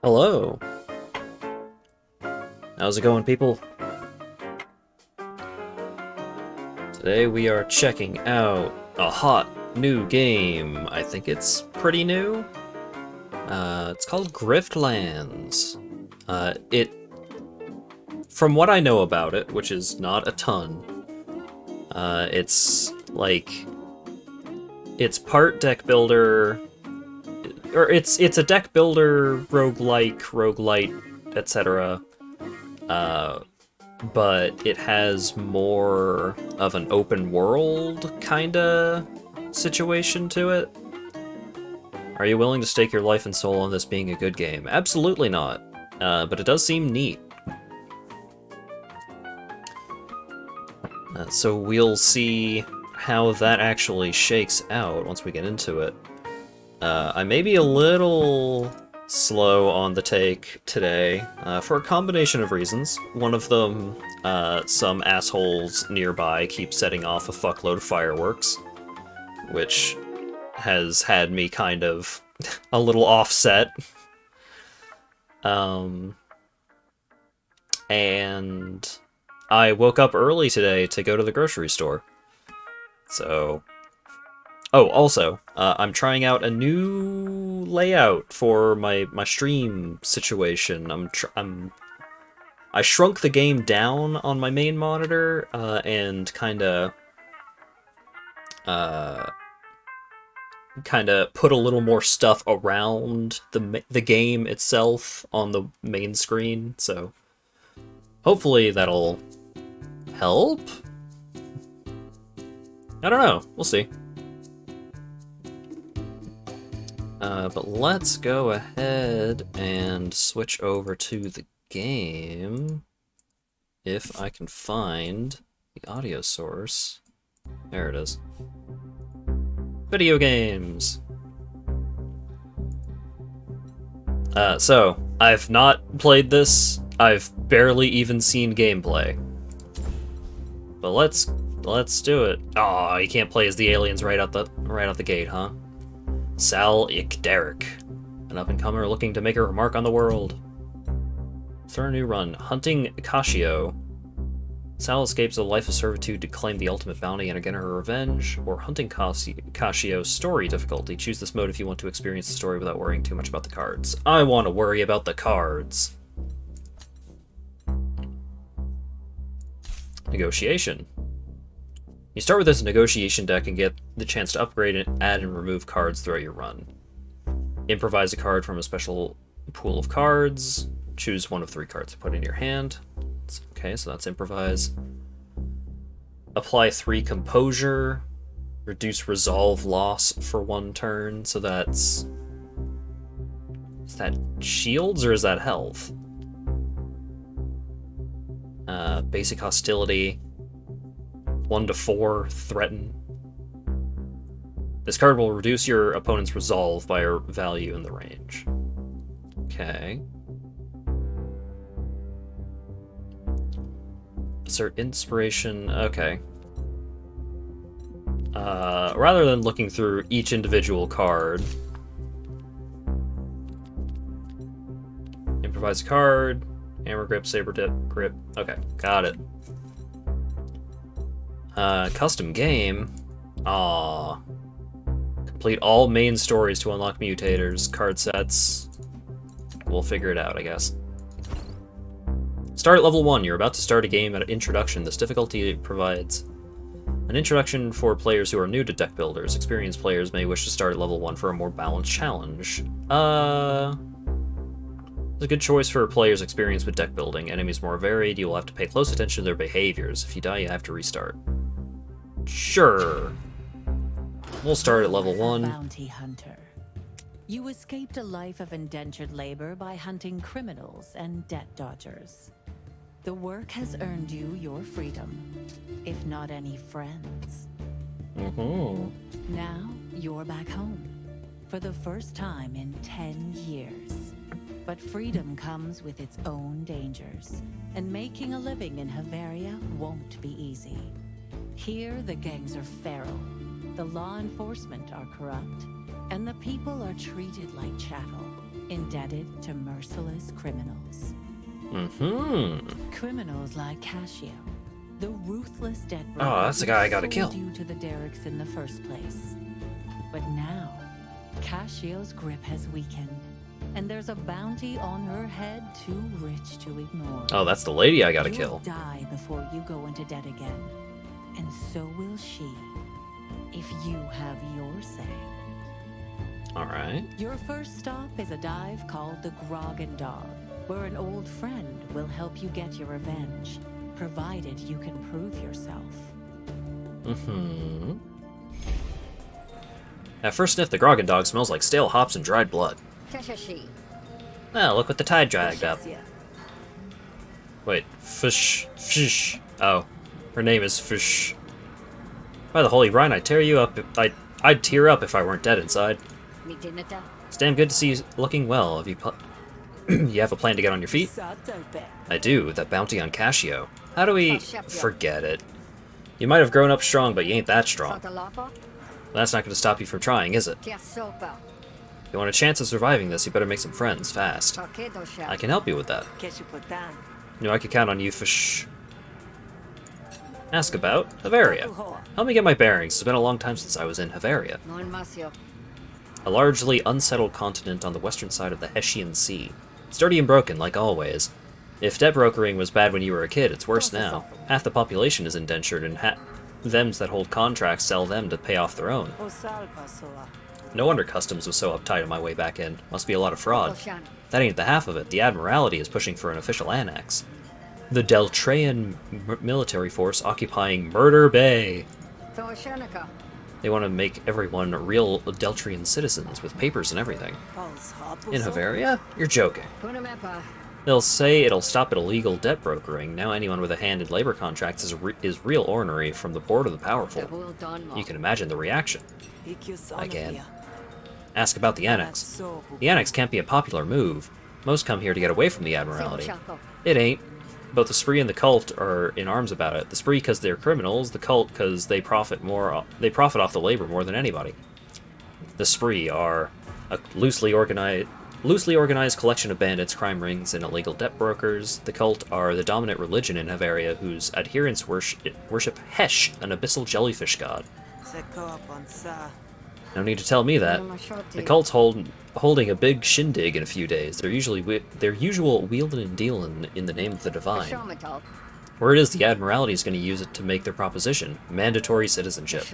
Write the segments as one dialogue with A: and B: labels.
A: Hello. How's it going, people? Today we are checking out a hot new game. I think it's pretty new. It's called Griftlands. From what I know about it, which is not a ton, it's part deck builder, or it's a deck builder, roguelite, etc. But it has more of an open world kinda situation to it. Are you willing to stake your life and soul on this being a good game? Absolutely not. But it does seem neat. So we'll see how that actually shakes out once we get into it. I may be a little slow on the take today, for a combination of reasons. One of them, some assholes nearby keep setting off a fuckload of fireworks, which has had me kind of a little offset. And I woke up early today to go to the grocery store. So... Oh, also, I'm trying out a new layout for my stream situation. I shrunk the game down on my main monitor, and kinda put a little more stuff around the game itself on the main screen. So hopefully that'll help. I don't know. We'll see. But let's go ahead and switch over to the game, if I can find the audio source. There it is. Video games! So, I've not played this, I've barely even seen gameplay. But let's do it. Aw, you can't play as the aliens right out the gate, huh? Sal Ikderek, an up-and-comer looking to make a remark on the world. Start a new run. Hunting Cascio. Sal escapes a life of servitude to claim the ultimate bounty and again her revenge, or Hunting Cascio story difficulty. Choose this mode if you want to experience the story without worrying too much about the cards. I want to worry about the cards. Negotiation. You start with this negotiation deck and get the chance to upgrade and add and remove cards throughout your run. Improvise a card from a special pool of cards. Choose one of 3 cards to put in your hand. Okay, so that's improvise. Apply 3 composure. Reduce resolve loss for 1 turn. So that's... Is that shields or is that health? Basic hostility. 1 to 4, threaten. This card will reduce your opponent's resolve by a value in the range. Okay. Assert inspiration, okay. Rather than looking through each individual card, improvise a card, hammer grip, saber dip, grip. Okay, got it. Custom game. Aww. Complete all main stories to unlock mutators, card sets. We'll figure it out, I guess. Start at level 1. You're about to start a game at introduction. This difficulty provides an introduction for players who are new to deck builders. Experienced players may wish to start at level 1 for a more balanced challenge. It's a good choice for players experienced with deck building. Enemies more varied. You will have to pay close attention to their behaviors. If you die, you have to restart. Sure. We'll start at level 1.
B: Bounty hunter. You escaped a life of indentured labor by hunting criminals and debt dodgers. The work has earned you your freedom, if not any friends. Now you're back home for the first time in 10 years. But freedom comes with its own dangers, and making a living in Havaria won't be easy. Here, the gangs are feral, the law enforcement are corrupt, and the people are treated like chattel, indebted to merciless criminals. Criminals like Cassio, the ruthless debt broker.
A: Oh, that's the guy I gotta kill.
B: Due to the Derricks in the first place. But now, Cassio's grip has weakened, and there's a bounty on her head too rich to ignore.
A: Oh, that's the lady I gotta
B: You'll
A: kill.
B: Die before you go into debt again, and so will she, if you have your say.
A: Alright.
B: Your first stop is a dive called the Grog and Dog, where an old friend will help you get your revenge, provided you can prove yourself.
A: At first sniff, the Grog and Dog smells like stale hops and dried blood. Oh, look what the tide dragged up. Wait, fish. Oh, her name is Fish. By the holy brine, I'd tear you up. I'd tear up if I weren't dead inside. It's damn good to see you looking well. Have you you have a plan to get on your feet? I do. That bounty on Cassio. How do we forget it? You might have grown up strong, but you ain't that strong. That's not going to stop you from trying, is it? If you want a chance of surviving this, you better make some friends fast. I can help you with that. You know I could count on you, Fish. Ask about Havaria. Help me get my bearings. It's been a long time since I was in Havaria. A largely unsettled continent on the western side of the Hessian Sea. Sturdy and broken, like always. If debt brokering was bad when you were a kid, it's worse now. Half the population is indentured, and thems that hold contracts sell them to pay off their own. No wonder customs was so uptight on my way back in. Must be a lot of fraud. That ain't the half of it. The Admiralty is pushing for an official annex. The Deltraean military force occupying Murder Bay. They want to make everyone real Deltrian citizens with papers and everything. In Havaria? You're joking. They'll say it'll stop at illegal debt brokering. Now anyone with a hand in labor contracts is real ornery, from the poor to the powerful. You can imagine the reaction. Again. Ask about the annex. The annex can't be a popular move. Most come here to get away from the Admiralty. It ain't. Both the Spree and the Cult are in arms about it. The Spree because they're criminals, the Cult because they profit off the labor more than anybody. The Spree are a loosely organized collection of bandits, crime rings, and illegal debt brokers. The Cult are the dominant religion in Havaria, whose adherents worship Hesh, an abyssal jellyfish god. No need to tell me that. The Cult's holding a big shindig in a few days. Their usual wheeling and dealing in the name of the divine. Word is the Admiralty is going to use it to make their proposition: mandatory citizenship.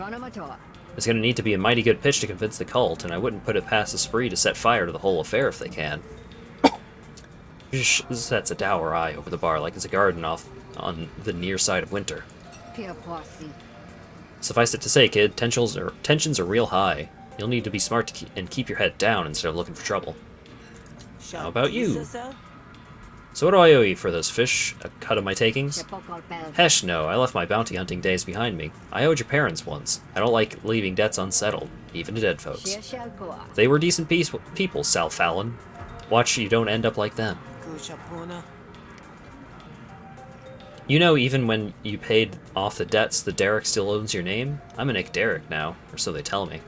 A: There's gonna need to be a mighty good pitch to convince the cult, and I wouldn't put it past the spree to set fire to the whole affair if they can. Sets a dour eye over the bar like it's a garden off on the near side of winter. Suffice it to say, kid, tensions are real high. You'll need to be smart and keep your head down instead of looking for trouble. How about you? So what do I owe you for those fish? A cut of my takings? Hesh, no, I left my bounty hunting days behind me. I owed your parents once. I don't like leaving debts unsettled, even to dead folks. They were decent people, Sal Fallon. Watch you don't end up like them. You know, even when you paid off the debts, the Derrick still owns your name? I'm an Ick Derrick now, or so they tell me.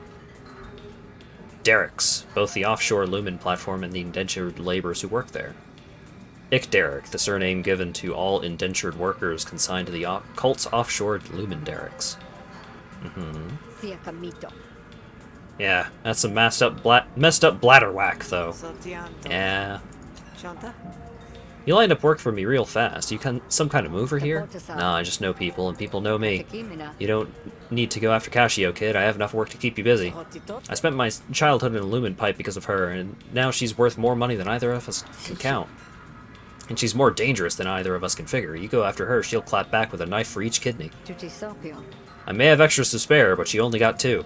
A: Derricks, both the offshore Lumen platform and the indentured laborers who work there. Ick Derrick, the surname given to all indentured workers consigned to the cult's offshore Lumen Derricks. Yeah, that's some messed up bladder whack, though. Yeah. You lined up work for me real fast. You some kind of mover here? Nah, I just know people, and people know me. You don't need to go after Cashio, kid. I have enough work to keep you busy. I spent my childhood in a lumen pipe because of her, and now she's worth more money than either of us can count. And she's more dangerous than either of us can figure. You go after her, she'll clap back with a knife for each kidney. I may have extras to spare, but she only got 2.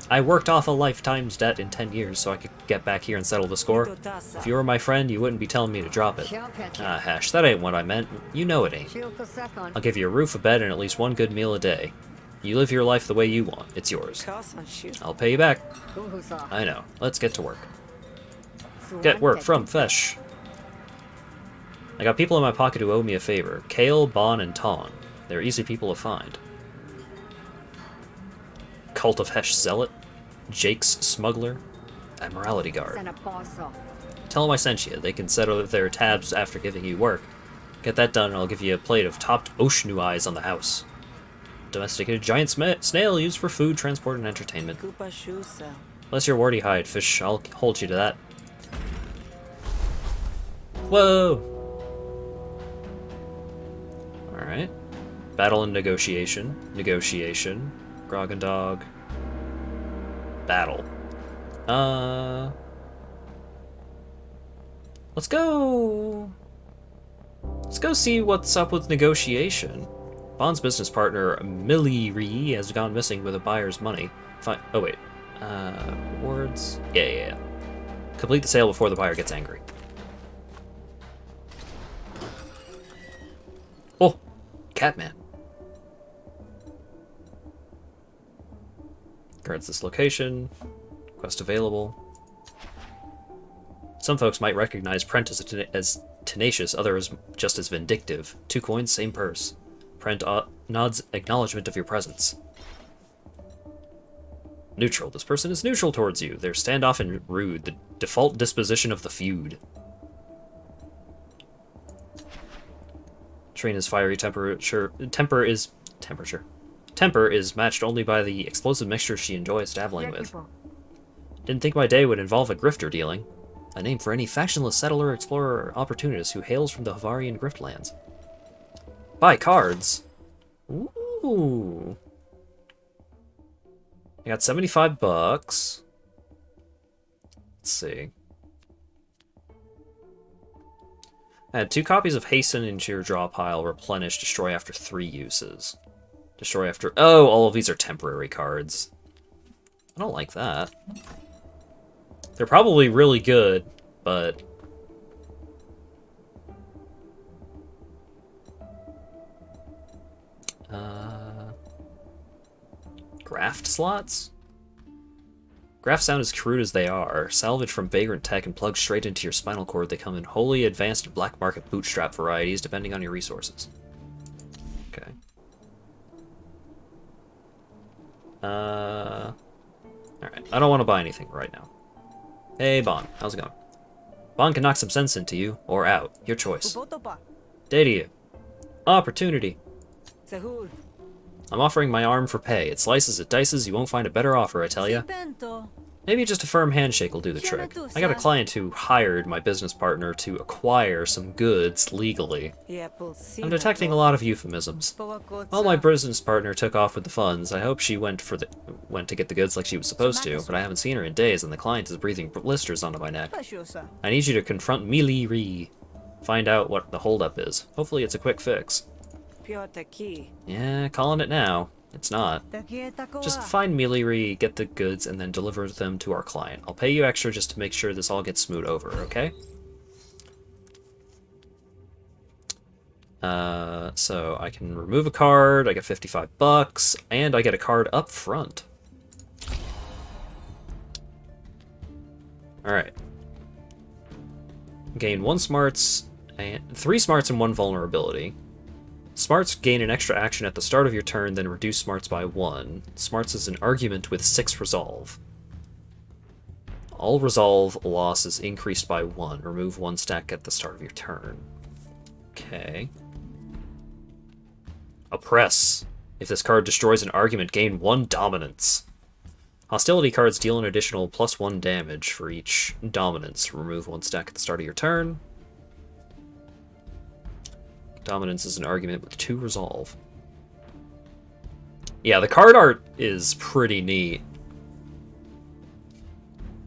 A: I worked off a lifetime's debt in 10 years so I could get back here and settle the score. If you were my friend, you wouldn't be telling me to drop it. Ah, Hash, that ain't what I meant. You know it ain't. I'll give you a roof, a bed, and at least one good meal a day. You live your life the way you want. It's yours. I'll pay you back. I know. Let's get to work. Get work from Fesh. I got people in my pocket who owe me a favor. Kale, Bon, and Ton. They're easy people to find. Cult of Hesh Zealot, Jake's Smuggler, and Morality Guard. Tell them I sent you. They can settle their tabs after giving you work. Get that done and I'll give you a plate of topped Oshnu eyes on the house. Domesticated giant snail used for food, transport, and entertainment. Unless you're warty hide, fish, I'll hold you to that. Whoa! Alright. Battle and negotiation. Negotiation. Grog and Dog. Battle. Let's go! Let's go see what's up with negotiation. Bond's business partner, Millie Ree, has gone missing with a buyer's money. Oh, wait. Rewards? Yeah. Complete the sale before the buyer gets angry. Oh! Catman. Guards this location. Quest available. Some folks might recognize Prent as tenacious, others just as vindictive. 2 coins, same purse. Prent nods acknowledgement of your presence. Neutral. This person is neutral towards you. They're standoff and rude, the default disposition of the feud. Trina's fiery temper is matched only by the explosive mixture she enjoys dabbling with. Didn't think my day would involve a grifter dealing. A name for any factionless settler, explorer, or opportunist who hails from the Havarian Griftlands. Buy cards. Ooh. I got 75 bucks. Let's see. I had 2 copies of Hasten into your draw pile. Replenish. Destroy after 3 uses. Destroy after... Oh, all of these are temporary cards. I don't like that. They're probably really good, but... Graft slots? Grafts sound as crude as they are. Salvage from vagrant tech and plugged straight into your spinal cord. They come in wholly advanced black market bootstrap varieties, depending on your resources. Okay. Alright. I don't want to buy anything right now. Hey, Bon. How's it going? Bon can knock some sense into you, or out. Your choice. Day to you. Opportunity. I'm offering my arm for pay. It slices, it dices, you won't find a better offer, I tell ya. Maybe just a firm handshake will do the trick. I got a client who hired my business partner to acquire some goods legally. I'm detecting a lot of euphemisms. While my business partner took off with the funds, I hope she went to get the goods like she was supposed to, but I haven't seen her in days and the client is breathing blisters onto my neck. I need you to confront Mili Ri. Find out what the holdup is. Hopefully it's a quick fix. Yeah, calling it now. It's not. Just find Mili, get the goods, and then deliver them to our client. I'll pay you extra just to make sure this all gets smoothed over, okay? So I can remove a card, I get 55 bucks, and I get a card up front. Alright. Gain 1 smarts, and 3 smarts and 1 vulnerability. Smarts gain an extra action at the start of your turn, then reduce smarts by 1. Smarts is an argument with 6 resolve. All resolve loss is increased by 1. Remove 1 stack at the start of your turn. Okay. Oppress. If this card destroys an argument, gain 1 dominance. Hostility cards deal an additional +1 damage for each dominance. Remove 1 stack at the start of your turn. Dominance is an argument with 2 resolve. Yeah, the card art is pretty neat.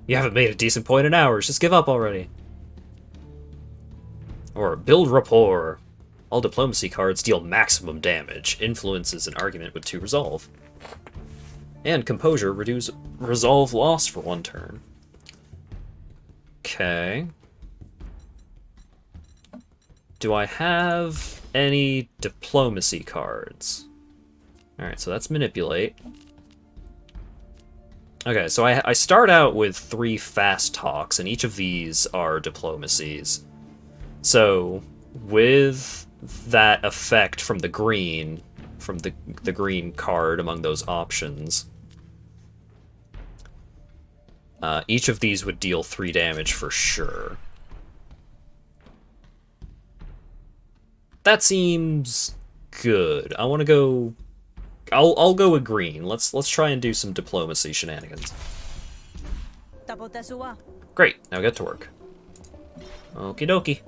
A: You haven't made a decent point in hours, just give up already. Or build rapport. All diplomacy cards deal maximum damage. Influence is an argument with 2 resolve. And composure, reduce resolve loss for 1 turn. Okay. Do I have any diplomacy cards? Alright, so that's manipulate. Okay, so I start out with 3 fast talks, and each of these are diplomacies. So, with that effect from the green card among those options, each of these would deal 3 damage for sure. That seems good. I want to go... I'll go with green. Let's try and do some diplomacy shenanigans. Great, now get to work. Okie dokie.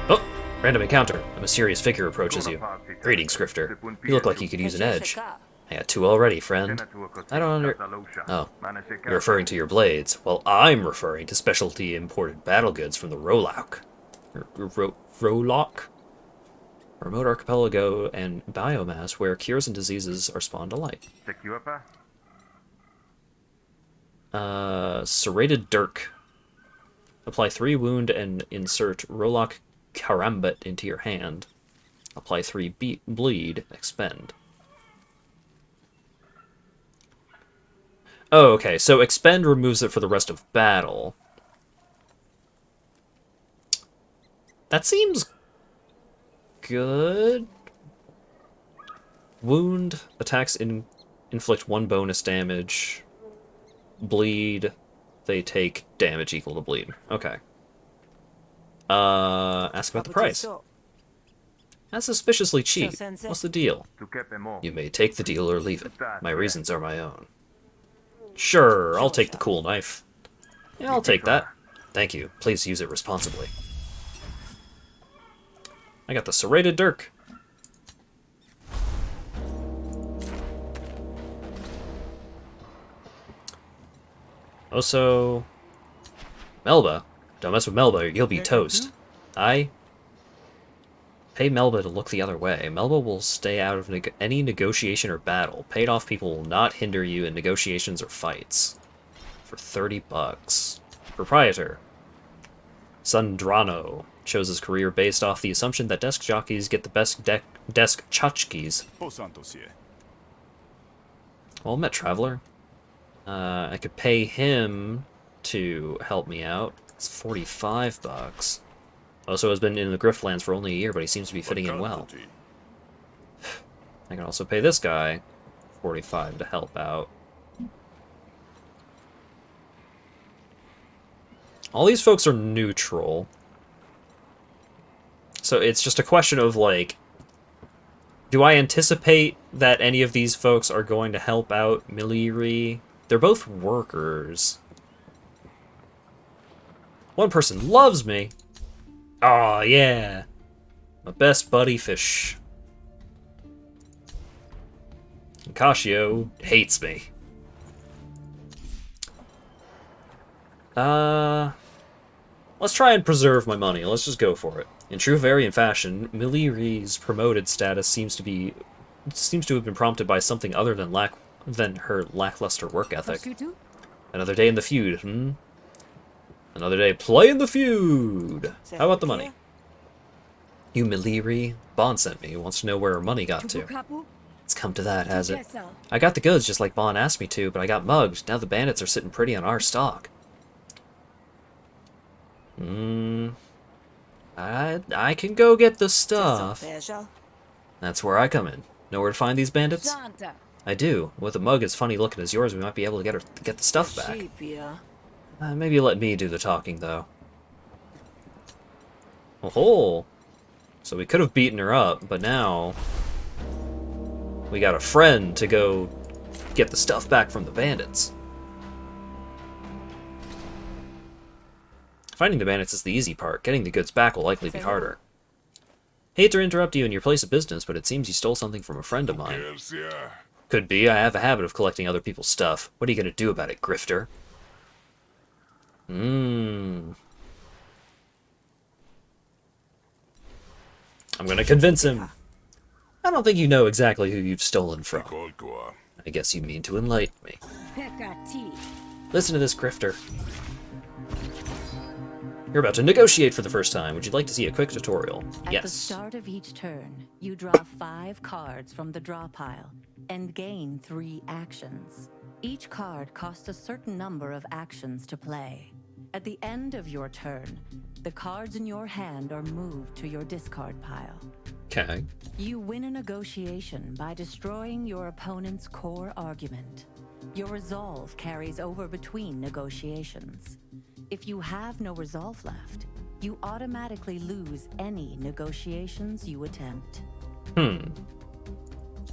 A: Oh! Random encounter. A mysterious figure approaches you. Greetings, Grifter. You look like you could use an edge. I got 2 already, friend. I don't Oh, you're referring to your blades. Well, I'm referring to specialty imported battle goods from the Rolok. Rolok? Remote archipelago and biomass where cures and diseases are spawned alike. Serrated Dirk. Apply 3 wound and insert Rolok Karambit into your hand. Apply 3 bleed, expend. Oh, okay, so expend removes it for the rest of battle. That seems good. Wound attacks inflict 1 bonus damage. Bleed, they take damage equal to bleed. Okay. Ask about the price. That's suspiciously cheap. What's the deal? You may take the deal or leave it. My reasons are my own. Sure, I'll take the cool knife. Yeah, I'll take that. Thank you. Please use it responsibly. I got the serrated dirk. Also, Melba. Don't mess with Melba or you'll be toast. I pay Melba to look the other way. Melba will stay out of any negotiation or battle. Paid off people will not hinder you in negotiations or fights. For 30 bucks. Proprietor. Sandrano chose his career based off the assumption that desk jockeys get the best desk tchotchkes. Well met, traveler. I could pay him to help me out. It's 45 bucks. Also has been in the Griftlands for only a year, but he seems to be fitting in well. I can also pay this guy 45 to help out. All these folks are neutral. So it's just a question of, like, do I anticipate that any of these folks are going to help out Miliri. They're both workers. One person loves me. Aw, yeah. My best buddy fish. And Kashio hates me. Let's try and preserve my money. Let's just go for it. In true Varian fashion, Miliri's promoted status seems to have been prompted by something other than her lackluster work ethic. Another day in the feud, Another day playing the feud. How about the money? You Miliri, Bon sent me, wants to know where her money got to. It's come to that, has it? I got the goods just like Bon asked me to, but I got mugged. Now the bandits are sitting pretty on our stock. I can go get the stuff. That's where I come in. Know where to find these bandits? I do. With a mug as funny looking as yours, we might be able to get the stuff back. Maybe let me do the talking, though. Oh, so we could have beaten her up, but now we got a friend to go get the stuff back from the bandits. Finding the bandits is the easy part. Getting the goods back will likely be harder. Hate to interrupt you in your place of business, but it seems you stole something from a friend of mine. Could be. I have a habit of collecting other people's stuff. What are you going to do about it, grifter? I'm going to convince him. I don't think you know exactly who you've stolen from. I guess you mean to enlighten me. Listen to this, grifter. You're about to negotiate for the first time. Would you like to see a quick tutorial? Yes.
B: At the start of each turn, you draw 5 cards from the draw pile and gain 3 actions. Each card costs a certain number of actions to play. At the end of your turn, the cards in your hand are moved to your discard pile.
A: Okay.
B: You win a negotiation by destroying your opponent's core argument. Your resolve carries over between negotiations. If you have no resolve left, you automatically lose any negotiations you attempt.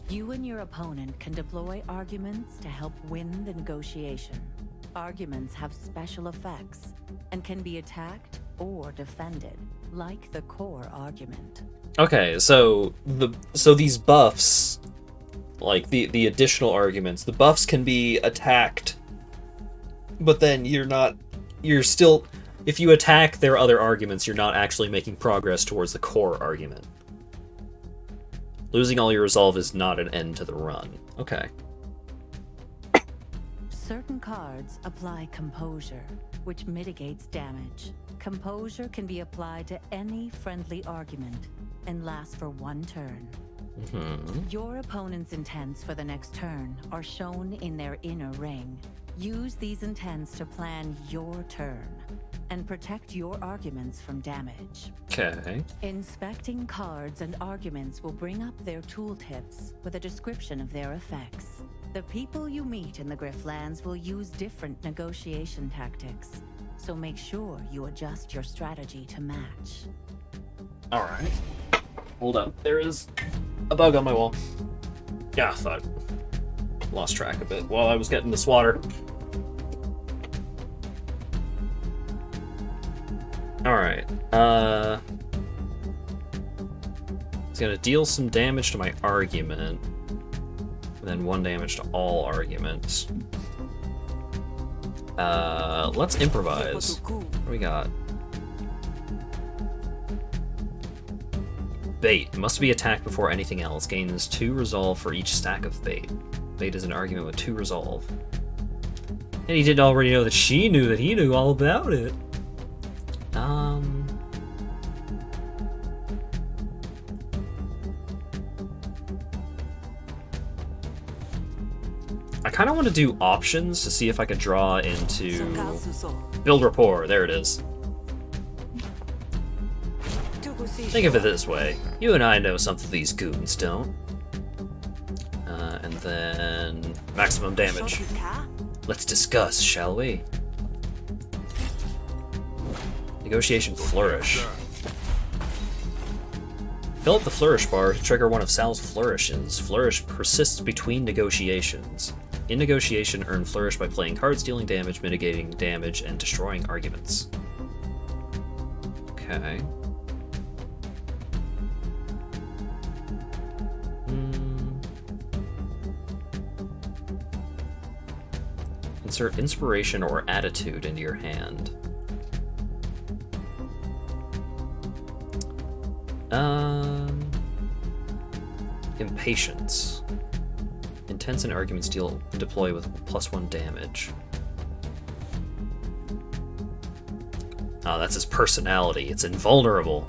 B: You and your opponent can deploy arguments to help win the negotiation. Arguments have special effects and can be attacked or defended, like the core argument.
A: Okay, so these buffs, like the additional arguments, the buffs can be attacked, but then you're still, if you attack their other arguments, you're not actually making progress towards the core argument. Losing all your resolve is not an end to the run. Okay.
B: Certain cards apply composure, which mitigates damage. Composure can be applied to any friendly argument and lasts for 1 turn. Your opponent's intents for the next turn are shown in their inner ring. Use these intents to plan your turn and protect your arguments from damage.
A: Okay.
B: Inspecting cards and arguments will bring up their tooltips with a description of their effects. The people you meet in the Griftlands will use different negotiation tactics, so make sure you adjust your strategy to match.
A: Alright. Hold up. There is a bug on my wall. Yeah, fuck. Lost track of it while I was getting this water. Alright. It's gonna deal some damage to my argument. And then 1 damage to all arguments. Let's improvise. What do we got? Bait. Must be attacked before anything else. Gains 2 resolve for each stack of bait. Bait is an argument with 2 resolve. And he didn't already know that she knew that he knew all about it. I kind of want to do options to see if I could draw into build rapport. There it is. Think of it this way. You and I know something these goons don't. And then maximum damage. Let's discuss, shall we? Negotiation flourish. Fill up the Flourish bar to trigger one of Sal's flourishes. Flourish persists between negotiations. In negotiation, earn Flourish by playing cards dealing damage, mitigating damage, and destroying arguments. Okay. Insert Inspiration or Attitude into your hand. Impatience. Intense and arguments deploy with +1 damage. Oh, that's his personality. It's invulnerable.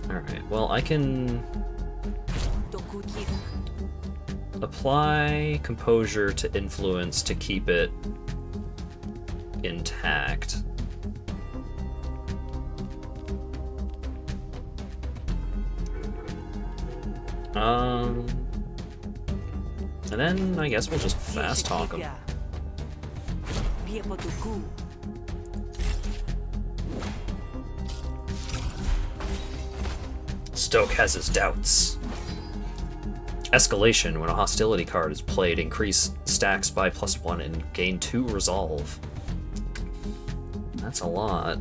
A: Alright, well, I can apply Composure to Influence to keep it intact. And then I guess we'll just fast talk him. Stoke has his doubts. Escalation. When a hostility card is played, increase stacks by +1 and gain 2 resolve. That's a lot.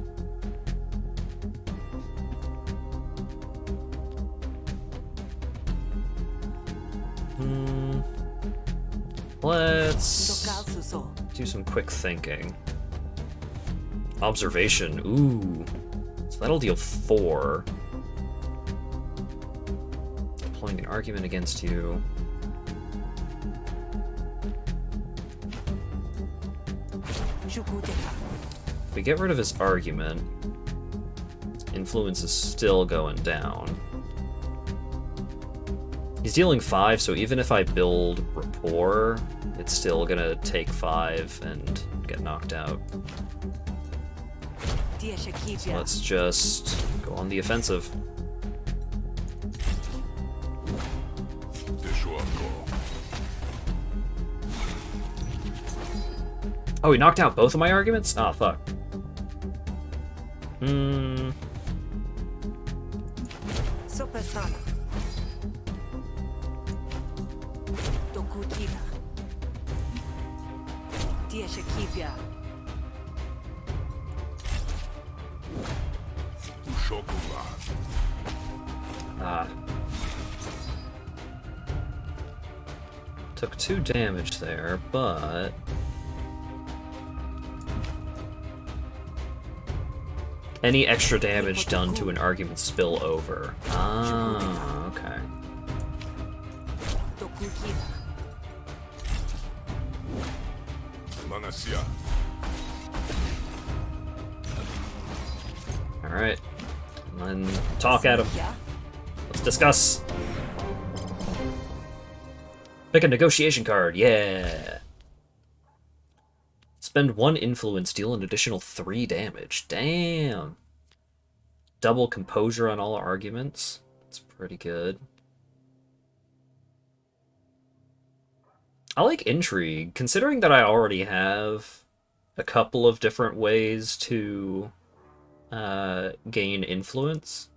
A: Let's do some quick thinking. Observation. Ooh. So that'll deal 4. Deploying an argument against you. If we get rid of his argument, influence is still going down. He's dealing 5, so even if I build Rapport, it's still gonna take 5 and get knocked out. So let's just go on the offensive. Oh, he knocked out both of my arguments? Ah, fuck. Took 2 damage there, but any extra damage done to an argument spill over. Ah, okay. Alright. And then talk at him. Let's discuss. Pick a negotiation card, yeah! Spend 1 influence, deal an additional 3 damage. Damn! Double composure on all arguments. That's pretty good. I like intrigue, considering that I already have a couple of different ways to gain influence.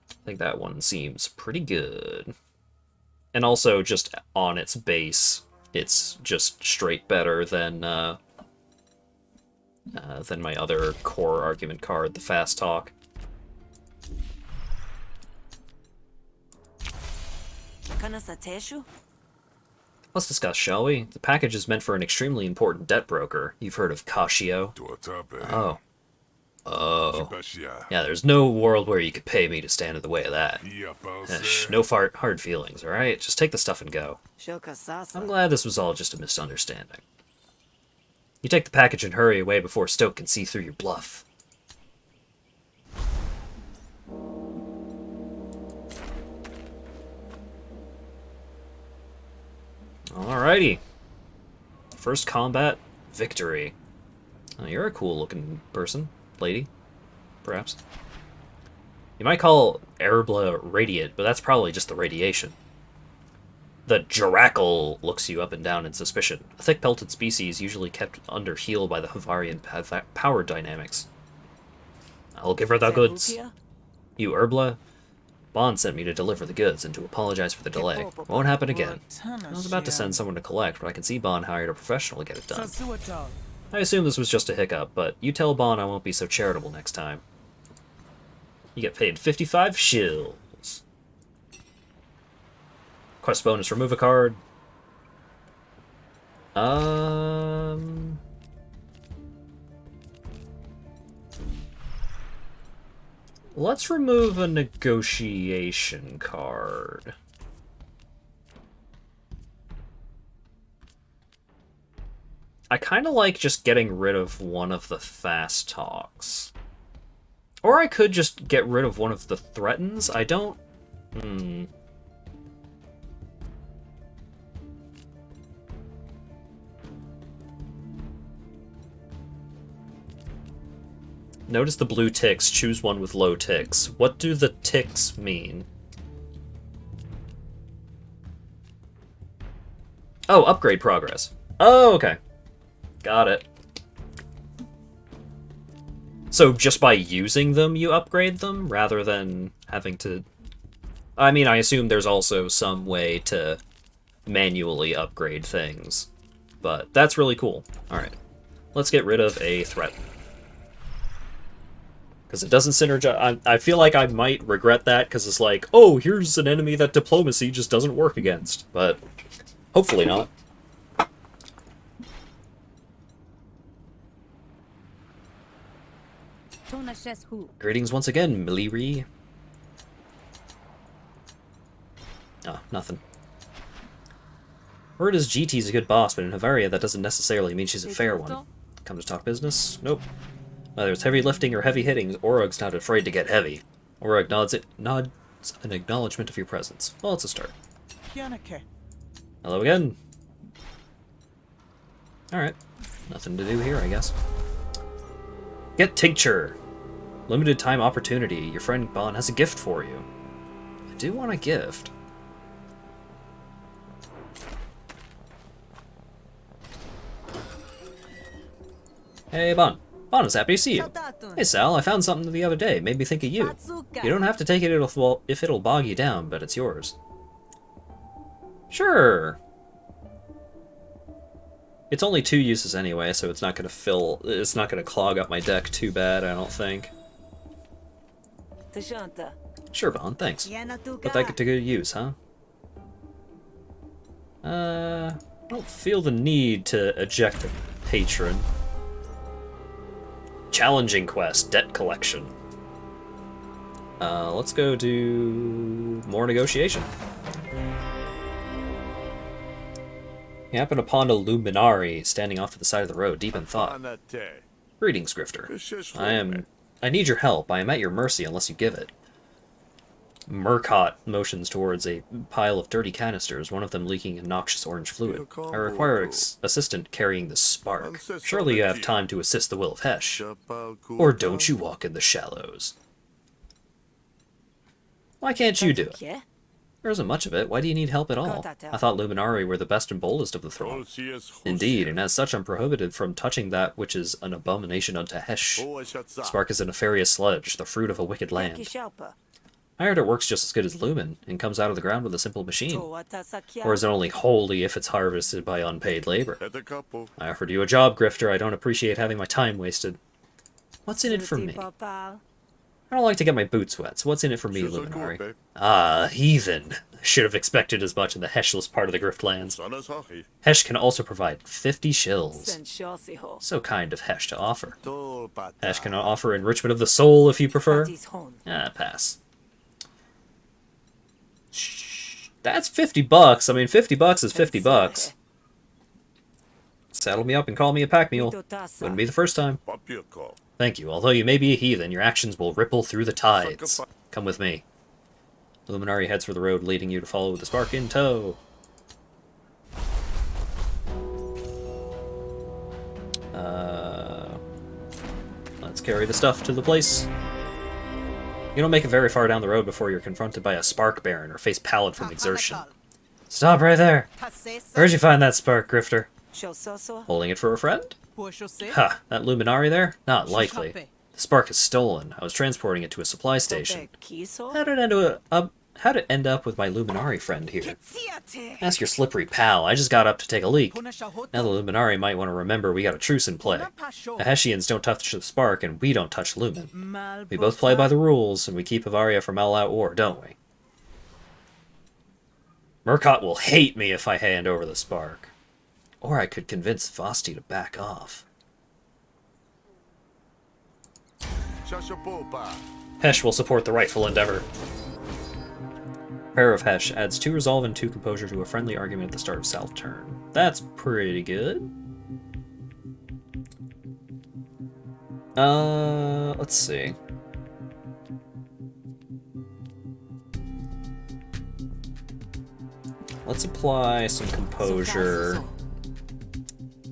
A: I think that one seems pretty good. And also, just on its base, it's just straight better than my other core argument card, the Fast Talk. Let's discuss, shall we? The package is meant for an extremely important debt broker. You've heard of Cashio. Oh. Oh. Yeah, there's no world where you could pay me to stand in the way of that. No hard feelings, alright? Just take the stuff and go. I'm glad this was all just a misunderstanding. You take the package and hurry away before Stoke can see through your bluff. Alrighty. First combat, victory. Oh, you're a cool looking person. Lady, perhaps. You might call Erbla radiant, but that's probably just the radiation. The Jarackle looks you up and down in suspicion. A thick-pelted species usually kept under heel by the Havarian power dynamics. I'll give her the goods. You Urbla? Bond sent me to deliver the goods and to apologize for the delay. Won't happen again. I was about to send someone to collect, but I can see Bond hired a professional to get it done. I assume this was just a hiccup, but you tell Bond I won't be so charitable next time. You get paid 55 shills. Quest bonus, remove a card. Let's remove a negotiation card. I kind of like just getting rid of one of the fast talks. Or I could just get rid of one of the threatens. I don't... Notice the blue ticks. Choose one with low ticks. What do the ticks mean? Oh, upgrade progress. Oh, okay. Got it. So just by using them, you upgrade them, rather than having to... I mean, I assume there's also some way to manually upgrade things. But that's really cool. Alright. Let's get rid of a threat. Because it doesn't synergize. I feel like I might regret that, because it's like, oh, here's an enemy that diplomacy just doesn't work against. But hopefully not. Greetings once again, Miliri. Oh, nothing. Word is GT's a good boss, but in Havaria that doesn't necessarily mean she's a fair one. Come to talk business? Nope. Whether it's heavy lifting or heavy hitting, Orug's not afraid to get heavy. Orug nods an acknowledgement of your presence. Well, it's a start. Hello again. Alright. Nothing to do here, I guess. Get tincture. Limited time opportunity. Your friend Bond has a gift for you. I do want a gift. Hey, Bond. Bond is happy to see you. Hey, Sal, I found something the other day. Made me think of you. You don't have to take it if it'll bog you down, but it's yours. Sure. It's only 2 uses anyway, so it's not gonna clog up my deck too bad, I don't think. Sure, Bond, thanks. Put that to good use, huh? I don't feel the need to eject a patron. Challenging quest, debt collection. Let's go do more negotiation. You happen upon a luminari standing off to the side of the road, deep in thought. Greetings, Grifter. I need your help. I am at your mercy unless you give it. Murcott motions towards a pile of dirty canisters, one of them leaking a noxious orange fluid. I require assistant carrying the spark. Surely you have time to assist the will of Hesh. Or don't you walk in the shallows? Why can't you do it? There isn't much of it. Why do you need help at all? I thought Luminari were the best and boldest of the throng. Indeed, and as such I'm prohibited from touching that which is an abomination unto Hesh. Spark is a nefarious sludge, the fruit of a wicked land. I heard it works just as good as Lumen, and comes out of the ground with a simple machine. Or is it only holy if it's harvested by unpaid labor? I offered you a job, Grifter. I don't appreciate having my time wasted. What's in it for me? I don't like to get my boots wet, so what's in it for me, Luminari? Ah, heathen. Should have expected as much in the Heshless part of the Griftlands. Hesh can also provide 50 shills. So kind of Hesh to offer. Hesh can offer enrichment of the soul if you prefer. Ah, pass. That's $50. I mean, $50 is $50. Saddle me up and call me a pack mule. Wouldn't be the first time. Thank you. Although you may be a heathen, your actions will ripple through the tides. Come with me. Luminari heads for the road, leading you to follow with the spark in tow. Let's carry the stuff to the place. You don't make it very far down the road before you're confronted by a spark baron or face pallid from exertion. Stop right there. Where'd you find that spark, Grifter? Holding it for a friend? Ha, that Luminari there? Not likely. The spark is stolen. I was transporting it to a supply station. How'd it end up with my Luminari friend here? Ask your slippery pal. I just got up to take a leak. Now the Luminari might want to remember we got a truce in play. The Hessians don't touch the spark, and we don't touch Lumen. We both play by the rules, and we keep Bavaria from all-out war, don't we? Murkot will hate me if I hand over the spark. Or I could convince Vosti to back off. Hesh will support the rightful endeavor. Prayer of Hesh adds 2 resolve and 2 composure to a friendly argument at the start of Sal's turn. That's pretty good. Let's see. Let's apply some composure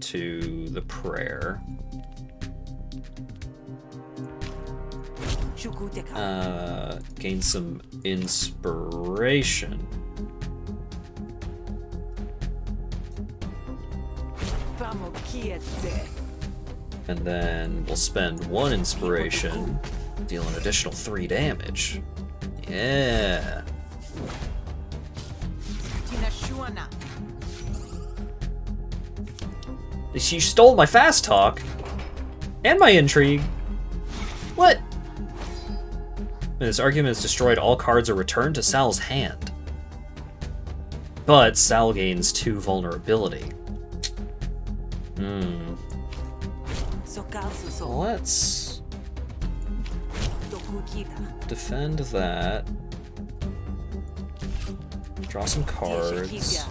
A: to the prayer. Gain some inspiration. And then we'll spend 1 inspiration, deal an additional 3 damage. Yeah. She stole my fast talk and my intrigue. What? When this argument is destroyed, all cards are returned to Sal's hand. But Sal gains 2 vulnerability. Let's defend that. Draw some cards.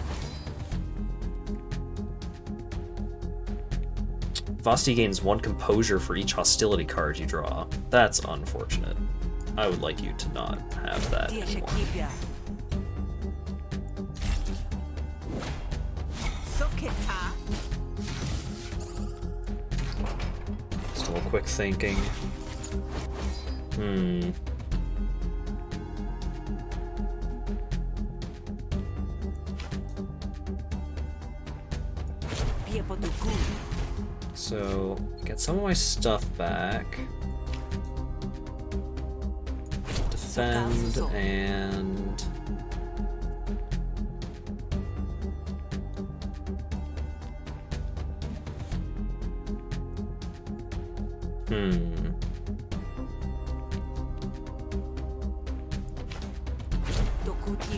A: Vosti gains 1 composure for each hostility card you draw. That's unfortunate. I would like you to not have that anymore. Still quick thinking. So, get some of my stuff back. Defend and...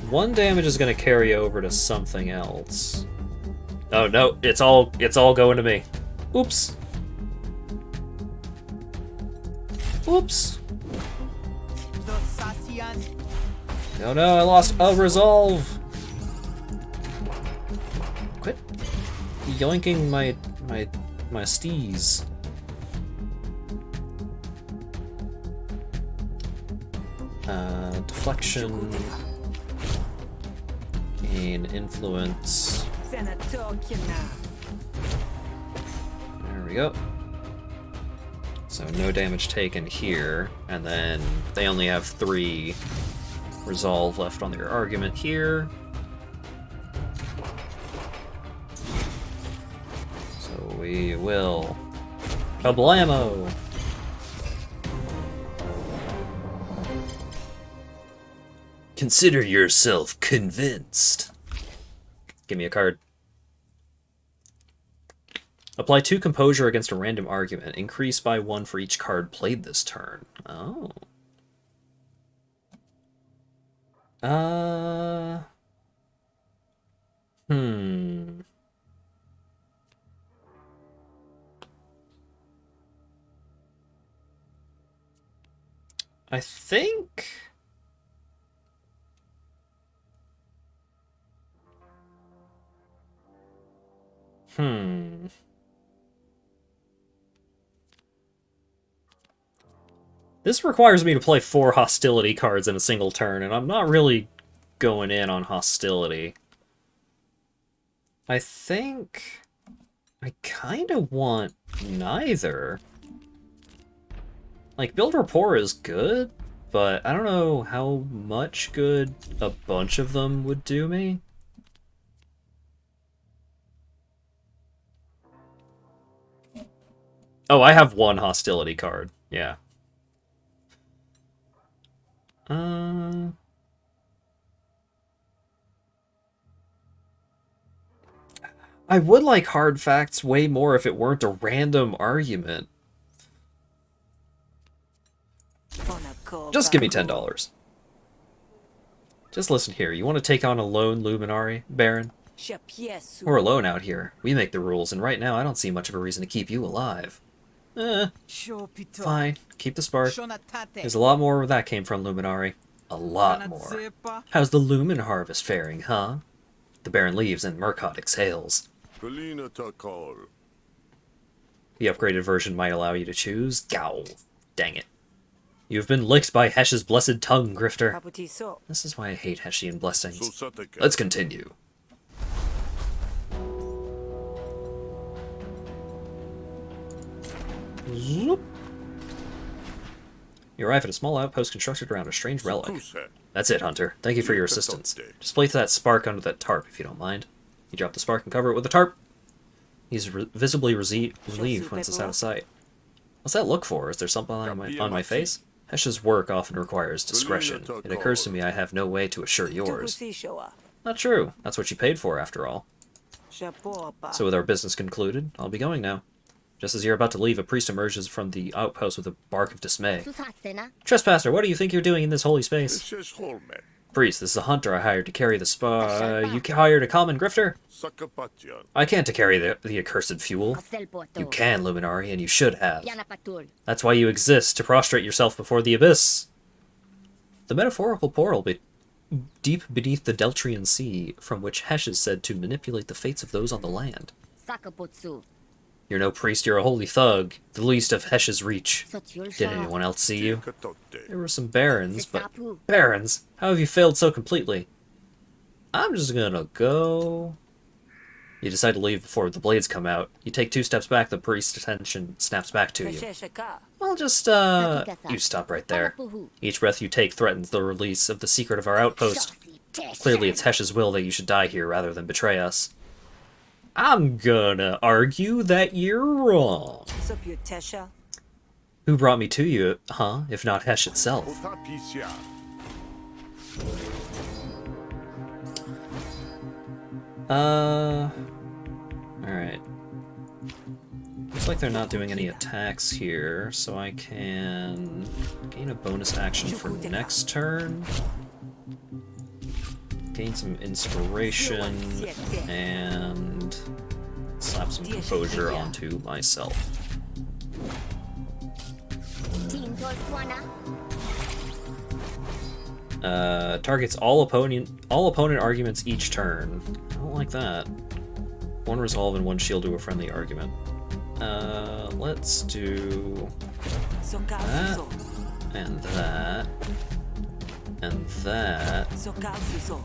A: One damage is going to carry over to something else. Oh no, it's all going to me. Oops. Oops. Oh no, I lost a resolve. Quit yoinking my steez. Deflection. Gain influence. There we go. So no damage taken here, and then they only have 3 resolve left on their argument here. So we will kablamo! Consider yourself convinced. Give me a card. Apply 2 composure against a random argument. Increase by 1 for each card played this turn. Oh. I think... This requires me to play 4 hostility cards in a single turn, and I'm not really going in on hostility. I think I kind of want neither. Like, Build Rapport is good, but I don't know how much good a bunch of them would do me. Oh, I have one hostility card. Yeah. I would like hard facts way more if it weren't a random argument. Just give me $10. Just listen here. You want to take on a lone Luminari, Baron? We're alone out here. We make the rules, and right now I don't see much of a reason to keep you alive. Fine. Keep the spark. There's a lot more where that came from, Luminari. A lot more. How's the Lumen Harvest faring, huh? The Baron leaves and Murkot exhales. The upgraded version might allow you to choose. Gow. Dang it. You've been licked by Hesh's blessed tongue, Grifter. This is why I hate Heshian blessings. Let's continue. Zoop. You arrive at a small outpost constructed around a strange relic. That's it, Hunter. Thank you for your assistance. Just place that spark under that tarp, if you don't mind. You drop the spark and cover it with the tarp. He's visibly relieved once it's out of sight. What's that look for? Is there something on my face? Hesh's work often requires discretion. It occurs to me I have no way to assure yours. Not true. That's what you paid for, after all. So with our business concluded, I'll be going now. Just as you're about to leave, a priest emerges from the outpost with a bark of dismay. Trespasser, what do you think you're doing in this holy space? Priest, this is a hunter I hired to carry the you hired a common grifter? I can't to carry the accursed fuel. You can, Luminari, and you should have. That's why you exist, to prostrate yourself before the abyss. The metaphorical portal deep beneath the Deltrian Sea, from which Hesh is said to manipulate the fates of those on the land. You're no priest, you're a holy thug, the least of Hesh's reach. Did anyone else see you? There were some barons, but... Barons? How have you failed so completely? I'm just gonna go... You decide to leave before the blades come out. You take 2 steps back, the priest's attention snaps back to you. Well, just, you stop right there. Each breath you take threatens the release of the secret of our outpost. Clearly it's Hesh's will that you should die here rather than betray us. I'm gonna argue that you're wrong. Who brought me to you, huh? If not Hesh itself. Alright. Looks like they're not doing any attacks here, so I can gain a bonus action for next turn. Gain some inspiration, and slap some composure onto myself. Targets all opponent arguments each turn. I don't like that. 1 resolve and 1 shield to a friendly argument. Let's do that, and that. And that,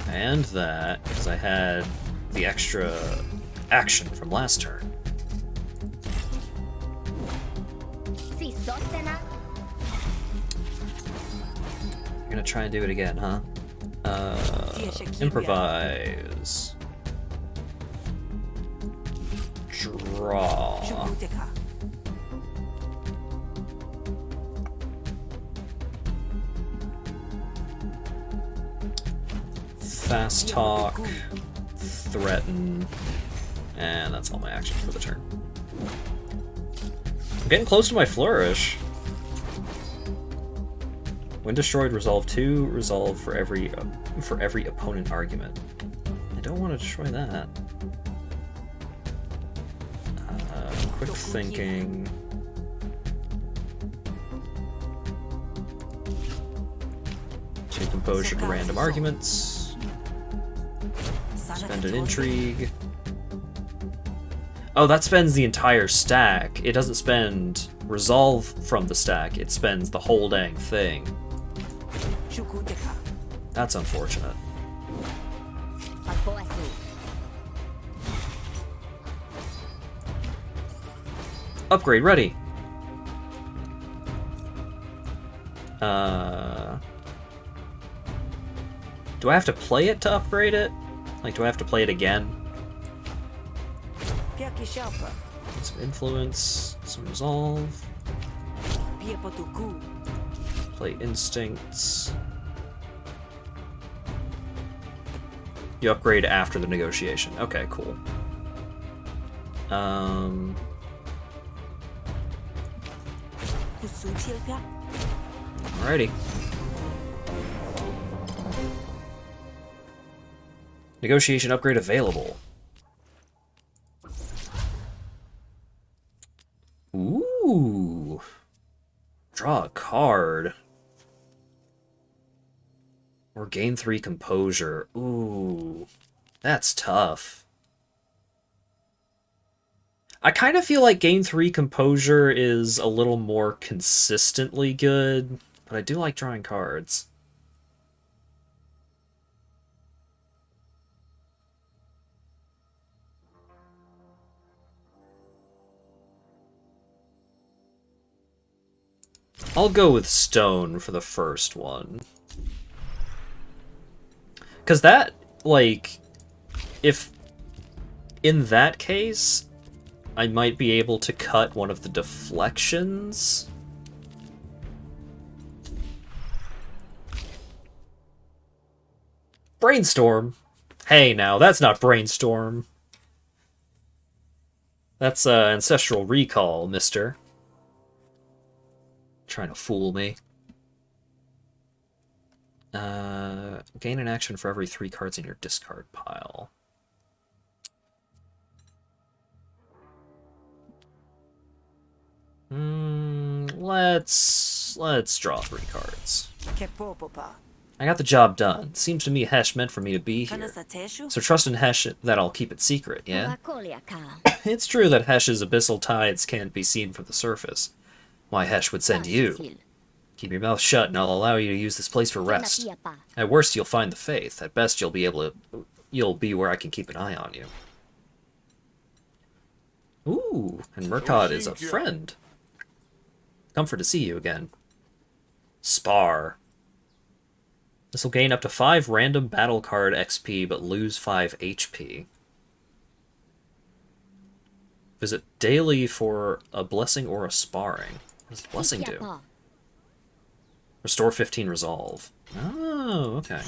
A: and that, because I had the extra action from last turn. You're gonna try and do it again, huh? Improvise. Draw. Fast talk, threaten, and that's all my actions for the turn. I'm getting close to my flourish. When destroyed, resolve 2, resolve for every opponent argument. I don't want to destroy that. Quick thinking. Two composure to random arguments. Spend an intrigue. Oh, that spends the entire stack. It doesn't spend resolve from the stack. It spends the whole dang thing. That's unfortunate. Upgrade ready. Do I have to play it to upgrade it? Like, do I have to play it again? Some influence, some resolve. Play instincts. You upgrade after the negotiation. Okay, cool. Alrighty. Negotiation upgrade available. Ooh. Draw a card. Or gain 3 composure. Ooh. That's tough. I kind of feel like gain 3 composure is a little more consistently good, but I do like drawing cards. I'll go with stone for the first one. Because that, like, if in that case, I might be able to cut one of the deflections. Brainstorm. Hey, now, that's not Brainstorm. That's Ancestral Recall, mister. Trying to fool me. Gain an action for every 3 cards in your discard pile. Let's draw 3 cards. I got the job done. Seems to me Hesh meant for me to be here. So trust in Hesh that I'll keep it secret, yeah? It's true that Hesh's abyssal tides can't be seen from the surface. Why Hesh would send you. Keep your mouth shut and I'll allow you to use this place for rest. At worst you'll find the faith. At best you'll be where I can keep an eye on you. Ooh, and Murkot is a friend. Comfort to see you again. Spar. This will gain up to 5 random battle card XP, but lose 5 HP. Visit daily for a blessing or a sparring. What does the blessing do? Restore 15 resolve. Oh, okay.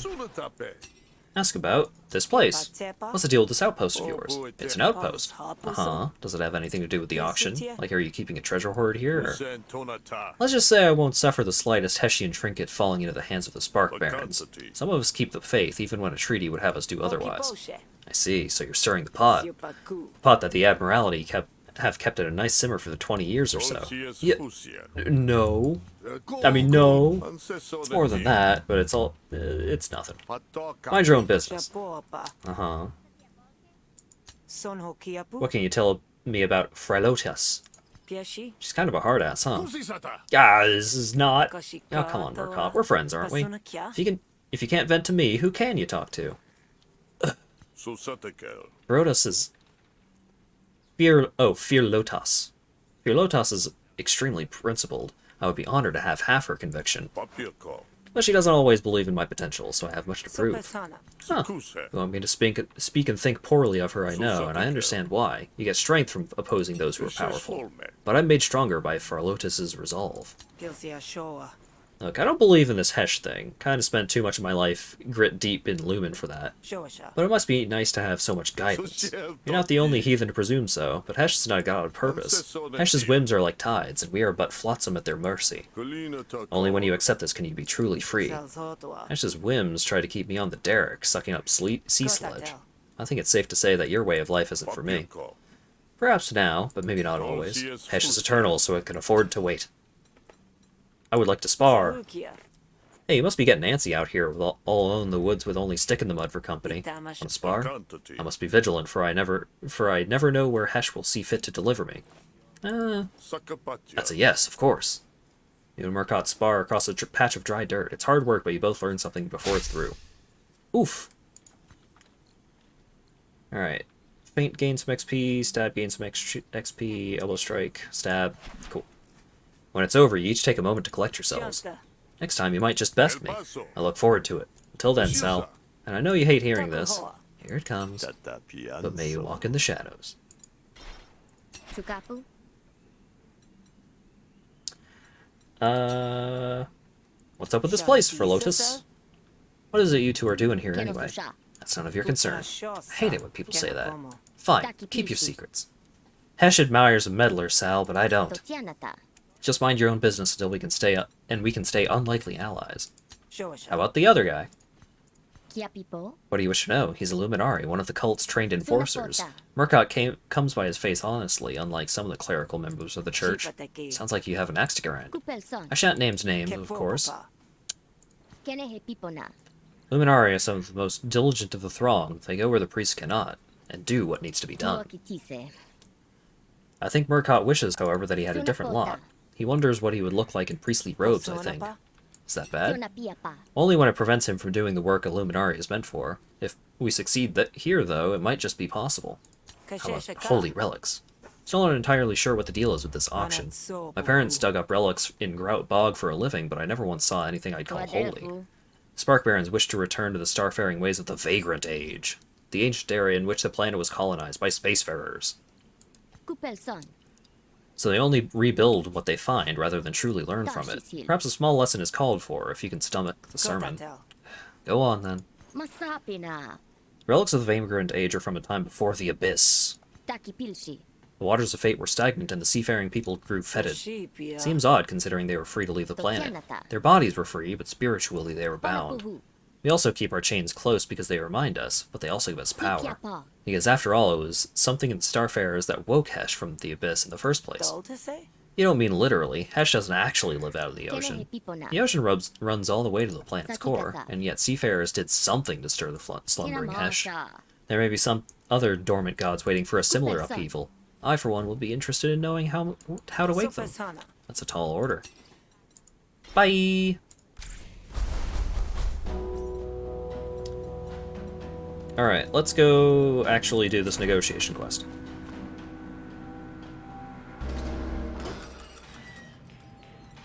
A: Ask about this place. What's the deal with this outpost of yours? It's an outpost. Uh-huh. Does it have anything to do with the auction? Like, are you keeping a treasure hoard here? Or... Let's just say I won't suffer the slightest Hessian trinket falling into the hands of the Spark Barons. Some of us keep the faith, even when a treaty would have us do otherwise. I see, so you're stirring the pot. The pot that the Admiralty have kept at a nice simmer for the 20 years or so. Yeah, no. I mean, no. It's more than that, but it's nothing. Mind your own business. Uh-huh. What can you tell me about Freilotas? She's kind of a hard ass, huh? Ah, this is not... Oh, come on, Murkot. We're friends, aren't we? If you can't vent to me, who can you talk to? Freilotas is... Freilotas. Freilotas is extremely principled. I would be honored to have half her conviction. But she doesn't always believe in my potential, so I have much to prove. Huh. You want me to speak and think poorly of her, I know, and I understand why. You get strength from opposing those who are powerful. But I'm made stronger by Freilotas' resolve. Look, I don't believe in this Hesh thing. Kind of spent too much of my life grit deep in Lumen for that. But it must be nice to have so much guidance. You're not the only heathen to presume so, but Hesh is not a god on purpose. Hesh's whims are like tides, and we are but flotsam at their mercy. Only when you accept this can you be truly free. Hesh's whims try to keep me on the derrick, sucking up sea sludge. I think it's safe to say that your way of life isn't for me. Perhaps now, but maybe not always. Hesh is eternal, so it can afford to wait. I would like to spar. Hey, you must be getting antsy out here all alone in the woods with only stick in the mud for company. Want to spar? I must be vigilant, for I never know where Hesh will see fit to deliver me. That's a yes, of course. You and Murkot spar across a patch of dry dirt. It's hard work, but you both learn something before it's through. Oof. Alright. Feint gains some XP, stab gains some XP, elbow strike, stab. Cool. When it's over, you each take a moment to collect yourselves. Next time, you might just best me. I look forward to it. Until then, Sal. And I know you hate hearing this. Here it comes. But may you walk in the shadows. What's up with this place, for Lotus? What is it you two are doing here anyway? That's none of your concern. I hate it when people say that. Fine, keep your secrets. Hesh admires a meddler, Sal, but I don't. Just mind your own business until we can stay unlikely allies. How about the other guy? What do you wish to know? He's a Luminari, one of the cult's trained enforcers. Murkoff comes by his face honestly, unlike some of the clerical members of the church. Sounds like you have an axe to grind. I shan't name names, of course. Luminari are some of the most diligent of the throng. They go where the priests cannot, and do what needs to be done. I think Murkoff wishes, however, that he had a different lot. He wonders what he would look like in priestly robes, I think. Is that bad? Only when it prevents him from doing the work a Luminari is meant for. If we succeed here, though, it might just be possible. How about holy relics? Still not entirely sure what the deal is with this auction. My parents dug up relics in Grout Bog for a living, but I never once saw anything I'd call holy. Spark Barons wish to return to the starfaring ways of the Vagrant Age, the ancient area in which the planet was colonized by spacefarers. So they only rebuild what they find, rather than truly learn from it. Perhaps a small lesson is called for, if you can stomach the sermon. Go on, then. Relics of the Vagrant Age are from a time before the Abyss. The waters of fate were stagnant, and the seafaring people grew fetid. Seems odd, considering they were free to leave the planet. Their bodies were free, but spiritually they were bound. We also keep our chains close because they remind us, but they also give us power. Because after all, it was something in Starfarers that woke Hesh from the Abyss in the first place. You don't mean literally. Hesh doesn't actually live out of the ocean. The ocean runs all the way to the planet's core, and yet seafarers did something to stir the slumbering Hesh. There may be some other dormant gods waiting for a similar upheaval. I, for one, will be interested in knowing how to wake them. That's a tall order. Bye! Alright, let's go actually do this negotiation quest.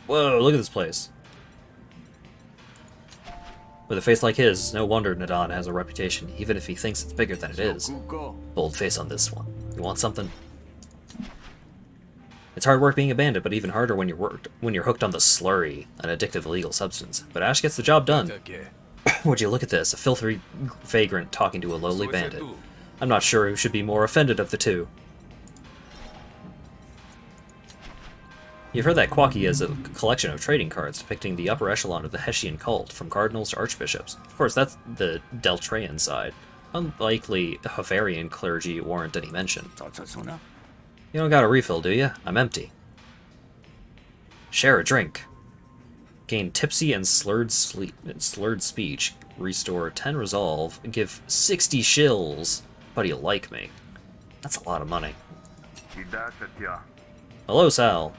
A: Whoa, look at this place. With a face like his, no wonder Nadon has a reputation, even if he thinks it's bigger than it is. Bold face on this one. You want something? It's hard work being a bandit, but even harder when you're hooked on the slurry, an addictive illegal substance. But Ash gets the job done. Would you look at this, a filthy vagrant talking to a lowly bandit. I'm not sure who should be more offended of the two. You've heard that Kwaki is a collection of trading cards depicting the upper echelon of the Hessian cult, from cardinals to archbishops. Of course, that's the Deltrayan side. Unlikely Havarian clergy warrant any mention. You don't got a refill, do you? I'm empty. Share a drink. Gain tipsy and slurred speech. Restore 10 resolve. Give 60 shills. But you like me. That's a lot of money. Hello, Sal.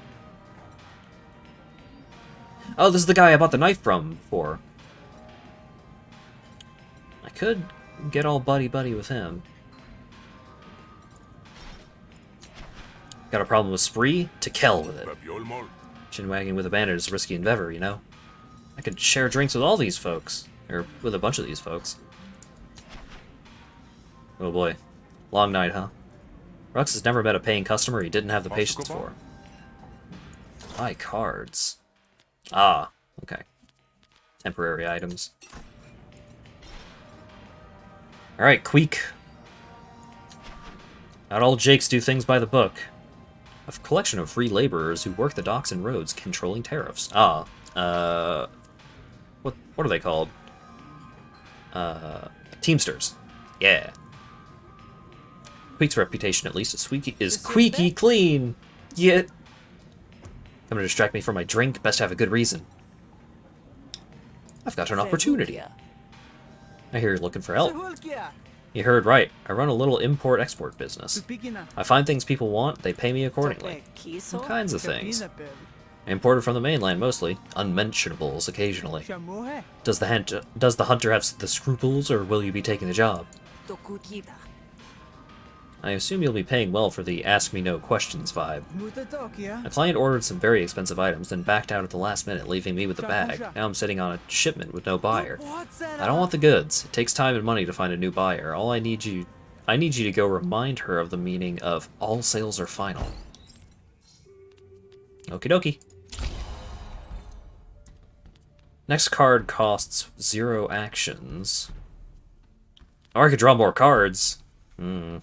A: Oh, this is the guy I bought the knife from before. I could get all buddy-buddy with him. Got a problem with Spree? To kill with it. Chinwagging with a bandit is a risky endeavor, you know? I could share drinks with all these folks. Or with a bunch of these folks. Oh boy. Long night, huh? Rux has never met a paying customer he didn't have the patience for. Buy cards. Ah, okay. Temporary items. Alright, Queek. Not all Jakes do things by the book. A collection of free laborers who work the docks and roads, controlling tariffs. Ah, what are they called? Teamsters. Yeah. Queek's reputation, at least, is squeaky clean. Yet, coming to distract me from my drink. Best have a good reason. I've got an opportunity. I hear you're looking for help. You heard right. I run a little import-export business. I find things people want, they pay me accordingly. All kinds of things. Imported from the mainland, mostly. Unmentionables, occasionally. Does the hunter have the scruples, or will you be taking the job? I assume you'll be paying well for the ask-me-no-questions vibe. A client ordered some very expensive items, then backed out at the last minute, leaving me with the bag. Now I'm sitting on a shipment with no buyer. I don't want the goods. It takes time and money to find a new buyer. I I need you to go remind her of the meaning of all sales are final. Okie dokie. Next card costs 0 actions. Or I could draw more cards. This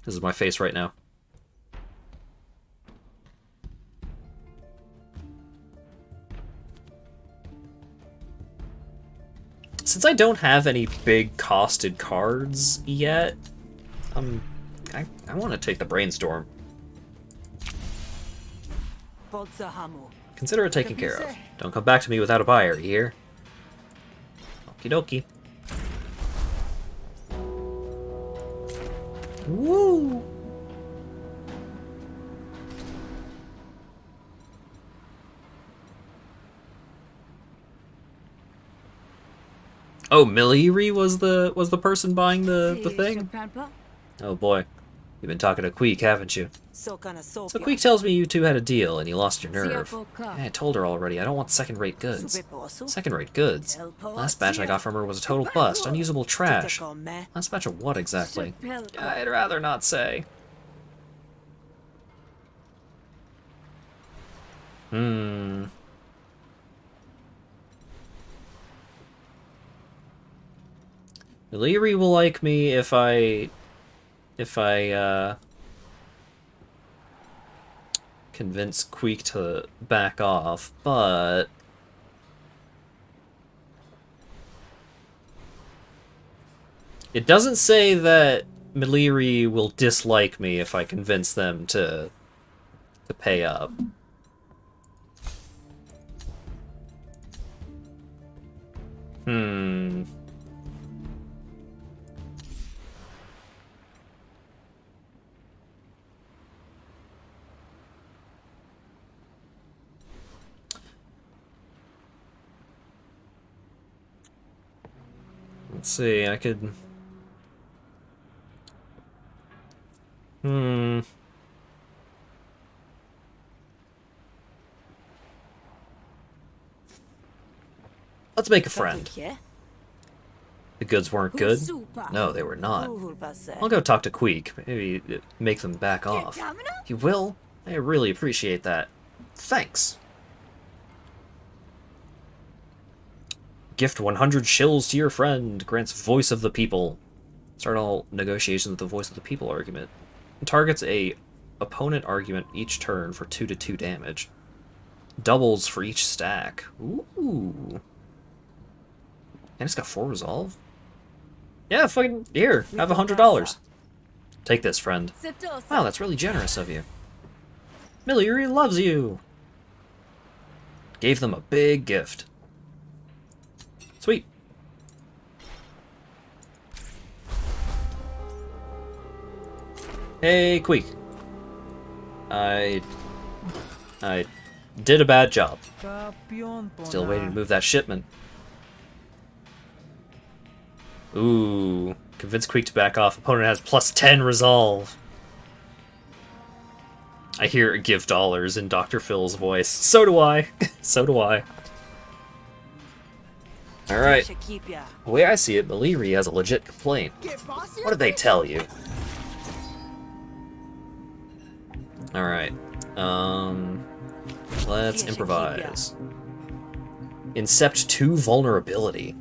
A: is my face right now. Since I don't have any big costed cards yet, I want to take the Brainstorm. Consider it taken care of. Don't come back to me without a buyer, you hear? Okie dokie. Woo! Oh, Miliri was the person buying the thing? Oh boy. You've been talking to Queek, haven't you? So Queek tells me you two had a deal and you lost your nerve. Yeah, I told her already, I don't want second-rate goods. Second-rate goods? Last batch I got from her was a total bust, unusable trash. Last batch of what exactly? I'd rather not say. Miliri will like me if I convince Queek to back off, but it doesn't say that Miliri will dislike me if I convince them to pay up. Let's see, I could... Let's make a friend. The goods weren't good? No, they were not. I'll go talk to Queek. Maybe make them back off. You will? I really appreciate that. Thanks. Gift 100 shills to your friend. Grants voice of the people. Start all negotiations with the voice of the people argument. Targets a opponent argument each turn for 2/2 damage. Doubles for each stack. Ooh. And it's got 4 resolve? Yeah, fucking here. Have $100. Take this, friend. Wow, that's really generous of you. Miliri loves you. Gave them a big gift. Sweet. Hey, Queek. I did a bad job. Still waiting to move that shipment. Ooh. Convince Queek to back off. Opponent has +10 resolve. I hear give dollars in Dr. Phil's voice. So do I. So do I. Alright. The way I see it, Miliri has a legit complaint. What did they tell you? Alright. Let's improvise. Incept 2 vulnerability.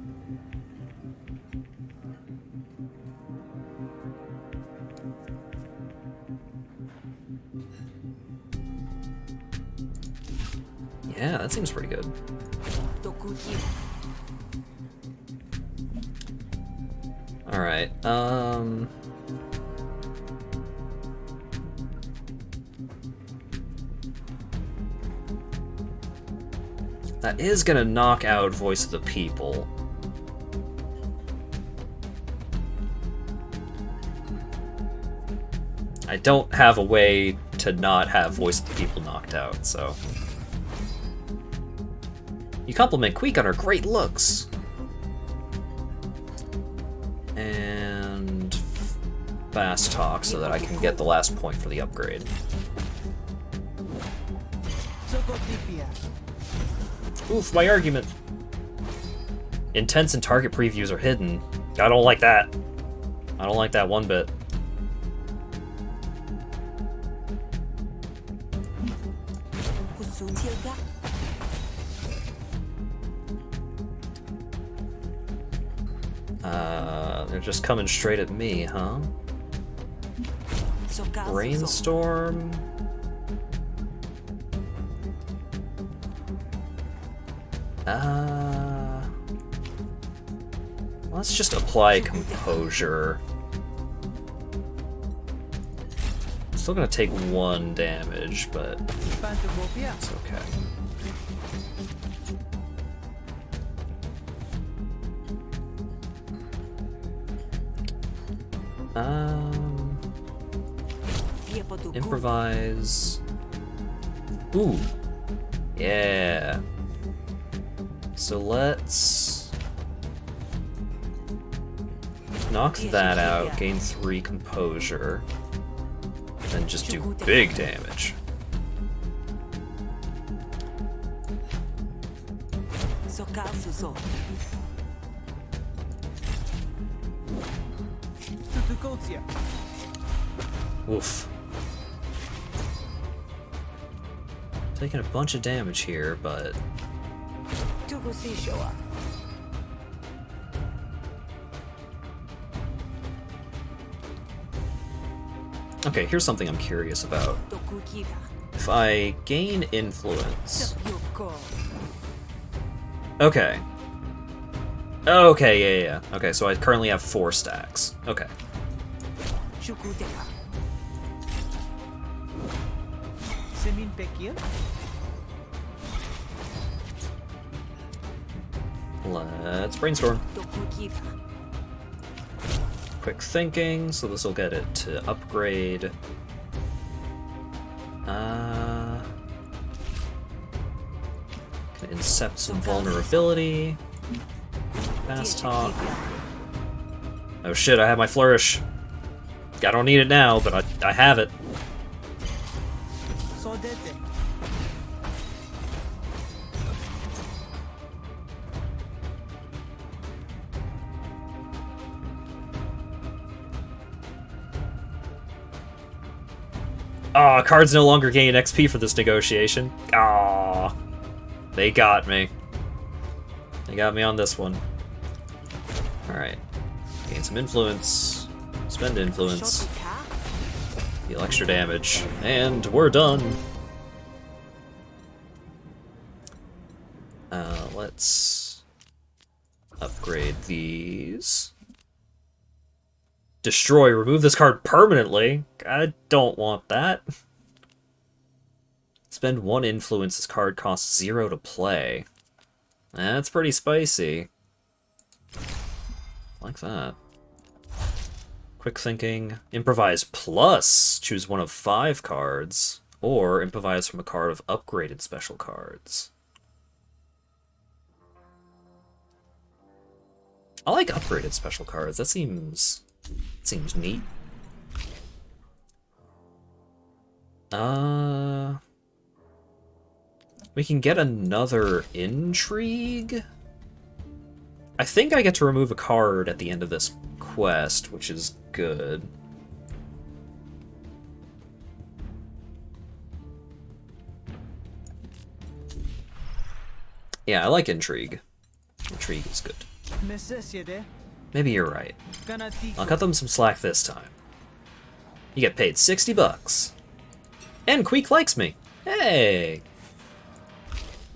A: Yeah, that seems pretty good. Alright, that is gonna knock out Voice of the People. I don't have a way to not have Voice of the People knocked out, so... You compliment Queek on her great looks. And fast talk so that I can get the last point for the upgrade. Oof, my argument. Intents and target previews are hidden. I don't like that. I don't like that one bit. They're just coming straight at me, huh? Rainstorm? Let's just apply composure. Still gonna take 1 damage, but it's okay. Improvise. Ooh. Yeah. So let's knock that out, gain 3 composure, and just do big damage. Oof. Taking a bunch of damage here, but okay, here's something I'm curious about. If I gain influence... Okay. Okay, yeah. Okay, so I currently have 4 stacks. Okay. Let's brainstorm. Quick thinking, so this will get it to upgrade. Can incept some vulnerability. Fast talk. Oh shit, I have my flourish. I don't need it now, but I have it. Aw, cards no longer gain XP for this negotiation. Aw. They got me. They got me on this one. Alright. Gain some influence. Spend influence. Deal extra damage. And we're done. Let's upgrade these. Destroy. Remove this card permanently. I don't want that. Spend 1 influence. This card costs 0 to play. That's pretty spicy. Like that. Quick thinking. Improvise plus. Choose 1 of 5 cards. Or improvise from a card of upgraded special cards. I like upgraded special cards. That seems neat. We can get another intrigue. I think I get to remove a card at the end of this quest, which is good. Yeah, I like intrigue. Intrigue is good. Maybe you're right. I'll cut them some slack this time. You get paid 60 bucks. And Queek likes me. Hey!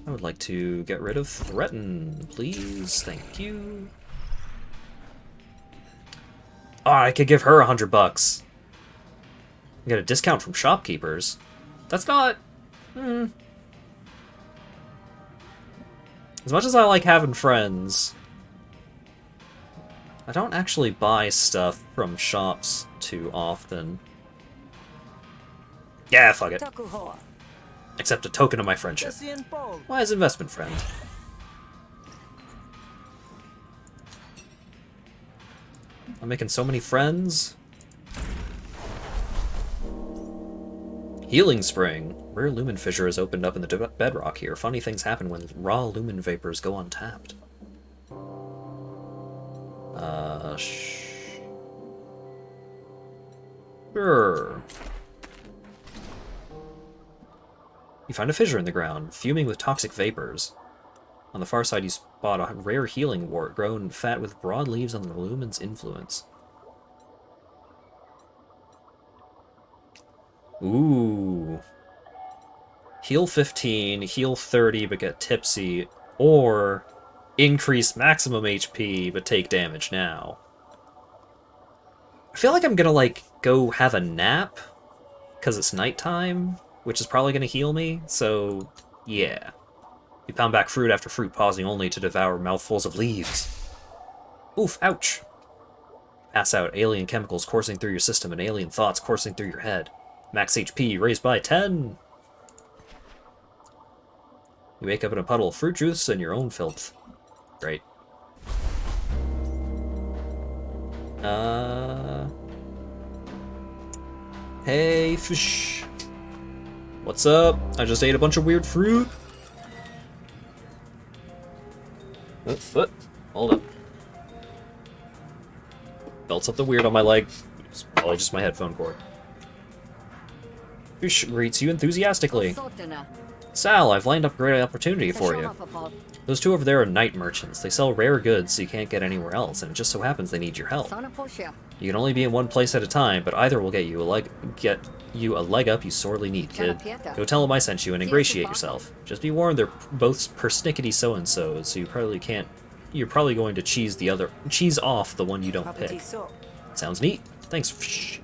A: I would like to get rid of Threaten, please. Thank you. Oh, I could give her 100 bucks. I get a discount from shopkeepers. That's not... As much as I like having friends, I don't actually buy stuff from shops too often. Yeah, fuck it. Accept a token of my friendship. Wise investment, friend. I'm making so many friends. Healing Spring. Rare lumen fissure has opened up in the bedrock here. Funny things happen when raw lumen vapors go untapped. Brrr. You find a fissure in the ground, fuming with toxic vapors. On the far side, you spot a rare healing wort grown fat with broad leaves under the lumen's influence. Ooh. Heal 15, heal 30, but get tipsy, or increase maximum HP, but take damage now. I feel like I'm gonna, like, go have a nap, because it's nighttime, which is probably gonna heal me, so yeah. You pound back fruit after fruit, pausing only to devour mouthfuls of leaves. Oof, ouch. Pass out, alien chemicals coursing through your system and alien thoughts coursing through your head. Max HP raised by 10! You wake up in a puddle of fruit juice and your own filth. Great. Hey, fish. What's up? I just ate a bunch of weird fruit. What? Hold up. Felt something weird on my leg. It's probably just my headphone cord. Fish greets you enthusiastically. Sal, I've lined up a great opportunity for you. Those two over there are night merchants. They sell rare goods so you can't get anywhere else, and it just so happens they need your help. You can only be in one place at a time, but either will get you a leg up you sorely need, kid. Go tell them I sent you and ingratiate yourself. Just be warned, they're both persnickety so-and-sos, so you're probably going to cheese off the one you don't pick. Sounds neat. Thanks.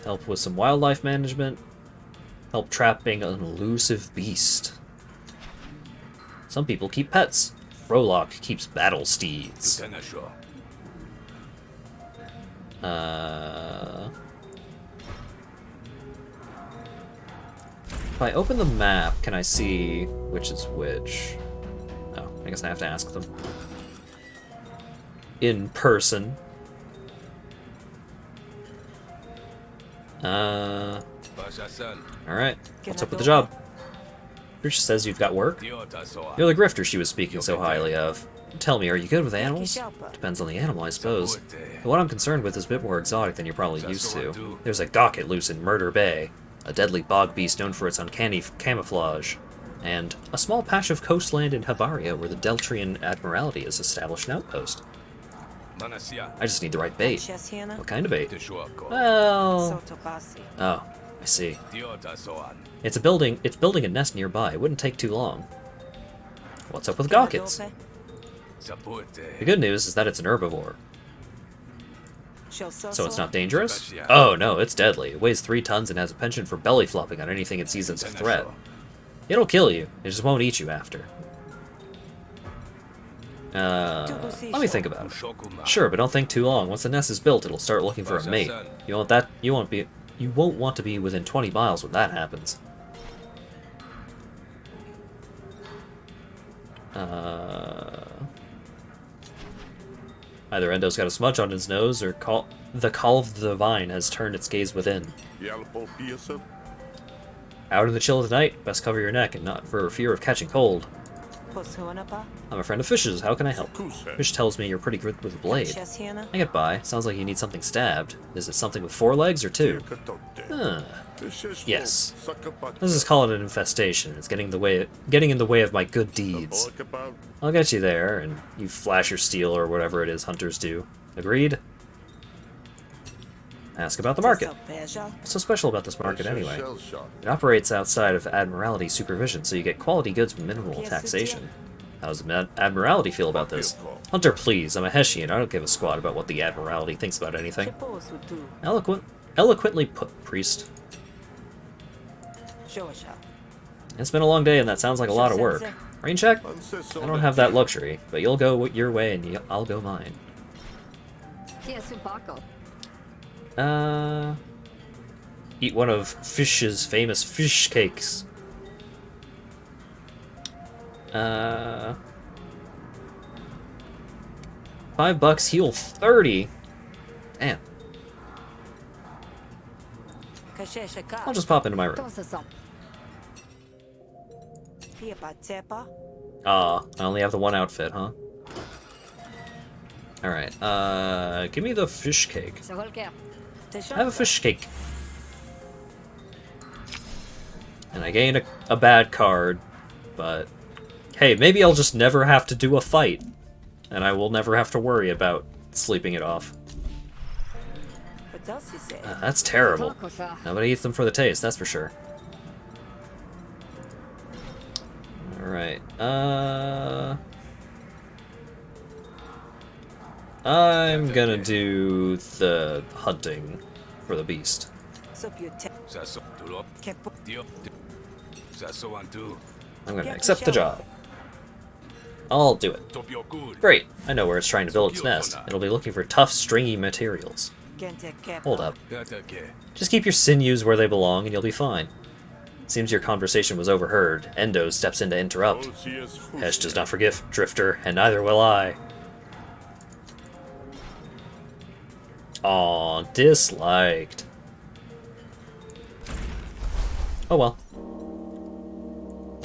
A: Help with some wildlife management. Help trapping an elusive beast. Some people keep pets. Frolock keeps battle steeds. If I open the map, can I see which is which? Oh, I guess I have to ask them. In person. Alright, what's up with the job? Trish says you've got work? You're the grifter she was speaking so highly of. Tell me, are you good with animals? Depends on the animal, I suppose. But what I'm concerned with is a bit more exotic than you're probably used to. There's a gawket loose in Murder Bay, a deadly bog beast known for its uncanny camouflage, and a small patch of coastland in Havaria where the Deltrian Admiralty has established an outpost. I just need the right bait. What kind of bait? Well... Oh, I see. It's building a nest nearby. It wouldn't take too long. What's up with gawkets? The good news is that it's an herbivore. So it's not dangerous? Oh no, it's deadly. It weighs 3 tons and has a penchant for belly flopping on anything it sees as a threat. It'll kill you. It just won't eat you after. Let me think about it. Sure, but don't think too long. Once the nest is built, it'll start looking for a mate. You won't want to be within 20 miles when that happens. Either Endo's got a smudge on his nose, or the call of the divine has turned its gaze within. Out in the chill of the night, best cover your neck and not for fear of catching cold. I'm a friend of Fish's. How can I help? Fish tells me you're pretty good with a blade. I get by. Sounds like you need something stabbed. Is it something with 4 legs or 2? Yes. Let's just call it an infestation. It's getting in the way of my good deeds. I'll get you there, and you flash your steel or whatever it is hunters do. Agreed? Ask about the market. What's so special about this market anyway? It operates outside of Admiralty supervision, so you get quality goods with minimal taxation. How does the Admiralty feel about this? Hunter, please. I'm a Hessian. I don't give a squat about what the Admiralty thinks about anything. Eloquently put, priest. It's been a long day, and that sounds like a lot of work. Rain check? I don't have that luxury, but you'll go your way, and I'll go mine. Eat one of Fish's famous fish cakes. $5, heal 30. Damn. I'll just pop into my room. I only have the one outfit, huh? Alright, give me the fish cake. I have a fish cake. And I gained a bad card, but hey, maybe I'll just never have to do a fight, and I will never have to worry about sleeping it off. That's terrible. Nobody eats them for the taste, that's for sure. Alright, I'm gonna do the hunting for the beast. I'm gonna accept the job. I'll do it. Great, I know where it's trying to build its nest. It'll be looking for tough, stringy materials. Hold up. Just keep your sinews where they belong and you'll be fine. Seems your conversation was overheard. Endo steps in to interrupt. Hesh does not forgive Drifter, and neither will I. Aw, disliked. Oh well.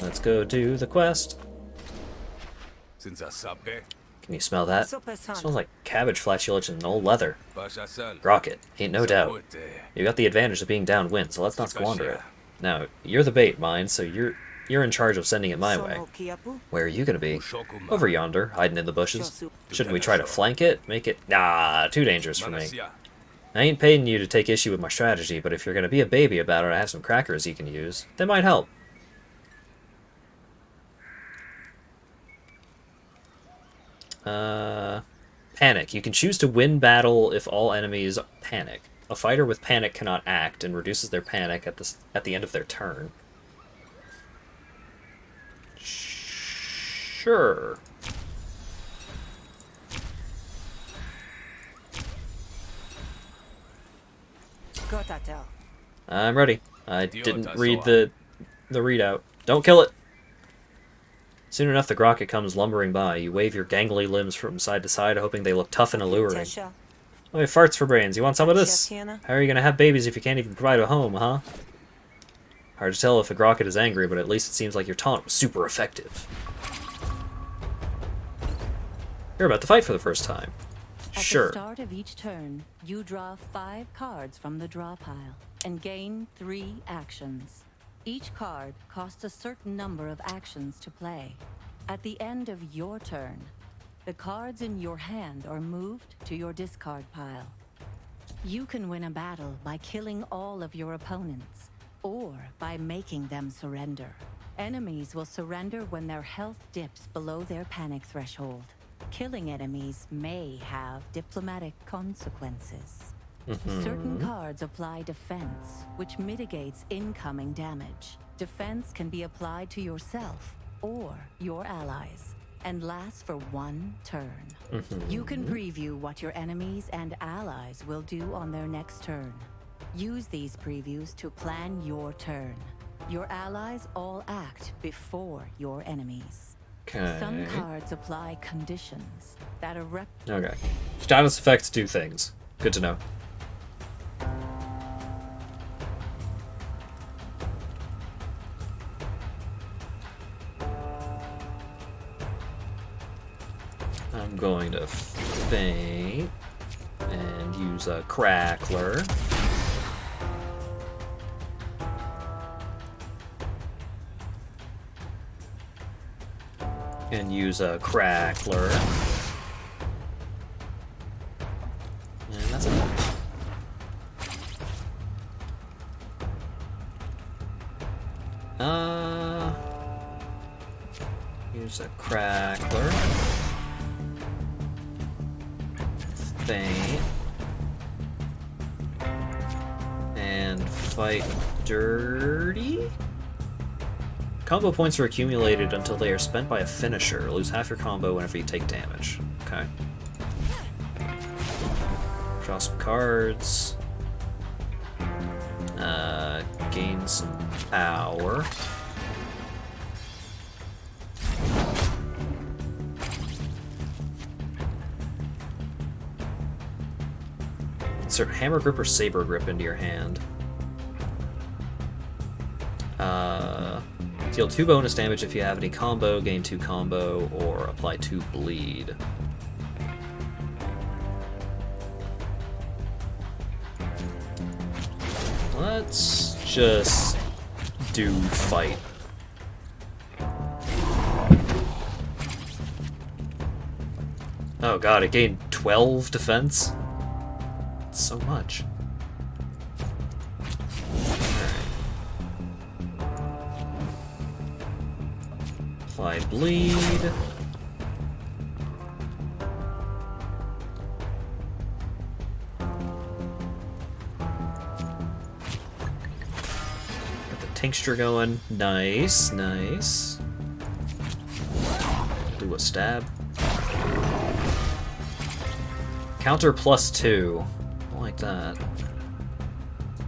A: Let's go do the quest. Can you smell that? It smells like cabbage flatulence and old leather. Rocket, ain't no doubt. You got the advantage of being downwind, so let's not squander it. Now, you're the bait, mine, so you're in charge of sending it my way. Where are you gonna be? Over yonder, hiding in the bushes. Shouldn't we try to flank it? Make it... Nah, too dangerous for me. I ain't paying you to take issue with my strategy, but if you're gonna be a baby about it, I have some crackers you can use. They might help. Panic. You can choose to win battle if all enemies panic. A fighter with panic cannot act and reduces their panic at the end of their turn. Sure. I'm ready. I didn't read the readout. Don't kill it! Soon enough, the Grocket comes lumbering by. You wave your gangly limbs from side to side, hoping they look tough and alluring. Oh, he farts for brains. You want some of this? How are you gonna have babies if you can't even provide a home, huh? Hard to tell if a Grocket is angry, but at least it seems like your taunt was super effective. You're about to fight for the first time. Sure.
B: At the start of each turn, you draw 5 cards from the draw pile and gain 3 actions. Each card costs a certain number of actions to play. At the end of your turn, the cards in your hand are moved to your discard pile. You can win a battle by killing all of your opponents, or by making them surrender. Enemies will surrender when their health dips below their panic threshold. Killing enemies may have diplomatic consequences. Certain cards apply defense, which mitigates incoming damage. Defense can be applied to yourself or your allies, and lasts for 1 turn. You can preview what your enemies and allies will do on their next turn. Use these previews to plan your turn. Your allies all act before your enemies.
A: Okay.
B: Some cards apply conditions that are
A: Okay. Status effects do things. Good to know. I'm going to faint and use a crackler. And use a crackler. And that's it. Use a crackler. Faint. And fight dirty? Combo points are accumulated until they are spent by a finisher. Lose half your combo whenever you take damage. Okay. Draw some cards. Gain some power. Insert Hammer Grip or Saber Grip into your hand. Deal 2 bonus damage if you have any combo, gain 2 combo, or apply 2 bleed. Let's just do fight. Oh god, it gained 12 defense? That's so much. Apply bleed. Tincture going. Nice, nice. Do a stab. Counter +2. I like that.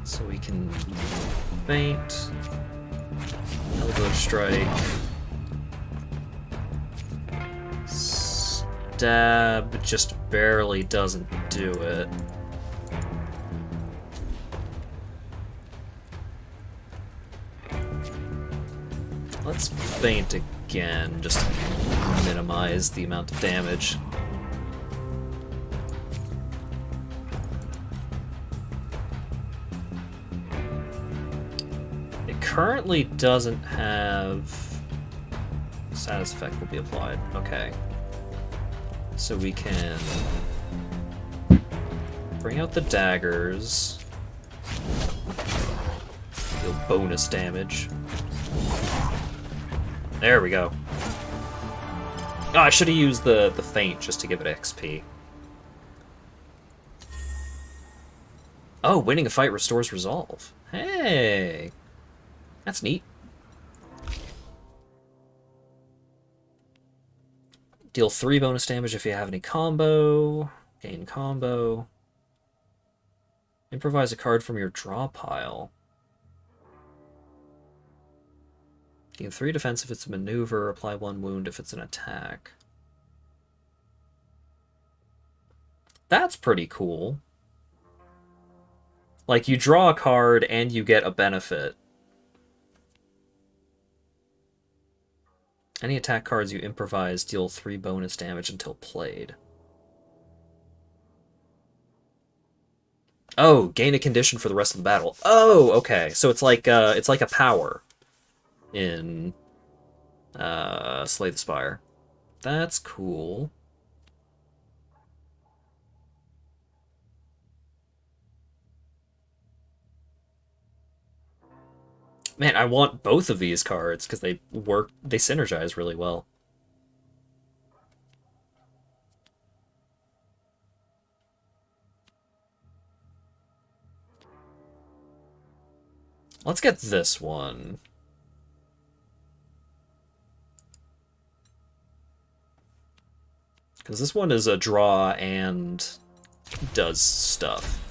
A: So we can feint. Elbow strike. Stab just barely doesn't do it. Let's feint again, just to minimize the amount of damage. It currently doesn't have... Status effect will be applied. Okay. So we can bring out the daggers. Deal bonus damage. There we go. Oh, I should have used the feint just to give it XP. Oh, winning a fight restores resolve. Hey! That's neat. Deal 3 bonus damage if you have any combo. Gain combo. Improvise a card from your draw pile. Gain 3 defense if it's a maneuver, apply 1 wound if it's an attack. That's pretty cool. Like, you draw a card and you get a benefit. Any attack cards you improvise deal 3 bonus damage until played. Oh, gain a condition for the rest of the battle. Oh, okay. So it's like a power in Slay the Spire. That's cool. Man, I want both of these cards because they synergize really well. Let's get this one. Because this one is a draw and does stuff.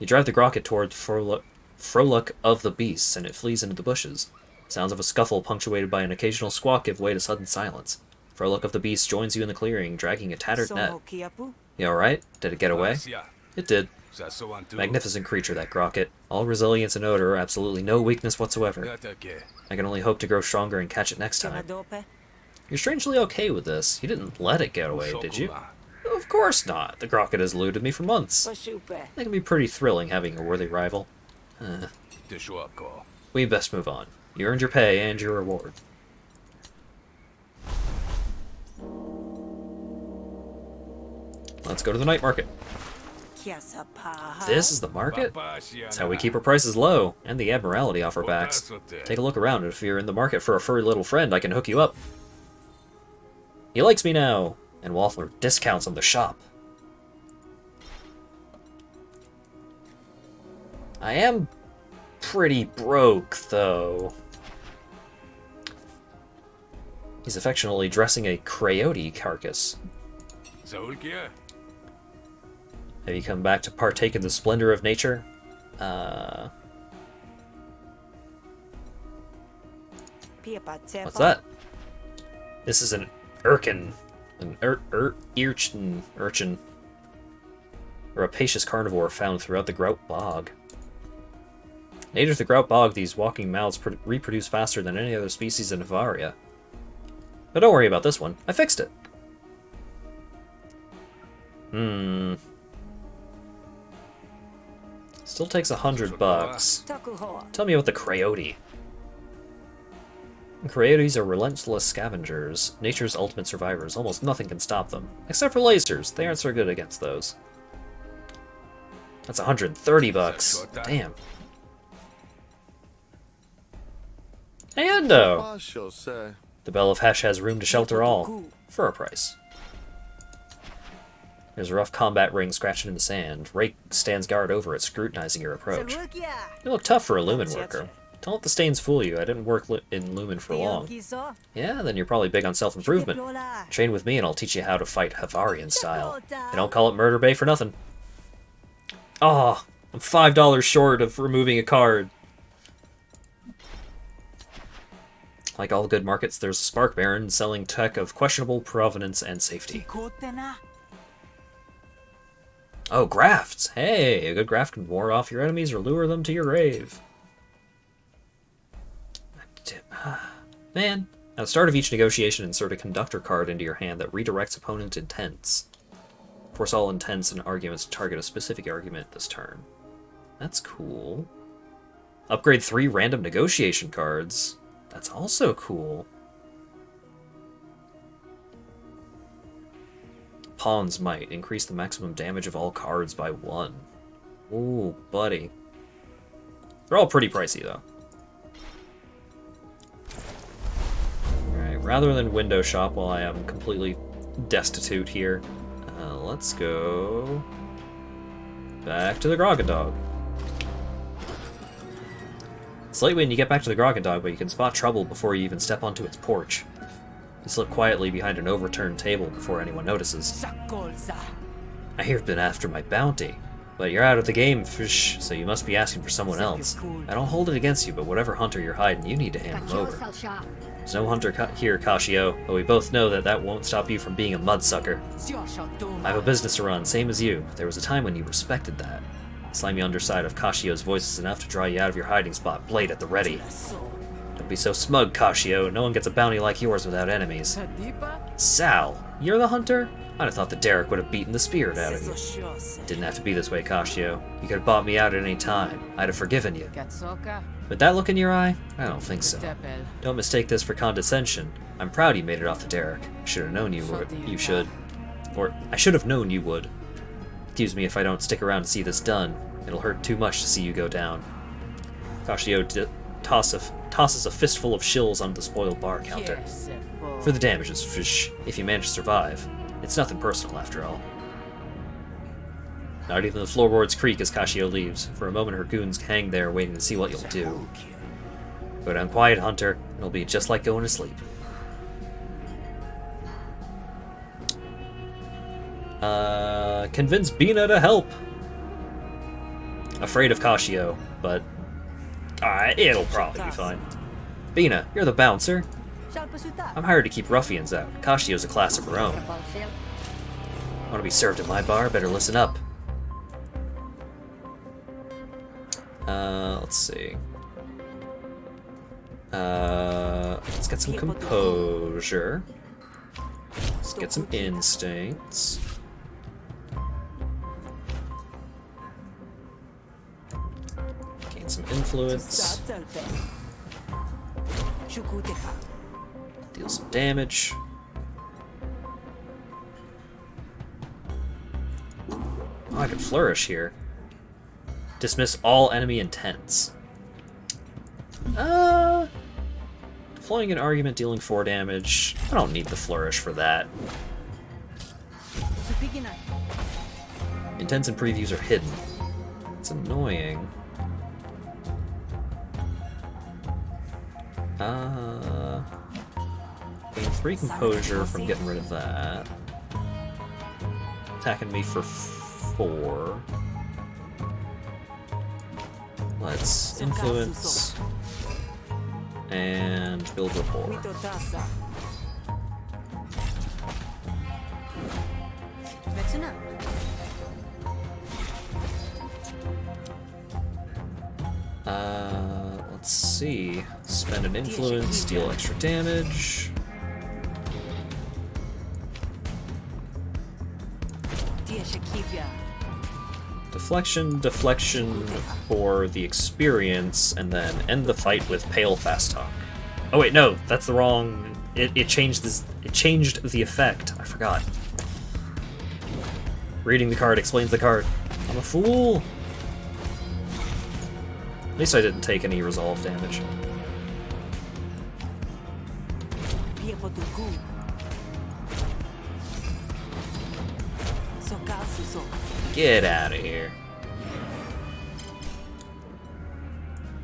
A: You drive the Grocket toward Frolic of the Beasts, and it flees into the bushes. Sounds of a scuffle punctuated by an occasional squawk give way to sudden silence. Frolic of the Beasts joins you in the clearing, dragging a tattered net. You alright? Did it get away? It did. Magnificent creature, that Grocket. All resilience and odor, absolutely no weakness whatsoever. I can only hope to grow stronger and catch it next time. You're strangely okay with this. You didn't let it get away, did you? Of course not. The Grocket has eluded me for months. That can be pretty thrilling, having a worthy rival. We best move on. You earned your pay and your reward. Let's go to the night market. This is the market? That's how we keep our prices low, and the Admiralty offer backs. Take a look around, and if you're in the market for a furry little friend, I can hook you up. He likes me now, and will offer discounts on the shop. I am pretty broke, though. He's affectionately dressing a coyote carcass. Have you come back to partake in the splendor of nature? What's that? This is an urchin. An urchin. A rapacious carnivore found throughout the Grout Bog. Native to the Grout Bog, these walking mouths reproduce faster than any other species in Bavaria. But don't worry about this one. I fixed it. Still takes $100. Tell me about the Coyote. Coyotes are relentless scavengers, nature's ultimate survivors. Almost nothing can stop them. Except for lasers. They aren't so good against those. That's $130. Damn. And the Bell of Hesh has room to shelter all. For a price. There's a rough combat ring scratching in the sand. Rake stands guard over it, scrutinizing your approach. You look tough for a Lumen worker. Don't let the stains fool you. I didn't work in Lumen for long. Yeah, then you're probably big on self-improvement. Train with me and I'll teach you how to fight Havarian style. They don't call it Murder Bay for nothing. Oh, I'm $5 short of removing a card. Like all good markets, there's a Spark Baron selling tech of questionable provenance and safety. Oh, grafts! Hey, a good graft can ward off your enemies or lure them to your grave. Man. At the start of each negotiation, insert a conductor card into your hand that redirects opponent intents. Force all intents and arguments to target a specific argument this turn. That's cool. Upgrade 3 random negotiation cards. That's also cool. Pawn's Might. Increase the maximum damage of all cards by 1. Ooh, buddy. They're all pretty pricey, though. Alright, rather than window shop while I am completely destitute here, let's go back to the Groggedog. It's late when you get back to the Groggedog, but you can spot trouble before you even step onto its porch. You slip quietly behind an overturned table before anyone notices. I hear you've been after my bounty, but you're out of the game, fish, so you must be asking for someone else. I don't hold it against you, but whatever hunter you're hiding, you need to hand him over. There's no hunter here, Kashio, but we both know that that won't stop you from being a mudsucker. I have a business to run, same as you. There was a time when you respected that. The slimy underside of Kashio's voice is enough to draw you out of your hiding spot, blade at the ready. Don't be so smug, Kashio. No one gets a bounty like yours without enemies. Sal, you're the hunter? I'd have thought that Derek would have beaten the spirit out of you. Didn't have to be this way, Kashio. You could have bought me out at any time. I'd have forgiven you. With that look in your eye? I don't think so. Don't mistake this for condescension. I'm proud you made it off the Derek. I should have known you should. Or, I should have known you would. Excuse me if I don't stick around to see this done. It'll hurt too much to see you go down. Kashio tosses a fistful of shills onto the spoiled bar counter. For the damages, fish, if you manage to survive. It's nothing personal, after all. Not even the floorboards creak as Kashio leaves. For a moment, her goons hang there waiting to see what you'll do. Go down quiet, Hunter. It'll be just like going to sleep. Convince Bina to help. Afraid of Kashio, but it'll probably be fine. Bina, you're the bouncer. I'm hired to keep ruffians out. Kashio's a class of her own. Want to be served at my bar? Better listen up. Let's see. Let's get some composure. Let's get some instincts. Gain some influence. Deal some damage. Oh, I can flourish here. Dismiss all enemy intents. Deploying an argument, dealing 4 damage. I don't need the flourish for that. Intents and previews are hidden. It's annoying. Gain 3 composure from getting rid of that. Attacking me for 4. Let's influence and build rapport. Let's see. Spend an influence, deal extra damage. Deflection, deflection for the experience, and then end the fight with Pale Fast Talk. Oh wait, no, that's the wrong... It changed this. It changed the effect. I forgot. Reading the card explains the card. I'm a fool! At least I didn't take any resolve damage. Get out of here.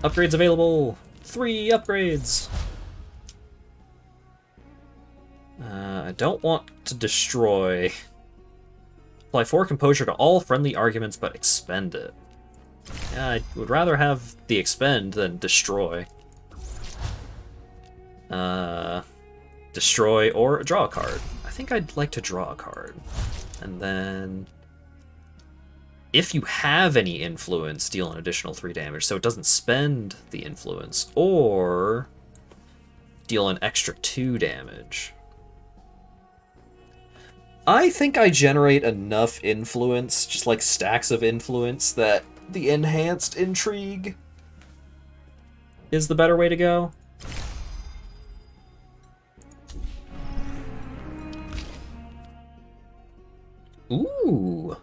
A: Upgrades available! 3 upgrades! I don't want to destroy. Apply 4 composure to all friendly arguments, but expend it. Yeah, I would rather have the expend than destroy. Destroy or draw a card. I think I'd like to draw a card. And then... if you have any influence, deal an additional 3 damage, so it doesn't spend the influence. Or... deal an extra 2 damage. I think I generate enough influence, just like stacks of influence, that the enhanced intrigue is the better way to go. Ooh.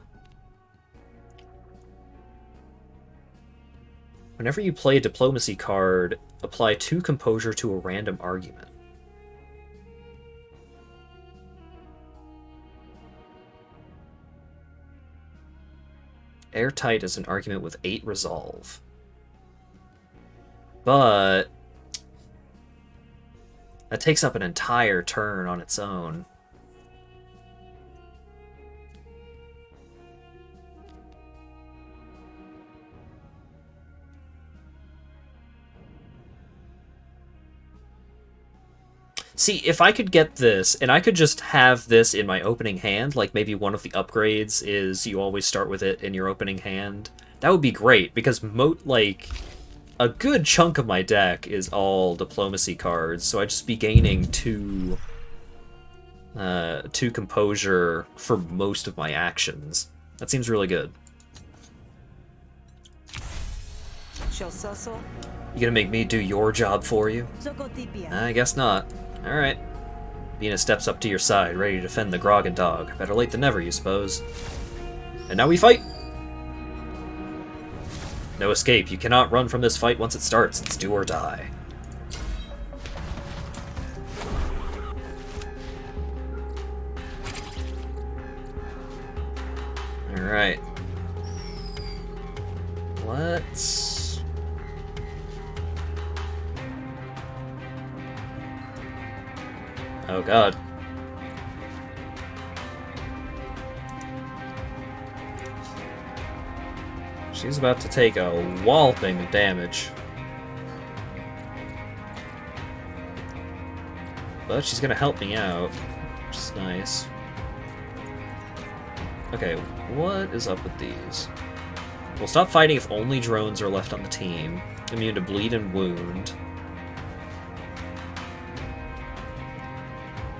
A: Whenever you play a diplomacy card, apply 2 composure to a random argument. Airtight is an argument with 8 resolve. But that takes up an entire turn on its own. See, if I could get this, and I could just have this in my opening hand, like maybe one of the upgrades is you always start with it in your opening hand, that would be great, because like, a good chunk of my deck is all diplomacy cards, so I'd just be gaining 2 composure for most of my actions. That seems really good. You gonna make me do your job for you? I guess not. Alright. Bina steps up to your side, ready to defend the Grog and Dog. Better late than never, you suppose. And now we fight! No escape. You cannot run from this fight once it starts. It's do or die. Alright. Let's... oh god. She's about to take a walloping of damage. But she's gonna help me out, which is nice. Okay, what is up with these? We'll stop fighting if only drones are left on the team. Immune to bleed and wound.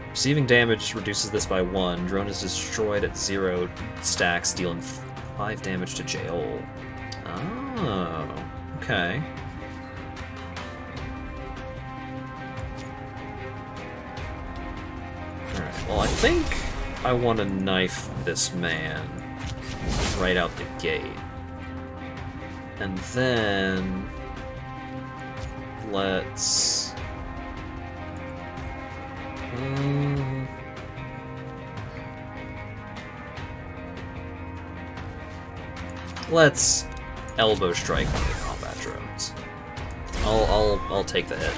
A: Receiving damage reduces this by 1. Drone is destroyed at 0 stacks, dealing 5 damage to Jaol. Oh, okay. Alright, well I think I want to knife this man right out the gate. And then... let's... let's elbow strike one of the combat drones. I'll take the hit.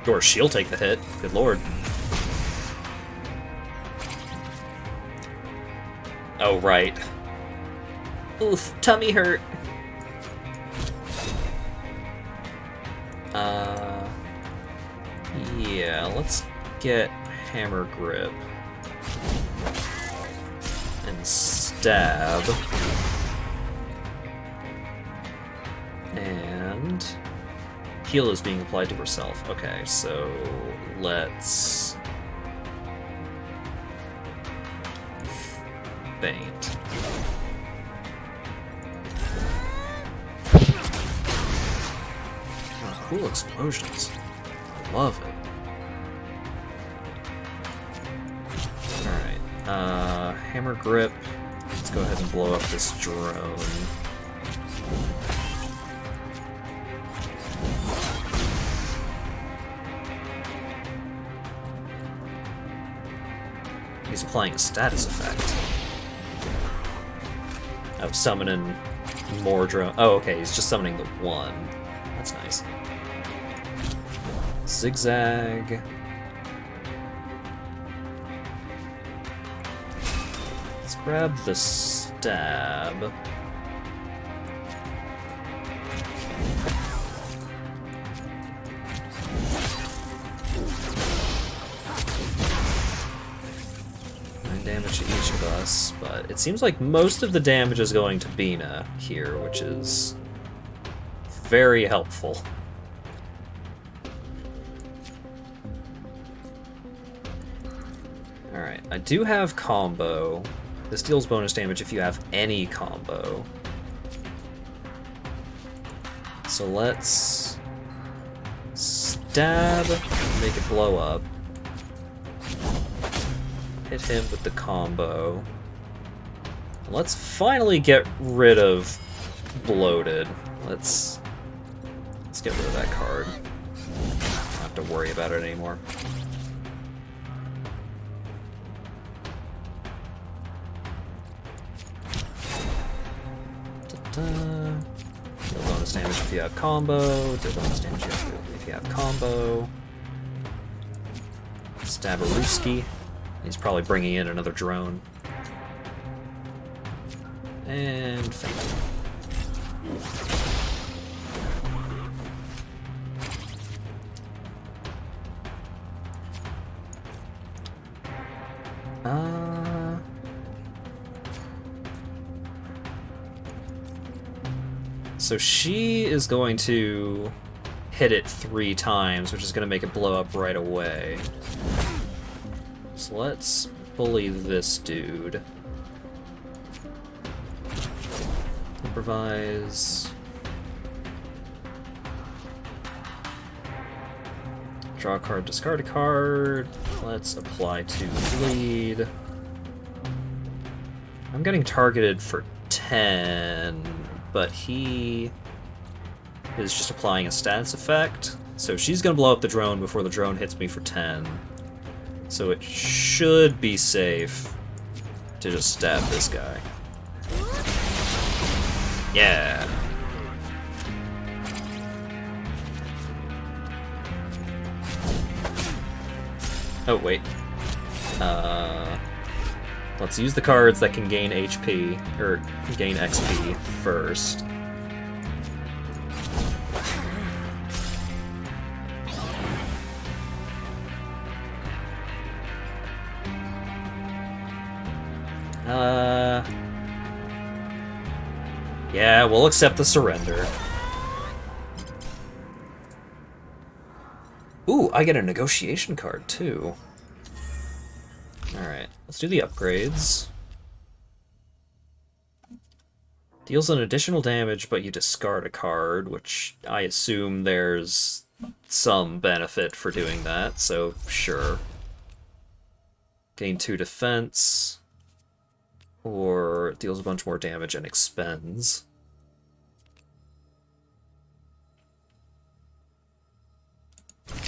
A: Or she'll take the hit. Good lord. Oh right. Oof, tummy hurt. Yeah, let's get hammer grip. And stab. And heal is being applied to herself. Okay, so let's faint. Oh, cool explosions. I love it. Alright, hammer grip. Let's go ahead and blow up this drone. He's applying a status effect. Oh, summoning more drone. Oh, okay, he's just summoning the one. That's nice. Zigzag. Let's grab the stab. Damage to each of us, but it seems like most of the damage is going to Bina here, which is very helpful. Alright, I do have combo. This deals bonus damage if you have any combo. So let's stab, make it blow up. Hit him with the combo. Let's finally get rid of Bloated. Let's get rid of that card. Don't have to worry about it anymore. Deal bonus damage if you have combo. Deal bonus damage if you have combo. Stabaruski. He's probably bringing in another drone. And faint. So she is going to hit it 3 times, which is going to make it blow up right away. So let's bully this dude. Improvise. Draw a card, discard a card. Let's apply to bleed. I'm getting targeted for 10, but he is just applying a status effect. So she's gonna blow up the drone before the drone hits me for 10. So it should be safe to just stab this guy. Yeah. Oh, wait. Let's use the cards that can gain HP, or gain XP first. Yeah, we'll accept the surrender. Ooh, I get a negotiation card, too. Alright, let's do the upgrades. Deals an additional damage, but you discard a card, which I assume there's some benefit for doing that, so sure. Gain 2 defense. Or deals a bunch more damage and expends.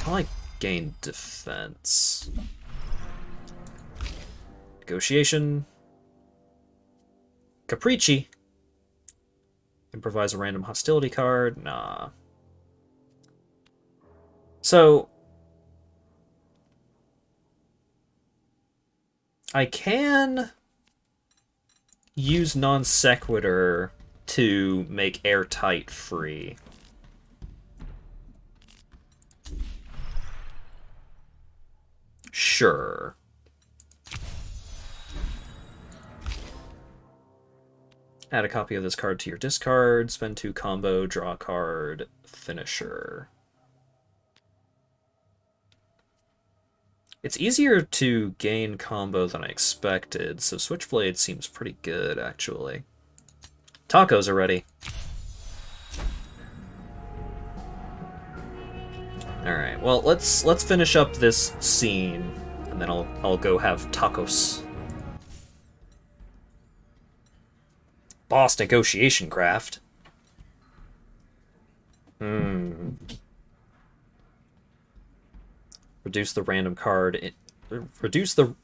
A: I like gain defense. Negotiation. Capricci. Improvise a random hostility card. Nah. So I can use non sequitur to make airtight free. Sure. Add a copy of this card to your discard, spend 2 combo, draw a card, finisher. It's easier to gain combo than I expected, so Switchblade seems pretty good, actually. Tacos are ready. Alright, well, let's finish up this scene, and then I'll go have tacos. Boss negotiation craft. Reduce the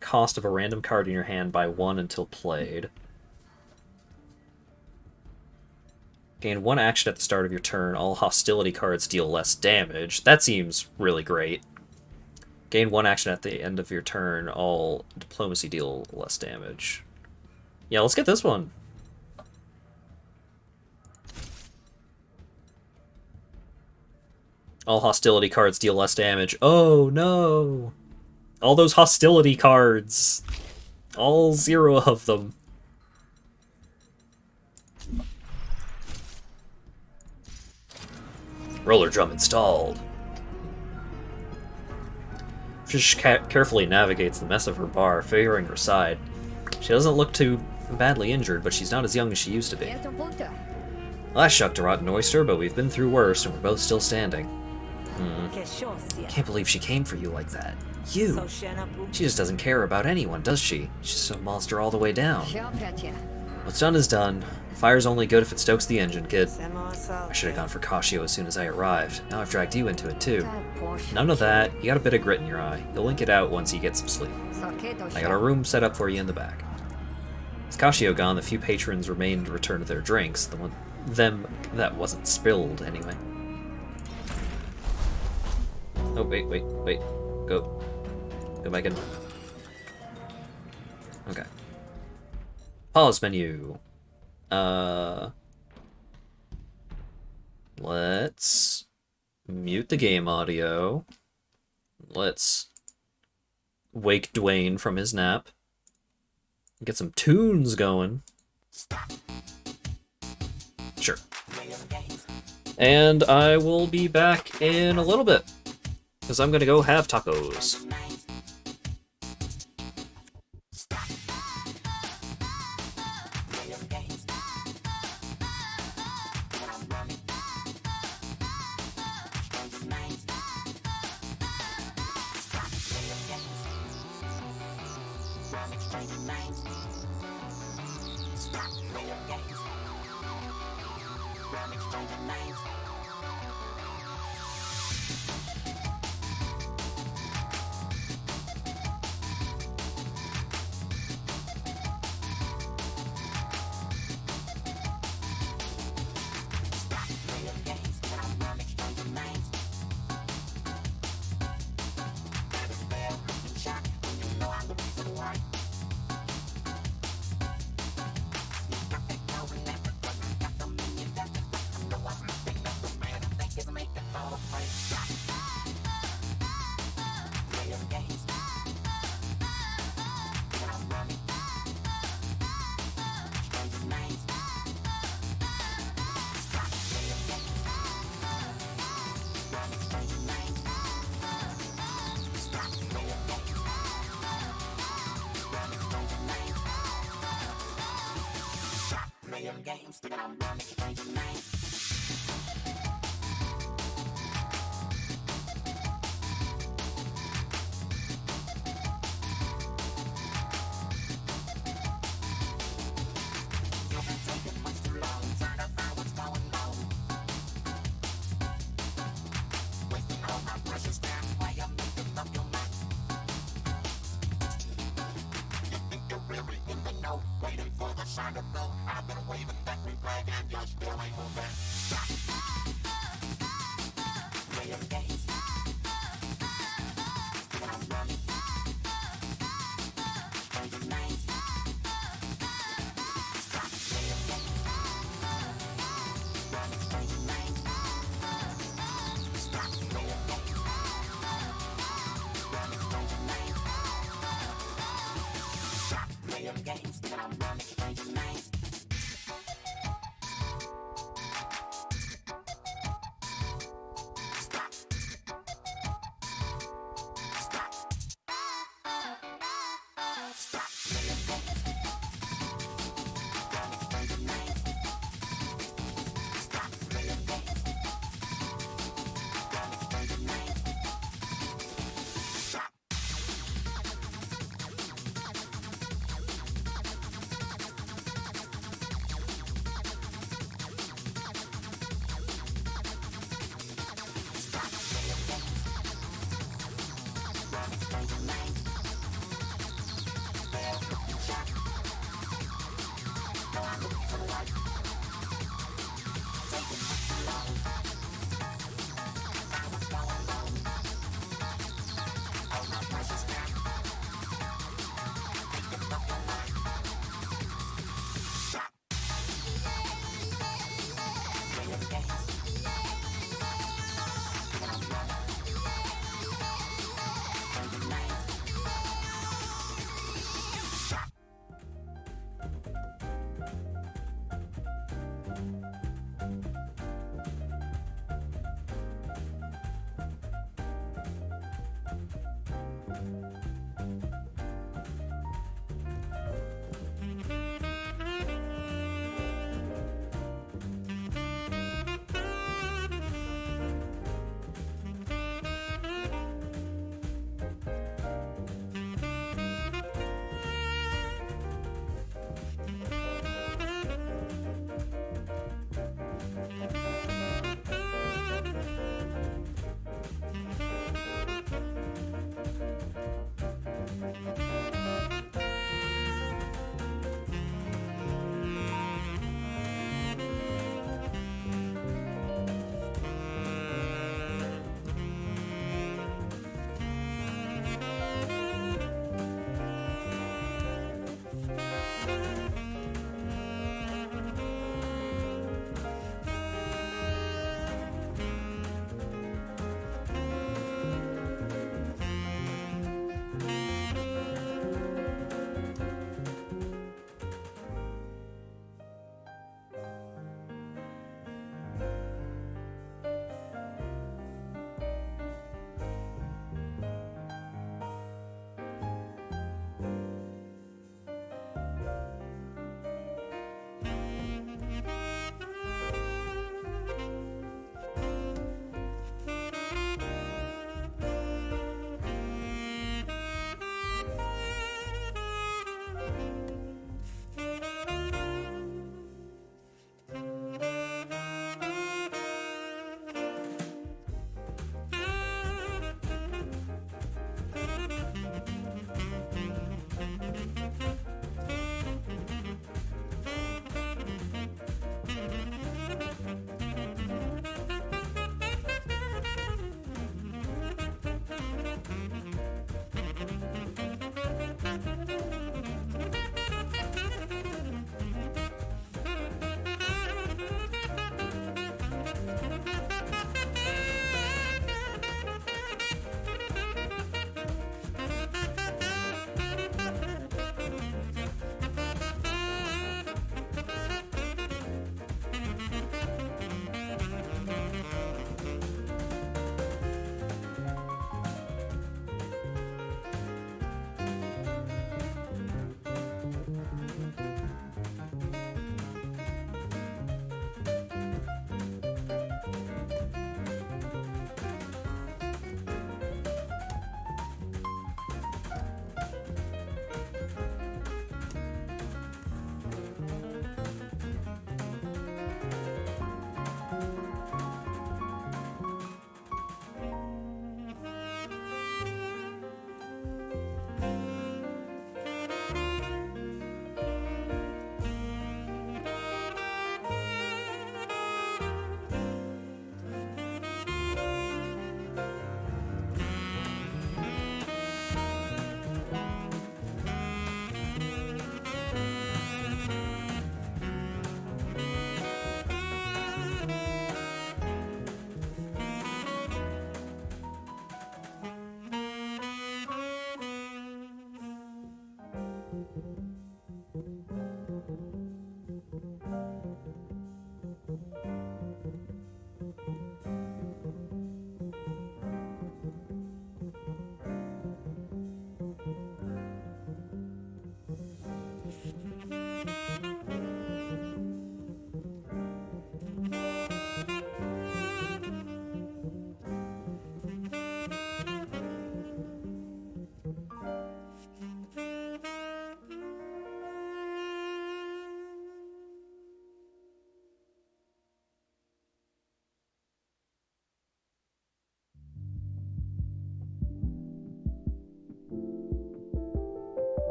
A: cost of a random card in your hand by 1 until played. Gain 1 action at the start of your turn. All hostility cards deal less damage. That seems really great. Gain 1 action at the end of your turn. All diplomacy deal less damage. Yeah, let's get this one. All hostility cards deal less damage. Oh, no! All those hostility cards! All 0 of them. Roller drum installed. Fish carefully navigates the mess of her bar, favoring her side. She doesn't look too badly injured, but she's not as young as she used to be. Well, I shucked a rotten oyster, but we've been through worse, and we're both still standing. Can't believe she came for you like that. You! She just doesn't care about anyone, does she? She's just a monster all the way down. What's done is done. Fire's only good if it stokes the engine, kid. I should have gone for Kashio as soon as I arrived. Now I've dragged you into it, too. None of that. You got a bit of grit in your eye. You'll link it out once you get some sleep. I got a room set up for you in the back. With Kashio gone, the few patrons remained to return to their drinks. Them that wasn't spilled, anyway. Oh, wait. Go back in. Okay. Pause menu. Let's mute the game audio. Let's wake Dwayne from his nap. Get some tunes going. Sure. And I will be back in a little bit, because I'm gonna go have tacos.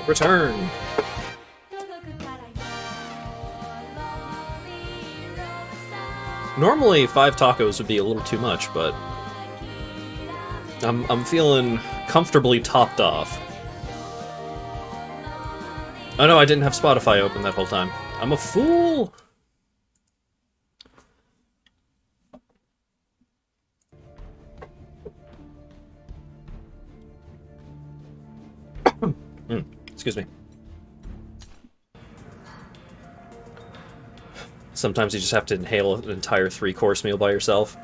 A: Return! Normally, 5 tacos would be a little too much, but I'm feeling comfortably topped off. Oh no, I didn't have Spotify open that whole time. I'm a fool! Excuse me. Sometimes you just have to inhale an entire 3-course meal by yourself.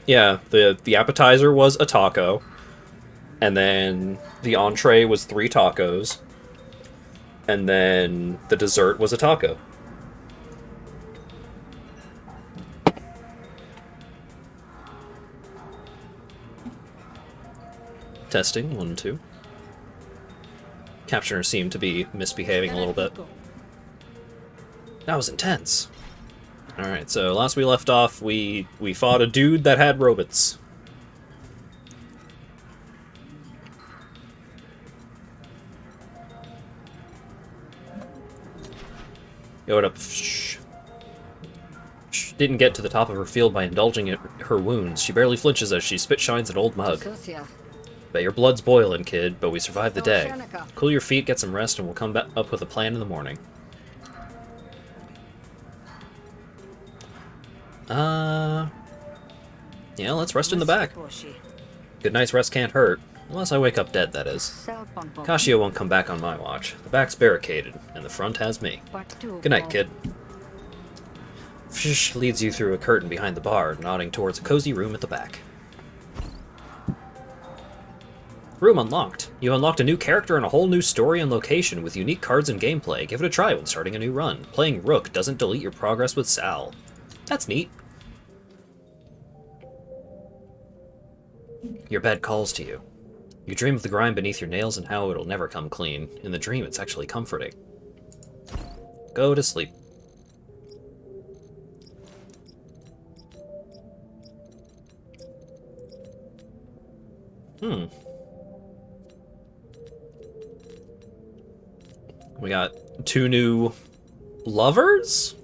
A: Yeah, the appetizer was a taco, and then the entree was 3 tacos, and then the dessert was a taco. Testing, 1, 2. Captioner seemed to be misbehaving a little bit. That was intense. Alright, so last we left off, we fought a dude that had robots. Yo, what up? Shh. Shh. Didn't get to the top of her field by indulging in her wounds. She barely flinches as she spit shines an old mug. Bet your blood's boiling, kid, but we survived the day. Cool your feet, get some rest, and we'll come back up with a plan in the morning. Yeah, let's rest in the back. Good night's rest can't hurt. Unless I wake up dead, that is. Kashio won't come back on my watch. The back's barricaded, and the front has me. Good night, kid. Fish leads you through a curtain behind the bar, nodding towards a cozy room at the back. Room unlocked. You unlocked a new character and a whole new story and location with unique cards and gameplay. Give it a try when starting a new run. Playing Rook doesn't delete your progress with Sal. That's neat. Your bed calls to you. You dream of the grime beneath your nails and how it'll never come clean. In the dream, it's actually comforting. Go to sleep. We got 2 new lovers?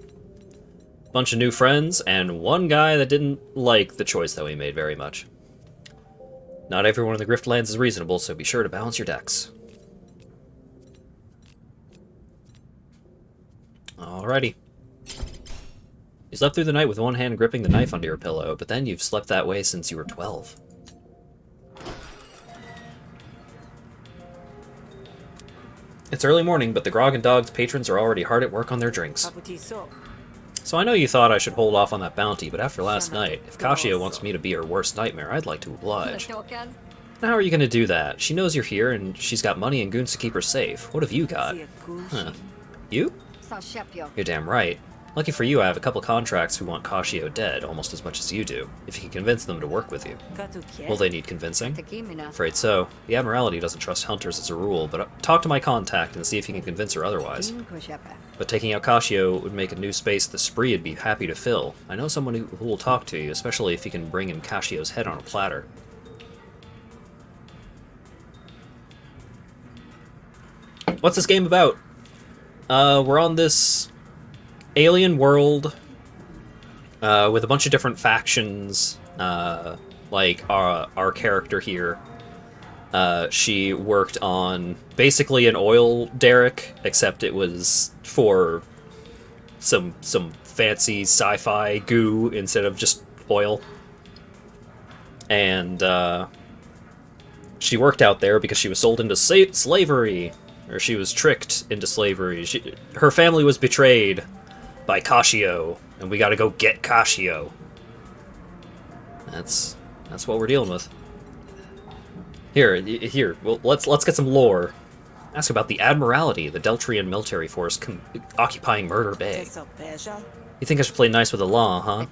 A: Bunch of new friends, and 1 guy that didn't like the choice that we made very much. Not everyone in the Griftlands is reasonable, so be sure to balance your decks. Alrighty. You slept through the night with one hand gripping the knife under your pillow, but then you've slept that way since you were 12. It's early morning, but the Grog and Dog's patrons are already hard at work on their drinks. So I know you thought I should hold off on that bounty, but after last night, if Kashio wants me to be her worst nightmare, I'd like to oblige. Now how are you going to do that? She knows you're here, and she's got money and goons to keep her safe. What have you got? Huh. You? You're damn right. Lucky for you, I have a couple contracts who want Kashio dead, almost as much as you do, if you can convince them to work with you. Will they need convincing? Afraid so. The Admiralty doesn't trust hunters as a rule, but talk to my contact and see if you can convince her otherwise. But taking out Kashio would make a new space the Spree would be happy to fill. I know someone who will talk to you, especially if you can bring him Kashio's head on a platter. What's this game about? We're on this alien world with a bunch of different factions. Like our character here, she worked on basically an oil derrick, except it was for some fancy sci-fi goo instead of just oil. And she worked out there because she was sold into slavery, or she was tricked into slavery. Her family was betrayed by Kashio, and we gotta go get Kashio. That's what we're dealing with. Here. Well, let's get some lore. Ask about the Admiralty, the Deltrian military force occupying Murder Bay. You think I should play nice with the law, huh?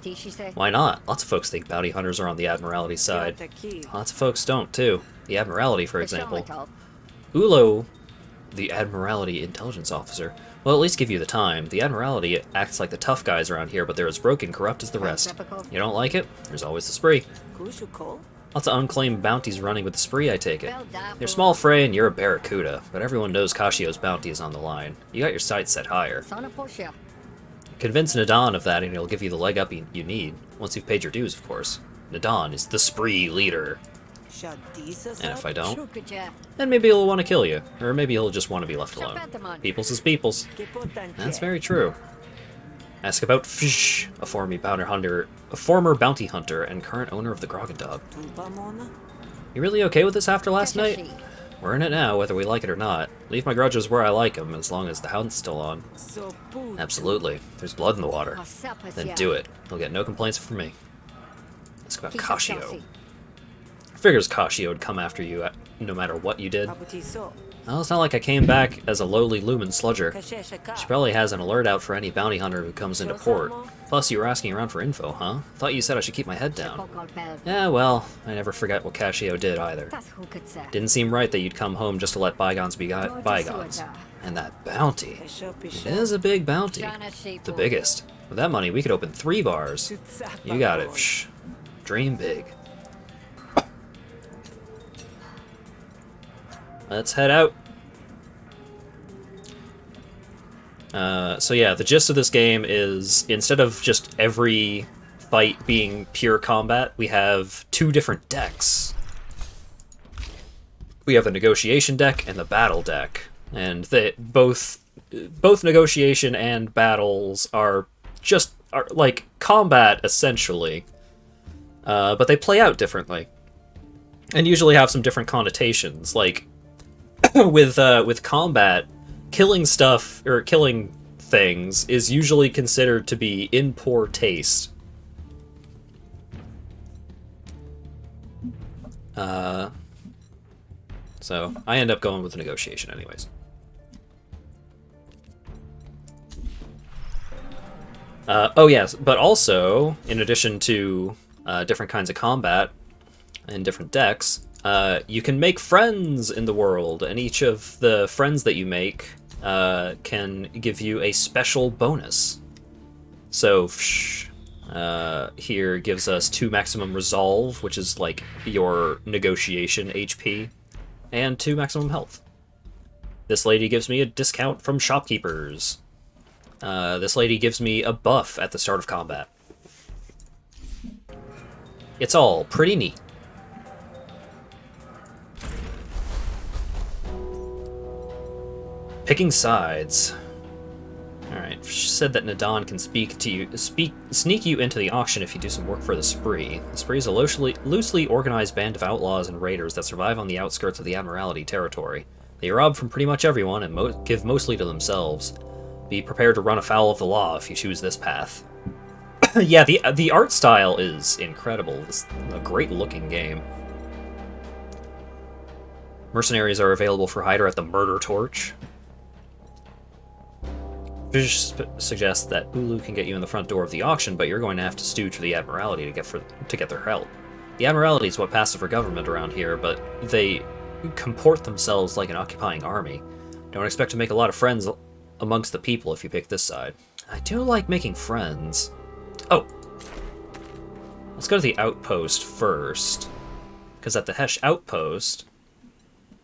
A: Why not? Lots of folks think bounty hunters are on the Admiralty side. Lots of folks don't, too. The Admiralty, for example. Ulo, the Admiralty intelligence officer, will at least give you the time. The Admiralty acts like the tough guys around here, but they're as broke and corrupt as the rest. You don't like it? There's always the Spree. Lots of unclaimed bounties running with the spree, I take it. You're a small fray and you're a barracuda, but everyone knows Kashio's bounty is on the line. You got your sights set higher. Convince Nadan of that and he'll give you the leg up you need, once you've paid your dues, of course. Nadan is the spree leader. And if I don't, then maybe he'll want to kill you, or maybe he'll just want to be left alone. Peoples is peoples. That's very true. Ask about Fish, a former bounty hunter and current owner of the Grogan Dog. You really okay with this after last night? We're in it now, whether we like it or not. Leave my grudges where I like them, as long as the hound's still on. Absolutely. There's blood in the water. Then do it. You'll get no complaints from me. Ask about Kashio. Figures Kashio would come after you no matter what you did. Well, it's not like I came back as a lowly lumen sludger. She probably has an alert out for any bounty hunter who comes into port. Plus, you were asking around for info, huh? Thought you said I should keep my head down. Yeah, well, I never forget what Kashio did either. Didn't seem right that you'd come home just to let bygones be bygones. And that bounty. It is a big bounty. The biggest. With that money, we could open 3 bars. You got it. Shh. Dream big. Let's head out. So yeah, the gist of this game is, instead of just every fight being pure combat, we have 2 different decks. We have the negotiation deck and the battle deck, and both negotiation and battles are like combat essentially, but they play out differently, and usually have some different connotations. Like with combat, killing stuff or killing things is usually considered to be in poor taste. So I end up going with the negotiation anyways. Oh yes, but also, in addition to different kinds of combat and different decks, you can make friends in the world, and each of the friends that you make can give you a special bonus. So, here gives us 2 maximum resolve, which is like your negotiation HP, and 2 maximum health. This lady gives me a discount from shopkeepers. This lady gives me a buff at the start of combat. It's all pretty neat. Picking sides. Alright, she said that Nadan can sneak you into the auction if you do some work for the Spree. The Spree is a loosely organized band of outlaws and raiders that survive on the outskirts of the Admiralty territory. They rob from pretty much everyone and give mostly to themselves. Be prepared to run afoul of the law if you choose this path. Yeah, the art style is incredible. It's a great looking game. Mercenaries are available for hire at the Murder Torch. Fish suggests that Ulu can get you in the front door of the auction, but you're going to have to stooge for the Admiralty to get their help. The Admiralty is what passes for government around here, but they comport themselves like an occupying army. Don't expect to make a lot of friends amongst the people if you pick this side. I do like making friends. Oh! Let's go to the outpost first. Because at the Hesh outpost,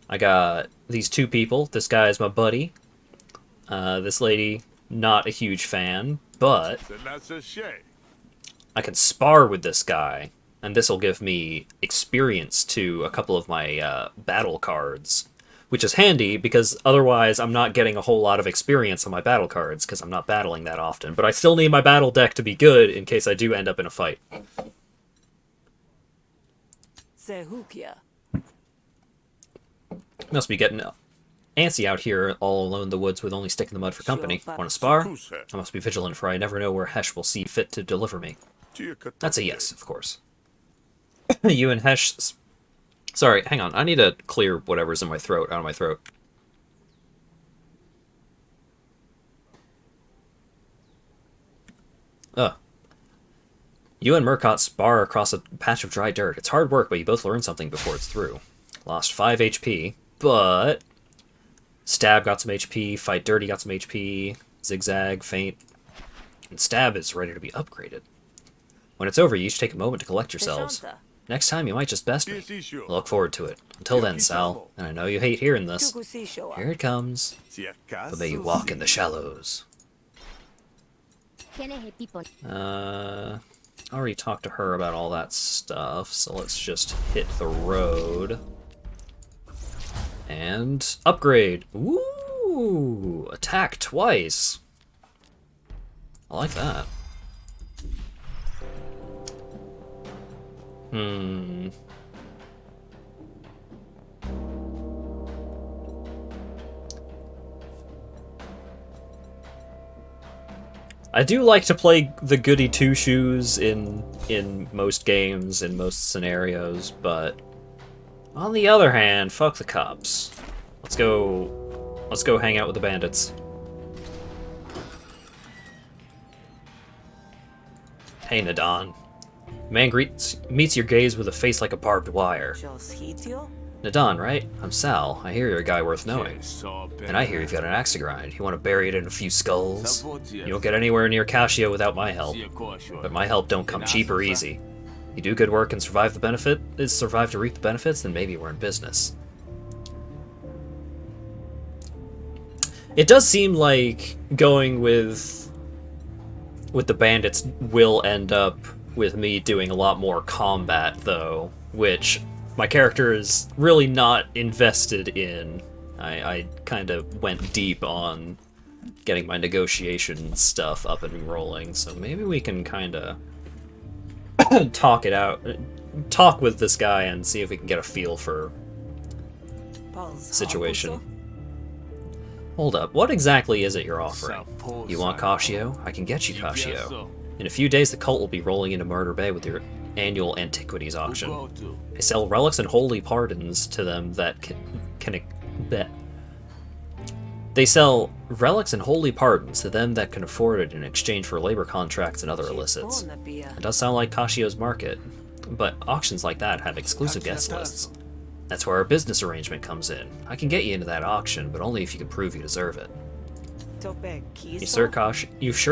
A: I got these 2 people. This guy is my buddy. This lady, not a huge fan, but I can spar with this guy, and this will give me experience to a couple of my battle cards, which is handy because otherwise I'm not getting a whole lot of experience on my battle cards because I'm not battling that often, but I still need my battle deck to be good in case I do end up in a fight. Must be getting antsy out here all alone in the woods with only stick in the mud for company. Want to spar? I must be vigilant, for I never know where Hesh will see fit to deliver me. That's a yes, of course. You and Hesh... Sorry, hang on. I need to clear whatever's in my throat out of my throat. Ugh. You and Murcott spar across a patch of dry dirt. It's hard work, but you both learn something before it's through. Lost 5 HP, but... Stab got some HP, Fight Dirty got some HP, Zigzag, Feint, and Stab is ready to be upgraded. When it's over, you each take a moment to collect yourselves. Next time you might just best me. Look forward to it. Until then, Sal, and I know you hate hearing this, here it comes. But may you walk in the shallows. I already talked to her about all that stuff, so let's just hit the road. And upgrade. Ooh, attack twice. I like that. I do like to play the goody two-shoes in most games, in most scenarios, but on the other hand, fuck the cops. Let's go hang out with the bandits. Hey, Nadan. Man meets your gaze with a face like a barbed wire. Nadan, right? I'm Sal. I hear you're a guy worth knowing. And I hear you've got an axe to grind. You want to bury it in a few skulls? You don't get anywhere near Cascio without my help. But my help don't come cheap or easy. You do good work and survive to reap the benefits, then maybe we're in business. It does seem like going with the bandits will end up with me doing a lot more combat, though, which my character is really not invested in. I kind of went deep on getting my negotiation stuff up and rolling, so maybe we can kind of talk it out, talk with this guy and see if we can get a feel for the situation. Hold up, what exactly is it you're offering? You want Cascio? I can get you Cascio. In a few days, the cult will be rolling into Murder Bay with their annual antiquities auction. They sell relics and holy pardons to them that They sell relics and holy pardons to them that can afford it in exchange for labor contracts and other illicits. It does sound like Cascio's market, but auctions like that have exclusive guest lists. That's where our business arrangement comes in. I can get you into that auction, but only if you can prove you deserve it. You sure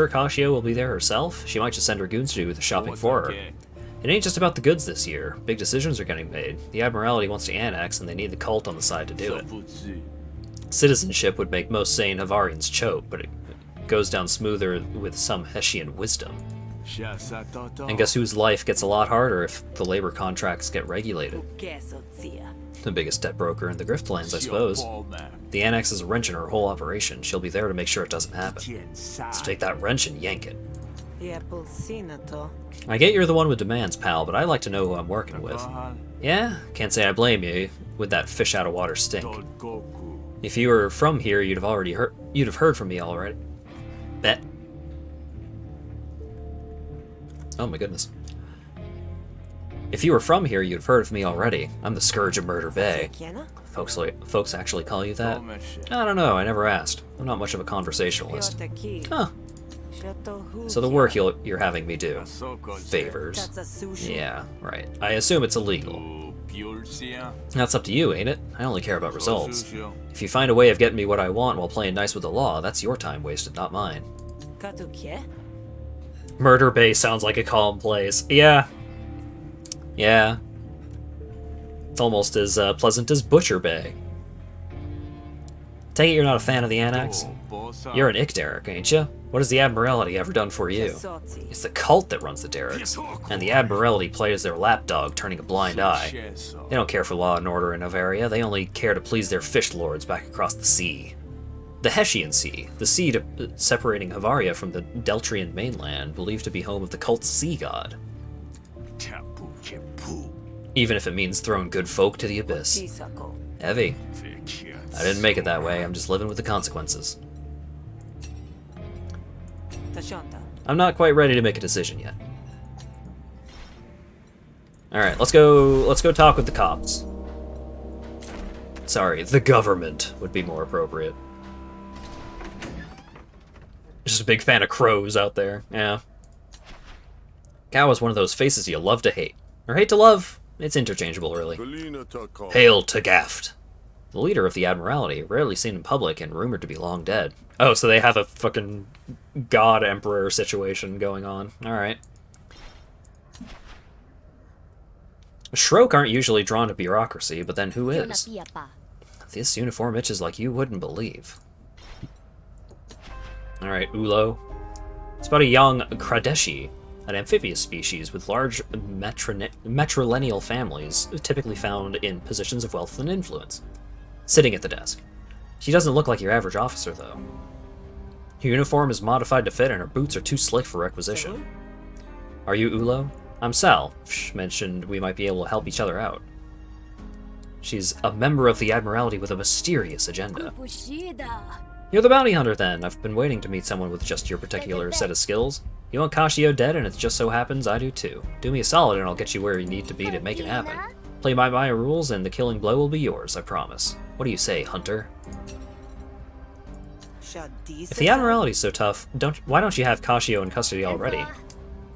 A: Cascio will be there herself? She might just send her goons to do the shopping for her. It ain't just about the goods this year. Big decisions are getting made. The Admiralty wants to annex, and they need the cult on the side to do it. Citizenship would make most sane Havarians choke, but it goes down smoother with some Hessian wisdom. And guess whose life gets a lot harder if the labor contracts get regulated? The biggest debt broker in the Griftlands, I suppose. The annex is a wrench in her whole operation. She'll be there to make sure it doesn't happen. So take that wrench and yank it. I get you're the one with demands, pal, but I like to know who I'm working with. Yeah? Can't say I blame you with that fish out of water stink. If you were from here, you'd have heard from me already. Bet. Oh my goodness. If you were from here, you'd have heard of me already. I'm the Scourge of Murder Bay. Folks actually call you that? I don't know, I never asked. I'm not much of a conversationalist. Huh. So the work you're having me do. Favors. Yeah, right. I assume it's illegal. That's up to you, ain't it? I only care about results. If you find a way of getting me what I want while playing nice with the law, that's your time wasted, not mine. Murder Bay sounds like a calm place. Yeah. Yeah. It's almost as pleasant as Butcher Bay. Take it you're not a fan of the Annex? You're an Ick Derrick, ain't you? What has the Admiralty ever done for you? It's the cult that runs the Derricks, and the Admiralty plays their lapdog, turning a blind eye. They don't care for law and order in Novaria, they only care to please their fish lords back across the sea. The Hessian Sea, the sea separating Havaria from the Deltrian mainland, believed to be home of the cult's sea god. Even if it means throwing good folk to the abyss. Heavy. I didn't make it that way, I'm just living with the consequences. I'm not quite ready to make a decision yet. Alright, let's go talk with the cops. Sorry, the government would be more appropriate. Just a big fan of crows out there, yeah. Cow is one of those faces you love to hate. Or hate to love. It's interchangeable, really. Hail to Gaft. The leader of the Admiralty, rarely seen in public and rumored to be long dead. Oh, so they have a fucking god emperor situation going on. Alright. Shroak aren't usually drawn to bureaucracy, but then who is? This uniform itches like you wouldn't believe. Alright, Ulo. It's about a young Kradeshi, an amphibious species with large matrilineal families, typically found in positions of wealth and influence. Sitting at the desk. She doesn't look like your average officer, though. Her uniform is modified to fit, and her boots are too slick for requisition. Are you Ulo? I'm Sal. She mentioned we might be able to help each other out. She's a member of the Admiralty with a mysterious agenda. You're the bounty hunter, then. I've been waiting to meet someone with just your particular set of skills. You want Kashio dead, and it just so happens I do too. Do me a solid, and I'll get you where you need to be to make it happen. Play by my rules, and the killing blow will be yours, I promise. What do you say, Hunter? If the Admiralty's so tough, why don't you have Kashio in custody already?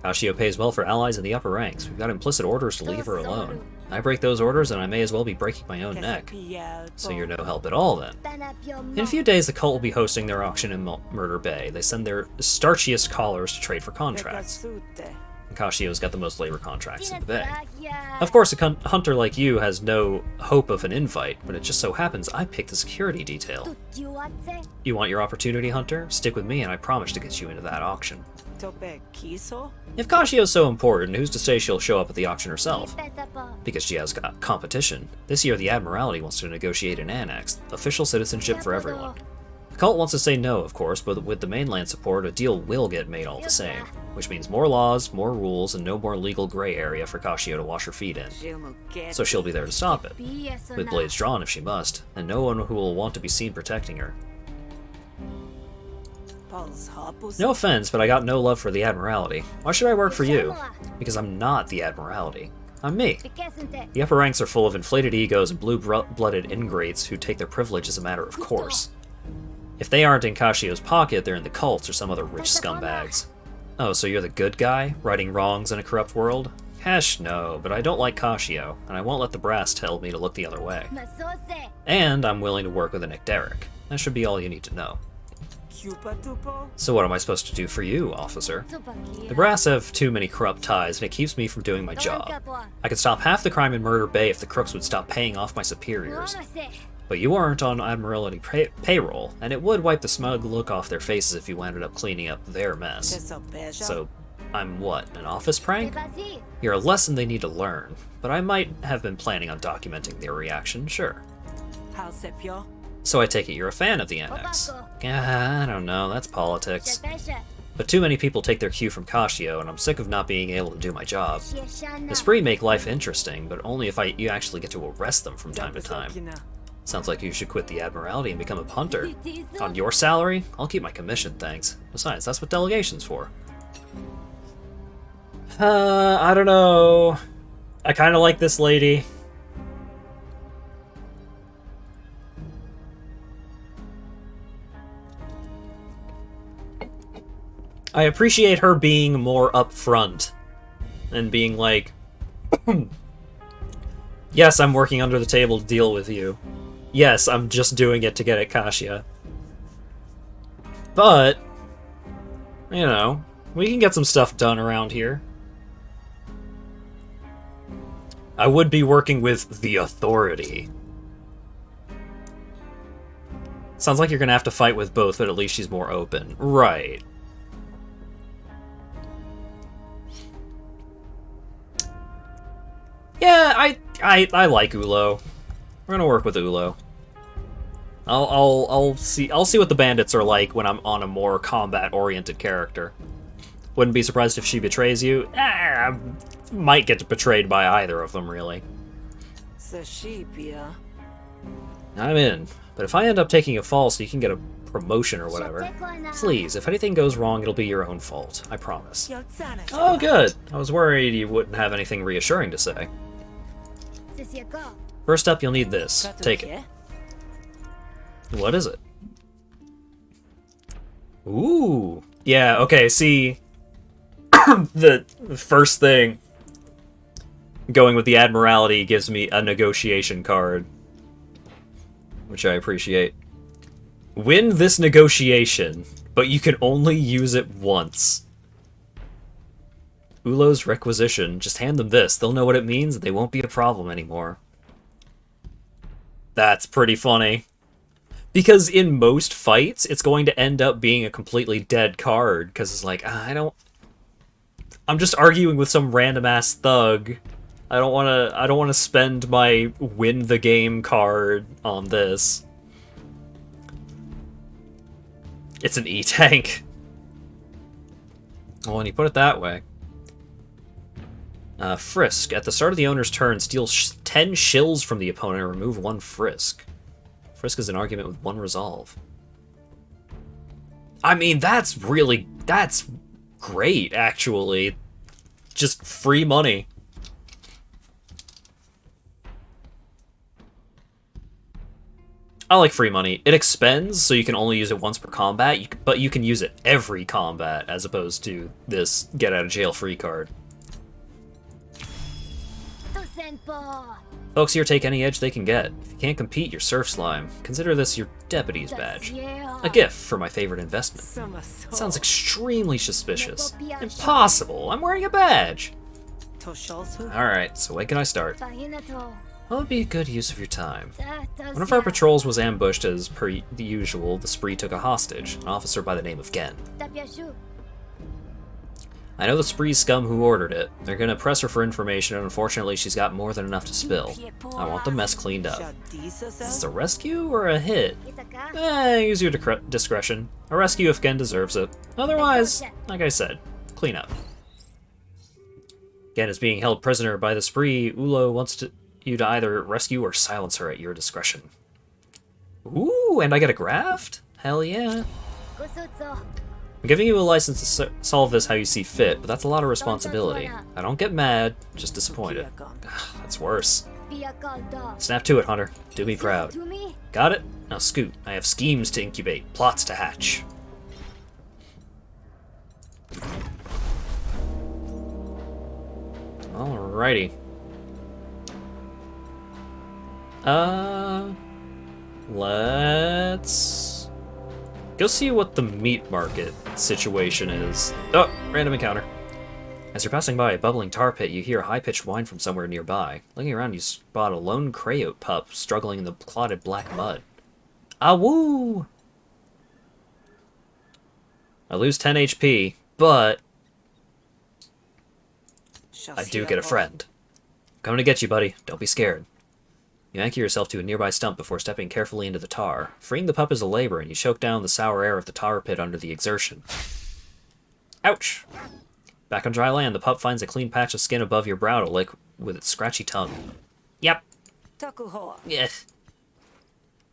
A: Kashio pays well for allies in the upper ranks. We've got implicit orders to leave her alone. I break those orders, and I may as well be breaking my own neck. So you're no help at all, then. In a few days, the cult will be hosting their auction in Murder Bay. They send their starchiest callers to trade for contracts. Kashio's got the most labor contracts in the Bay. Of course, a hunter like you has no hope of an invite, but it just so happens I picked the security detail. You want your opportunity, Hunter? Stick with me, and I promise to get you into that auction. If Kashio's so important, who's to say she'll show up at the auction herself? Because she has got competition. This year the Admiralty wants to negotiate an annex, official citizenship for everyone. The cult wants to say no, of course, but with the mainland support, a deal will get made all the same. Which means more laws, more rules, and no more legal gray area for Kashio to wash her feet in. So she'll be there to stop it. With blades drawn if she must, and no one who will want to be seen protecting her. No offense, but I got no love for the Admiralty. Why should I work for you? Because I'm not the Admiralty. I'm me. The upper ranks are full of inflated egos and blue-blooded ingrates who take their privilege as a matter of course. If they aren't in Kashio's pocket, they're in the cults or some other rich scumbags. Oh, so you're the good guy, righting wrongs in a corrupt world? Hesh, no, but I don't like Kashio, and I won't let the brass tell me to look the other way. And I'm willing to work with a Nick Derrick. That should be all you need to know. So what am I supposed to do for you, officer? The brass have too many corrupt ties, and it keeps me from doing my job. I could stop half the crime in Murder Bay if the crooks would stop paying off my superiors. But you aren't on Admiralty payroll, and it would wipe the smug look off their faces if you ended up cleaning up their mess. So, I'm what, an office prank? You're a lesson they need to learn, but I might have been planning on documenting their reaction, sure. So I take it you're a fan of the Annex. I don't know, that's politics. But too many people take their cue from Kashio, and I'm sick of not being able to do my job. The spree make life interesting, but only if you actually get to arrest them from time to time. Sounds like you should quit the Admiralty and become a punter. On your salary? I'll keep my commission, thanks. Besides, that's what delegation's for. I don't know. I kinda like this lady. I appreciate her being more upfront. And being like, yes, I'm working under the table to deal with you. Yes, I'm just doing it to get at Kashia. But, you know, we can get some stuff done around here. I would be working with the Authority. Sounds like you're gonna have to fight with both, but at least she's more open. Right. Yeah, I like Ulo. We're gonna work with Ulo. I'll see what the bandits are like when I'm on a more combat-oriented character. Wouldn't be surprised if she betrays you. I might get betrayed by either of them, really. I'm in. But if I end up taking a fall so you can get a promotion or whatever, please, if anything goes wrong, it'll be your own fault. I promise. Oh, good. I was worried you wouldn't have anything reassuring to say. First up, you'll need this. Take it. What is it? Ooh. Yeah, okay, see... the first thing going with the Admiralty gives me a negotiation card, which I appreciate. Win this negotiation, but you can only use it once. Ulo's requisition. Just hand them this. They'll know what it means, and they won't be a problem anymore. That's pretty funny. Because in most fights, it's going to end up being a completely dead card, because it's like, I'm just arguing with some random-ass thug. I don't wanna spend my win the game card on this. It's an E-tank. Well, when you put it that way. Frisk. At the start of the owner's turn, steal 10 shills from the opponent and remove 1 Frisk. Frisk is an argument with 1 resolve. I mean, that's great, actually. Just free money. I like free money. It expends, so you can only use it once per combat, but you can use it every combat, as opposed to this get-out-of-jail-free card. Folks here take any edge they can get. If you can't compete, you're Surf Slime. Consider this your deputy's badge. A gift for my favorite investment. It sounds extremely suspicious. Impossible! I'm wearing a badge! Alright, so when can I start? What would be a good use of your time? One of our patrols was ambushed as per the usual. The spree took a hostage, an officer by the name of Gen. I know the spree scum who ordered it. They're gonna press her for information, and unfortunately she's got more than enough to spill. I want the mess cleaned up. Is this a rescue or a hit? Use your discretion. A rescue if Gen deserves it. Otherwise, like I said, clean up. Gen is being held prisoner by the spree. Ulo wants you to either rescue or silence her at your discretion. Ooh, and I get a graft? Hell yeah. I'm giving you a license to solve this how you see fit, but that's a lot of responsibility. I don't get mad, just disappointed. That's worse. Snap to it, Hunter. Do me proud. Got it? Now scoot. I have schemes to incubate, plots to hatch. Alrighty. Let's go see what the meat market situation is. Oh, random encounter. As you're passing by a bubbling tar pit, you hear a high-pitched whine from somewhere nearby. Looking around, you spot a lone Krayote pup struggling in the clotted black mud. Ah, woo! I lose 10 HP, but I do get a friend. I'm coming to get you, buddy. Don't be scared. You anchor yourself to a nearby stump before stepping carefully into the tar. Freeing the pup is a labor, and you choke down the sour air of the tar pit under the exertion. Ouch! Back on dry land, the pup finds a clean patch of skin above your brow to lick with its scratchy tongue. Yep. Yeah.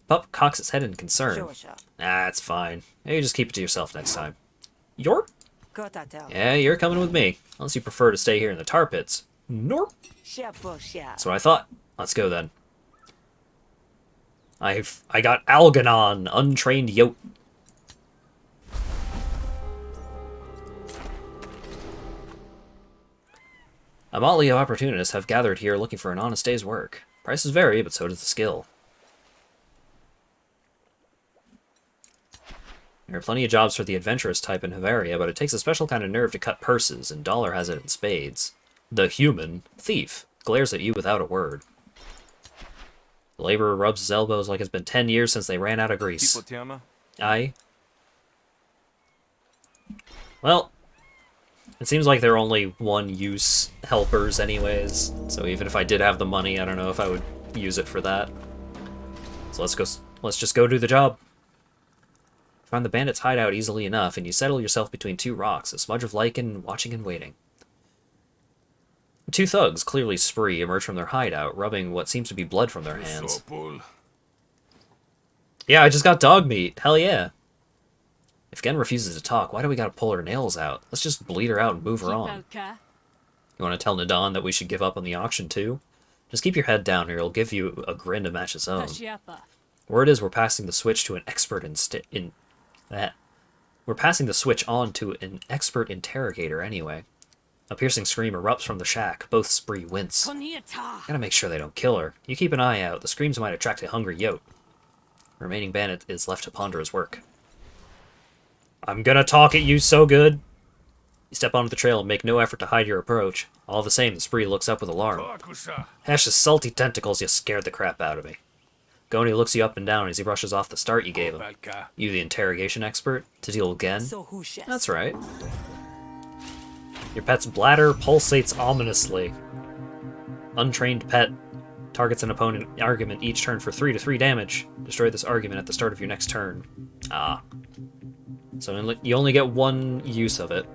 A: Pup cocks its head in concern. Ah, it's fine. Maybe just keep it to yourself next time. Yorp? Yeah, you're coming with me. Unless you prefer to stay here in the tar pits. Norp. That's what I thought. Let's go then. I got Algernon, untrained yote. A motley of opportunists have gathered here looking for an honest day's work. Prices vary, but so does the skill. There are plenty of jobs for the adventurous type in Havaria, but it takes a special kind of nerve to cut purses, and Dollar has it in spades. The human thief glares at you without a word. The laborer rubs his elbows like it's been 10 years since they ran out of grease. Aye. Well, it seems like they're only one-use helpers anyways, so even if I did have the money, I don't know if I would use it for that. So let's just go do the job. Find the bandits' hideout easily enough, and you settle yourself between 2 rocks, a smudge of lichen, watching and waiting. 2 thugs, clearly spree, emerge from their hideout, rubbing what seems to be blood from their hands. Yeah, I just got dog meat. Hell yeah. If Gen refuses to talk, why do we gotta pull her nails out? Let's just bleed her out and move her on. You wanna tell Nadon that we should give up on the auction too? Just keep your head down or he'll give you a grin to match his own. Word is we're passing the switch to an expert We're passing the switch on to an expert interrogator anyway. A piercing scream erupts from the shack. Both spree wince. Gotta make sure they don't kill her. You keep an eye out. The screams might attract a hungry yote. The remaining bandit is left to ponder his work. I'm gonna talk at you so good. You step onto the trail and make no effort to hide your approach. All the same, the spree looks up with alarm. Hash's salty tentacles, you scared the crap out of me. Goni looks you up and down as he brushes off the start you gave him. You the interrogation expert? To deal again? That's right. Your pet's bladder pulsates ominously. Untrained pet targets an opponent argument each turn for 3/3 damage. Destroy this argument at the start of your next turn. Ah. So you only get one use of it.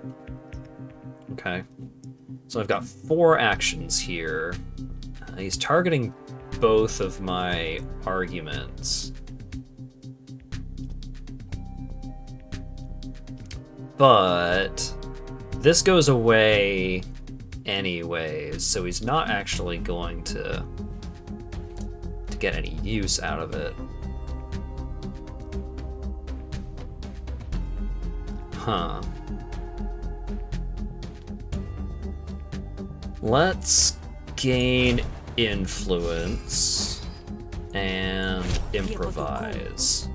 A: Okay. So I've got 4 actions here. He's targeting both of my arguments. But this goes away anyways, so he's not actually going to get any use out of it. Huh. Let's gain influence and improvise.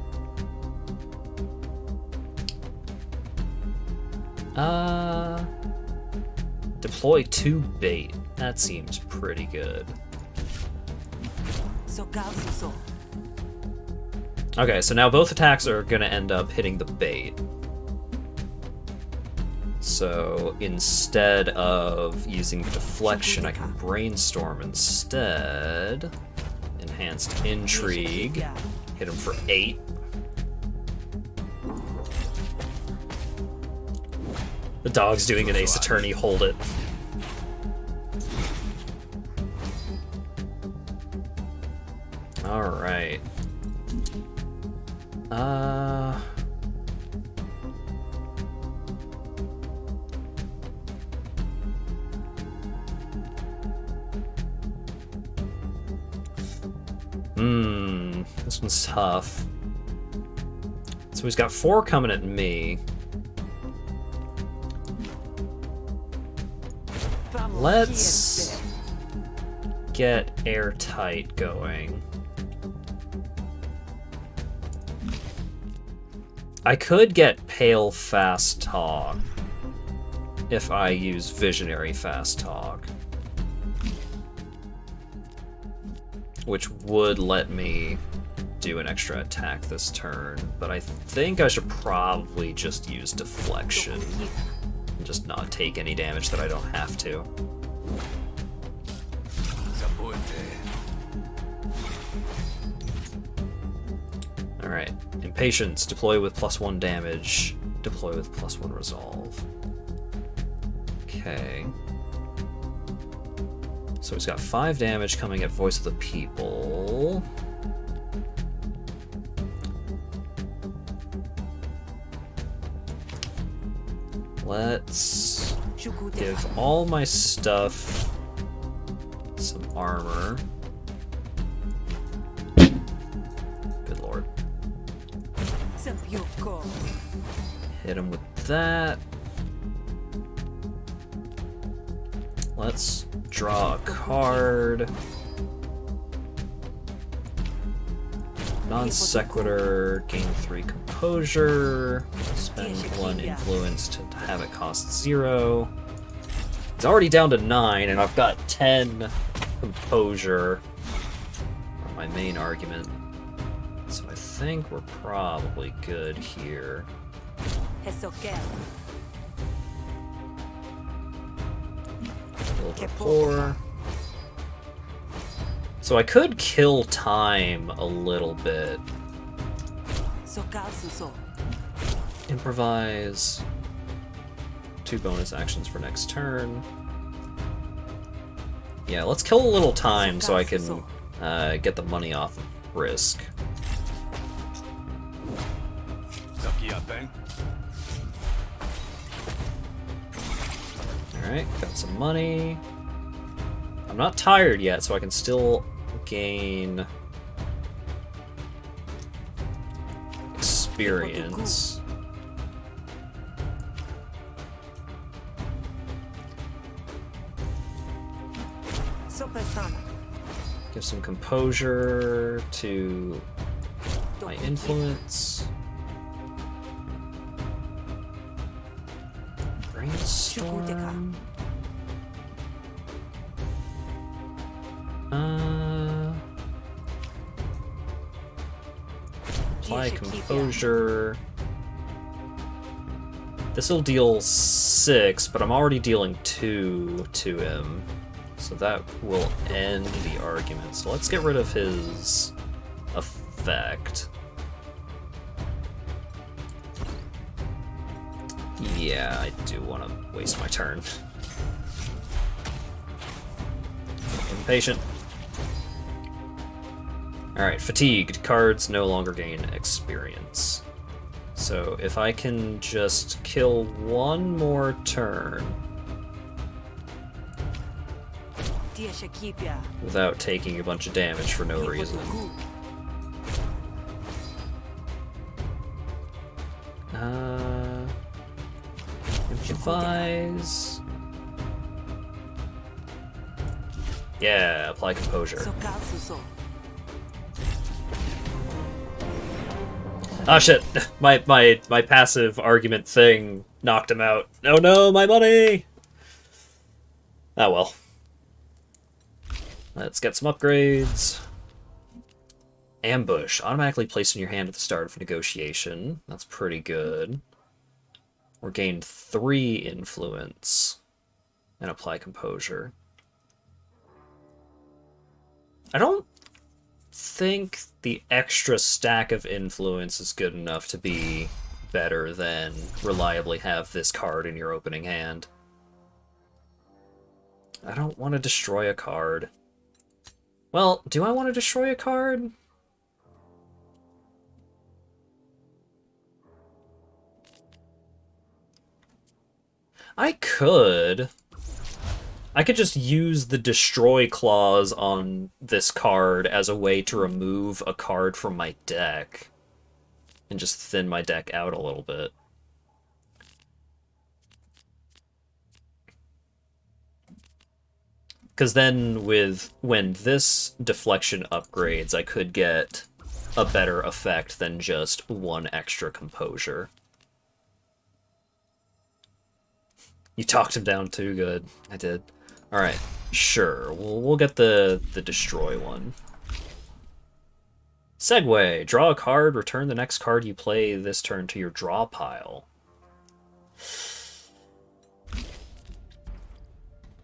A: Deploy 2 bait. That seems pretty good. Okay, so now both attacks are gonna end up hitting the bait. So instead of using deflection, I can brainstorm instead. Enhanced intrigue. Hit him for 8. The dog's doing an Ace Attorney, hold it. Alright. This one's tough. So he's got 4 coming at me. Let's get airtight going. I could get pale fast talk if I use visionary fast talk, which would let me do an extra attack this turn, but I think I should probably just use deflection and just not take any damage that I don't have to. Alright, Impatience, deploy with +1 damage, deploy with +1 resolve. Okay. So he's got 5 damage coming at Voice of the People. Let's give all my stuff some armor. Good lord. Hit him with that. Let's draw a card. Non sequitur, gain 3 composure, spend 1 influence to have it cost 0. It's already down to 9, and I've got 10 composure on my main argument. So I think we're probably good here. Rapport. So I could kill time a little bit. Improvise. 2 bonus actions for next turn. Yeah, let's kill a little time so I can get the money off of risk. Alright, got some money. I'm not tired yet, so I can still gain experience. Give some composure to my influence. Brainstorm. Storm. Apply Composure. This'll deal 6, but I'm already dealing 2 to him. So that will end the argument. So let's get rid of his effect. Yeah, I do want to waste my turn. Impatient. Alright, fatigued. Cards no longer gain experience. So if I can just kill one more turn without taking a bunch of damage for no reason. Improvise. Yeah, apply Composure. Oh shit, my passive argument thing knocked him out. Oh no, my money! Oh well. Let's get some upgrades. Ambush. Automatically placed in your hand at the start of negotiation. That's pretty good. Or gain 3 influence. And apply Composure. I don't think the extra stack of influence is good enough to be better than reliably have this card in your opening hand. I don't want to destroy a card. Well, do I want to destroy a card? I could. I could just use the destroy clause on this card as a way to remove a card from my deck. And just thin my deck out a little bit. Because then when this deflection upgrades, I could get a better effect than just 1 extra composure. You talked him down too good. I did. Alright, sure. We'll get the destroy one. Segue. Draw a card, return the next card you play this turn to your draw pile.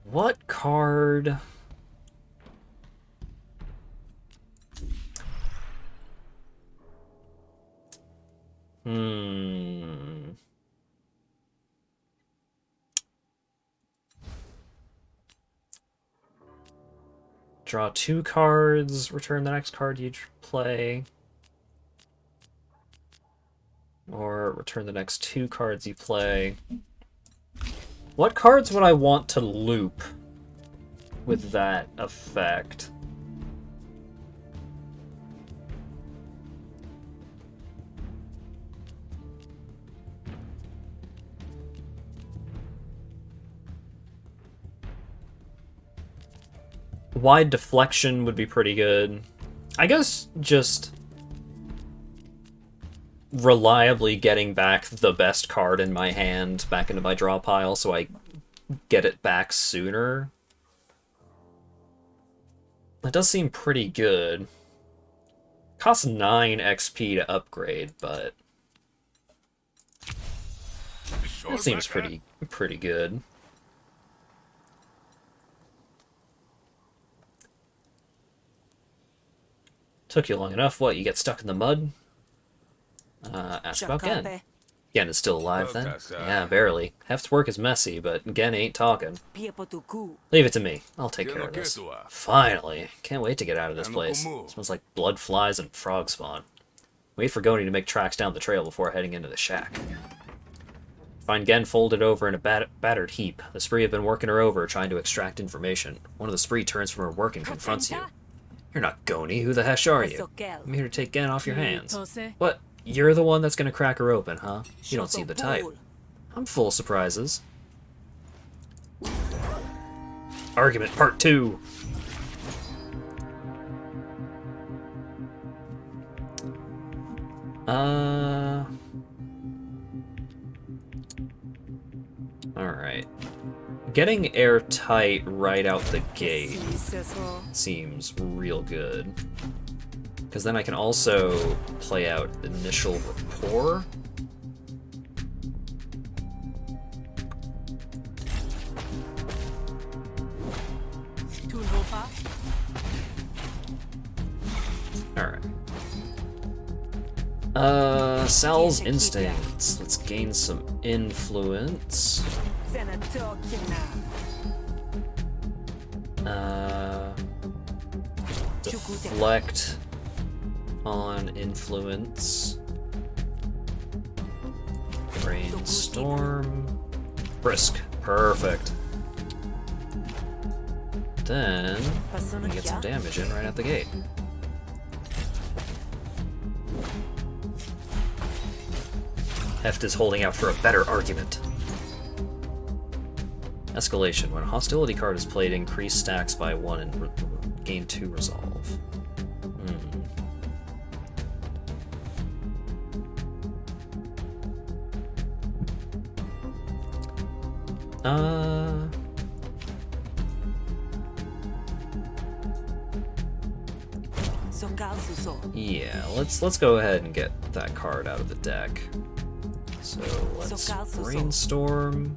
A: What card... Draw 2 cards, return the next card you play. Or return the next 2 cards you play. What cards would I want to loop with that effect? Wide deflection would be pretty good. I guess just reliably getting back the best card in my hand back into my draw pile so I get it back sooner. That does seem pretty good. Costs 9 XP to upgrade, but that seems pretty good. Took you long enough. What, you get stuck in the mud? Ask about Gen. Gen is still alive then? Yeah, barely. Heft's work is messy, but Gen ain't talking. Leave it to me. I'll take care of this. Finally. Can't wait to get out of this place. It smells like blood flies and frog spawn. Wait for Goni to make tracks down the trail before heading into the shack. Find Gen folded over in a battered heap. The spree have been working her over, trying to extract information. One of the spree turns from her work and confronts you. You're not Goni. Who the hesh are you? I'm here to take Gen off your hands. What? You're the one that's gonna crack her open, huh? You don't seem the type. I'm full of surprises. Argument part 2. Alright. getting airtight right out the gate seems real good. Because then I can also play out initial rapport. Alright. Sal's instincts. Let's gain some influence. Deflect on influence. Brainstorm. Brisk. Perfect. Then we get some damage in right at the gate. Heft is holding out for a better argument. Escalation. When a hostility card is played, increase stacks by 1 and gain 2 resolve. Yeah, let's go ahead and get that card out of the deck. So let's brainstorm.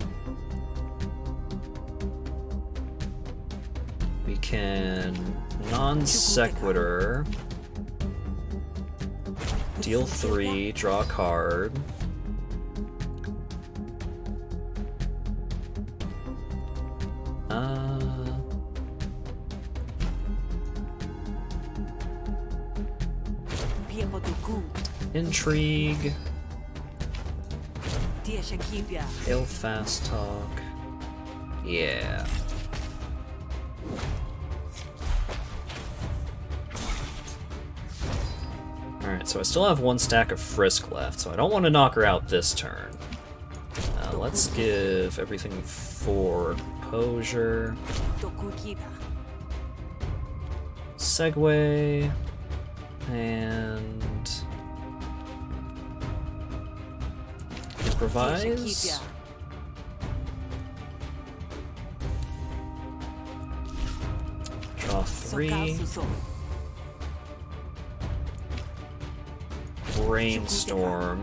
A: We can non sequitur, deal 3, draw a card. Intrigue. Hail fast talk. Yeah. Alright, so I still have 1 stack of Frisk left, so I don't want to knock her out this turn. Let's give everything for Composure. Segue. And improvise. Draw 3. Brainstorm.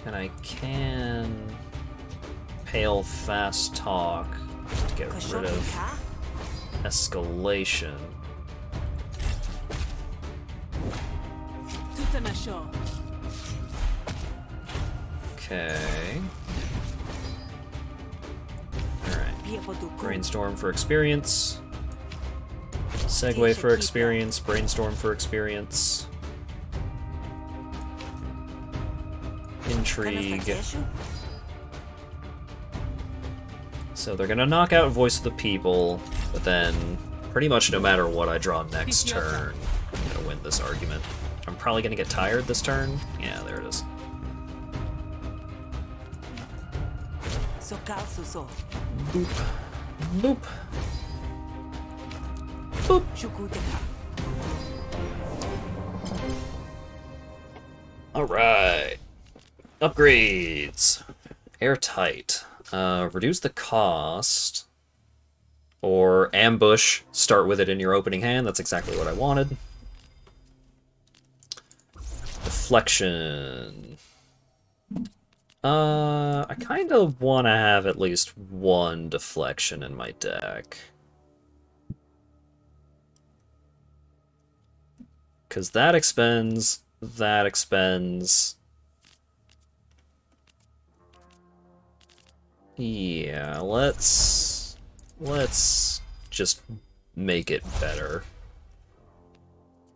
A: And I can Pale Fast Talk to get rid of escalation. Okay. Alright. Brainstorm for experience. Segue for experience. Brainstorm for experience. Intrigue. So they're gonna knock out Voice of the People, but then pretty much no matter what I draw next turn, I'm gonna win this argument. I'm probably gonna get tired this turn. Yeah, there it is. Boop. Boop. Boop. Alright. Upgrades. Airtight. Reduce the cost. Or ambush. Start with it in your opening hand. That's exactly what I wanted. Deflection. I kind of want to have at least 1 deflection in my deck. Because that expends, that expends. Yeah, let's just make it better.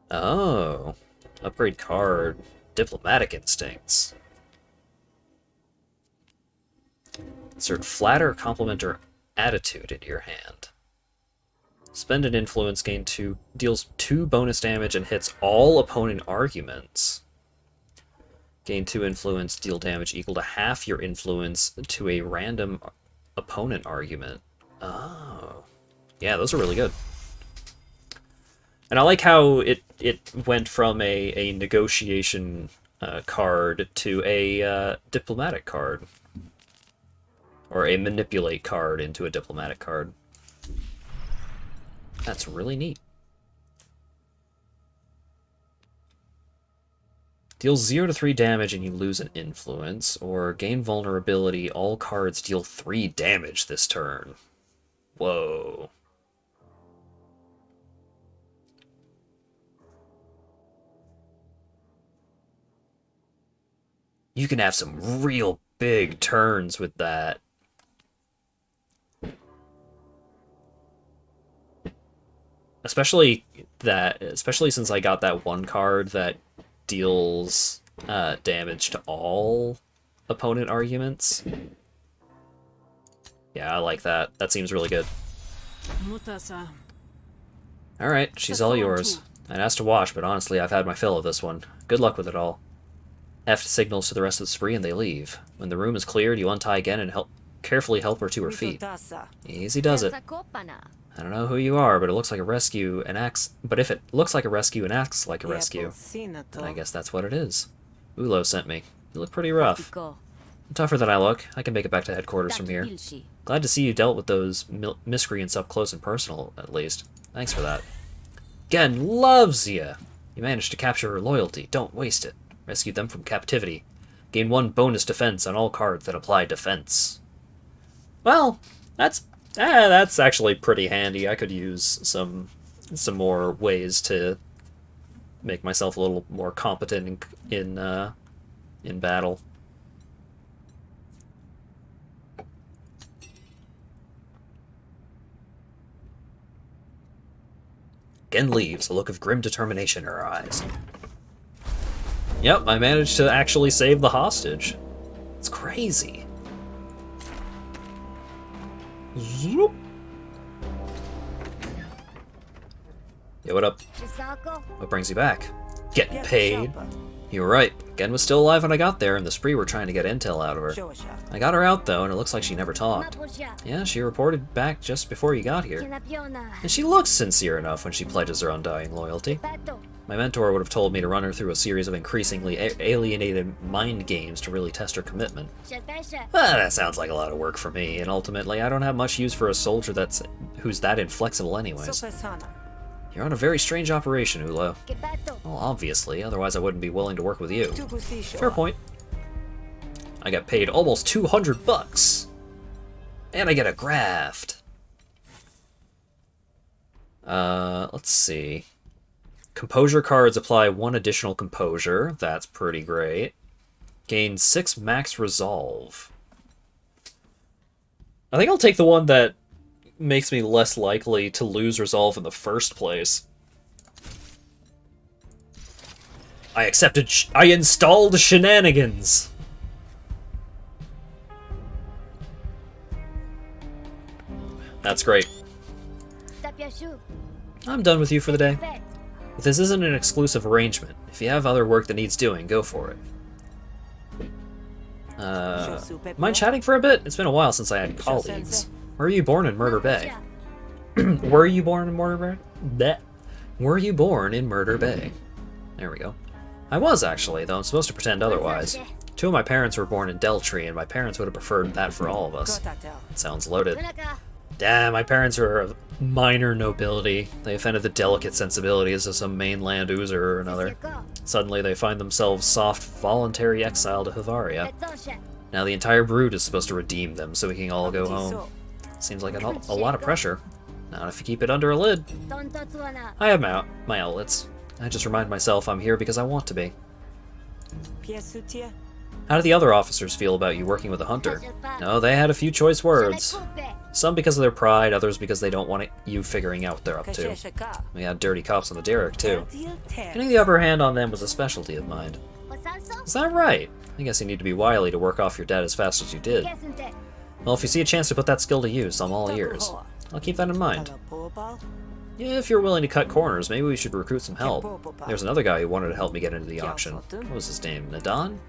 A: Oh, upgrade card, Diplomatic Instincts. Insert Flatter, Compliment, or Attitude into your hand. Spend an influence, deals 2 bonus damage and hits all opponent arguments. Gain 2 influence, deal damage equal to half your influence to a random opponent argument. Oh. Yeah, those are really good. And I like how it went from a negotiation card to a diplomatic card. Or a manipulate card into a diplomatic card. That's really neat. Deals 0 to 3 damage and you lose an influence, or gain vulnerability, all cards deal 3 damage this turn. Whoa. You can have some real big turns with that. Especially since I got that one card that deals damage to all opponent arguments. Yeah, I like that. That seems really good. Alright, she's all yours. I'd asked to wash, but honestly, I've had my fill of this one. Good luck with it all. Heft signals to the rest of the spree and they leave. When the room is cleared, you untie again and carefully help her to her feet. Easy does it. I don't know who you are, but it looks like a rescue and acts. But if it looks like a rescue and acts like a rescue, then I guess that's what it is. Ulo sent me. You look pretty rough. I'm tougher than I look. I can make it back to headquarters from here. Glad to see you dealt with those miscreants up close and personal, at least. Thanks for that. Gen loves you. You managed to capture her loyalty. Don't waste it. Rescued them from captivity. Gain 1 bonus defense on all cards that apply defense. Well, that's actually pretty handy. I could use some more ways to make myself a little more competent in battle. Gen leaves, a look of grim determination in her eyes. Yep, I managed to actually save the hostage. It's crazy. Zoop. Yo, what up? What brings you back? Getting paid. You were right. Gen was still alive when I got there, and the spree were trying to get intel out of her. I got her out, though, and it looks like she never talked. Yeah, she reported back just before you got here. And she looks sincere enough when she pledges her undying loyalty. My mentor would have told me to run her through a series of increasingly alienated mind games to really test her commitment. That sounds like a lot of work for me, and ultimately I don't have much use for a soldier who's that inflexible anyways. You're on a very strange operation, Ulo. Well, obviously, otherwise I wouldn't be willing to work with you. Fair point. I got paid almost 200 bucks! And I get a graft! Let's see. Composure cards apply 1 additional composure. That's pretty great. Gain 6 max resolve. I think I'll take the one that makes me less likely to lose resolve in the first place. I installed shenanigans! That's great. I'm done with you for the day. But this isn't an exclusive arrangement. If you have other work that needs doing, go for it. Mind chatting for a bit? It's been a while since I had colleagues. Were you born in Murder Bay? Were you born in Murder Bay? Blech. Were you born in Murder Bay? There we go. I was, actually, though I'm supposed to pretend otherwise. 2 of my parents were born in Deltree, and my parents would have preferred that for all of us. It sounds loaded. Damn, my parents are of minor nobility. They offended the delicate sensibilities of some mainland oozer or another. Suddenly they find themselves soft, voluntary exile to Havaria. Now the entire brood is supposed to redeem them so we can all go home. Seems like a lot of pressure. Not if you keep it under a lid. I have my outlets. I just remind myself I'm here because I want to be. How do the other officers feel about you working with a hunter? No, they had a few choice words. Some because of their pride, others because they don't want you figuring out what they're up to. We had dirty cops on the derrick, too. Getting the upper hand on them was a specialty of mine. Is that right? I guess you need to be wily to work off your debt as fast as you did. Well, if you see a chance to put that skill to use, I'm all ears. I'll keep that in mind. Yeah, if you're willing to cut corners, maybe we should recruit some help. There's another guy who wanted to help me get into the auction. What was his name? Nadan?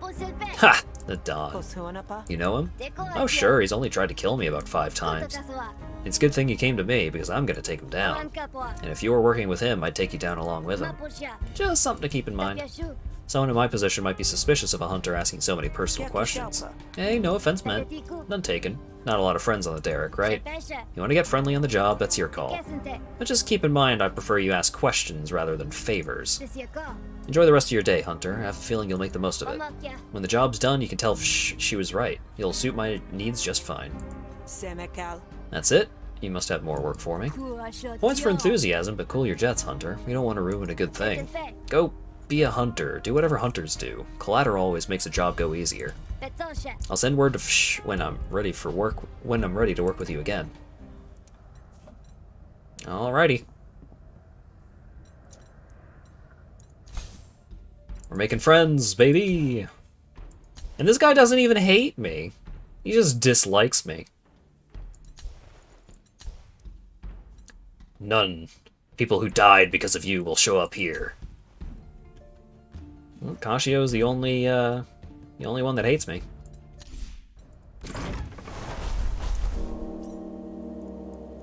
A: Ha! Nadan. You know him? Oh sure, he's only tried to kill me about 5 times. It's a good thing you came to me, because I'm gonna take him down. And if you were working with him, I'd take you down along with him. Just something to keep in mind. Someone in my position might be suspicious of a hunter asking so many personal questions. Hey, no offense meant. None taken. Not a lot of friends on the derrick, right? You want to get friendly on the job, that's your call. But just keep in mind I prefer you ask questions rather than favors. Enjoy the rest of your day, Hunter. I have a feeling you'll make the most of it. When the job's done, you can tell if she was right. You'll suit my needs just fine. That's it? You must have more work for me. Points for enthusiasm, but cool your jets, Hunter. We don't want to ruin a good thing. Go be a hunter. Do whatever hunters do. Collateral always makes a job go easier. I'll send word to when I'm ready to work with you again. Alrighty. We're making friends, baby! And this guy doesn't even hate me. He just dislikes me. None. People who died because of you will show up here. Well, Kashio's the only one that hates me.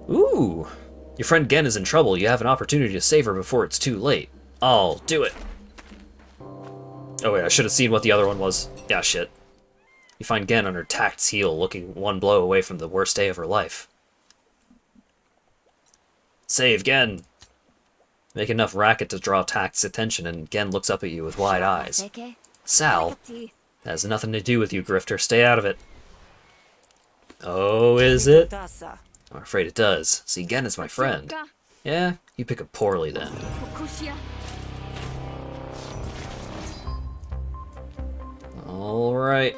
A: Ooh! Your friend Gen is in trouble. You have an opportunity to save her before it's too late. I'll do it. Oh wait, I should have seen what the other one was. Yeah, shit. You find Gen on her Tact's heel, looking one blow away from the worst day of her life. Save Gen! Make enough racket to draw Tact's attention, and Gen looks up at you with wide eyes. Sal? That has nothing to do with you, Grifter. Stay out of it. Oh, is it? I'm afraid it does. See, Gen is my friend. Yeah? You pick it poorly, then. Alright.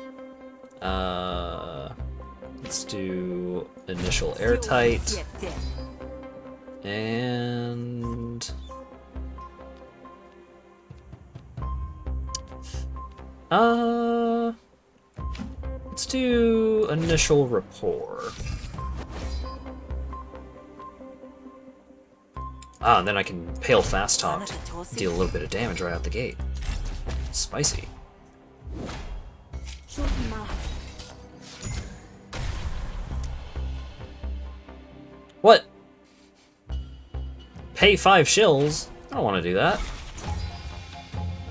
A: Let's do initial airtight. And... let's do initial rapport. Ah, and then I can Pale Fast Talk, deal a little bit of damage right out the gate. Spicy. What? Pay 5 shills? I don't want to do that.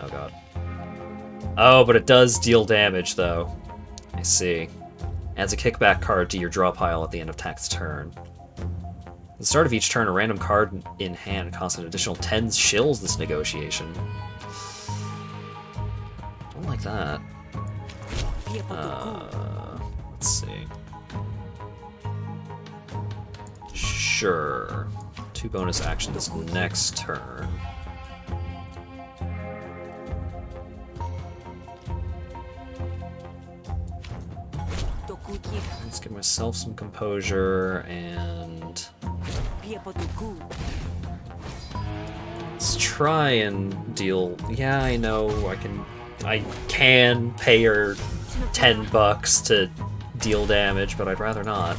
A: Oh god. Oh, but it does deal damage, though. I see. Adds a kickback card to your draw pile at the end of Tact's turn. At the start of each turn, a random card in hand costs an additional 10 shills this negotiation. Don't like that. Let's see. Sure. 2 bonus actions next turn. Let's give myself some composure and let's try and deal. Yeah, I know I can pay her $10 to deal damage, but I'd rather not.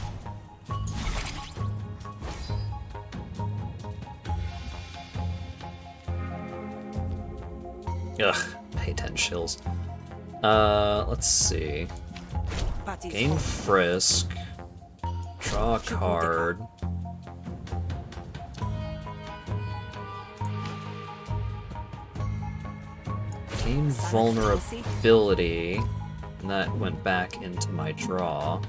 A: Ugh, pay 10 shills. Let's see. Gain Frisk. Draw a card. Gain Vulnerability. And that went back into my draw.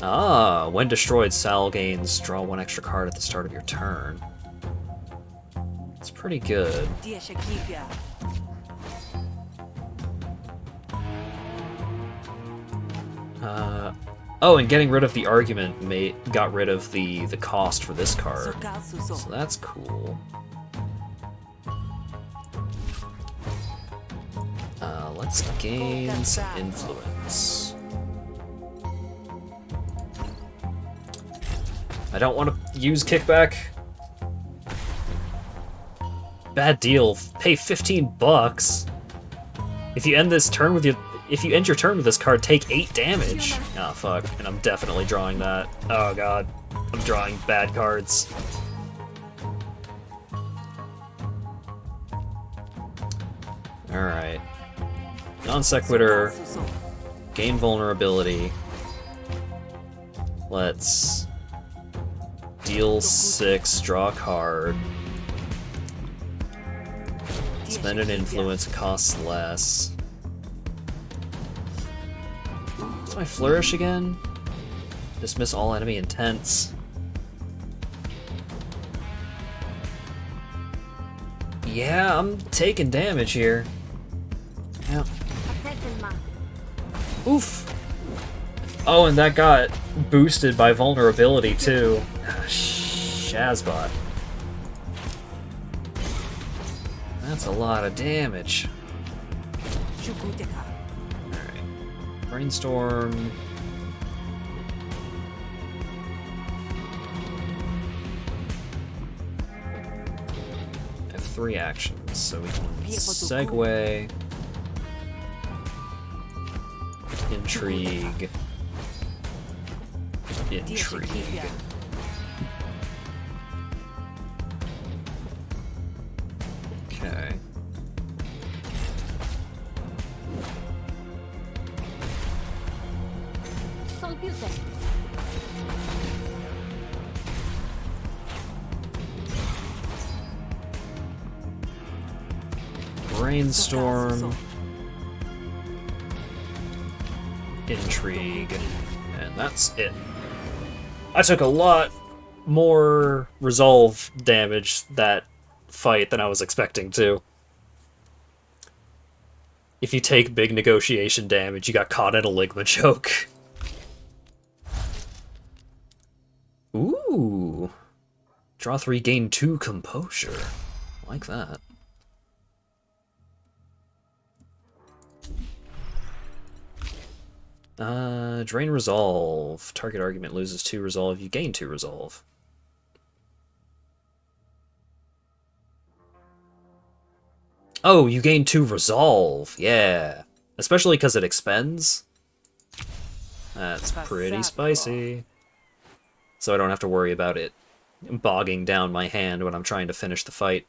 A: Ah, when destroyed, Sal gains draw 1 extra card at the start of your turn. It's pretty good. Oh, and getting rid of the argument got rid of the cost for this card. So that's cool. Let's gain some influence. I don't want to use kickback. Bad deal. Pay $15. If you end this turn with if you end your turn with this card, take 8 damage. Oh fuck, and I'm definitely drawing that. Oh god, I'm drawing bad cards. All right. Non sequitur. Gain vulnerability. Let's Deal 6, draw a card. Spend an influence, costs less. What's my flourish again? Dismiss all enemy intents. Yeah, I'm taking damage here. Yeah. Oof. Oh, and that got boosted by vulnerability too. Shazbot. That's a lot of damage. Alright. Brainstorm. I have 3 actions, so we can segue. Intrigue. Intrigue. Okay. Brainstorm. Intrigue. And that's it. I took a lot more resolve damage that fight than I was expecting to. If you take big negotiation damage, you got caught in a Ligma choke. Ooh. Draw 3, gain 2 composure. I like that. Drain resolve. Target argument loses 2 resolve, you gain 2 resolve. Oh, you gain 2 resolve. Yeah. Especially because it expends. That's pretty spicy. So I don't have to worry about it bogging down my hand when I'm trying to finish the fight.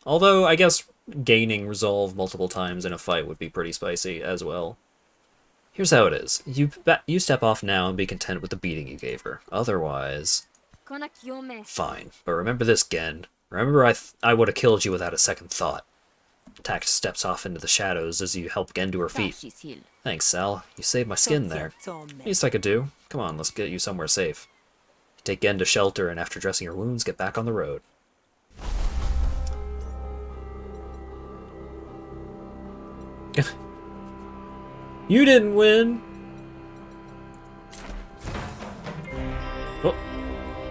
A: Although, I guess gaining resolve multiple times in a fight would be pretty spicy as well. Here's how it is. You step off now and be content with the beating you gave her. Otherwise... Fine. But remember this, Gen. Remember I would have killed you without a second thought. Tact steps off into the shadows as you help Gen to her feet. Thanks, Sal. You saved my skin there. Least I could do. Come on, let's get you somewhere safe. Take Gen to shelter, and after dressing her wounds, get back on the road. You didn't win! Oh.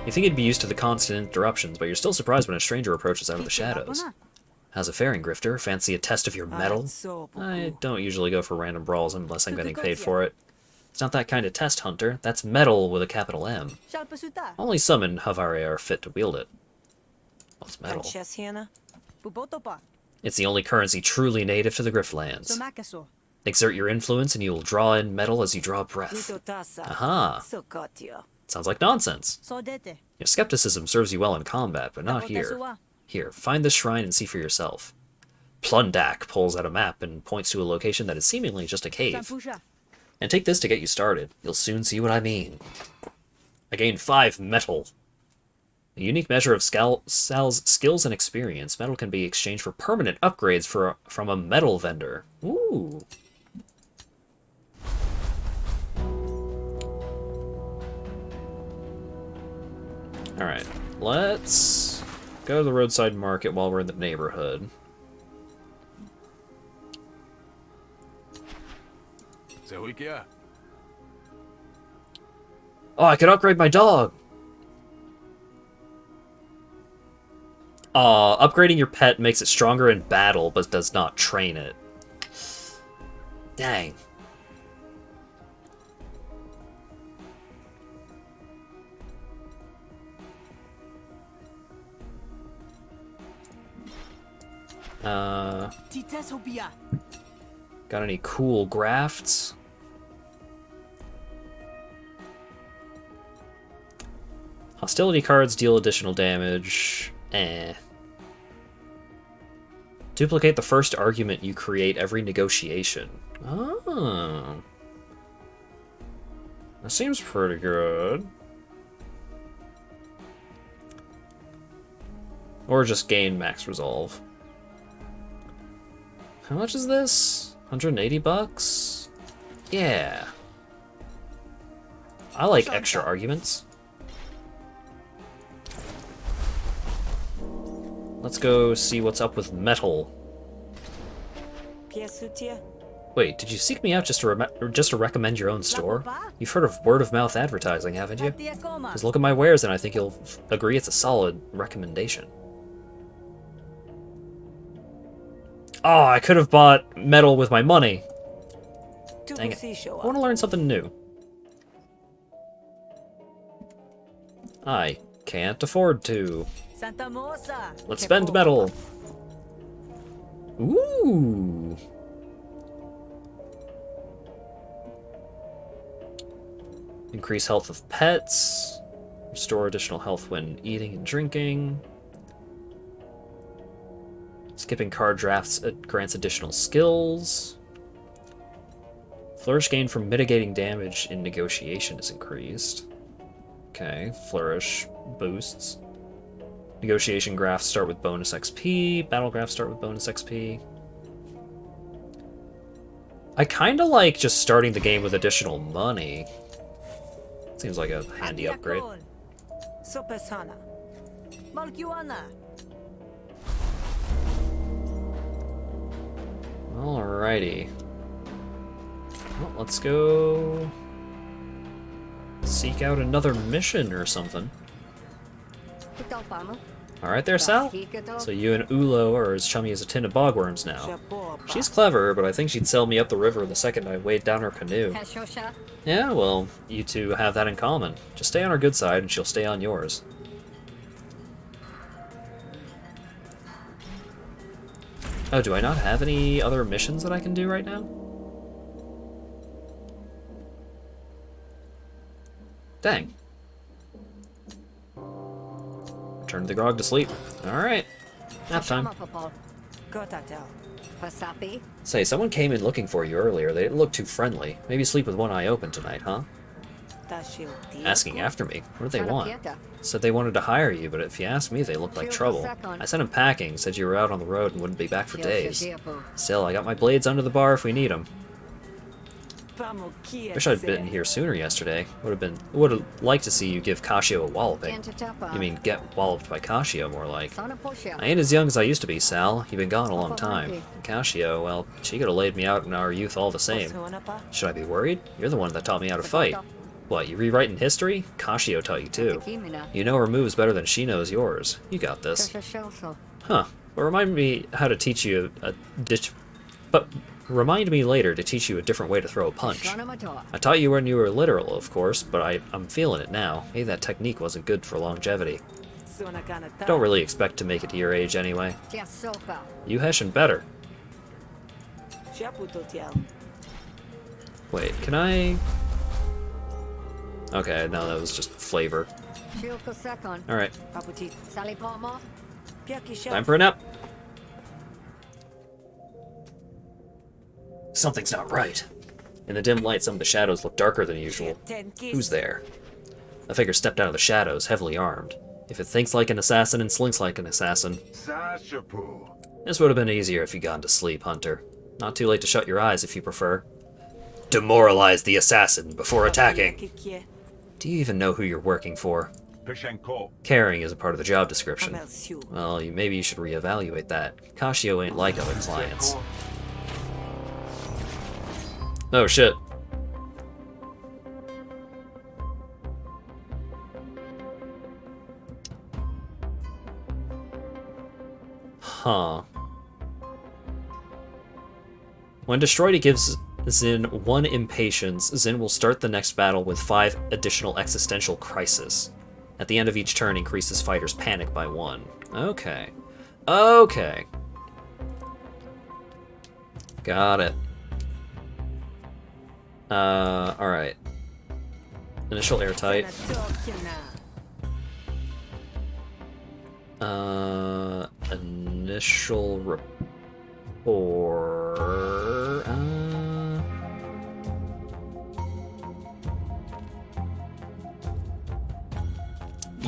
A: You think you'd be used to the constant interruptions, but you're still surprised when a stranger approaches out of the shadows. How's it faring, Grifter? Fancy a test of your mettle? I don't usually go for random brawls unless I'm getting paid for it. It's not that kind of test, Hunter. That's metal with a capital M. Only some in Havaria are fit to wield it. What's metal? It's the only currency truly native to the Griftlands. Exert your influence and you will draw in metal as you draw breath. Aha! Sounds like nonsense. Your skepticism serves you well in combat, but not here. Here, find this shrine and see for yourself. Plundak pulls out a map and points to a location that is seemingly just a cave. And take this to get you started. You'll soon see what I mean. I gained 5 metal. A unique measure of Sal's skills and experience. Metal can be exchanged for permanent upgrades from a metal vendor. Ooh. Alright, let's go to the roadside market while we're in the neighborhood. Oh, I could upgrade my dog! Upgrading your pet makes it stronger in battle, but does not train it. Dang. Got any cool grafts? Hostility cards deal additional damage. Duplicate the first argument you create every negotiation. Oh. That seems pretty good. Or just gain max resolve. How much is this? 180 bucks? Yeah. I like extra arguments. Let's go see what's up with metal. Wait, did you seek me out just to recommend your own store? You've heard of word-of-mouth advertising, haven't you? Just look at my wares and I think you'll agree it's a solid recommendation. Oh, I could have bought metal with my money. Dang it. I want to learn something new. I can't afford to. Let's spend metal. Ooh. Increase health of pets. Restore additional health when eating and drinking. Skipping card drafts grants additional skills. Flourish gain from mitigating damage in negotiation is increased. Okay, flourish boosts. Negotiation graphs start with bonus XP. Battle graphs start with bonus XP. I kind of like just starting the game with additional money. Seems like a handy upgrade. Alrighty. Well, let's go seek out another mission or something. Alright there, Sal. So you and Ulo are as chummy as a tin of bogworms now. She's clever, but I think she'd sail me up the river the second I weighed down her canoe. Yeah, well, you two have that in common. Just stay on her good side and she'll stay on yours. Oh, do I not have any other missions that I can do right now? Dang. Turn the grog to sleep. Alright. Nap time. Say, someone came in looking for you earlier. They didn't look too friendly. Maybe sleep with one eye open tonight, huh? Asking after me. What did they want? Said they wanted to hire you, but if you ask me, they looked like trouble. I sent them packing, said you were out on the road and wouldn't be back for days. Still, I got my blades under the bar if we need them. Wish I'd been here sooner yesterday. Would have liked to see you give Kashio a walloping. You mean get walloped by Kashio, more like. I ain't as young as I used to be, Sal. You've been gone a long time. And Kashio, well, she could have laid me out in our youth all the same. Should I be worried? You're the one that taught me how to fight. What, you rewriting history? Kashio taught you too. You know her moves better than she knows yours. You got this. Huh. Well, remind me how to teach you a ditch... But... Remind me later to teach you a different way to throw a punch. I taught you when you were literal, of course, but I'm feeling it now. Maybe that technique wasn't good for longevity. Don't really expect to make it to your age anyway. You hessian better. Wait, can I... Okay, no, that was just flavor. Alright. Time for a nap. Something's not right. In the dim light, some of the shadows look darker than usual. Who's there? A figure stepped out of the shadows, heavily armed. If it thinks like an assassin and slinks like an assassin. This would have been easier if you'd gone to sleep, Hunter. Not too late to shut your eyes if you prefer. Demoralize the assassin before attacking. Do you even know who you're working for? Caring is a part of the job description. Well, maybe you should reevaluate that. Kashio ain't like other clients. Oh shit. Huh. When destroyed, it gives Xin 1 impatience. Xin will start the next battle with 5 additional existential crisis. At the end of each turn, increases fighters' panic by 1. Okay. Okay. Got it. Alright. Initial airtight. Initial rapport.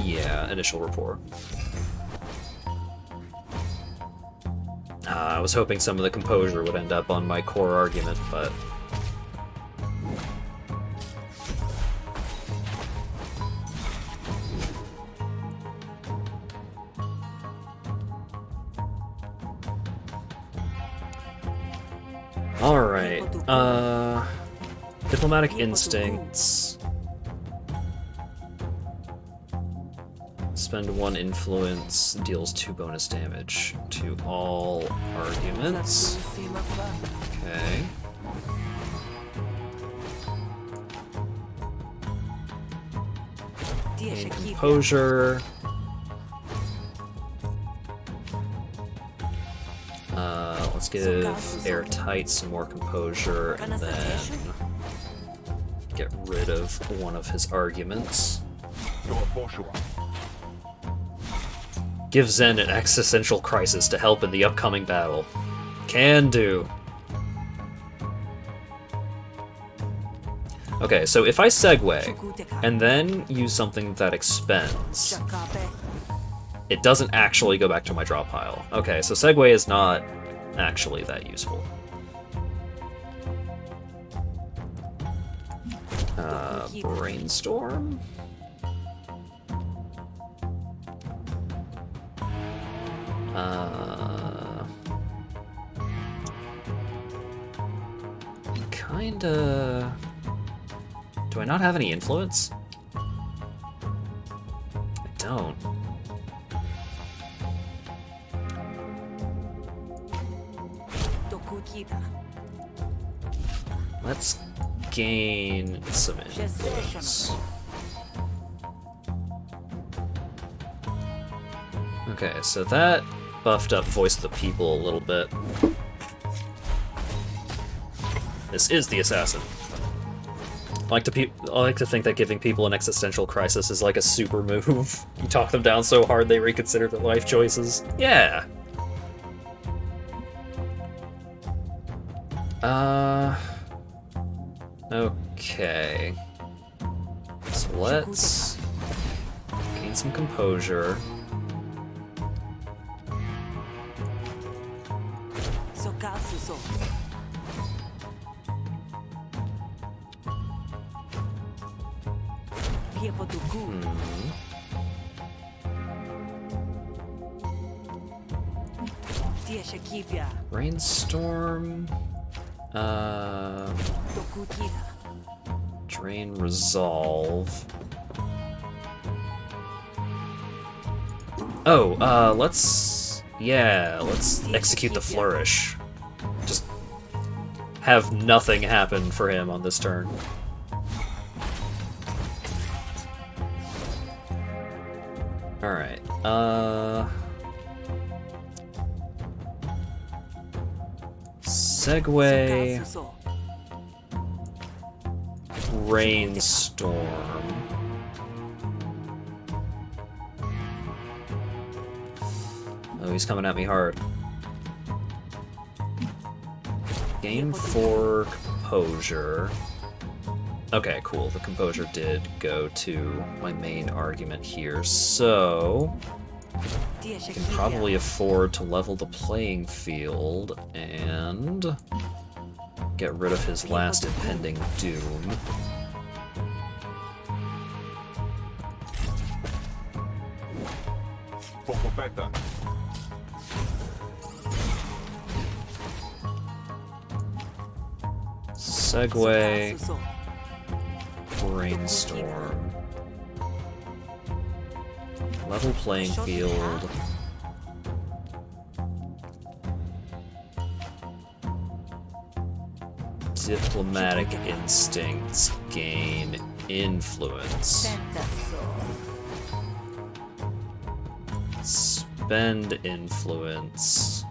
A: Yeah, initial rapport. I was hoping some of the composure would end up on my core argument, but... Alright, Diplomatic Instincts. Spend 1 influence, deals 2 bonus damage to all arguments. Okay. Gain composure. Let's give Airtight some more composure, and then get rid of one of his arguments. Give Zen an existential crisis to help in the upcoming battle. Can do. Okay, so if I segue, and then use something that expends, it doesn't actually go back to my draw pile. Okay, so segue is not actually that useful. Brainstorm? Kinda... Do I not have any influence? I don't. Let's gain some influence. Okay, so that buffed up Voice of the People a little bit. This is the assassin. I like to think that giving people an existential crisis is like a super move. You talk them down so hard they reconsider their life choices. Yeah. Okay. So let's gain some composure. Brainstorm. Drain Resolve. Oh, let's execute the Flourish. Just have nothing happen for him on this turn. Alright, Segue... Rainstorm... Oh, he's coming at me hard. Gain 4 Composure. Okay, cool. The Composure did go to my main argument here, so... I can probably afford to level the playing field and get rid of his last impending doom. Segue. Brainstorm. Level playing field. Diplomatic Instincts gain influence. Spend influence.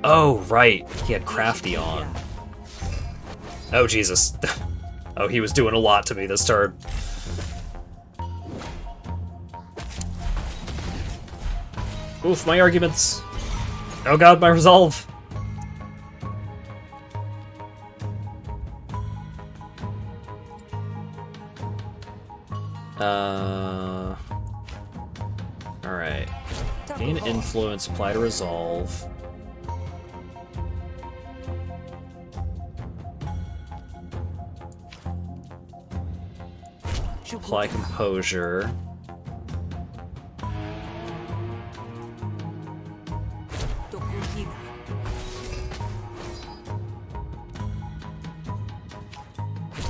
A: Oh, right. He had Crafty on. Oh, Jesus. Oh, he was doing a lot to me this turn. Oof, my arguments. Oh god, my resolve. Gain influence, apply to resolve. Apply composure.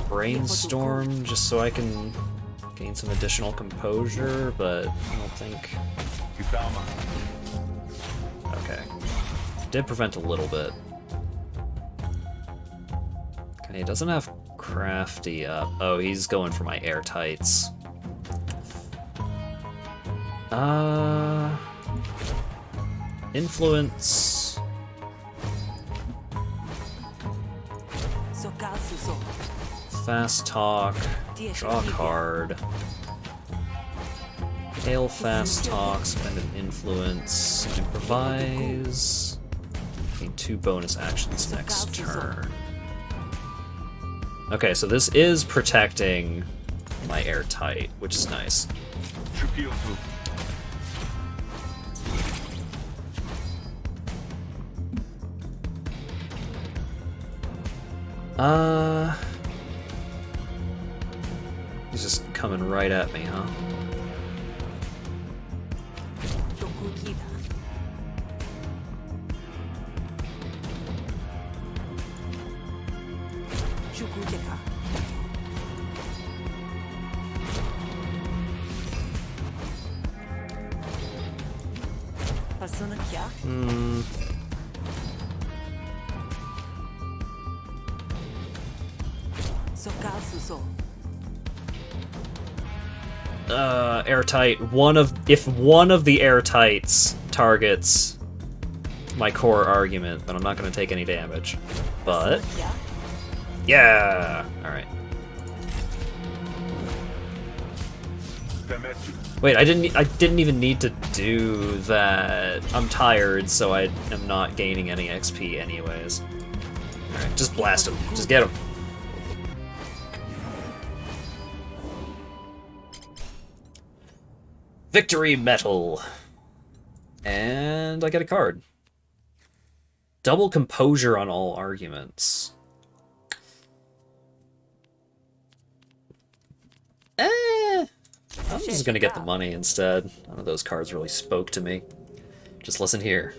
A: Brainstorm, just so I can gain some additional composure, but I don't think... Okay. Did prevent a little bit. Okay, he doesn't have crafty up. Oh, he's going for my airtights. Influence. Fast talk. Draw a card. Hail fast talk, spend an influence, improvise. Gain 2 bonus actions next turn. Okay, so this is protecting my airtight, which is nice. He's just coming right at me, huh? Airtight. If one of the airtights targets my core argument, then I'm not going to take any damage. But yeah, all right. Wait, I didn't even need to do that. I'm tired, so I am not gaining any XP anyways. All right, just blast him. Just get him. Victory Medal. And I get a card. Double composure on all arguments. I'm just gonna get the money instead. None of those cards really spoke to me. Just listen here.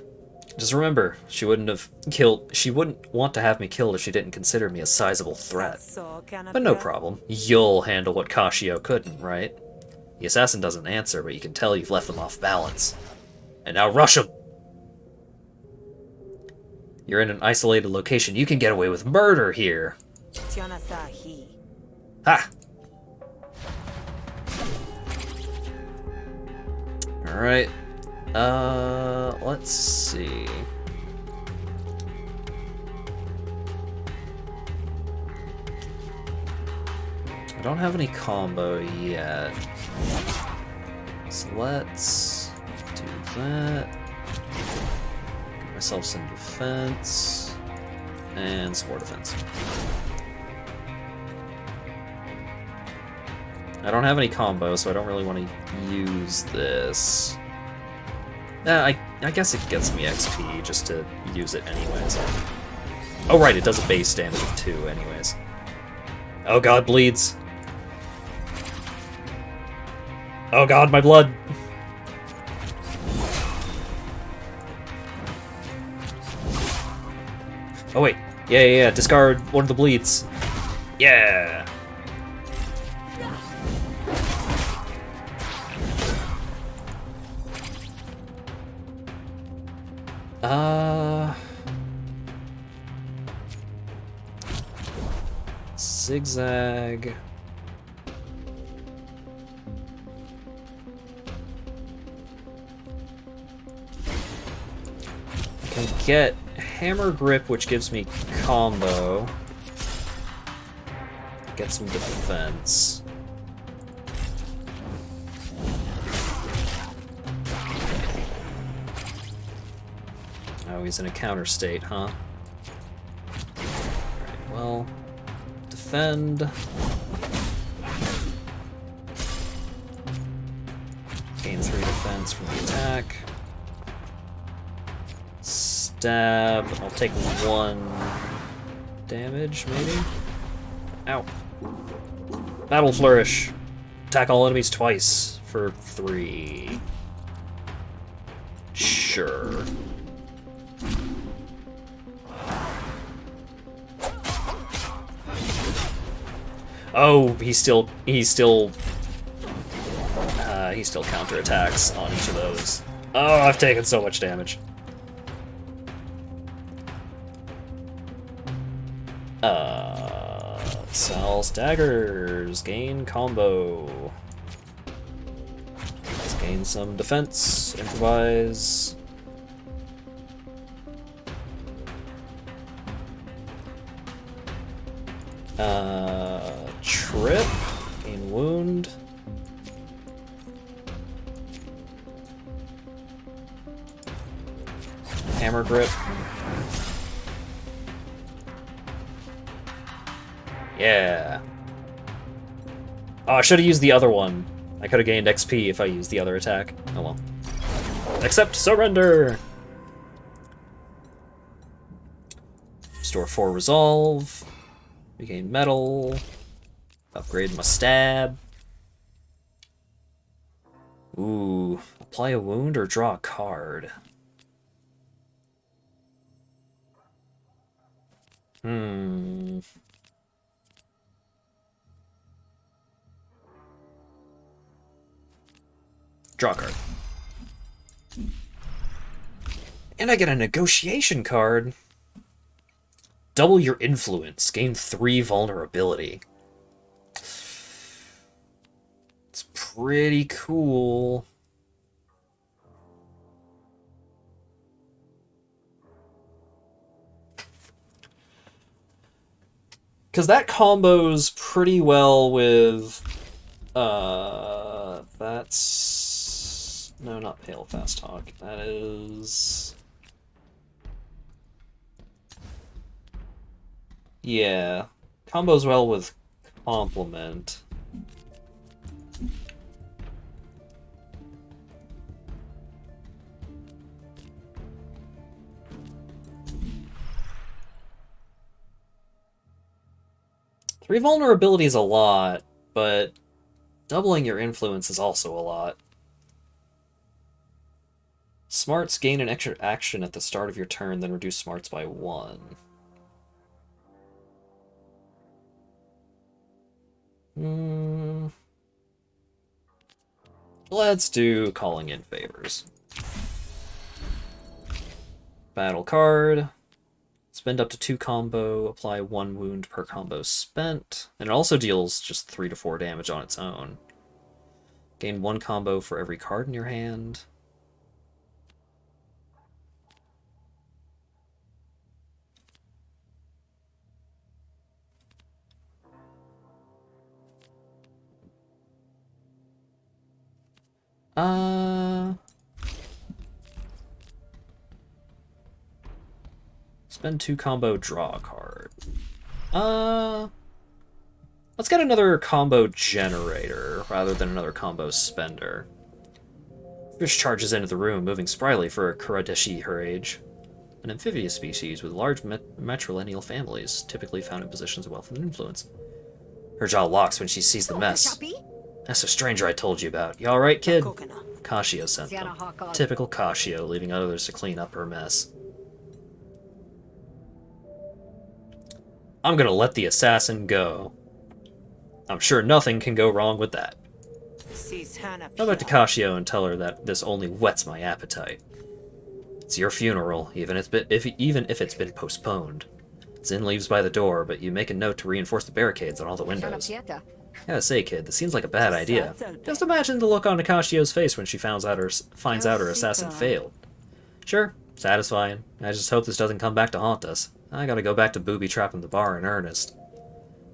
A: Just remember, she wouldn't want to have me killed if she didn't consider me a sizable threat. But no problem. You'll handle what Kashio couldn't, right? The assassin doesn't answer, but you can tell you've left them off balance. And now rush him! You're in an isolated location. You can get away with murder here! Ha! Alright. Let's see. I don't have any combo yet. So let's do that. Get myself some defense. And some more defense. I don't have any combo, so I don't really want to use this. I guess it gets me XP just to use it anyways. Oh right, it does a base damage of 2 anyways. Oh god, bleeds. Oh god, my blood! Oh wait, yeah, discard one of the bleeds. Yeah! Zigzag. I can get Hammer Grip, which gives me combo. Get some defense. Oh, he's in a counter state, huh? Alright, well... Defend. Gain 3 defense from the attack. stab. I'll take 1 damage, maybe? Ow. Battle Flourish. Attack all enemies twice for 3. Sure. Oh, he still counterattacks on each of those. Oh, I've taken so much damage. Sal's daggers. Gain combo. Let's gain some defense. Improvise. Trip. Gain wound. Hammer grip. Yeah. Oh, I should have used the other one. I could have gained XP if I used the other attack. Oh well. Accept surrender! Restore 4 resolve. Regain metal. Upgrade my stab. Ooh. Apply a wound or draw a card. Draw a card. And I get a negotiation card. Double your influence. Gain 3 vulnerability. It's pretty cool. Because that combos pretty well with... that's... No, not Pale Fast Talk. That is... Yeah. Combos well with Complement. Three vulnerability is a lot, but doubling your influence is also a lot. Smarts gain an extra action at the start of your turn, then reduce smarts by 1. Let's do Calling in Favors. Battle card. Spend up to 2 combo, apply 1 wound per combo spent. And it also deals just 3 to 4 damage on its own. Gain 1 combo for every card in your hand. Spend 2 combo, draw a card. Let's get another combo generator rather than another combo spender. Fish charges into the room, moving spryly for a Karadeshi her age. An amphibious species with large matrilineal families, typically found in positions of wealth and influence. Her jaw locks when she sees the mess. That's the stranger I told you about. You alright, kid? Kashio sent them. Typical Kashio, leaving others to clean up her mess. I'm gonna let the assassin go. I'm sure nothing can go wrong with that. Go back to Kashio and tell her that this only whets my appetite. It's your funeral, even if it's been postponed. Zin leaves by the door, but you make a note to reinforce the barricades on all the windows. Gotta say, kid, this seems like a bad idea. Just imagine the look on Kashio's face when she finds out her assassin failed. Sure, satisfying. I just hope this doesn't come back to haunt us. I gotta go back to booby-trapping the bar in earnest.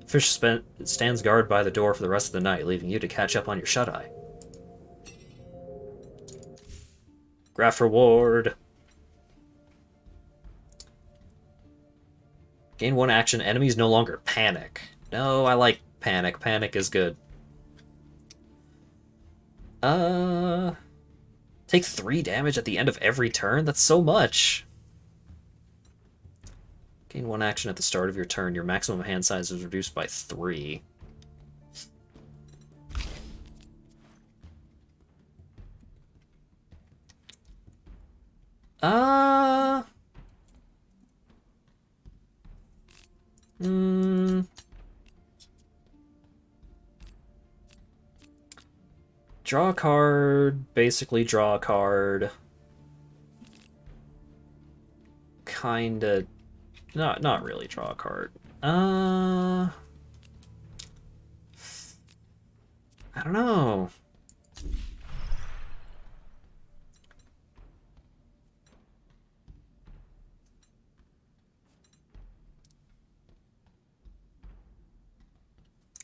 A: Fish stands guard by the door for the rest of the night, leaving you to catch up on your shut-eye. Graph reward. Gain 1 action, enemies no longer panic. No, I like panic. Panic is good. Take 3 damage at the end of every turn? That's so much. Gain 1 action at the start of your turn. Your maximum hand size is reduced by 3. Draw a card, basically draw a card. Kinda... Not really draw a card. I don't know.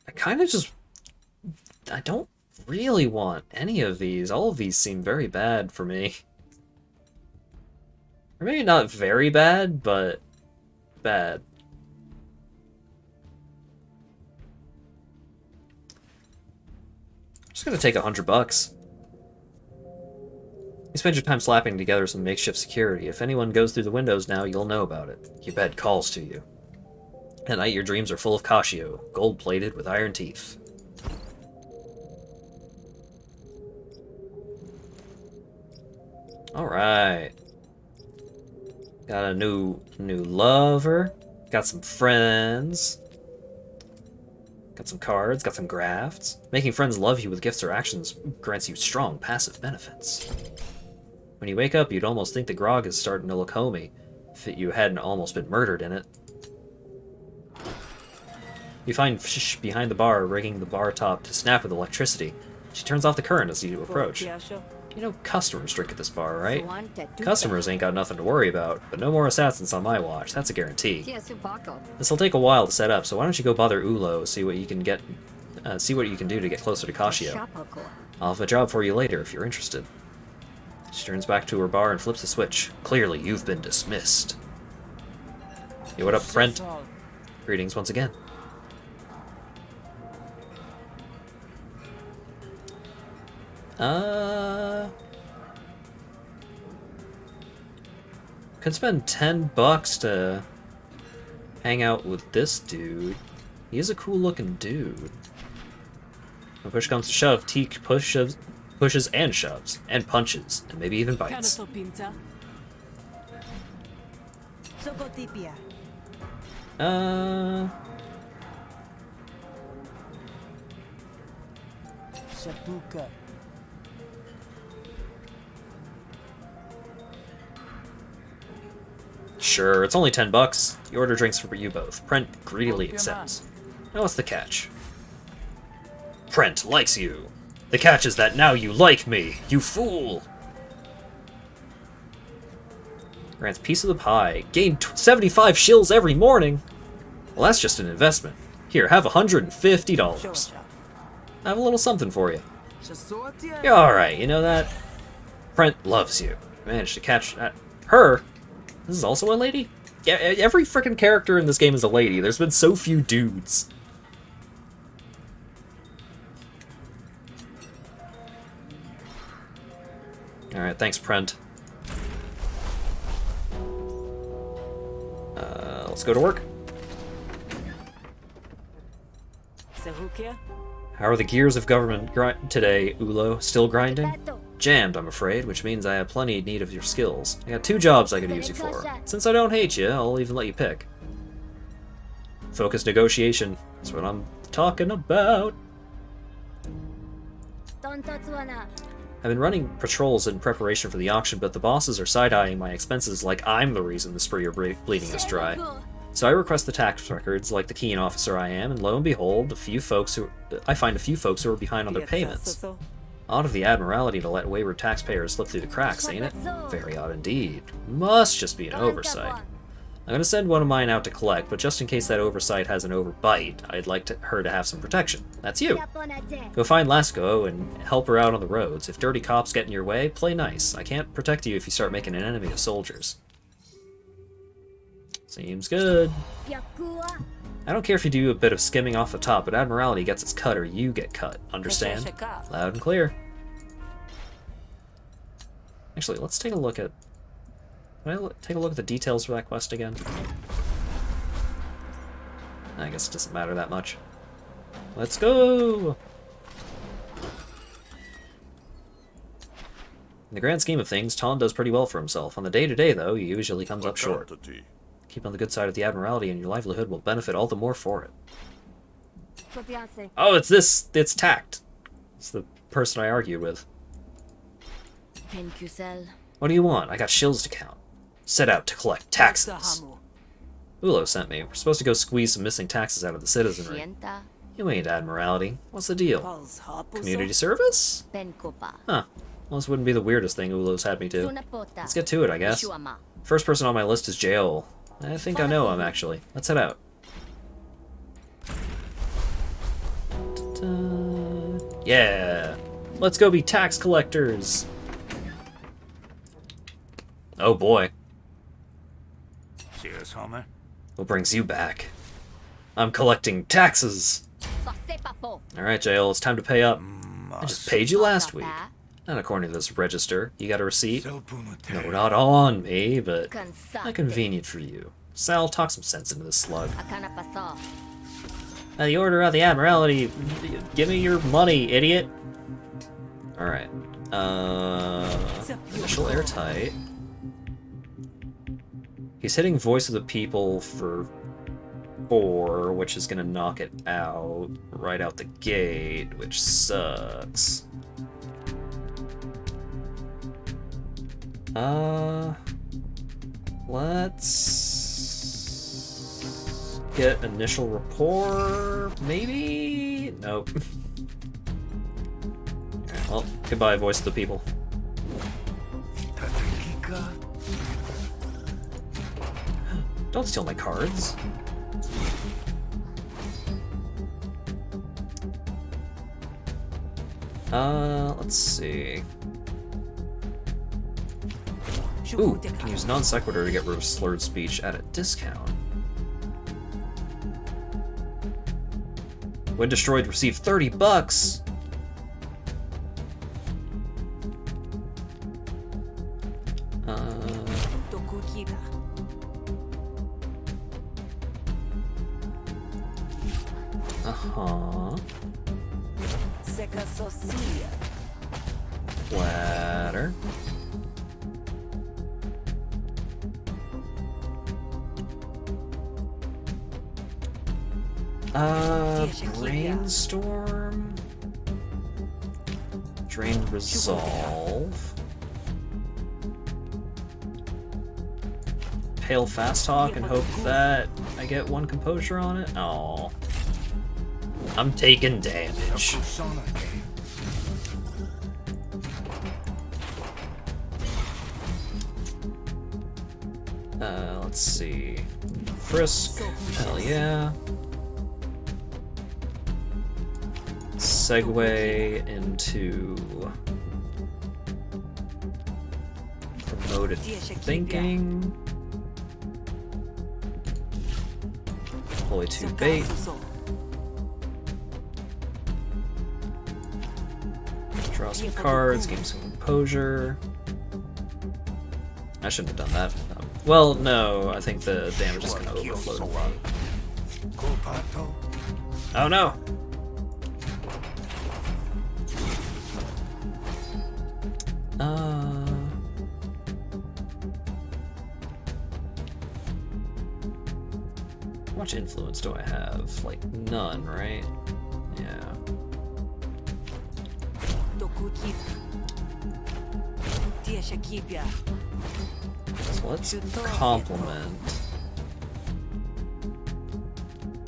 A: I kind of just... I don't really want any of these. All of these seem very bad for me. Or maybe not very bad, but bad. I'm just gonna take $100. You spend your time slapping together some makeshift security. If anyone goes through the windows now, you'll know about it. Your bed calls to you. At night, your dreams are full of Cascio, gold-plated with iron teeth. Alright. Got a new lover. Got some friends. Got some cards, got some grafts. Making friends love you with gifts or actions grants you strong passive benefits. When you wake up, you'd almost think the grog is starting to look homey, if you hadn't almost been murdered in it. You find Fish behind the bar, rigging the bar top to snap with electricity. She turns off the current as you approach. You know customers drink at this bar, right? Customers ain't got nothing to worry about, but no more assassins on my watch, that's a guarantee. This'll take a while to set up, so why don't you go bother Ulo, see what you can do to get closer to Cascio. I'll have a job for you later if you're interested. She turns back to her bar and flips a switch. Clearly, you've been dismissed. Hey, what up, friend? Greetings once again. Could spend $10 to hang out with this dude. He is a cool looking dude. When push comes to shove, Teak pushes and shoves, and punches, and maybe even bites. Sure, it's only $10. You order drinks for you both. Prent greedily accepts. Now what's the catch? Prent likes you. The catch is that now you like me, you fool! Grants piece of the pie. Gain 75 shills every morning! Well, that's just an investment. Here, have $150. I have a little something for you. You're alright, you know that? Prent loves you. Managed to catch her. This is also a lady? Yeah, every frickin' character in this game is a lady. There's been so few dudes. Alright, thanks, Prent. Let's go to work. How are the gears of government today, Ulo? Still grinding? Jammed, I'm afraid, which means I have plenty need of your skills. I got 2 jobs I could use you for. Since I don't hate you, I'll even let you pick. Focused negotiation. That's what I'm talking about. I've been running patrols in preparation for the auction, but the bosses are side-eyeing my expenses like I'm the reason the spree are bleeding us dry. So I request the tax records like the keen officer I am, and lo and behold, I find a few folks who are behind on their payments. Odd of the Admiralty to let wayward taxpayers slip through the cracks, ain't it? Very odd indeed. Must just be an oversight. I'm gonna send one of mine out to collect, but just in case that oversight has an overbite, I'd like her to have some protection. That's you. Go find Lasco and help her out on the roads. If dirty cops get in your way, play nice. I can't protect you if you start making an enemy of soldiers. Seems good. I don't care if you do a bit of skimming off the top, but Admiralty gets its cut or you get cut. Understand? Loud and clear. Actually, let's take a look at... Can I take a look at the details for that quest again? I guess it doesn't matter that much. Let's go! In the grand scheme of things, Ton does pretty well for himself. On the day-to-day, though, he usually comes up short. Keep on the good side of the Admiralty and your livelihood will benefit all the more for it. Oh, it's Tact. It's the person I argued with. What do you want? I got shills to count. Set out to collect taxes. Ulo sent me. We're supposed to go squeeze some missing taxes out of the citizenry. You ain't Admiralty. What's the deal? Community service? Huh. Well, this wouldn't be the weirdest thing Ulo's had me do. Let's get to it, I guess. First person on my list is Jaol. I think I know him, actually. Let's head out. Yeah! Let's go be tax collectors! Oh boy. What brings you back? I'm collecting taxes! Alright, Jaol, it's time to pay up. I just paid you last week. Not according to this register. You got a receipt? No, not on me, but not convenient for you. Sal, talk some sense into this slug. The order of the Admiralty. Give me your money, idiot. Alright. Initial airtight. He's hitting Voice of the People for 4, which is gonna knock it out right out the gate, which sucks. Let's get initial rapport, maybe? Nope. Alright, well, goodbye, Voice of the People. Don't steal my cards. Let's see. Ooh, can use non sequitur to get rid of slurred speech at a discount. When destroyed, receive $30. Platter. Brainstorm. Drain Resolve. Pale Fast Talk and hope that I get 1 composure on it. Oh, I'm taking damage. Let's see. Frisk. Hell yeah. Segue into promoted thinking. Deploy 2 bait. Draw some cards, gain some composure. I shouldn't have done that. Well, no, I think the damage is going to overflow a lot. Oh no! How much influence do I have? Like, none, right? Yeah. So let's compliment.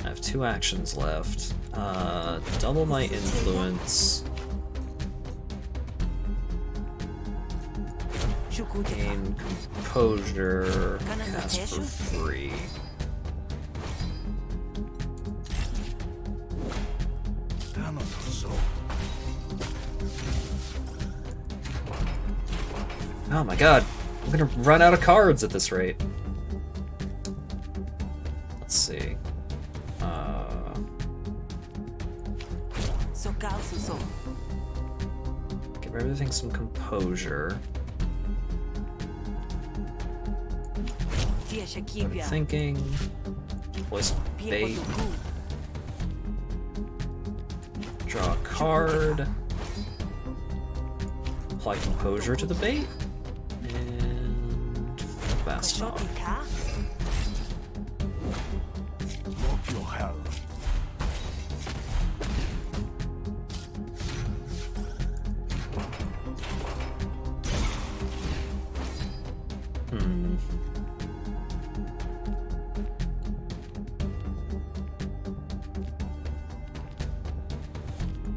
A: I have 2 actions left. Double my influence. Gain composure. Cast for free. Oh my god, I'm gonna run out of cards at this rate. Let's see. Give everything some composure. I'm thinking. Voice bait. Draw a card. Apply composure to the bait. And fast talk.
C: Lock your hell.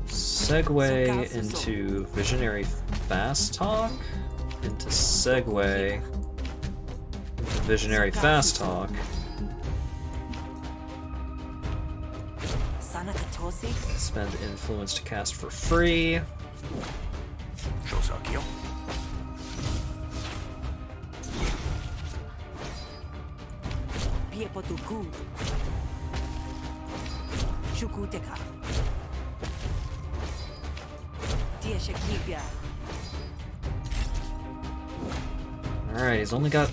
A: Segue into Visionary Fast Talk, into Segue into Visionary Fast Talk. Spend influence to cast for free. Alright, he's only got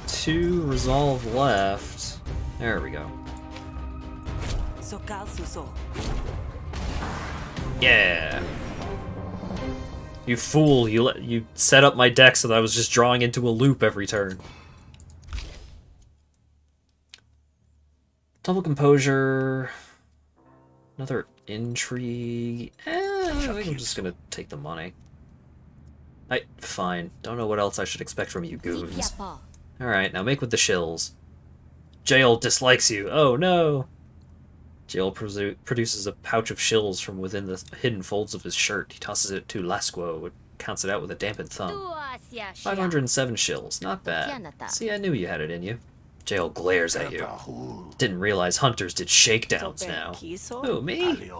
A: 2 resolve left. There we go. Yeah. You fool, you set up my deck so that I was just drawing into a loop every turn. Double composure. Another intrigue. I think I'm just gonna take the money. Fine. Don't know what else I should expect from you goons. Alright, now make with the shills. Jail dislikes you. Oh no! Jail produces a pouch of shills from within the hidden folds of his shirt. He tosses it to Lasquo, who counts it out with a dampened thumb. 507 shills. Not bad. See, I knew you had it in you. Jail glares at you. Didn't realize hunters did shakedowns now. Who, me?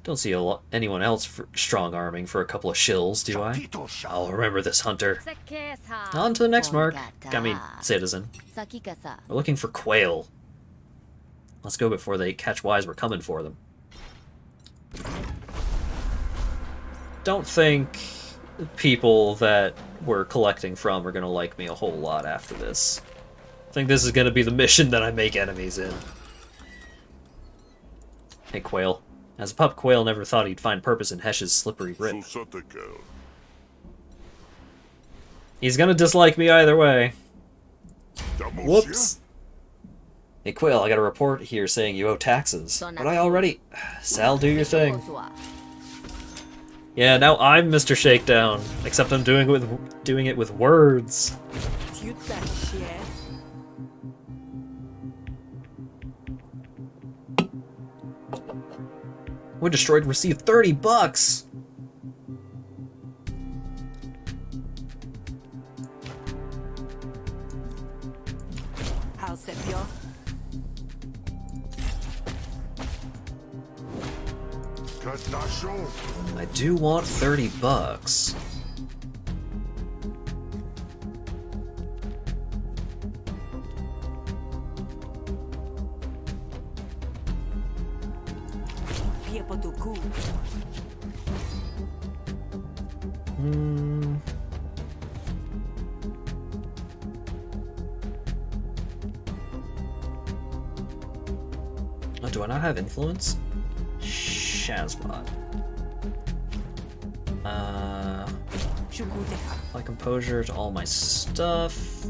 A: Don't see anyone else strong-arming for a couple of shills, do I? I'll remember this, hunter. On to the next mark. Citizen. We're looking for quail. Let's go before they catch wise we're coming for them. Don't think people that we're collecting from are gonna like me a whole lot after this. I think this is gonna be the mission that I make enemies in. Hey, Quail. As a pup, Quail never thought he'd find purpose in Hesh's slippery grip. He's gonna dislike me either way. Whoops. Hey, Quail, I got a report here saying you owe taxes. But I already... Sal, do your thing. Yeah, now I'm Mr. Shakedown. Except I'm doing it with words. When destroyed, receive 30 bucks. I do want 30 bucks. Oh, do I not have influence? HatVod. Apply composure to all my stuff.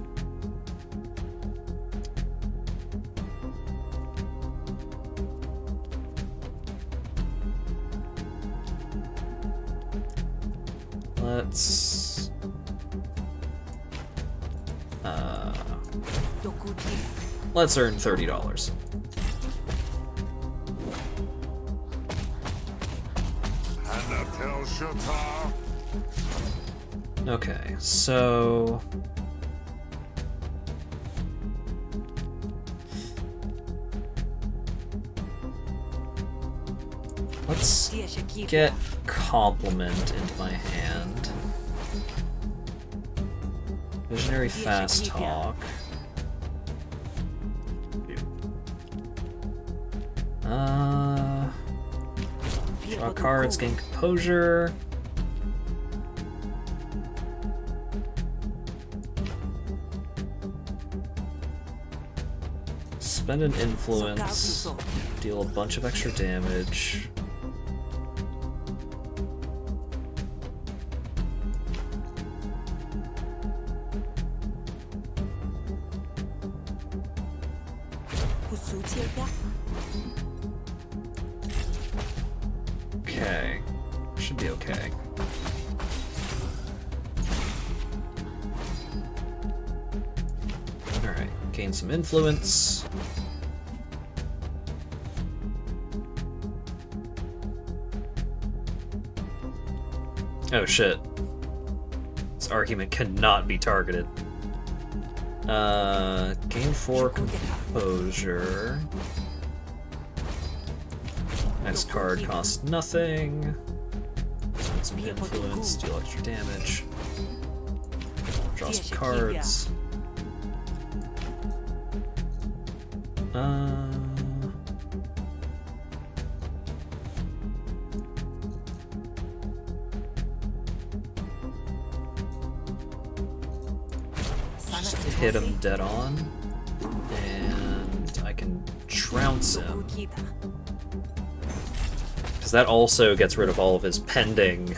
A: Let's earn $30. Okay, so let's get Compliment into my hand. Visionary Fast Talk. Draw cards, gain composure. Spend an influence, deal a bunch of extra damage. Okay, should be okay. Alright, gain some influence. Oh shit. This argument cannot be targeted. Gain 4 composure. Next card costs nothing. Spend some influence, deal extra damage. Draw some cards. Just hit him dead on, and I can trounce him. Because that also gets rid of all of his pending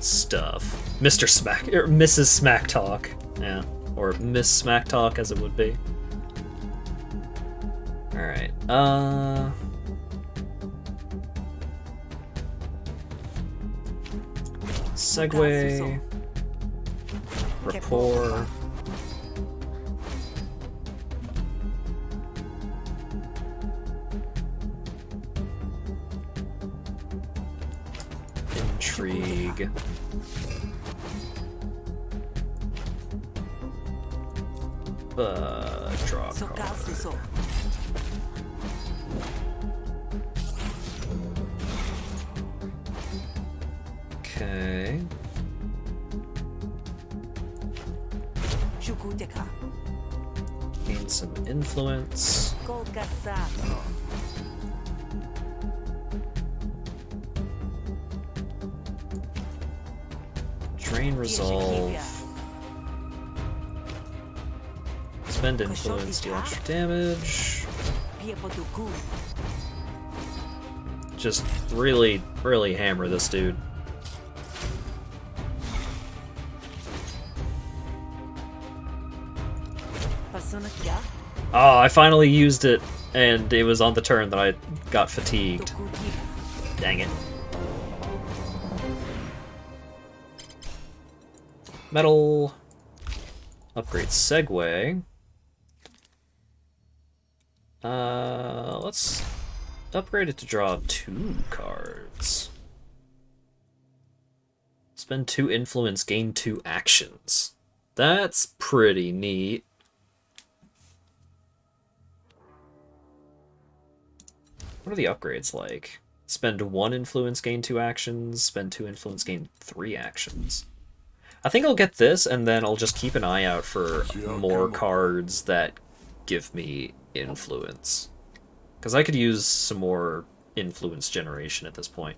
A: stuff. Mr. Smack, or Mrs. Smack Talk. Yeah, or Miss Smack Talk as it would be. Alright, Segue. Rapport. Intrigue. Draw a card. Okay. Gain some influence. Drain resolve. Spend influence, deal extra damage. Just really, really hammer this dude. Oh, I finally used it, and it was on the turn that I got fatigued. Dang it. Metal. Upgrade Segue. Let's upgrade it to draw 2 cards. Spend 2 influence, gain 2 actions. That's pretty neat. What are the upgrades like? Spend 1 influence, gain 2 actions. Spend 2 influence, gain 3 actions. I think I'll get this, and then I'll just keep an eye out for more cards that give me influence. Because I could use some more influence generation at this point.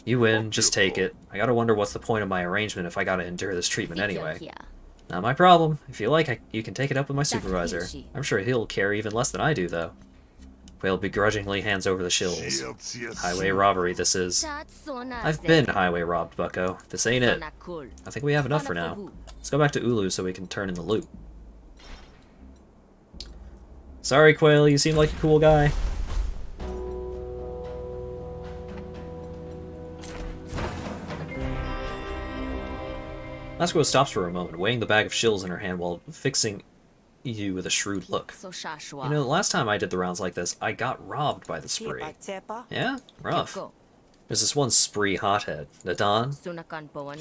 A: You win, just take it. I gotta wonder what's the point of my arrangement if I gotta endure this treatment anyway. Not my problem. If you like, you can take it up with my supervisor. I'm sure he'll care even less than I do, though. Whale begrudgingly hands over the shills. Highway robbery, this is. I've been highway robbed, bucko. This ain't it. I think we have enough for now. Let's go back to Ulu so we can turn in the loot. Sorry, Quail, you seem like a cool guy. Asuko stops for a moment, weighing the bag of shills in her hand while fixing you with a shrewd look. You know, last time I did the rounds like this, I got robbed by the spree. Yeah? Rough. There's this one spree hothead, Nadan.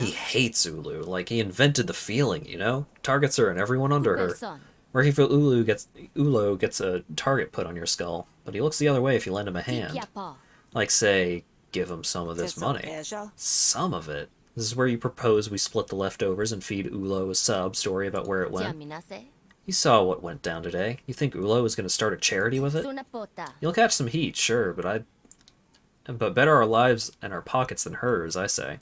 A: He hates Ulu, like he invented the feeling, you know? Targets her and everyone under her. Working for Ulo gets a target put on your skull, but he looks the other way if you lend him a hand. Like, say, give him some of this money. Some of it? This is where you propose we split the leftovers and feed Ulo a sub story about where it went. You saw what went down today. You think Ulo is going to start a charity with it? You'll catch some heat, sure, but better our lives and our pockets than hers, I say.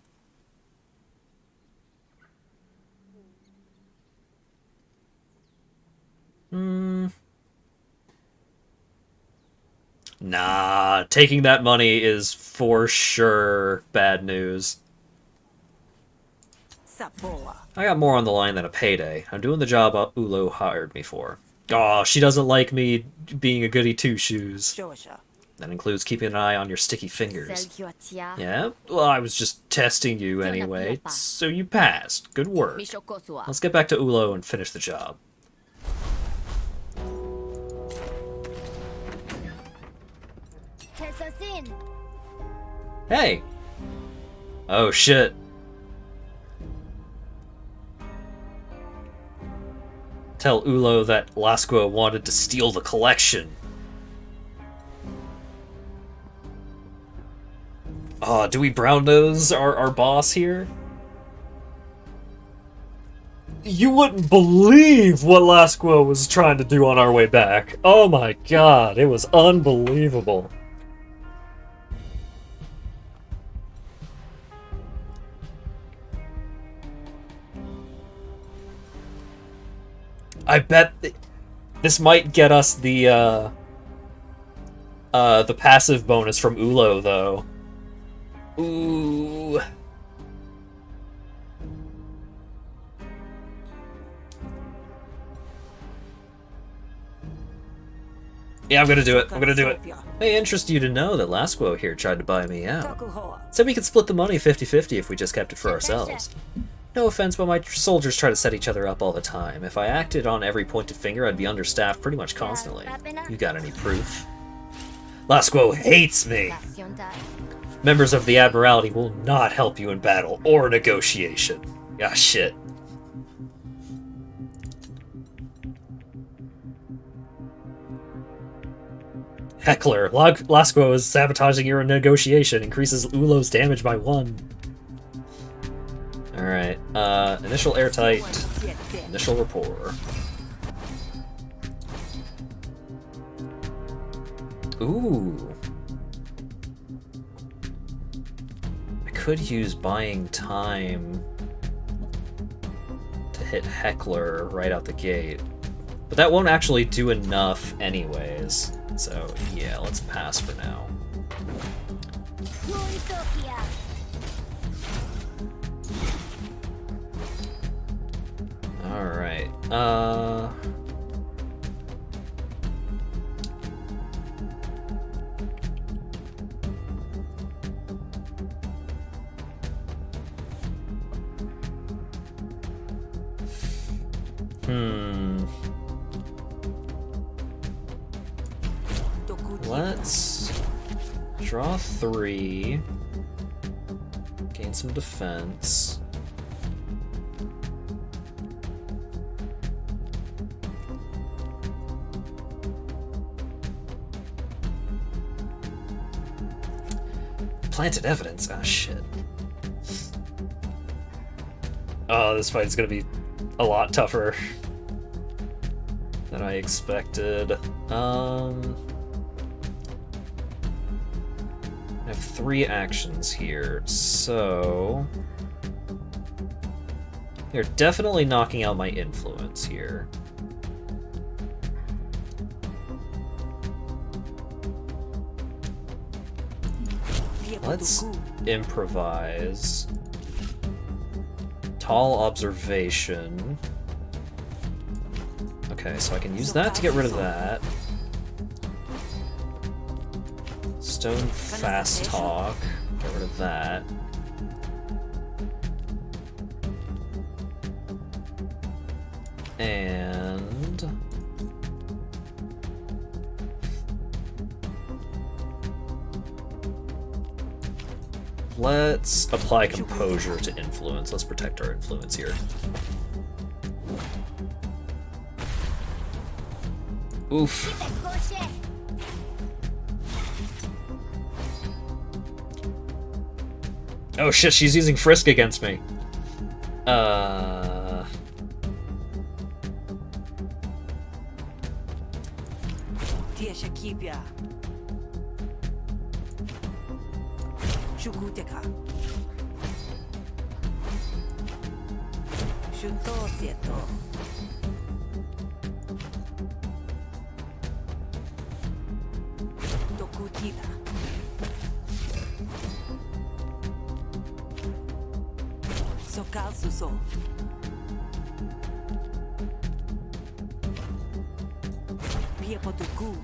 A: Nah, taking that money is for sure bad news.
B: Sapoa.
A: I got more on the line than a payday. I'm doing the job Ulo hired me for. Aw, she doesn't like me being a goody two-shoes.
B: Shosha.
A: That includes keeping an eye on your sticky fingers. Yeah? Well, I was just testing you anyway, so you passed. Good work. Let's get back to Ulo and finish the job. Hey! Oh shit. Tell Ulo that Lasqua wanted to steal the collection. Oh, do we brown nose our boss here? You wouldn't believe what Lasqua was trying to do on our way back. Oh my god, it was unbelievable. I bet this might get us the passive bonus from Ulo, though. Ooh. Yeah, I'm gonna do it. I'm gonna do it. May interest you to know that Lasqua here tried to buy me out. Said we could split the money 50-50 if we just kept it for ourselves. No offense, but my soldiers try to set each other up all the time. If I acted on every pointed finger, I'd be understaffed pretty much constantly. You got any proof? Lasqua hates me! Members of the Admiralty will not help you in battle or negotiation. Ah, shit. Heckler, Lasqua is sabotaging your negotiation. Increases Ulo's damage by 1. Alright, initial airtight, initial rapport. Ooh. I could use buying time to hit Heckler right out the gate. But that won't actually do enough anyways. So, yeah, let's pass for now. Alright, Let's draw 3, gain some defense. Planted evidence? Ah, shit. Oh, this fight is gonna be a lot tougher than I expected. I have 3 actions here, so they're definitely knocking out my influence here. Let's improvise. Tall observation. Okay, so I can use that to get rid of that. Stone fast talk. Get rid of that. And let's apply composure to influence. Let's protect our influence here. Oof. Oh shit, she's using Frisk against me.
B: Sokasuso. Piepotuku.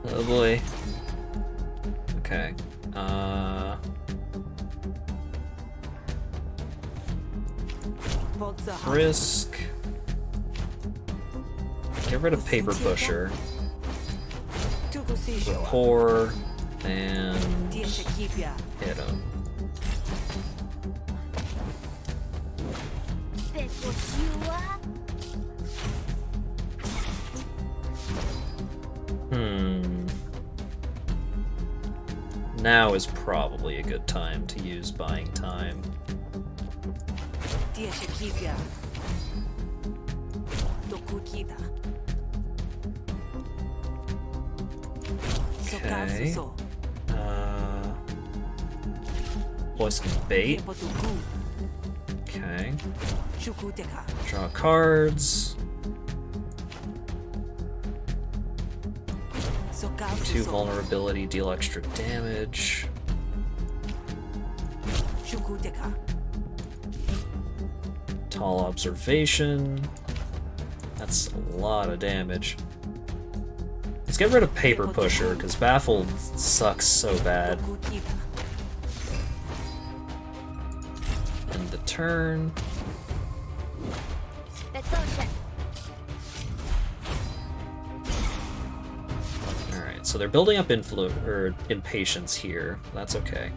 A: Oh boy. Okay. Risk. Get rid of Paper Pusher. Rapport. And hit him. Now is probably a good time to use buying time. Okay. Poison bait. Okay. Draw cards. 2 vulnerability, deal extra damage. Tall observation. That's a lot of damage. Let's get rid of Paper Pusher, because Baffled sucks so bad. End the turn. Alright, so they're building up impatience here. That's okay.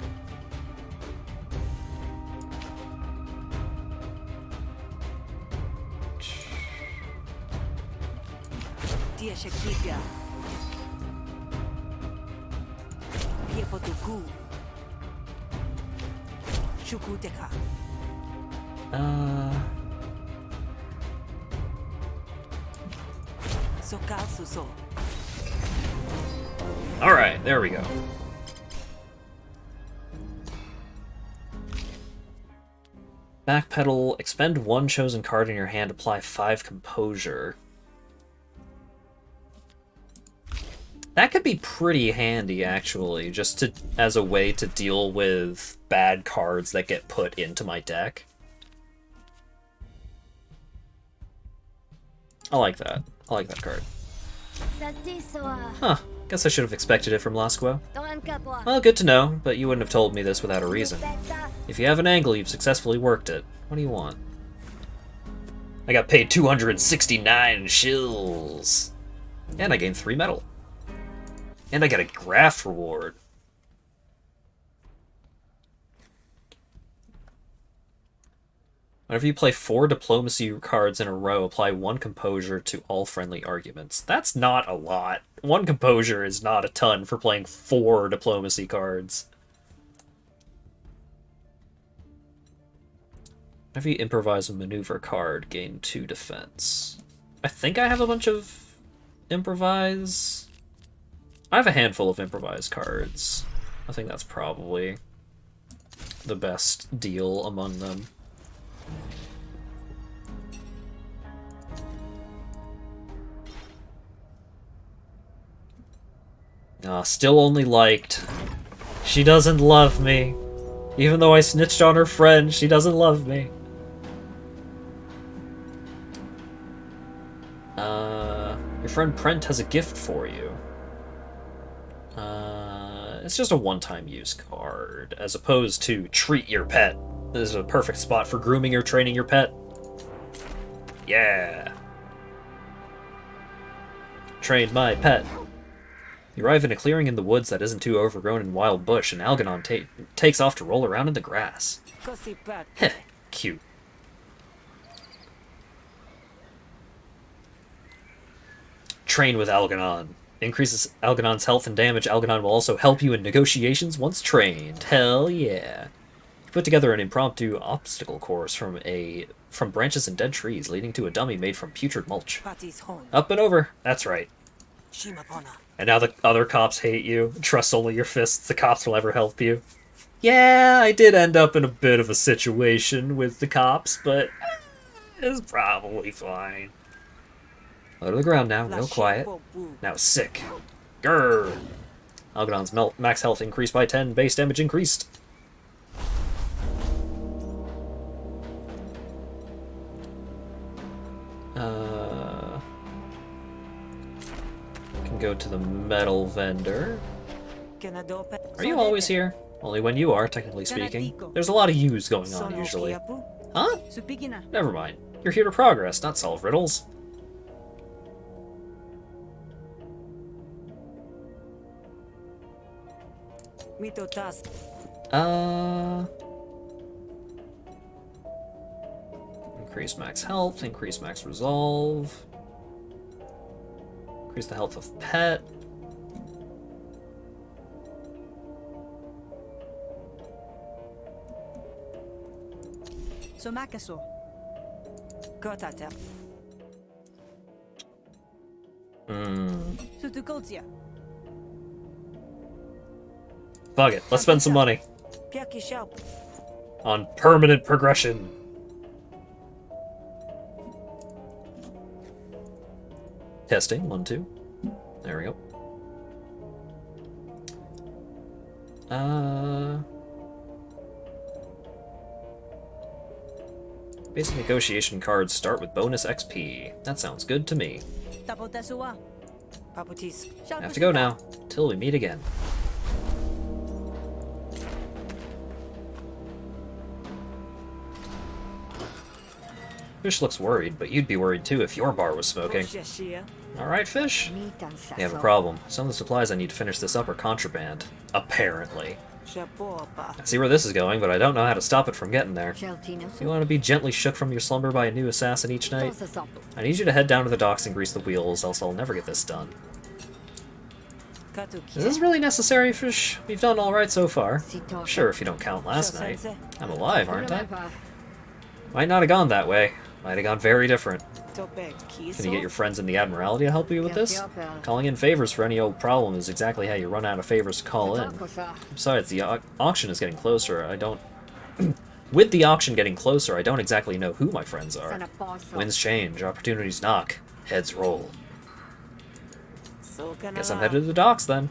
A: Alright, there we go. Backpedal, expend 1 chosen card in your hand, apply 5 composure. That could be pretty handy, actually, just as a way to deal with bad cards that get put into my deck. I like that. I like that card. Huh. Guess I should have expected it from Lasquo. Well, good to know, but you wouldn't have told me this without a reason. If you have an angle, you've successfully worked it. What do you want? I got paid 269 shills. And I gained 3 metal. And I got a graft reward. Whenever you play 4 diplomacy cards in a row, apply 1 composure to all friendly arguments. That's not a lot. 1 composure is not a ton for playing 4 diplomacy cards. Whenever you improvise a maneuver card, gain 2 defense. I think I have a bunch of improvise. I have a handful of improvised cards. I think that's probably the best deal among them. Still only liked. She doesn't love me. Even though I snitched on her friend, she doesn't love me. Your friend Prent has a gift for you. It's just a one-time use card, as opposed to treat your pet. This is a perfect spot for grooming or training your pet. Yeah. Train my pet. You arrive in a clearing in the woods that isn't too overgrown in wild bush, and Algernon takes off to roll around in the grass. Heh, cute. Train with Algernon. Increases Algernon's health and damage. Algernon will also help you in negotiations once trained. Hell yeah. You put together an impromptu obstacle course from branches and dead trees, leading to a dummy made from putrid mulch. Up and over. That's right. And now the other cops hate you. Trust only your fists. The cops will ever help you. Yeah, I did end up in a bit of a situation with the cops, but it was probably fine. Low to the ground now, real quiet. Now sick. Grrr! Algedon's max health increased by 10, base damage increased. Can go to the metal vendor. Are you always here? Only when you are, technically speaking. There's a lot of yous going on usually. Huh? Never mind. You're here to progress, not solve riddles. Increase max health, increase max resolve. Increase the health of pet. Fuck it, let's spend some money on permanent progression. Testing, 1, 2. There we go. Basic negotiation cards start with bonus XP. That sounds good to me. I have to go now, till we meet again. Fish looks worried, but you'd be worried too if your bar was smoking. Alright, Fish? You have a problem. Some of the supplies I need to finish this up are contraband. Apparently. I see where this is going, but I don't know how to stop it from getting there. You want to be gently shook from your slumber by a new assassin each night? I need you to head down to the docks and grease the wheels, else I'll never get this done. Is this really necessary, Fish? We've done alright so far. Sure, if you don't count last night. I'm alive, aren't I? Might not have gone that way. Might have gone very different. Can you get your friends in the Admiralty to help you with this? Calling in favors for any old problem is exactly how you run out of favors to call in. Besides, the auction is getting closer. With the auction getting closer, I don't exactly know who my friends are. Winds change, opportunities knock, heads roll. Guess I'm headed to the docks then.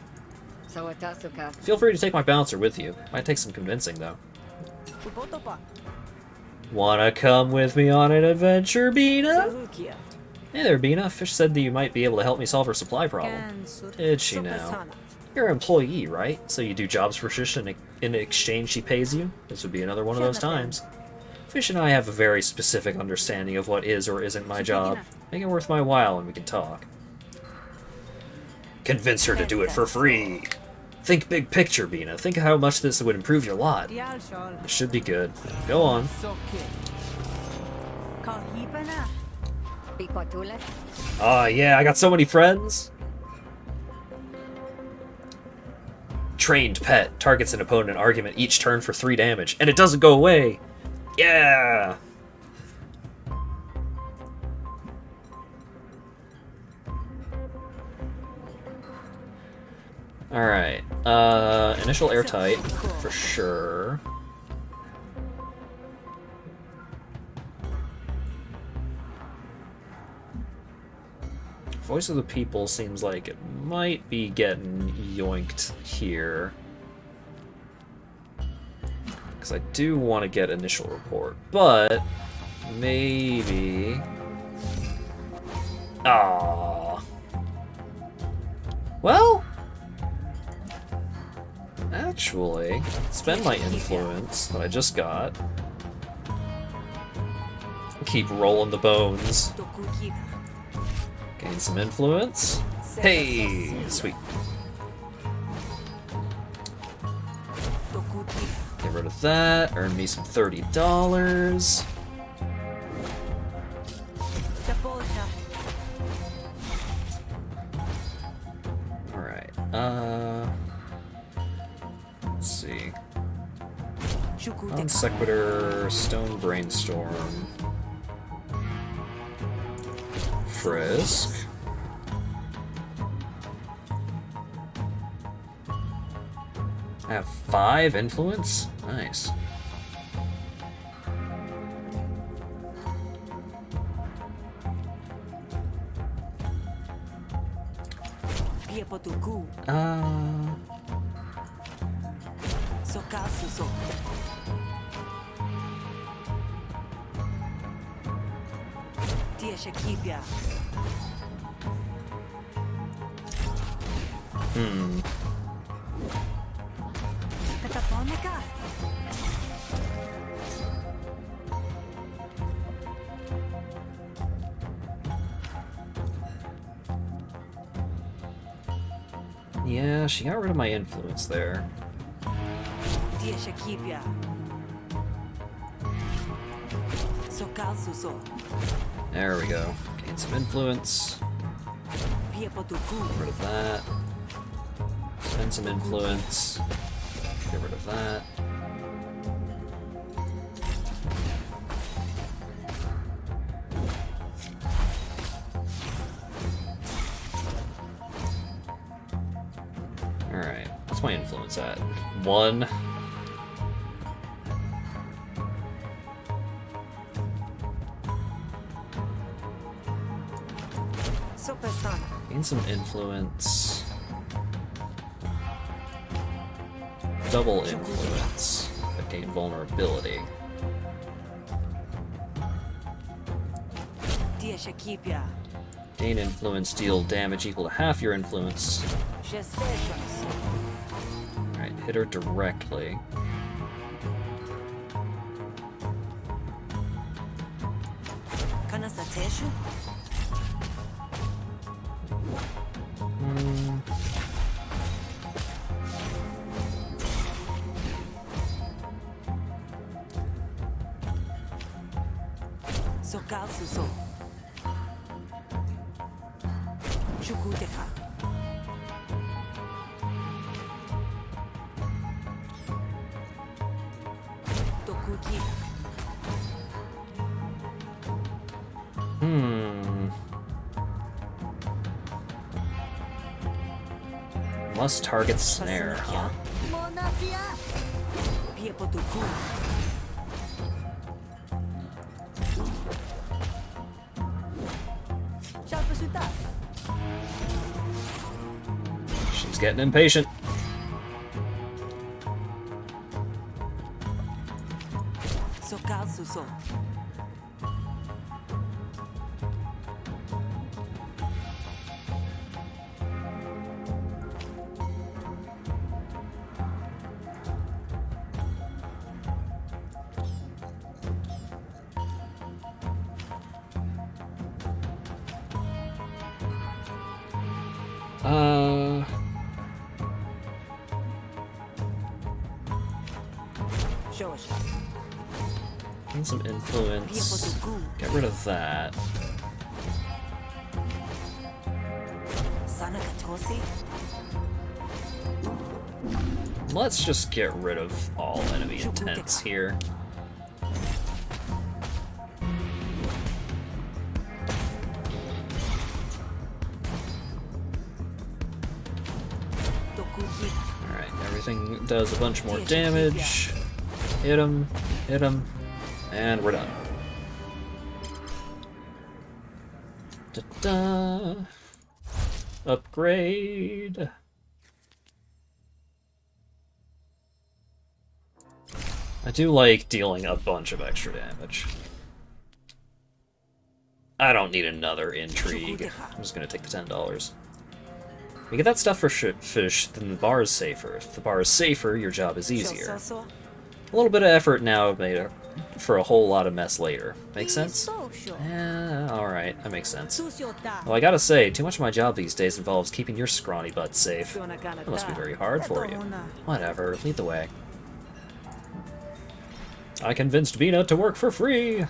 A: Feel free to take my bouncer with you. Might take some convincing though. Wanna come with me on an adventure, Bina? Hey there, Bina. Fish said that you might be able to help me solve her supply problem. Did she now? You're an employee, right? So you do jobs for Fish and in exchange she pays you? This would be another one of those times. Fish and I have a very specific understanding of what is or isn't my job. Make it worth my while and we can talk. Convince her to do it for free. Think big picture, Bina. Think of how much this would improve your lot. It should be good. Go on. Oh yeah, I got so many friends. Trained pet. Targets an opponent in argument each turn for 3 damage. And it doesn't go away. Yeah! Alright, initial airtight, for sure. Voice of the People seems like it might be getting yoinked here. Because I do want to get initial report, but maybe... Ah. Well... Actually, spend my influence that I just got. Keep rolling the bones. Gain some influence. Hey, sweet. Get rid of that. Earn me some $30. Alright, let's see. Non sequitur, stone brainstorm, frisk. I have 5 influence? Nice. Yeah, she got rid of my influence there. There we go. Gain some influence. Get rid of that. Spend some influence. Get rid of that. Alright, what's my influence at? 1. Gain some influence. Double influence, but gain vulnerability. Gain influence, deal damage equal to half your influence. Alright, hit her directly. Must target snare, huh? She's getting impatient. And some influence. Get rid of that. Let's just get rid of all enemy intents here. Alright, everything does a bunch more damage. Hit him, and we're done. Da-da. Upgrade. I do like dealing a bunch of extra damage. I don't need another intrigue. I'm just gonna take the $10. We get that stuff for fish, then the bar is safer. If the bar is safer, your job is easier. A little bit of effort now made for a whole lot of mess later. Make sense? Yeah, alright, that makes sense. Well, I gotta say, too much of my job these days involves keeping your scrawny butt safe. It must be very hard for you. Whatever, lead the way. I convinced Bina to work for free!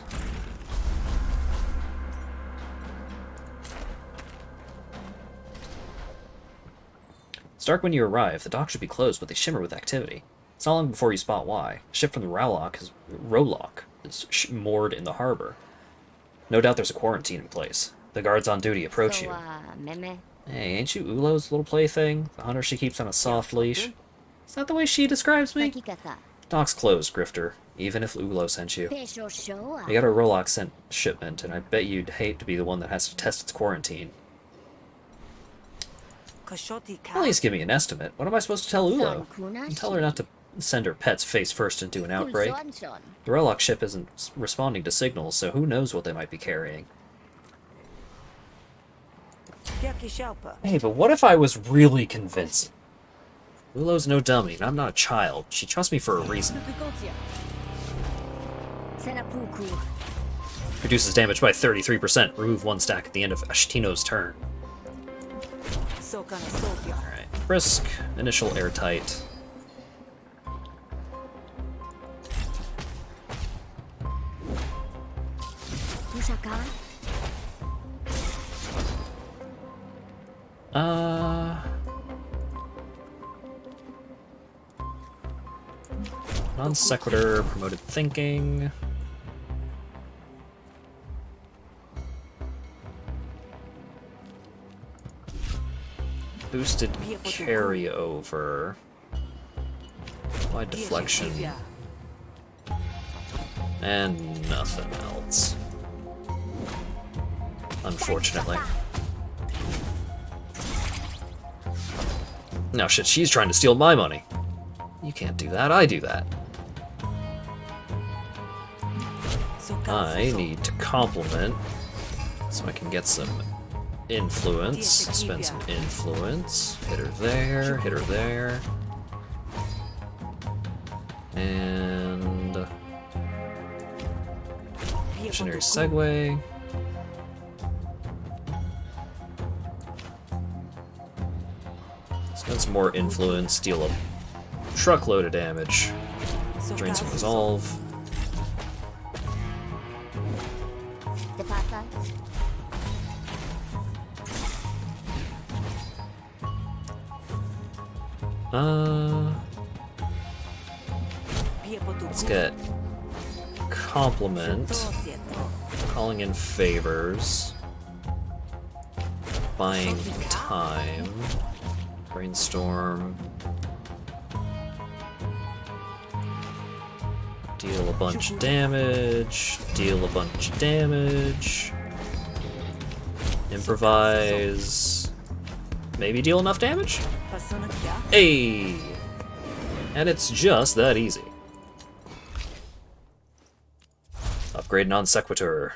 A: It's dark when you arrive. The docks should be closed, but they shimmer with activity. It's not long before you spot why. A ship from the Rolock is moored in the harbor. No doubt there's a quarantine in place. The guards on duty approach you. Hey, ain't you Ulo's little plaything? The hunter she keeps on a soft leash? Is that the way she describes me? Dock's closed, Grifter. Even if Ulo sent you. We got a Rolock sent shipment, and I bet you'd hate to be the one that has to test its quarantine. At least give me an estimate. What am I supposed to tell Ulo? Tell her not to send her pets face first into an outbreak. The Relok ship isn't responding to signals, so who knows what they might be carrying. Hey, but what if I was really convincing? Ulo's no dummy, and I'm not a child. She trusts me for a reason. Reduces damage by 33%. Remove 1 stack at the end of Ashtino's turn. Alright. Brisk. Initial airtight. Non sequitur, promoted thinking. Boosted carryover. Wide deflection. And nothing else. Unfortunately. No shit, she's trying to steal my money. You can't do that, I do that. I need to compliment so I can get some influence. Spend some influence. Hit her there, hit her there. And missionary segue. Spend some more influence, deal a truckload of damage. Drain some resolve. Let's get compliment, calling in favors, buying time, brainstorm, deal a bunch of damage, deal a bunch of damage, improvise, maybe deal enough damage? Hey! And it's just that easy. Upgrade non sequitur.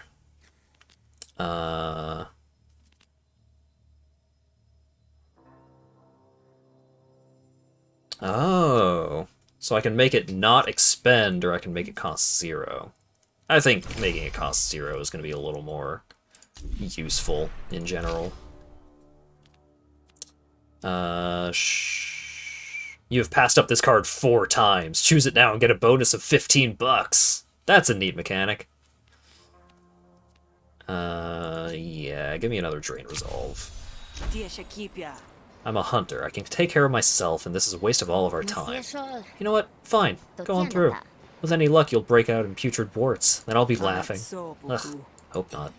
A: Oh. So I can make it not expend, or I can make it cost 0. I think making it cost 0 is going to be a little more useful in general. You have passed up this card 4 times. Choose it now and get a bonus of 15 bucks. That's a neat mechanic. Yeah, give me another Drain Resolve. I'm a hunter. I can take care of myself, and this is a waste of all of our time. You know what? Fine. Go on through. With any luck, you'll break out in putrid warts. Then I'll be laughing. Ugh, hope not.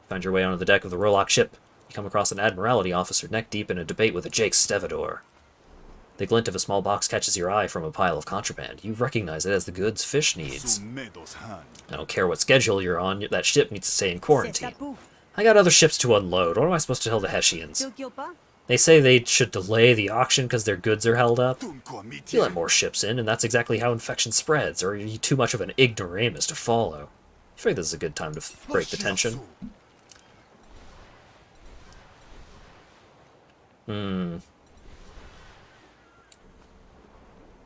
A: Find your way onto the deck of the Rollock ship. You come across an Admiralty officer neck-deep in a debate with a Jake Stevedore. The glint of a small box catches your eye from a pile of contraband. You recognize it as the goods Fish needs. I don't care what schedule you're on, that ship needs to stay in quarantine. I got other ships to unload. What am I supposed to tell the Hessians? They say they should delay the auction because their goods are held up. You let more ships in, and that's exactly how infection spreads, or are you too much of an ignoramus to follow? I figure this is a good time to break the tension.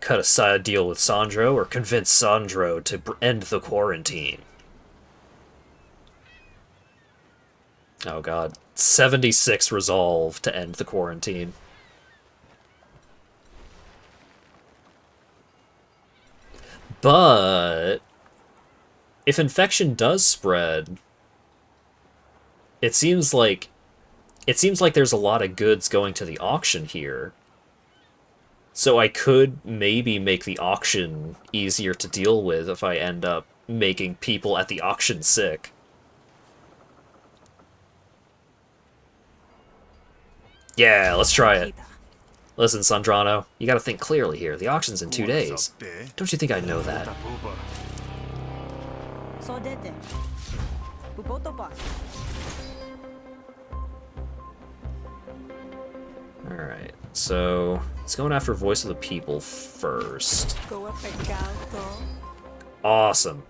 A: Cut a side deal with Sandro, or convince Sandro to end the quarantine. Oh god. 76 resolve to end the quarantine. But if infection does spread, it seems like there's a lot of goods going to the auction here. So I could maybe make the auction easier to deal with if I end up making people at the auction sick. Yeah, let's try it. Listen, Sandrano, you gotta think clearly here. The auction's in 2 days. Don't you think I know that? Alright, so it's going after Voice of the People first. Awesome.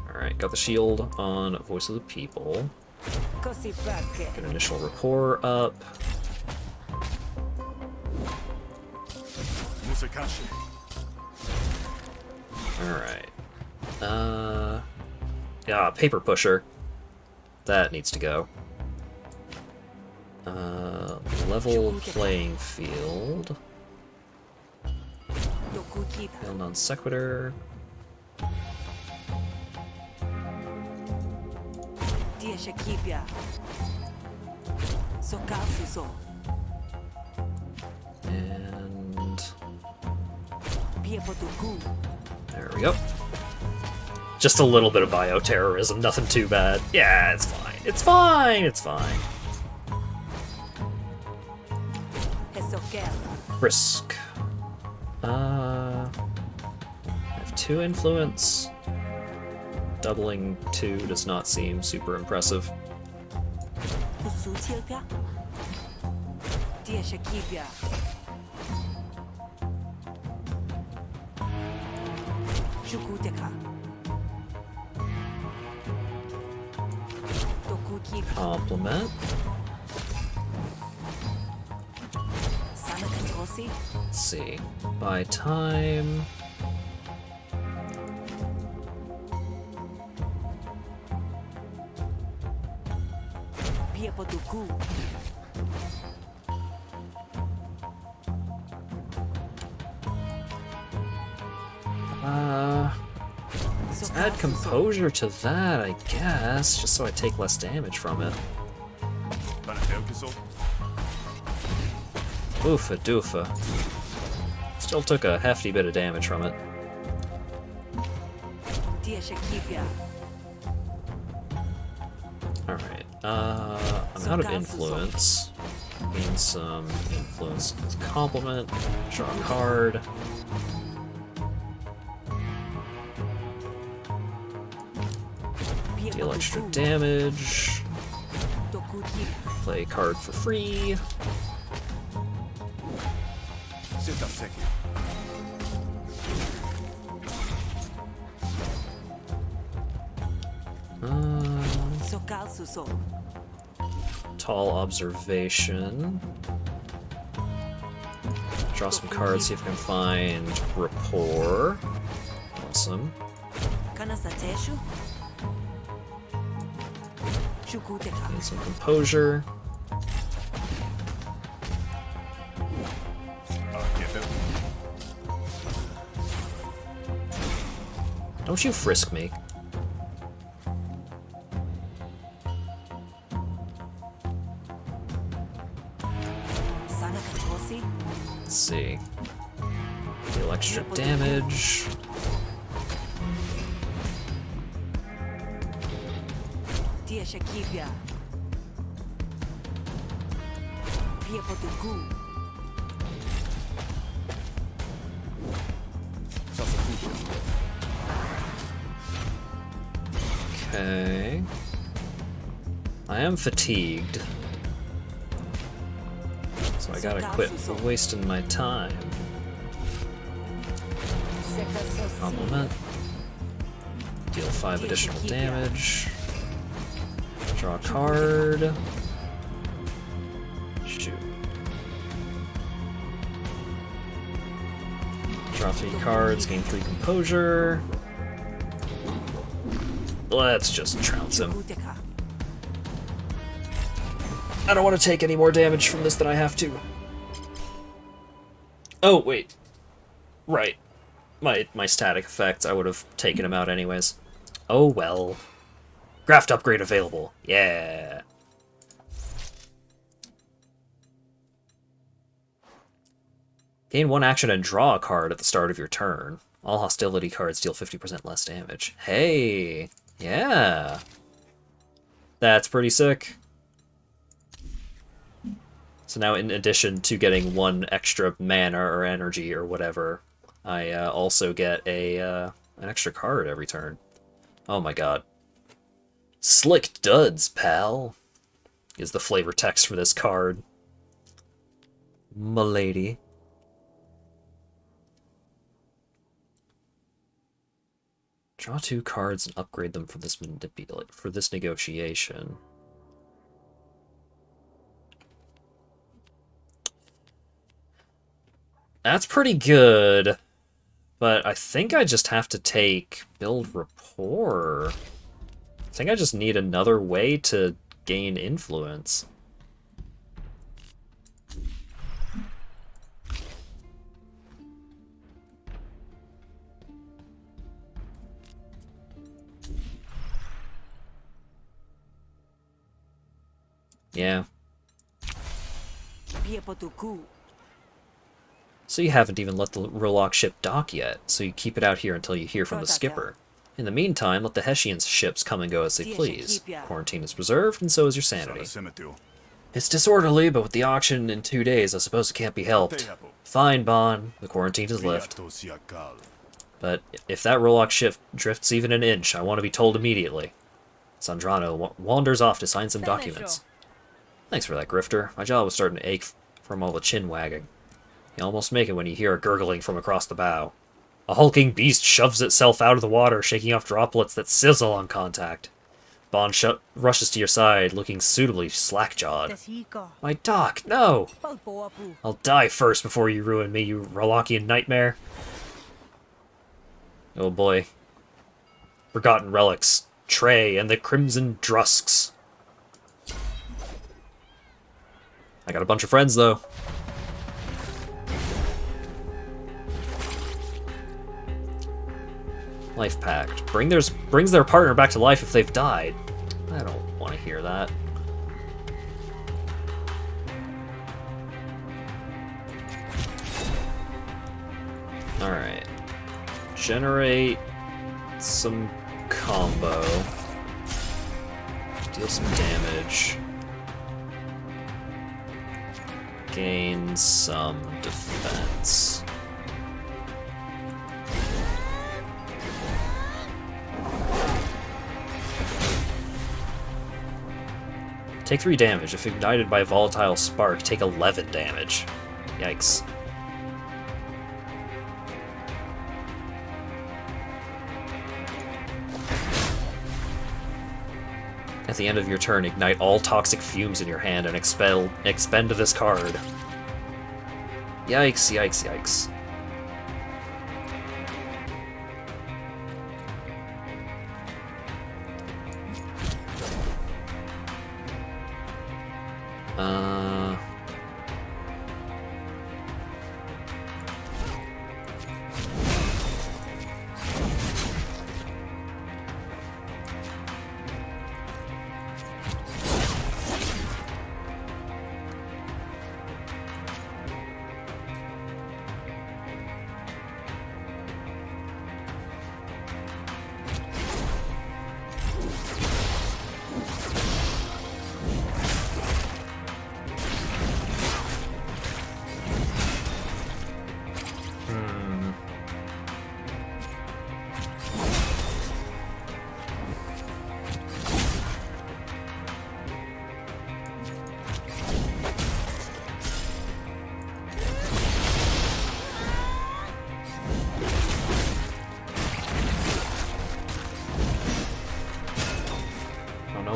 A: Alright, got the shield on Voice of the People. Get initial rapport up. Alright. Yeah, Paper Pusher. That needs to go. Level playing field. Fail non sequitur. And there we go. Just a little bit of bioterrorism, nothing too bad. Yeah, it's fine. It's fine. It's fine. Risk. I have 2 influence. Doubling 2 does not seem super impressive. Compliment. Let's see. Buy time. Let's add composure to that, I guess, just so I take less damage from it. Oofa doofa. Still took a hefty bit of damage from it. Alright, I'm out of influence. Gain some influence. Compliment. Draw a card. Deal extra damage. Play a card for free. Tall observation. Draw some cards, see if I can find rapport. Awesome. Need some composure. Don't you frisk me. Let's see. Deal extra damage. Okay. I am fatigued. So I gotta quit wasting my time. Compliment. Deal 5 additional damage. Draw a card. Shoot. Draw 3 cards, gain 3 composure. Let's just trounce him. I don't want to take any more damage from this than I have to. Oh, wait. Right. My static effects, I would have taken him out anyways. Oh well. Graft upgrade available. Yeah. Gain 1 action and draw a card at the start of your turn. All hostility cards deal 50% less damage. Hey! Yeah! That's pretty sick. So now in addition to getting 1 extra mana or energy or whatever, I also get an extra card every turn. Oh my god. Slick duds, pal, is the flavor text for this card. Milady. Draw 2 cards and upgrade them for this negotiation. That's pretty good, but I think I just have to take build rapport. I think I just need another way to gain influence. Yeah. So you haven't even let the Rolock ship dock yet, so you keep it out here until you hear from the skipper. In the meantime, let the Hessian ships come and go as they please. Quarantine is preserved, and so is your sanity. It's disorderly, but with the auction in 2 days, I suppose it can't be helped. Fine, Bon. The quarantine is lifted. But if that Rolock ship drifts even an inch, I want to be told immediately. Sandrano wanders off to sign some documents. Thanks for that, Grifter. My jaw was starting to ache from all the chin wagging. You almost make it when you hear a gurgling from across the bow. A hulking beast shoves itself out of the water, shaking off droplets that sizzle on contact. Bon rushes to your side, looking suitably slack-jawed. My doc, no! I'll die first before you ruin me, you Rolockian nightmare. Oh boy. Forgotten relics. Trey and the Crimson Drusks. I got a bunch of friends, though. Life Pact. Brings their partner back to life if they've died. I don't want to hear that. Alright. Generate some combo. Deal some damage. Gain some defense. Take 3 damage. If ignited by a volatile spark, take 11 damage. Yikes. At the end of your turn, ignite all toxic fumes in your hand and expend this card. Yikes, yikes, yikes.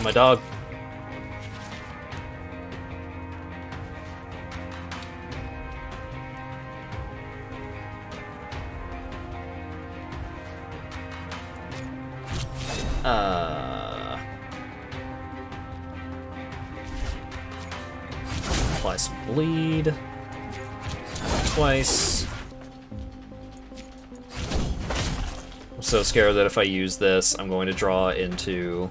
A: My dog. Apply some bleed. Twice. I'm so scared that if I use this, I'm going to draw into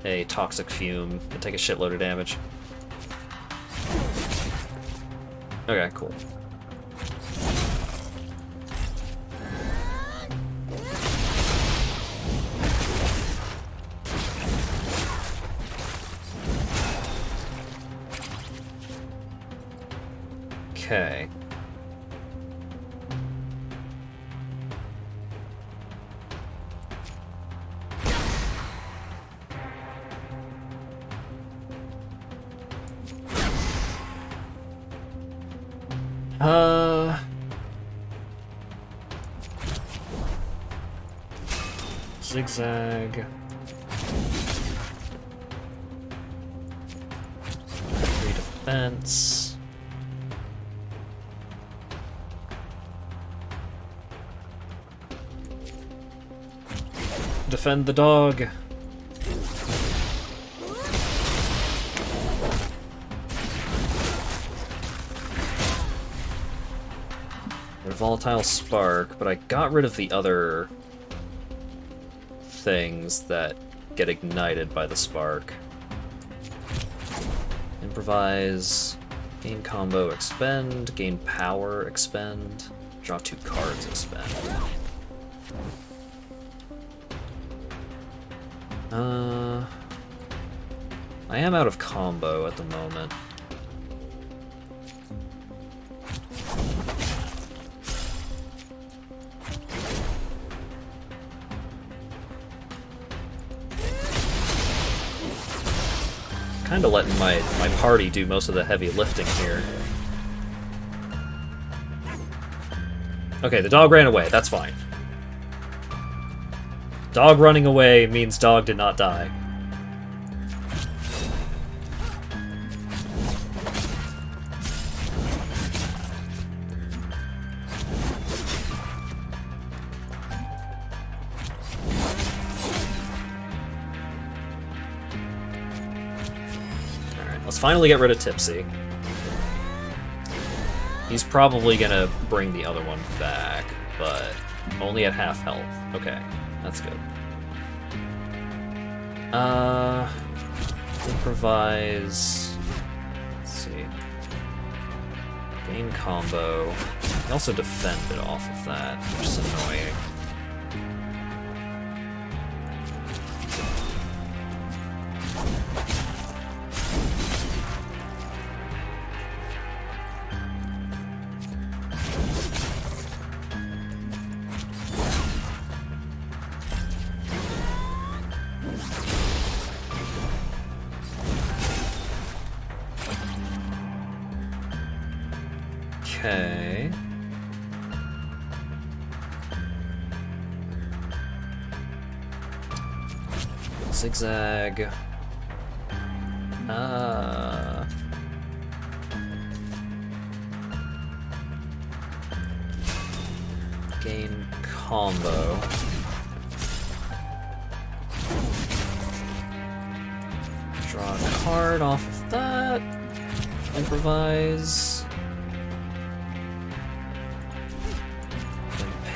A: a toxic fume and take a shitload of damage. Okay, cool. Okay. Zigzag. 3 defense. Defend the dog. Volatile spark, but I got rid of the other things that get ignited by the spark. Improvise, gain combo, expend, gain power, expend, draw 2 cards, expend. I am out of combo at the moment. Kinda letting my party do most of the heavy lifting here. Okay, the dog ran away, that's fine. Dog running away means dog did not die. Let's finally get rid of Tipsy. He's probably gonna bring the other one back, but only at half health. Okay, that's good. Improvise. Let's see. Gain combo. I also defended off of that, which is annoying. Okay. Zigzag. Gain combo. Draw a card off of that. Improvise.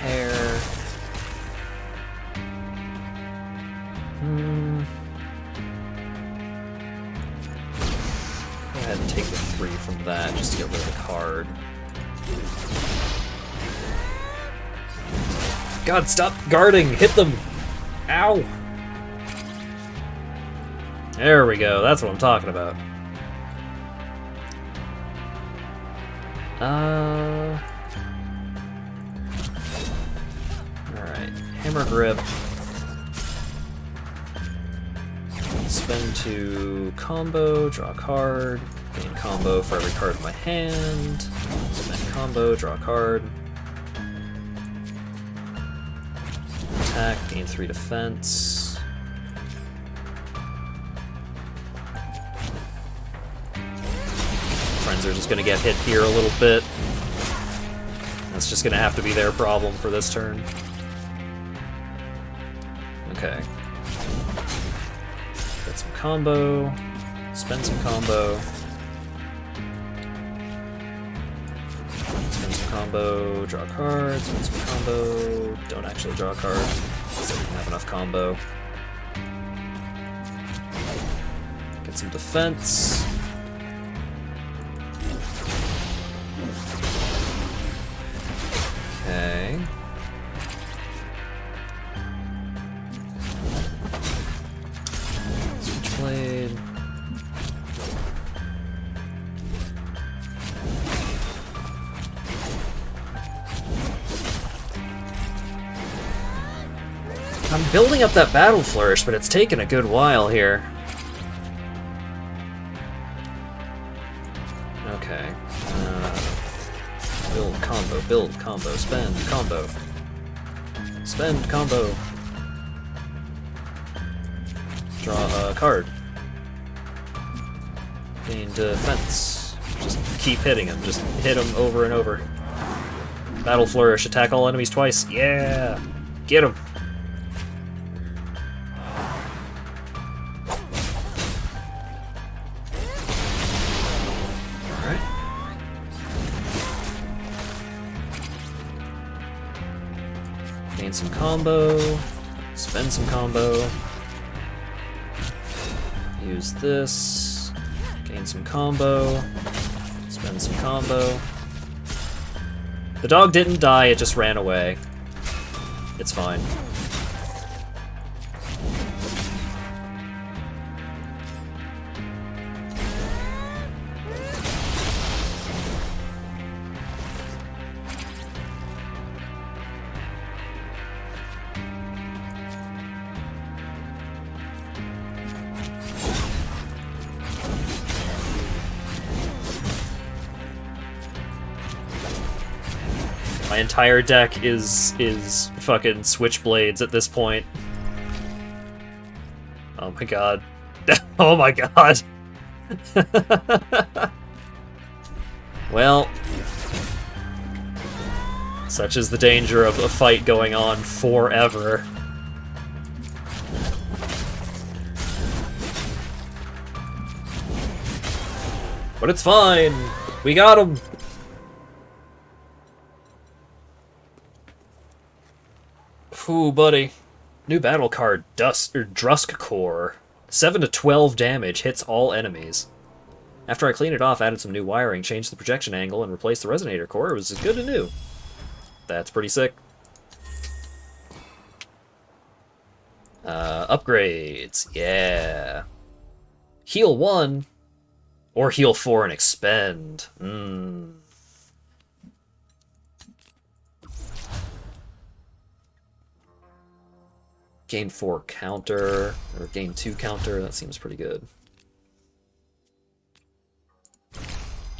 A: Pair. Go ahead and take the 3 from that just to get rid of the card. God, stop guarding! Hit them! Ow! There we go, that's what I'm talking about. Alright, hammer grip. Spend to combo, draw a card, gain combo for every card in my hand. Spend combo, draw a card. Attack, gain 3 defense. Friends are just gonna get hit here a little bit. That's just gonna have to be their problem for this turn. Okay. Get some combo. Spend some combo. Spend some combo. Draw a card. Spend some combo. Don't actually draw a card. So we can have enough combo. Get some defense. Okay. Switchblade. I'm building up that battle flourish, but it's taken a good while here. Okay. Build combo, build combo, spend combo. Spend combo. Draw a card. Gain defense. Just keep hitting him. Just hit him over and over. Battle Flourish. Attack all enemies twice. Yeah! Get him! Alright. Gain some combo. Spend some combo. Use this. Gain some combo. Spend some combo. The dog didn't die, it just ran away. It's fine. My entire deck is fucking switchblades at this point. Oh my god. Oh my god. Well, such is the danger of a fight going on forever. But it's fine. We got him. Ooh, buddy. New battle card, Drusk Core. 7 to 12 damage, hits all enemies. After I cleaned it off, added some new wiring, changed the projection angle, and replaced the resonator core, it was as good as new. That's pretty sick. Upgrades. Yeah. Heal 1, or heal 4 and expend. Gain 4 counter, or gain 2 counter, that seems pretty good.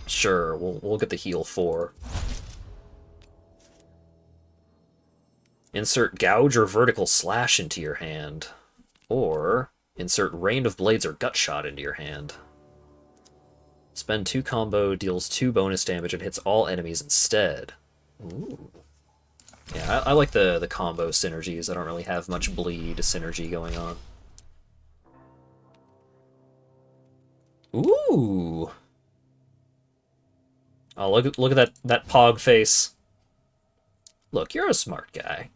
A: Sure, we'll get the heal 4. Insert Gouge or Vertical Slash into your hand. Or insert Rain of Blades or Gut Shot into your hand. Spend 2 combo, deals 2 bonus damage, and hits all enemies instead. Ooh. Yeah, I like the combo synergies. I don't really have much bleed synergy going on. Ooh! Oh, look at that pog face. Look, you're a smart guy.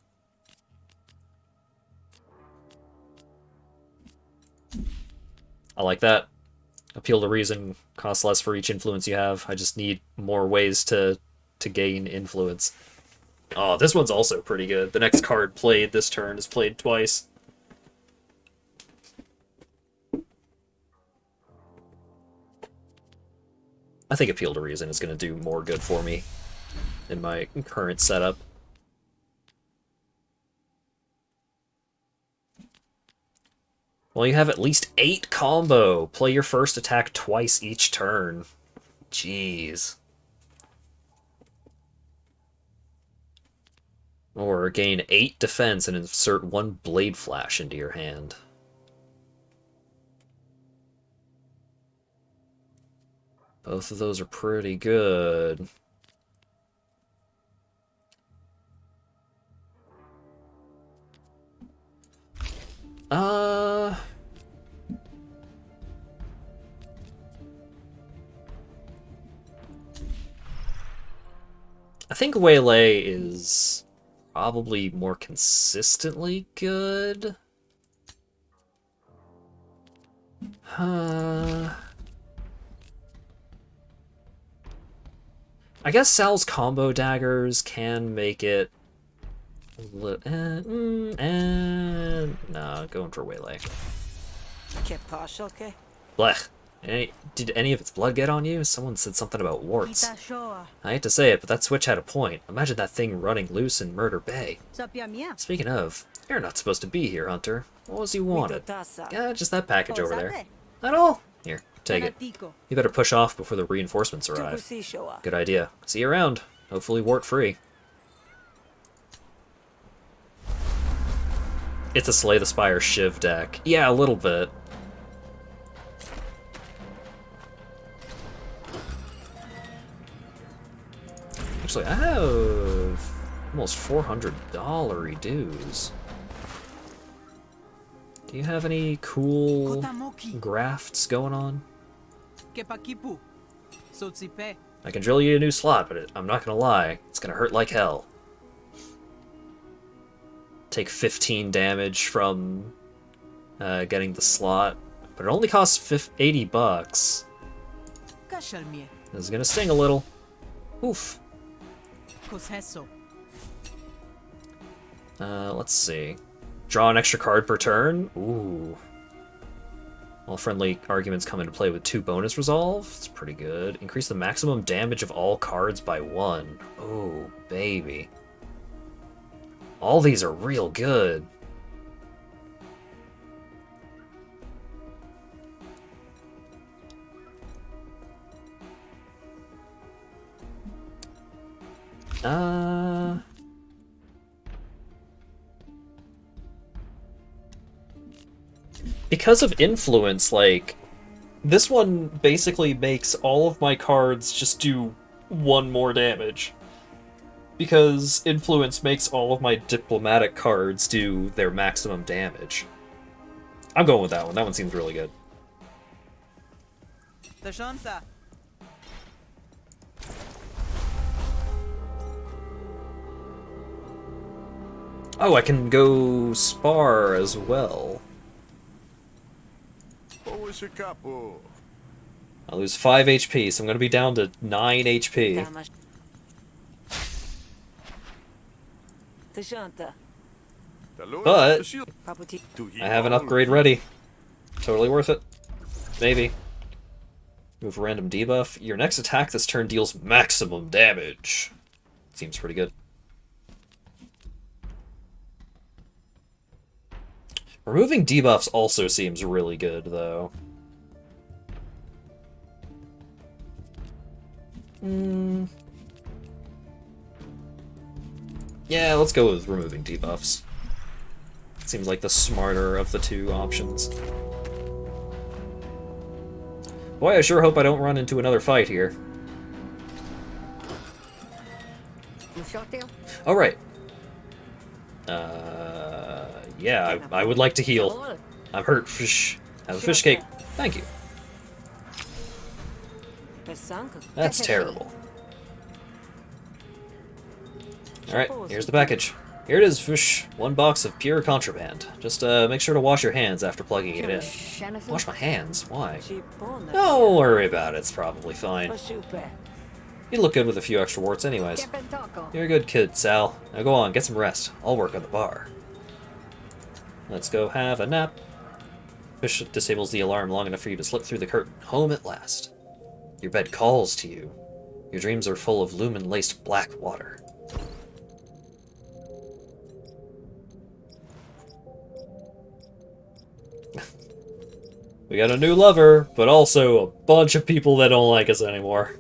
A: I like that. Appeal to reason, costs less for each influence you have. I just need more ways to gain influence. Oh, this one's also pretty good. The next card played this turn is played twice. I think Appeal to Reason is going to do more good for me in my current setup. Well, you have at least 8 combo. Play your first attack twice each turn. Jeez. Or gain 8 defense and insert 1 Blade Flash into your hand. Both of those are pretty good. I think Waylay is probably more consistently good. I guess Sal's combo daggers can make it nah, going for Waylay. Blech. Did any of its blood get on you? Someone said something about warts. I hate to say it, but that switch had a point. Imagine that thing running loose in Murder Bay. Speaking of, you're not supposed to be here, Hunter. What was you wanted? Yeah, just that package over there. That all? Here, take it. You better push off before the reinforcements arrive. Good idea. See you around. Hopefully wart-free. It's a Slay the Spire Shiv deck. Yeah, a little bit. Actually, I have almost $400 dues. Do you have any cool grafts going on? I can drill you a new slot, but I'm not gonna lie, it's gonna hurt like hell. Take 15 damage from getting the slot, but it only costs 80 bucks. This is gonna sting a little. Oof. Let's see. Draw an extra card per turn? Ooh. All friendly arguments come into play with 2 bonus resolve. It's pretty good. Increase the maximum damage of all cards by 1. Oh, baby. All these are real good. Because of influence, like, this one basically makes all of my cards just do 1 more damage. Because influence makes all of my diplomatic cards do their maximum damage. I'm going with that one. That one seems really good. Oh, I can go spar as well. I lose 5 HP, so I'm going to be down to 9 HP. But I have an upgrade ready. Totally worth it. Maybe. Move a random debuff. Your next attack this turn deals maximum damage. Seems pretty good. Removing debuffs also seems really good, though. Yeah, let's go with removing debuffs. Seems like the smarter of the 2 options. Boy, I sure hope I don't run into another fight here. Oh, right. Yeah, I would like to heal. I'm hurt. Fish. Have a fish cake. Thank you. That's terrible. Alright, here's the package. Here it is, fish. 1 box of pure contraband. Just make sure to wash your hands after plugging it in. Wash my hands? Why? Don't worry about it, it's probably fine. You look good with a few extra warts anyways. You're a good kid, Sal. Now go on, get some rest. I'll work on the bar. Let's go have a nap. Fish disables the alarm long enough for you to slip through the curtain. Home at last. Your bed calls to you. Your dreams are full of lumen-laced black water. We got a new lover, but also a bunch of people that don't like us anymore.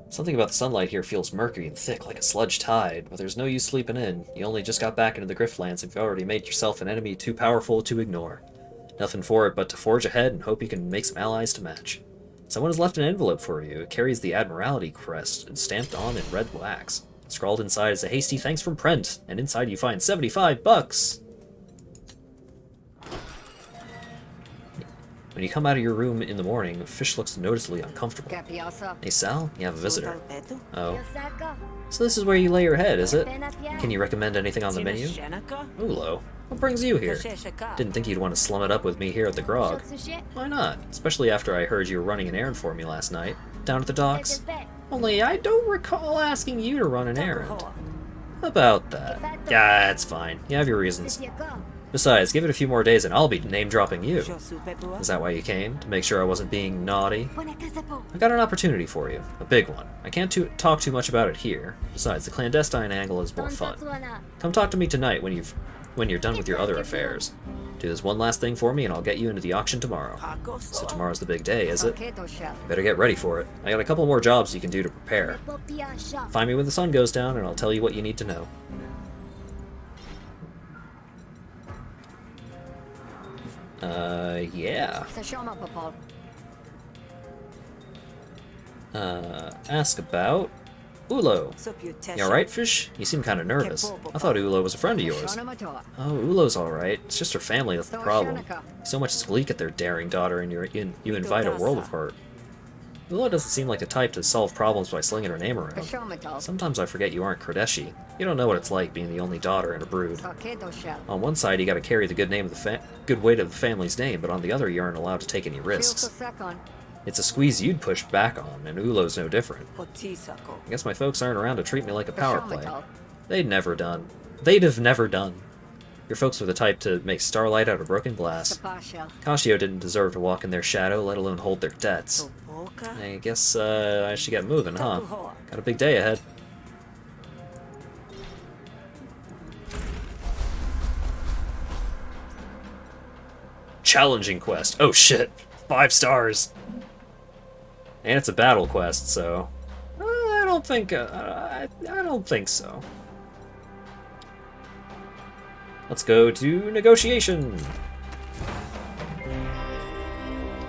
A: Something about the sunlight here feels murky and thick, like a sludge tide, but there's no use sleeping in. You only just got back into the Griftlands and you've already made yourself an enemy too powerful to ignore. Nothing for it but to forge ahead and hope you can make some allies to match. Someone has left an envelope for you. It carries the Admiralty crest and stamped on in red wax. Scrawled inside is a hasty thanks from Prent, and inside you find 75 bucks! When you come out of your room in the morning, Fish looks noticeably uncomfortable. Hey Sal, you have a visitor. Oh. So this is where you lay your head, is it? Can you recommend anything on the menu? Ulo, what brings you here? Didn't think you'd want to slum it up with me here at the Grog. Why not? Especially after I heard you were running an errand for me last night. Down at the docks. Only I don't recall asking you to run an errand. About that. Yeah, it's fine. You have your reasons. Besides, give it a few more days and I'll be name-dropping you. Is that why you came? To make sure I wasn't being naughty? I got an opportunity for you. A big one. I can't talk too much about it here. Besides, the clandestine angle is more fun. Come talk to me tonight when you've when you're done with your other affairs. Do this one last thing for me and I'll get you into the auction tomorrow. So tomorrow's the big day, is it? Better get ready for it. I got a couple more jobs you can do to prepare. Find me when the sun goes down and I'll tell you what you need to know. Yeah. Ask about Ulo. You alright, Fish? You seem kind of nervous. I thought Ulo was a friend of yours. Oh, Ulo's alright. It's just her family that's the problem. So much is bleak at their daring daughter and you invite a world of hurt. Ulo doesn't seem like the type to solve problems by slinging her name around. Sometimes I forget you aren't Kodeshi. You don't know what it's like being the only daughter in a brood. On one side, you gotta carry the good weight of the family's name, but on the other, you aren't allowed to take any risks. It's a squeeze you'd push back on, and Ulo's no different. I guess my folks aren't around to treat me like a power play. They'd have never done. Your folks were the type to make starlight out of broken glass. Kashio didn't deserve to walk in their shadow, let alone hold their debts. I guess I should get moving, huh? Got a big day ahead. Challenging quest. Oh shit. 5 stars. And it's a battle quest, so I don't think I don't think so. Let's go to negotiation.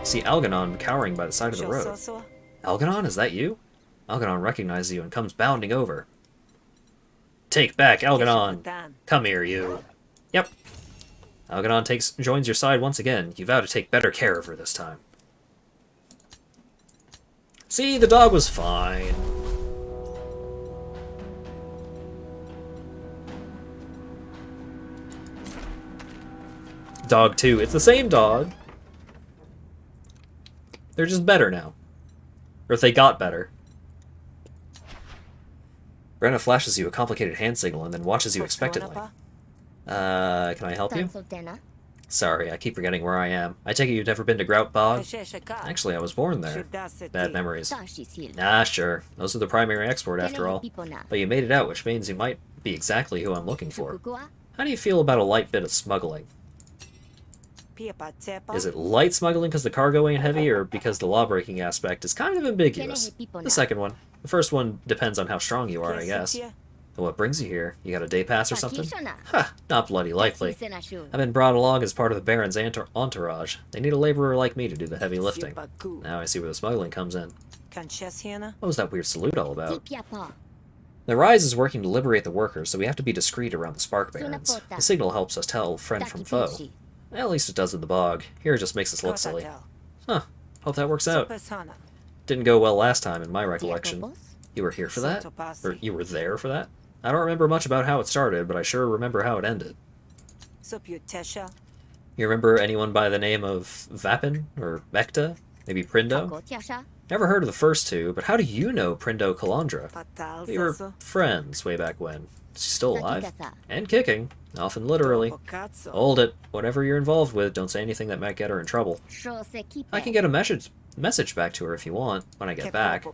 A: See Algernon cowering by the side of the road. Algernon, is that you? Algernon recognizes you and comes bounding over. Take back, Algernon! Come here, you. Yep. Algernon joins your side once again. You vow to take better care of her this time. See, the dog was fine. Dog 2. It's the same dog. They're just better now. Or if they got better. Brenna flashes you a complicated hand signal and then watches you expectantly. Can I help you? Sorry, I keep forgetting where I am. I take it you've never been to Grout Bog? Actually, I was born there. Bad memories. Nah, sure. Those are the primary export after all. But you made it out, which means you might be exactly who I'm looking for. How do you feel about a light bit of smuggling? Is it light smuggling because the cargo ain't heavy, or because the law-breaking aspect is kind of ambiguous? The second one. The first one depends on how strong you are, I guess. And what brings you here? You got a day pass or something? Ha! Not bloody likely. I've been brought along as part of the Baron's entourage. They need a laborer like me to do the heavy lifting. Now I see where the smuggling comes in. What was that weird salute all about? The Rise is working to liberate the workers, so we have to be discreet around the Spark Barons. The signal helps us tell friend from foe. At least it does in the bog. Here it just makes us look silly. Huh. Hope that works out. Didn't go well last time, in my recollection. You were here for that? Or you were there for that? I don't remember much about how it started, but I sure remember how it ended. You remember anyone by the name of Vapin? Or Vecta? Maybe Prindo? Never heard of the first two, but how do you know Prindo Calandra? We were friends way back when. Is she still alive? And kicking. Often literally. Hold it. Whatever you're involved with, don't say anything that might get her in trouble. I can get a message back to her if you want, when I get back.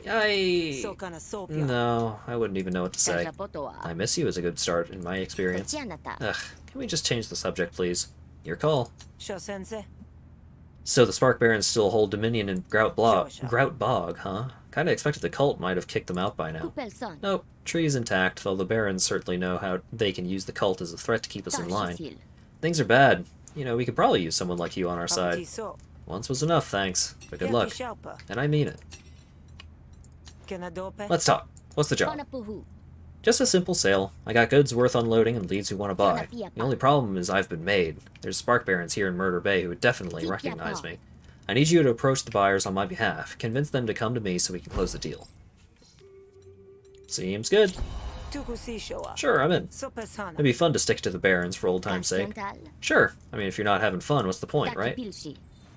A: No, I wouldn't even know what to say. I miss you is a good start, in my experience. Ugh, can we just change the subject, please? Your call. So the Spark Barons still hold dominion in Grout Bog, huh? Kinda expected the cult might have kicked them out by now. Nope, tree's intact, though the Barons certainly know how they can use the cult as a threat to keep us in line. Things are bad. You know, we could probably use someone like you on our side. Once was enough, thanks. But good luck. And I mean it. Let's talk. What's the job? Just a simple sale. I got goods worth unloading and leads who want to buy. The only problem is I've been made. There's Spark Barons here in Murder Bay who would definitely recognize me. I need you to approach the buyers on my behalf. Convince them to come to me so we can close the deal. Seems good. Sure, I'm in. It'd be fun to stick to the Barons for old time's sake. Sure. I mean, if you're not having fun, what's the point, right?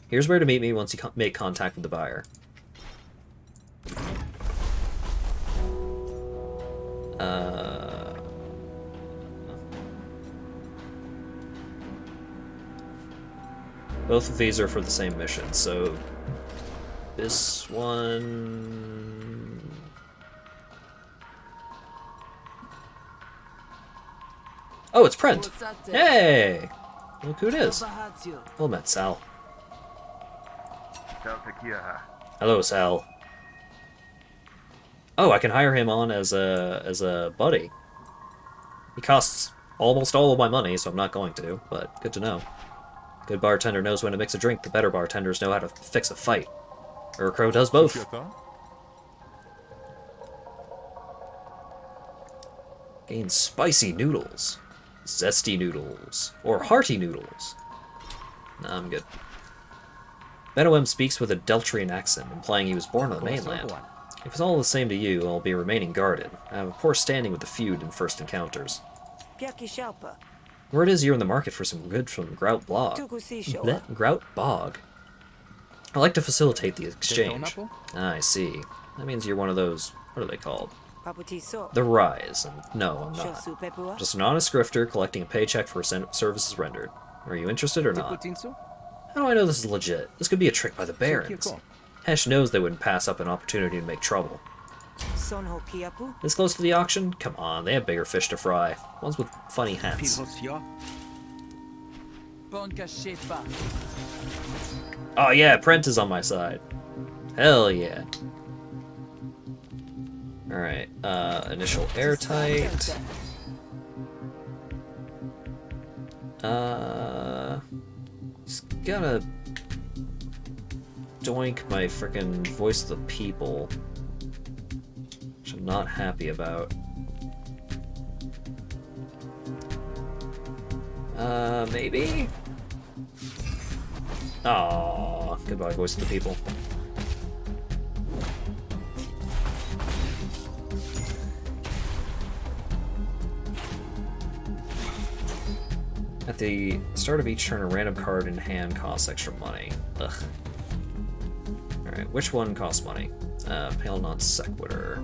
A: Here's where to meet me once you make contact with the buyer. Both of these are for the same mission, so this one... Oh, it's Prent. Hey! Look who it is. Well met, Sal. Hello, Sal. Oh, I can hire him on as a buddy. He costs almost all of my money, so I'm not going to, but good to know. Good bartender knows when to mix a drink, the better bartenders know how to fix a fight. Urkrow does both. Gain spicy noodles, zesty noodles, or hearty noodles. Nah, I'm good. Benoem speaks with a Deltrian accent, implying he was born on the mainland. If it's all the same to you, I'll be remaining guarded. I have a poor standing with the feud in first encounters. Word is you're in the market for some good from Grout Bog. I like to facilitate the exchange. Ah, I see. That means you're one of those, what are they called? The Rise. And no, I'm not. Just an honest grifter collecting a paycheck for services rendered. Are you interested or not? How do I know this is legit? This could be a trick by the Barons. Hesh knows they wouldn't pass up an opportunity to make trouble. This close to the auction? Come on, they have bigger fish to fry. Ones with funny hats. Oh yeah, Prent is on my side. Hell yeah. Alright, initial airtight. Just gotta doink my frickin' voice of the people, which I'm not happy about. Maybe? Aww, goodbye, voice of the people. At the start of each turn, a random card in hand costs extra money. Ugh. Alright, which one costs money? Pale Non Sequitur.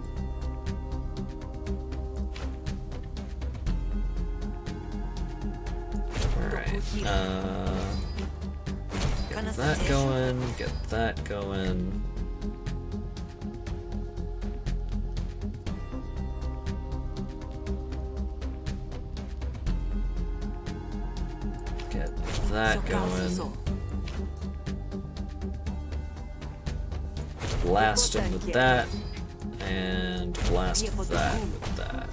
A: Alright, get that going, get that going. Get that going. Blast him with that, and blast that with that.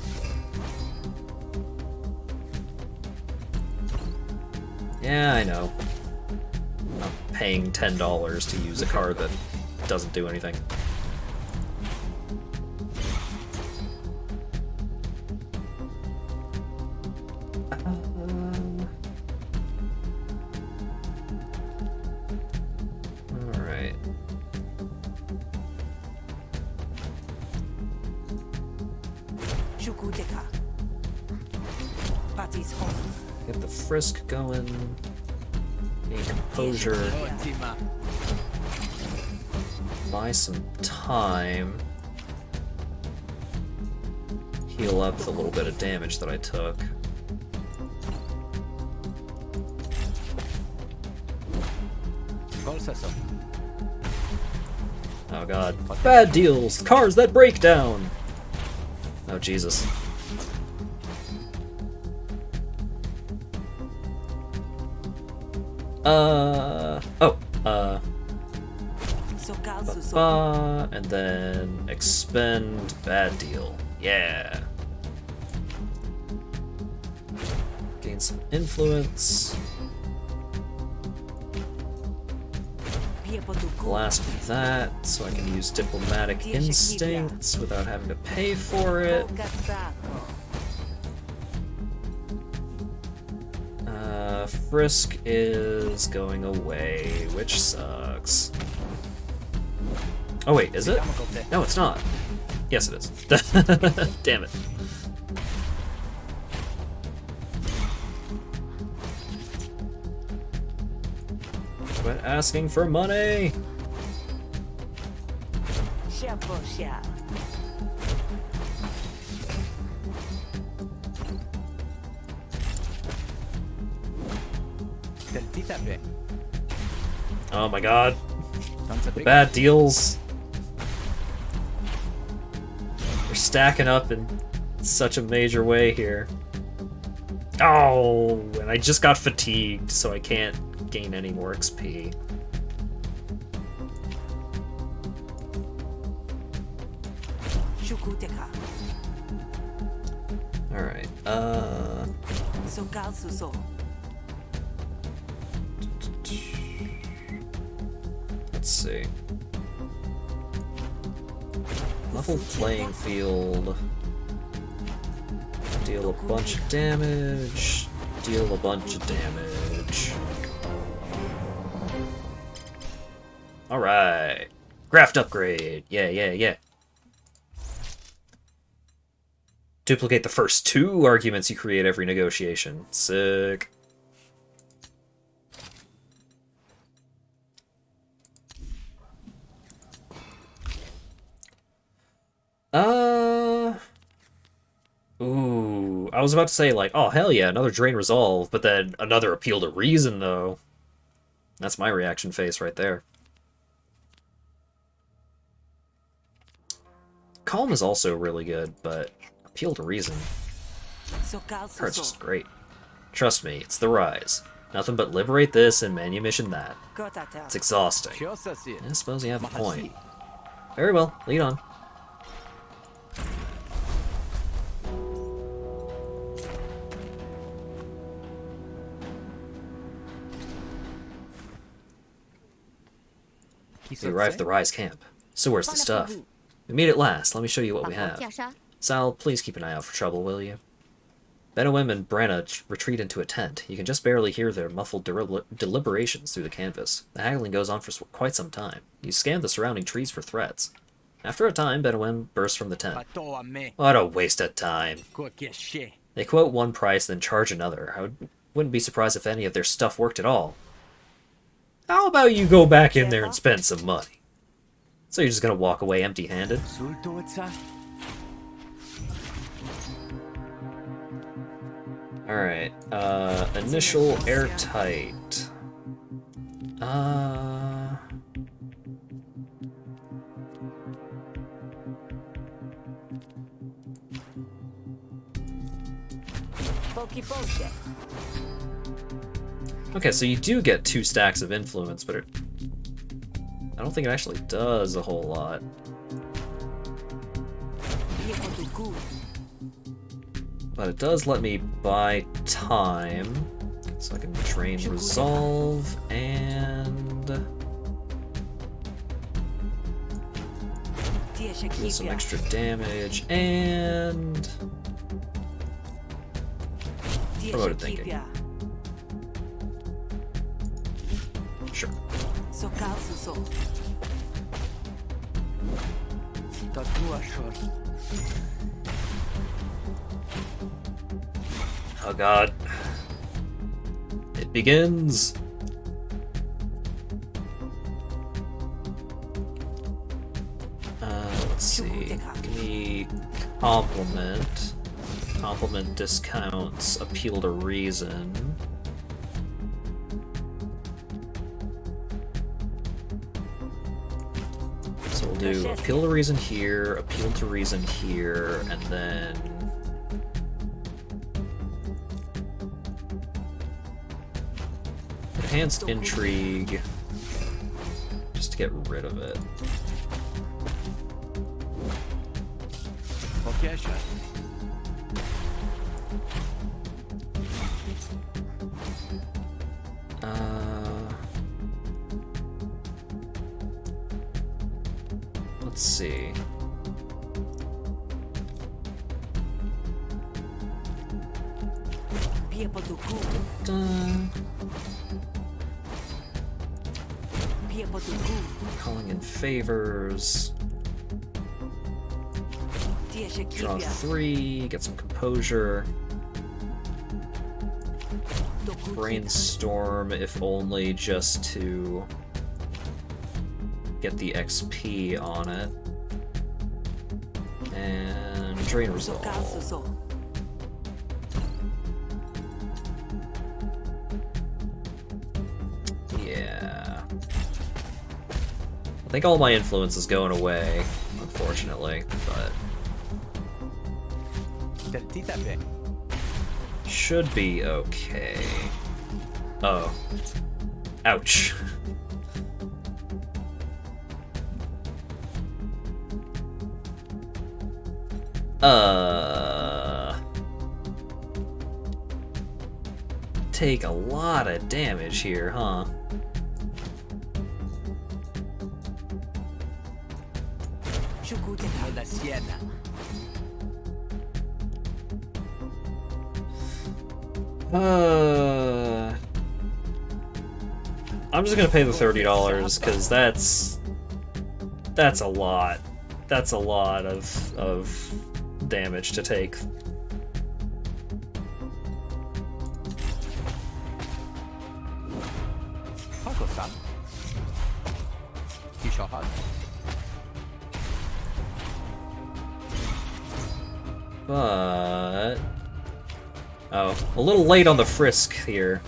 A: Yeah, I know. I'm paying $10 to use a card that doesn't do anything. Alright. Get the frisk going. Gain composure. Buy some time. Heal up the little bit of damage that I took. Oh god. Bad deals! Cars that break down! Oh Jesus. And then expend bad deal. Yeah. Gain some influence. Blast that, so I can use diplomatic instincts without having to pay for it. Frisk is going away, which sucks. Oh wait, is it? No, it's not. Yes, it is. Damn it. Quit asking for money! Oh my god. The bad deals. They're stacking up in such a major way here. Oh, and I just got fatigued, so I can't gain any more XP. Alright, let's see. Level playing field. Deal a bunch of damage. Deal a bunch of damage. Alright. Graft upgrade. Yeah. Duplicate the first 2 arguments you create every negotiation. Sick. Ooh, I was about to say, like, oh, hell yeah, another Drain Resolve, but then another Appeal to Reason, though. That's my reaction face right there. Calm is also really good, but Appeal to Reason, part's just great. Trust me, it's the Rise. Nothing but liberate this and manumission that. It's exhausting. I suppose you have a point. Very well, lead on. We arrived at the Rise camp. So where's the stuff? We made it last. Let me show you what we have. Sal, please keep an eye out for trouble, will you? Benowim and Branna retreat into a tent. You can just barely hear their muffled deliberations through the canvas. The haggling goes on for quite some time. You scan the surrounding trees for threats. After a time, Benowim bursts from the tent. What a waste of time. They quote one price, then charge another. I wouldn't be surprised if any of their stuff worked at all. How about you go back in there and spend some money? So you're just gonna walk away empty-handed? Alright, initial airtight. Okay, so you do get 2 stacks of influence, but I don't think it actually does a whole lot. But it does let me buy time, so I can Drain Resolve and do some extra damage and promoted thinking. Sure. Oh god. It begins. Let's see. The compliment. Compliment discounts, appeal to reason. So we'll do appeal to reason here, appeal to reason here, and then enhanced intrigue, just to get rid of it. Let's see. Calling in favors. Draw 3, get some composure. Brainstorm, if only just to get the XP on it. And Drain Resolve. Yeah. I think all my influence is going away, unfortunately, but should be okay. Oh. Ouch. Take a lot of damage here, huh? I'm just gonna pay the $30 because that's a lot. That's a lot of damage to take. But oh, a little late on the frisk here.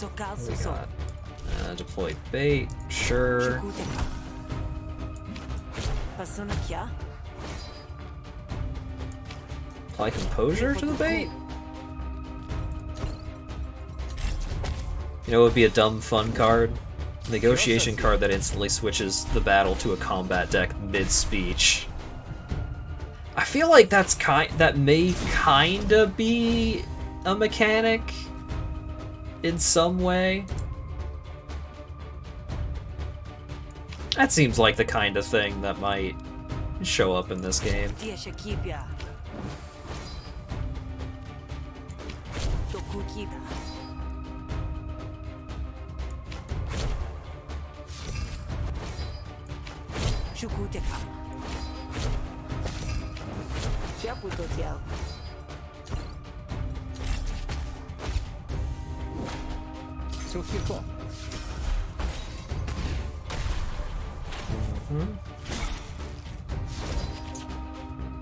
A: What do we got? Deploy bait, sure. Apply composure to the bait? You know what would be a dumb fun card? Negotiation card that instantly switches the battle to a combat deck mid-speech. I feel like that may kinda be a mechanic in some way. That seems like the kind of thing that might show up in this game.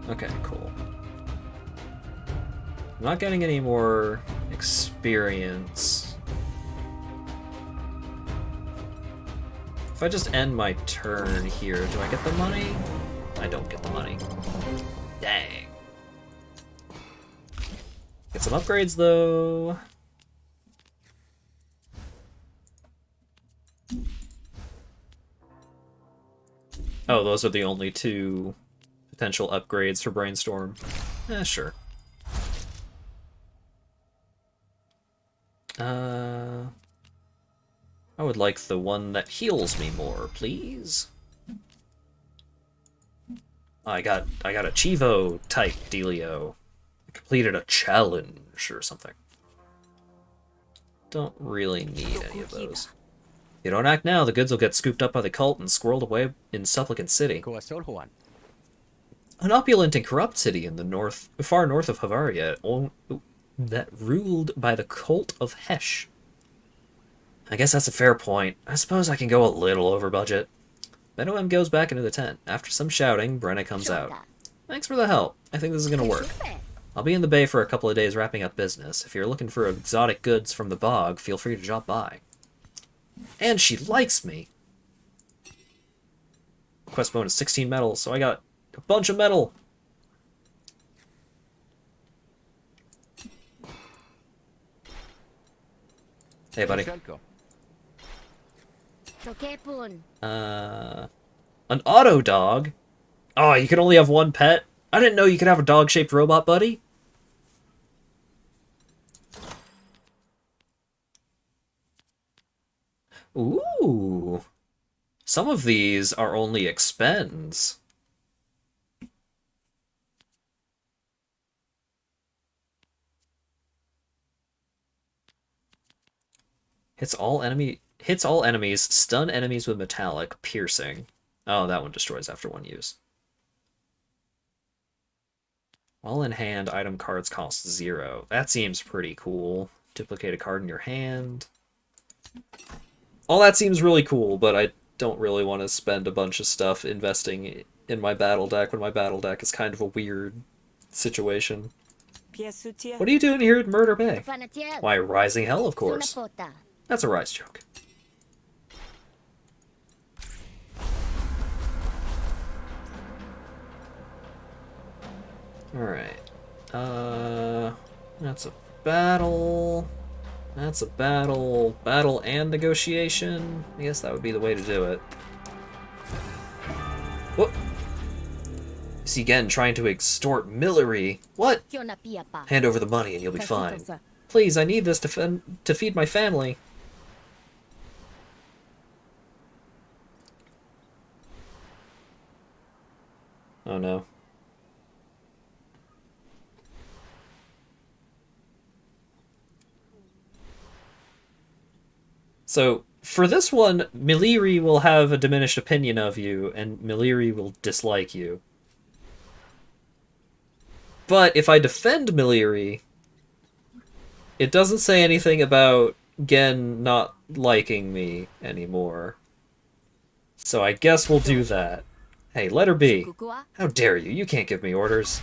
A: Okay, cool. I'm not getting any more experience. If I just end my turn here, do I get the money? I don't get the money. Dang. Get some upgrades, though. Oh, those are the only two potential upgrades for Brainstorm. Sure. I would like the one that heals me more, please. I got a Chivo type dealio. I completed a challenge or something. Don't really need any of those. If you don't act now, the goods will get scooped up by the cult and squirreled away in Supplicant City. An opulent and corrupt city in the north, far north of Havaria, that ruled by the cult of Hesh. I guess that's a fair point. I suppose I can go a little over budget. Benno goes back into the tent. After some shouting, Brenna comes out. Thanks for the help. I think this is gonna work. I'll be in the bay for a couple of days wrapping up business. If you're looking for exotic goods from the bog, feel free to drop by. And she likes me! Quest bonus 16 metal, so I got a bunch of metal! Hey, buddy. An auto dog? Oh, you can only have one pet? I didn't know you could have a dog-shaped robot buddy. Ooh. Some of these are only expends. Hits all enemies, stun enemies with metallic, piercing. Oh, that one destroys after one use. While in hand, item cards cost 0. That seems pretty cool. Duplicate a card in your hand. All that seems really cool, but I don't really want to spend a bunch of stuff investing in my battle deck when my battle deck is kind of a weird situation. What are you doing here at Murder Bay? Why, Rising Hell, of course. That's a Rise joke. Alright. That's a battle. That's a battle. Battle and negotiation. I guess that would be the way to do it. Whoop! See again, trying to extort Millery. What? Hand over the money and you'll be fine. Please, I need this to feed my family. Oh no. So, for this one, Millery will have a diminished opinion of you, and Millery will dislike you. But if I defend Millery, it doesn't say anything about Gen not liking me anymore. So I guess we'll do that. Hey, let her be. How dare you? You can't give me orders.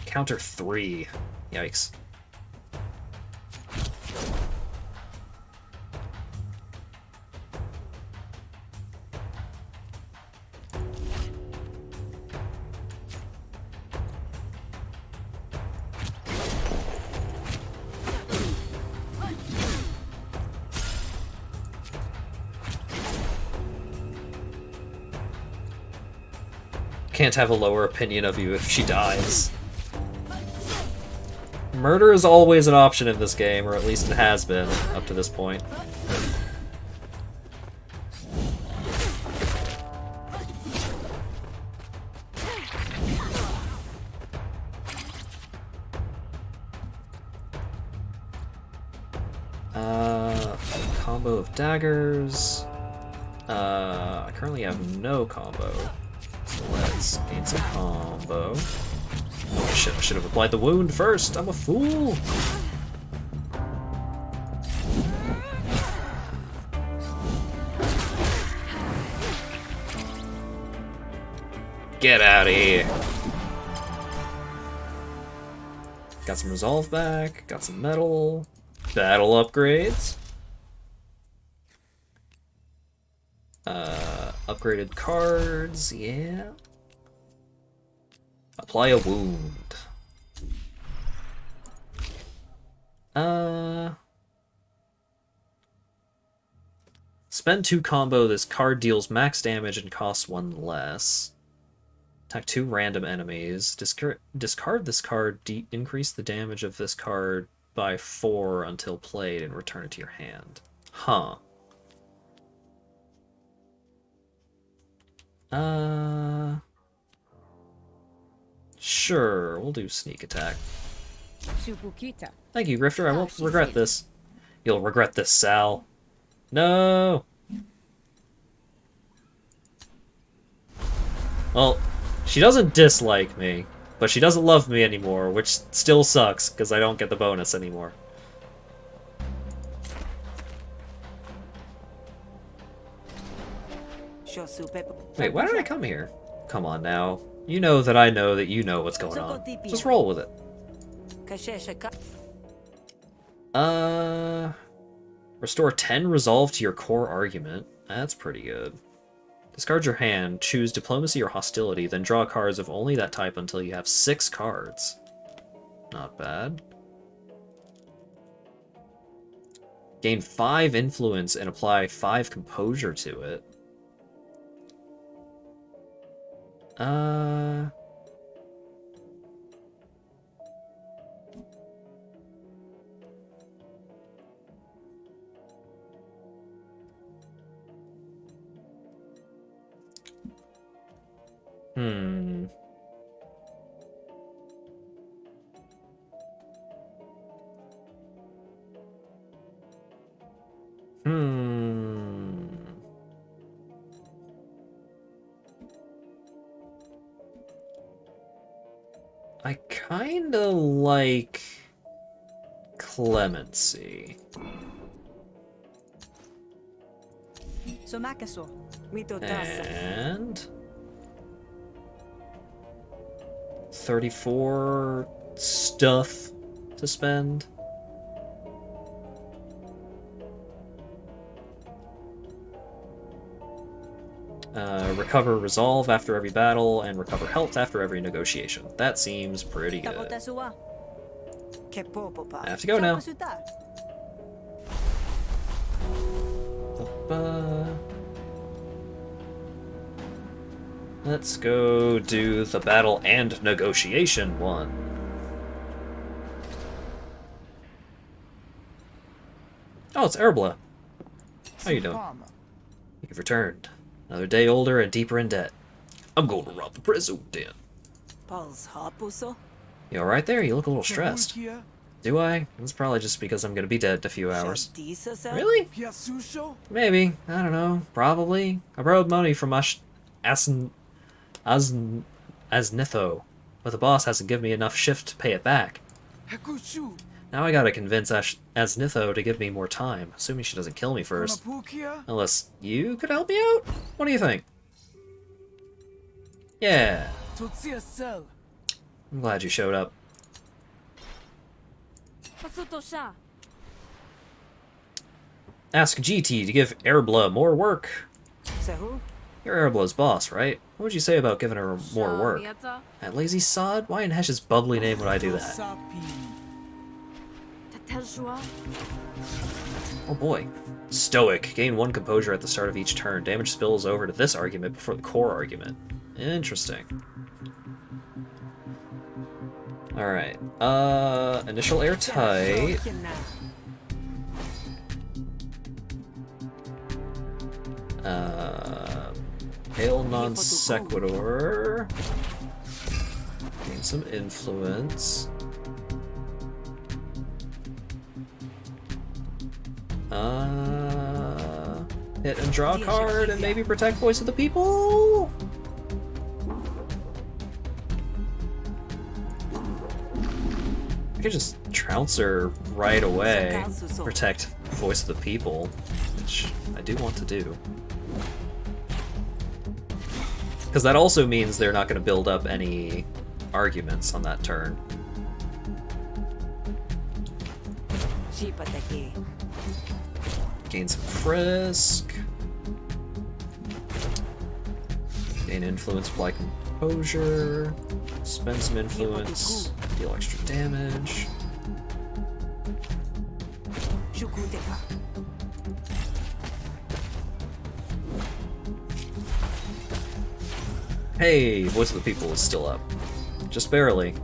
A: Counter 3. Yikes. Can't have a lower opinion of you if she dies. Murder is always an option in this game, or at least it has been up to this point. Combo of daggers. I currently have no combo, so let's gain some combo. Oh shit, I should have applied the wound first. I'm a fool. Get out of here. Got some resolve back, got some metal, battle upgrades. Upgraded cards, yeah. Apply a wound. Spend 2 combo. This card deals max damage and costs 1 less. Attack 2 random enemies. Discard this card. Increase the damage of this card by 4 until played and return it to your hand. Huh. Sure, we'll do sneak attack. Thank you, Grifter. I won't regret this. You'll regret this, Sal. No! Well, she doesn't dislike me, but she doesn't love me anymore, which still sucks, because I don't get the bonus anymore. Wait, why did I come here? Come on now. You know that you know what's going on. Just roll with it. Restore 10 resolve to your core argument. That's pretty good. Discard your hand, choose diplomacy or hostility, then draw cards of only that type until you have 6 cards. Not bad. Gain 5 influence and apply 5 composure to it. Hmm. I kinda like clemency. And 34 stuff to spend. Recover resolve after every battle, and recover health after every negotiation. That seems pretty good. I have to go now. Let's go do the battle and negotiation one. Oh, it's Erbla. How you doing? You've returned. Another day older and deeper in debt. I'm going to rob the president. You alright there? You look a little stressed. Do I? It's probably just because I'm going to be dead in a few hours. Really? Maybe. I don't know. Probably. I borrowed money from Asnitho, but the boss hasn't given me enough shift to pay it back. Now I gotta convince Asnitho to give me more time, assuming she doesn't kill me first. Unless you could help me out? What do you think? Yeah. I'm glad you showed up. Ask GT to give Erbla more work. You're Erbla's boss, right? What would you say about giving her more work? That lazy sod? Why in Hesh's bubbly name would I do that? Oh boy. Stoic. Gain 1 composure at the start of each turn. Damage spills over to this argument before the core argument. Interesting. Alright. Initial airtight. Hail non sequitur. Gain some influence. Hit and draw a card and maybe protect voice of the people? I could just trounce her right away. Protect voice of the people, which I do want to do. Because that also means they're not going to build up any arguments on that turn. Gain some frisk. Gain influence, apply composure. Spend some influence. Deal extra damage. Hey, voice of the people is still up. Just barely.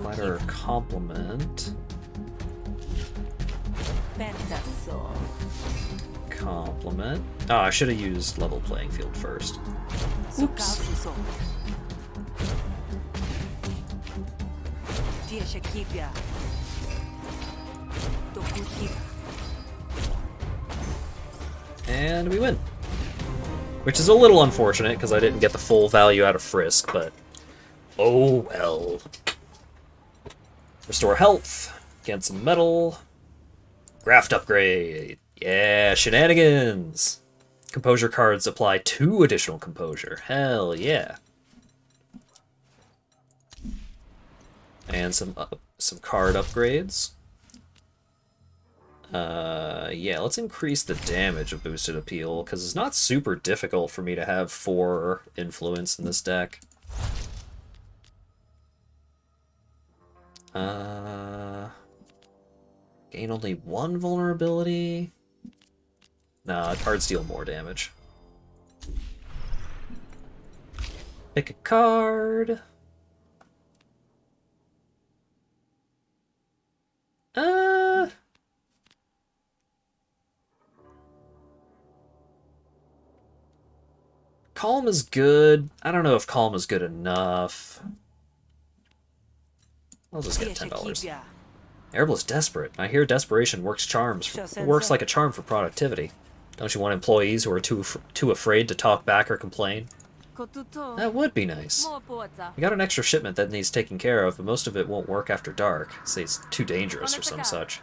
A: Letter compliment. Compliment. Oh, I should have used level playing field first. Oops. And we win. Which is a little unfortunate because I didn't get the full value out of Frisk, but oh well. Restore health. Get some metal. Graft upgrade. Yeah, shenanigans. Composure cards apply 2 additional composure. Hell yeah. And some card upgrades. Yeah, let's increase the damage of boosted appeal, because it's not super difficult for me to have 4 influence in this deck. Gain only 1 vulnerability. Nah, cards deal more damage. Pick a card. Calm is good. I don't know if Calm is good enough. I'll just get $10. Erbla's desperate. I hear desperation works like a charm for productivity. Don't you want employees who are too afraid to talk back or complain? That would be nice. We got an extra shipment that needs taking care of, but most of it won't work after dark. Say it's too dangerous or some such.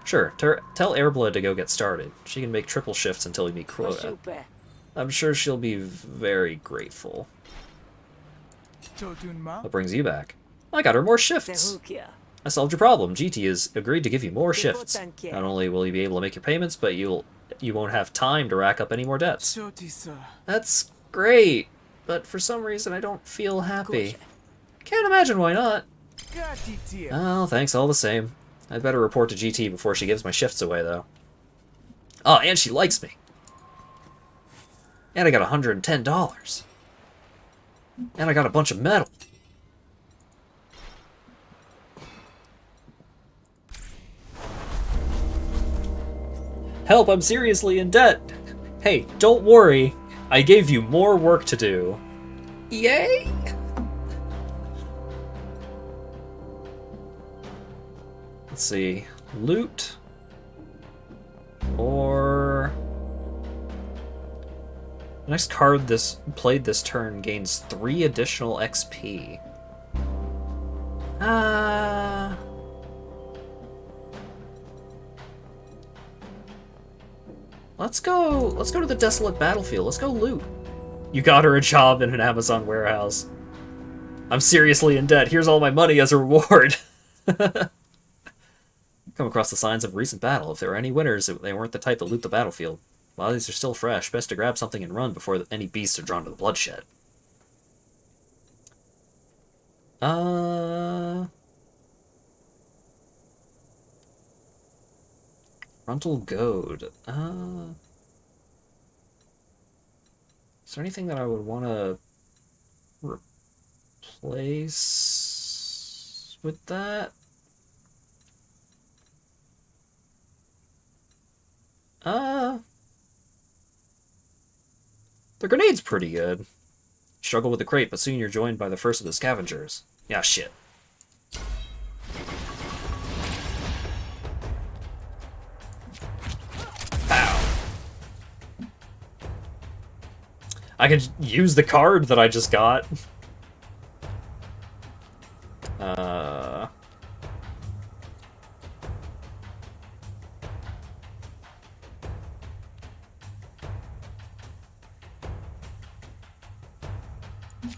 A: Sure, tell Airblood to go get started. She can make triple shifts until we meet quota. I'm sure she'll be very grateful. What brings you back? I got her more shifts! I solved your problem. GT has agreed to give you more shifts. Not only will you be able to make your payments, but you won't have time to rack up any more debts. That's great, but for some reason I don't feel happy. Can't imagine why not. Well, thanks all the same. I'd better report to GT before she gives my shifts away, though. Oh, and she likes me. And I got $110. And I got a bunch of metal. Help, I'm seriously in debt. Hey, don't worry. I gave you more work to do. Yay! Let's see. Loot. Or... the next card played this turn gains 3 additional XP. Let's go to the desolate battlefield. Let's go loot. You got her a job in an Amazon warehouse. I'm seriously in debt. Here's all my money as a reward. Come across the signs of recent battle. If there were any winners, they weren't the type to loot the battlefield. While these are still fresh, best to grab something and run before any beasts are drawn to the bloodshed. Frontal goad. Is there anything that I would want to replace with that? The grenade's pretty good. Struggle with the crate, but soon you're joined by the first of the scavengers. Yeah, shit. Pow. I could use the card that I just got.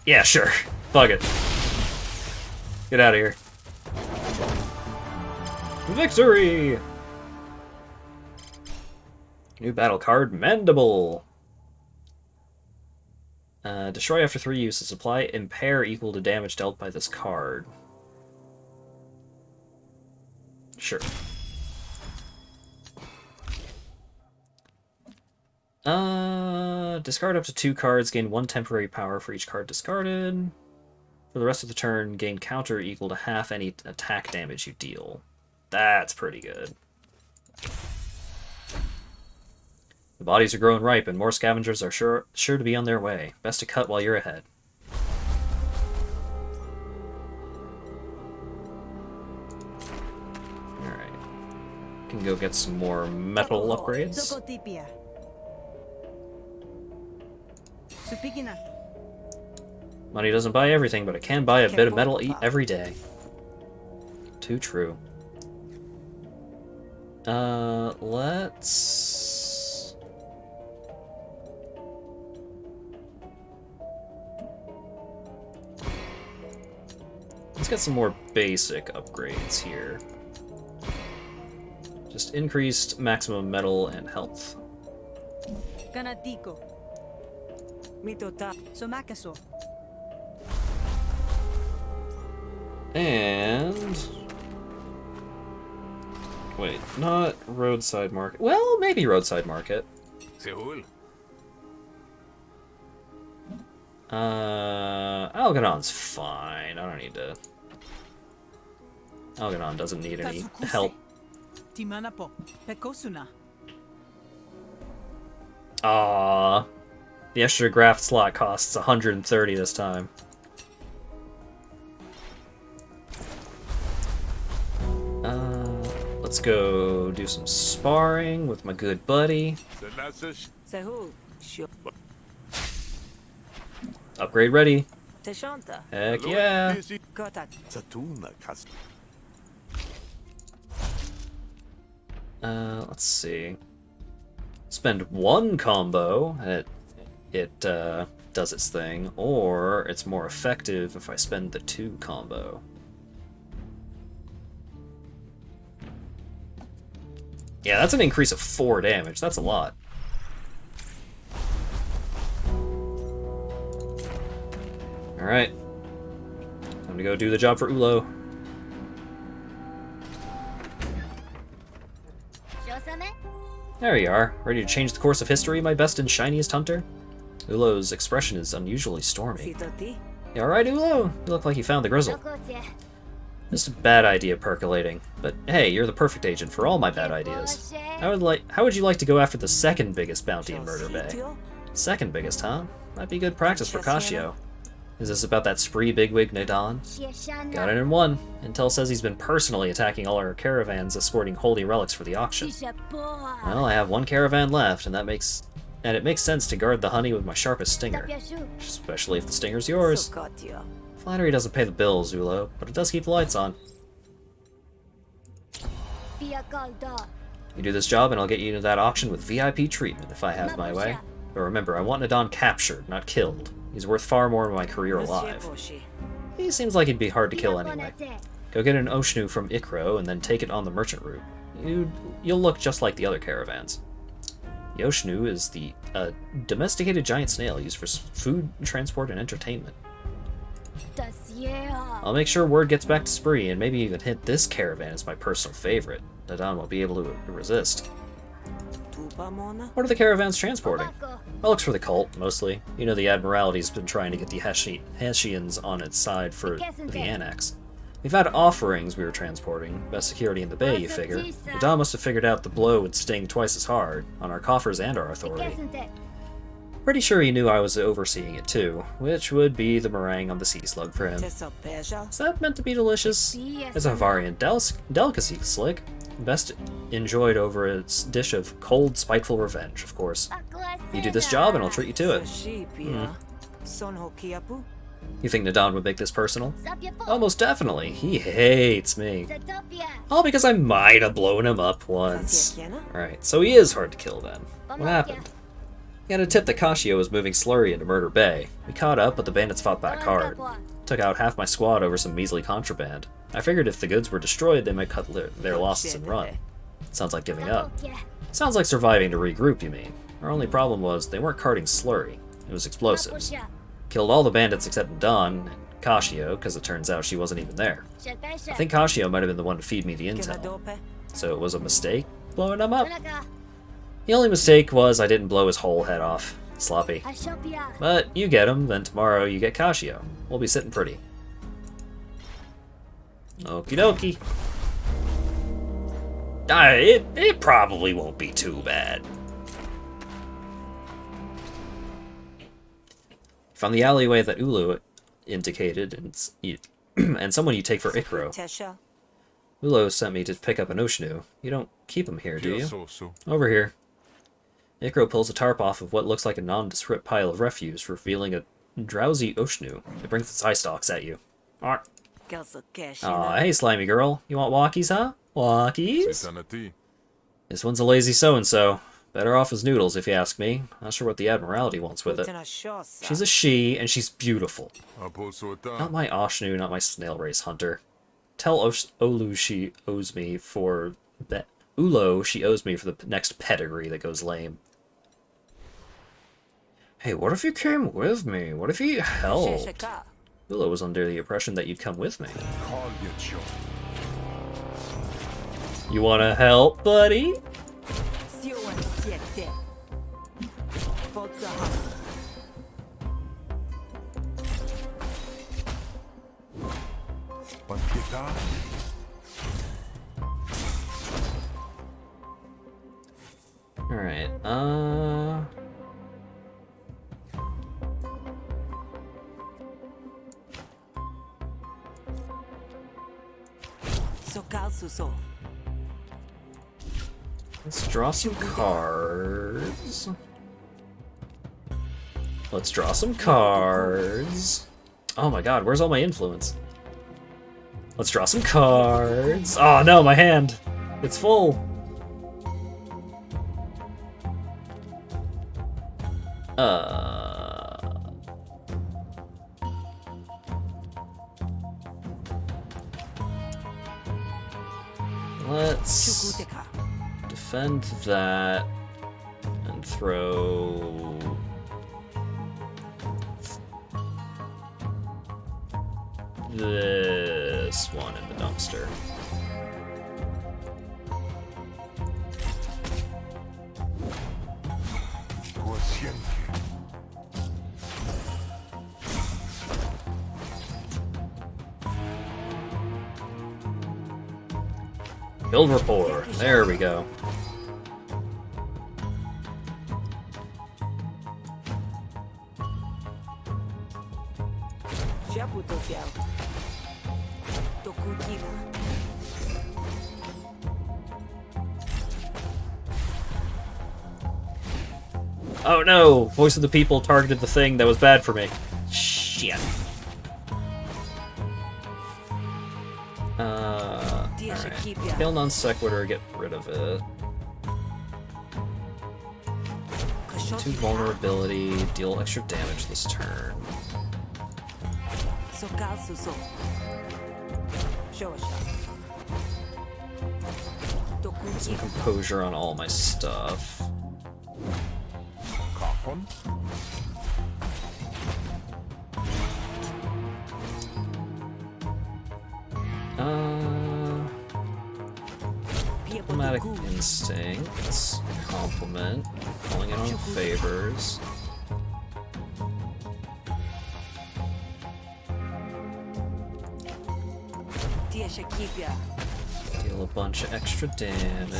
A: Yeah, sure. Fuck it. Get out of here. Victory! New battle card, Mandible. Destroy after 3 uses. Apply impair equal to damage dealt by this card. Sure. Discard up to 2 cards, gain 1 temporary power for each card discarded. For the rest of the turn, gain counter equal to half any attack damage you deal. That's pretty good. The bodies are growing ripe, and more scavengers are sure to be on their way. Best to cut while you're ahead. Alright. Can go get some more metal upgrades. Money doesn't buy everything, but it can buy a bit of metal every day. Too true. Let's get some more basic upgrades here. Just increased maximum metal and health. And... wait, not roadside market. Well, maybe roadside market. Algernon fine. I don't need to... Algernon doesn't need any help. Aww. The extra graft slot costs 130 this time. Let's go do some sparring with my good buddy. Upgrade ready.
D: Teshanta.
A: Heck yeah.
C: Busy.
D: Kotak.
C: Satuna custom.
A: Let's see. Spend one combo, and it does its thing, or it's more effective if I spend the 2 combo. Yeah, that's an increase of 4 damage. That's a lot. Alright. Time to go do the job for Ulo. There you are. Ready to change the course of history, my best and shiniest hunter? Ulo's expression is unusually stormy.
D: Sitoti.
A: You alright, Ulo? You look like you found the grizzle. Just a bad idea percolating. But hey, you're the perfect agent for all my bad ideas. How would you like to go after the second biggest bounty in Murder Bay?
D: Jositio.
A: Second biggest, huh? Might be good practice for Kashio. Is this about that spree bigwig Nadan? Got it in one. Intel says he's been personally attacking all our caravans escorting holy relics for the auction. Well, I have one caravan left, and it makes sense to guard the honey with my sharpest stinger. Especially if the stinger's yours.
D: Sokotio.
A: Flattery doesn't pay the bills, Ulo, but it does keep the lights on. You do this job and I'll get you into that auction with VIP treatment if I have my way. But remember, I want Nadan captured, not killed. He's worth far more than my career alive.
D: Boshi.
A: He seems like he'd be hard to kill anyway. Go get an Oshnu from Ikro and then take it on the merchant route. You'll look just like the other caravans. The Oshnu is the domesticated giant snail used for food, transport, and entertainment. I'll make sure word gets back to Spree and maybe even hint this caravan is my personal favorite. Nadan won't be able to resist.
D: Tupamona.
A: What are the caravans transporting? Well, looks for the cult, mostly. You know the Admiralty's been trying to get the Hessians on its side for the annex. We've had offerings we were transporting. Best security in the bay, you figure. Nadan must have figured out the blow would sting twice as hard, on our coffers and our authority. Pretty sure he knew I was overseeing it too, which would be the meringue on the sea slug for him.
D: Tesopeja.
A: Is that meant to be delicious? It's a Havarian delicacy, Slick. Best enjoyed over a dish of cold, spiteful revenge, of course. You do this job and I'll treat you to it.
D: Soshipia. Sonhokiapu.
A: You think Nadan would make this personal? Almost definitely. He hates me. All because I might have blown him up once. Right, so he is hard to kill then. What happened? He had a tip that Kashio was moving slurry into Murder Bay. We caught up, but the bandits fought back hard. Took out half my squad over some measly contraband. I figured if the goods were destroyed, they might cut their losses and run. Sounds like giving up. Sounds like surviving to regroup, you mean. Our only problem was they weren't carting slurry. It was explosives. Killed all the bandits except Dawn and Kashio, because it turns out she wasn't even there. I think Kashio might have been the one to feed me the intel.
D: Kenadope.
A: So it was a mistake blowing him up? The only mistake was I didn't blow his whole head off. Sloppy. But you get him, then tomorrow you get Kashio. We'll be sitting pretty. Okie dokie. It probably won't be too bad. Found the alleyway that Ulu indicated, and someone you take for Ikro.
D: Tesha.
A: Ulo sent me to pick up an Oshnu. You don't keep him here, do you?
C: So.
A: Over here. Ikro pulls a tarp off of what looks like a nondescript pile of refuse, revealing a drowsy Oshnu. It brings its eye stalks at you. Aw,
D: Kelsokesh.
A: hey, slimy girl. You want walkies, huh? Walkies?
C: Insanity.
A: This one's a lazy so-and-so. Better off as noodles, if you ask me. Not sure what the Admiralty wants with it. She's a she, and she's beautiful. Not my Oshnu, not my snail race hunter. Tell Olu she owes me for... Ulo she owes me for the next pedigree that goes lame. Hey, what if you came with me? What if you helped? Ulo was under the impression that you'd come with me.
C: Call your job.
A: You wanna help, buddy?
C: Bandita.
A: Alright, let's draw some cards. Let's draw some cards. Oh my god, where's all my influence? Let's draw some cards. Oh no, my hand! It's full! Let's defend that and throw this one in the dumpster. Build rapport. There we go. Oh no! Voice of the People targeted the thing that was bad for me. Shit. Alright. Kill non sequitur, get rid of it. 2 vulnerability, deal extra damage this turn. Some composure on all my stuff. Diplomatic instincts, compliment, calling in on favors. Deal a bunch of extra damage.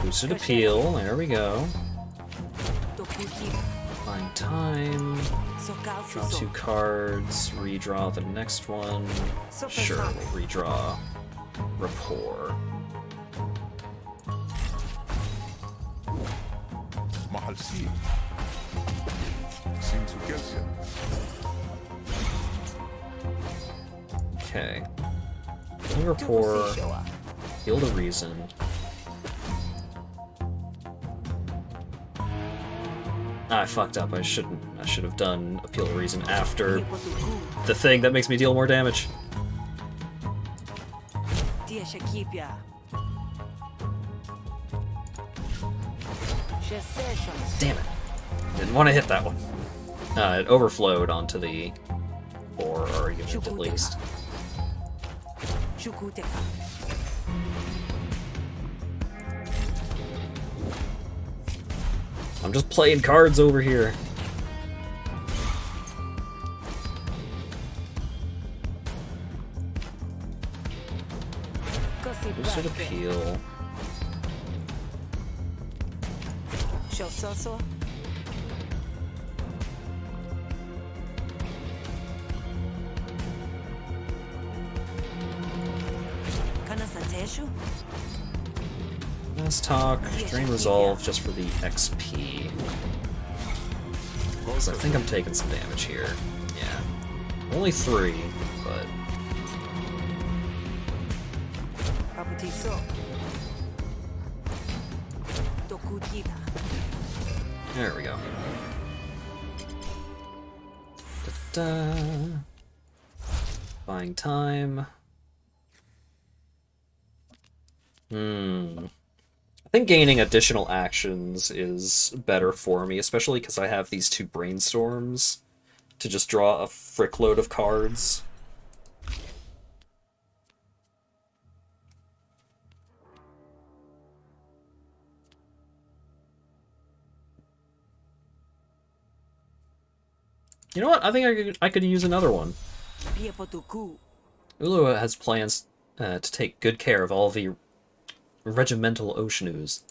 A: Boosted appeal, there we go. Find time. Draw 2 cards, redraw the next one. Sure, we'll redraw rapport. Okay. Rapport. Heal the reason. I fucked up. I should have done Appeal to Reason after the thing that makes me deal more damage. Damn it. Didn't want to hit that one. It overflowed onto the 4 argument at least. I'm just playing cards over here. Boosted appeal. Last talk, drain resolve just for the XP. So I think I'm taking some damage here. Yeah. Only 3, but... There we go. Da-da. Buying time. I think gaining additional actions is better for me, especially because I have these 2 brainstorms to just draw a frickload of cards. You know what? I think I could use another one. Ulu has plans to take good care of all the regimental Oceanus.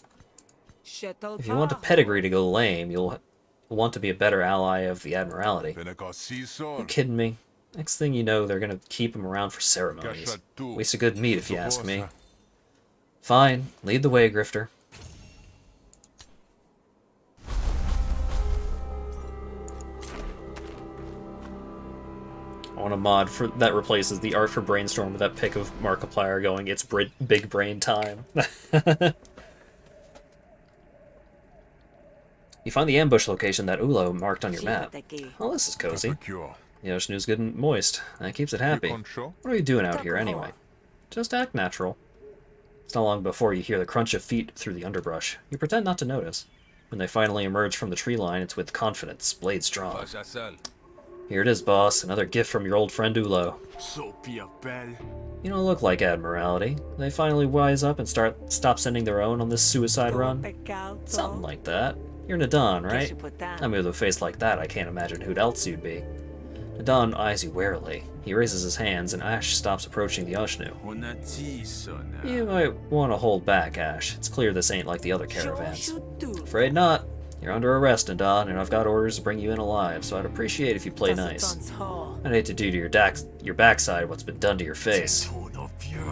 A: If you want a pedigree to go lame, you'll want to be a better ally of the Admiralty. You kidding me? Next thing you know, they're gonna keep him around for ceremonies. Waste of good meat, if you ask me. Fine, lead the way, Grifter. want a mod for that replaces the art for Brainstorm with that pic of Markiplier going, "It's big brain time." You find the ambush location that Ulo marked on your map. Oh, this is cozy. The ocean is good and moist. That keeps it happy. What are you doing out here anyway? Just act natural. It's not long before you hear the crunch of feet through the underbrush. You pretend not to notice. When they finally emerge from the tree line, it's with confidence, blades drawn. Here it is, boss. Another gift from your old friend Ulo. You don't look like Admiralty. They finally wise up and stop sending their own on this suicide run? Something like that. You're Nadon, right? I mean, with a face like that, I can't imagine who else you'd be. Nadon eyes you warily. He raises his hands, and Ash stops approaching the Ashnu. You might want to hold back, Ash. It's clear this ain't like the other caravans. Afraid not. You're under arrest, Nadon, and I've got orders to bring you in alive, so I'd appreciate if you play nice. I'd hate to do to your backside what's been done to your face.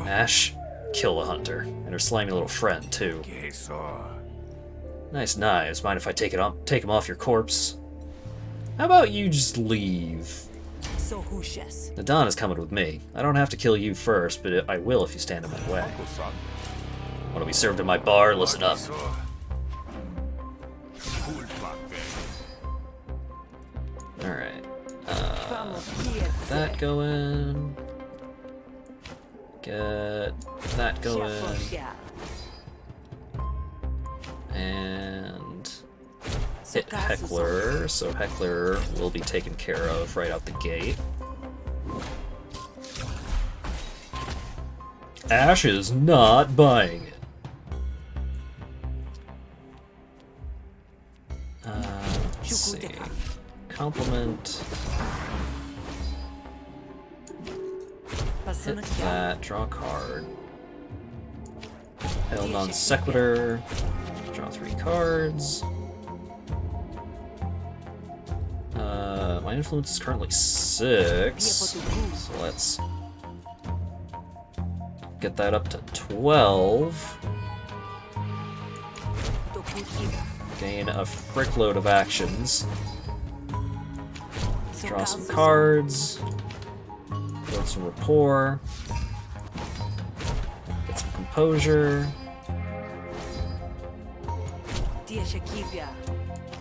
A: Ash, kill the hunter, and her slimy little friend, too. Nice knives. Mind if I take them off your corpse? How about you just leave? Nadon is coming with me. I don't have to kill you first, but I will if you stand in my way. Want to be served in my bar? Listen up. Alright. Get that going. Get that going. And hit Heckler, so Heckler will be taken care of right out the gate. Ash is not buying it. Let's see. Compliment. Hit that, draw a card. Hell non sequitur. Draw 3 cards. My influence is currently 6, so let's get that up to 12. Gain a frickload of actions. Draw some cards. Build some rapport. Get some composure.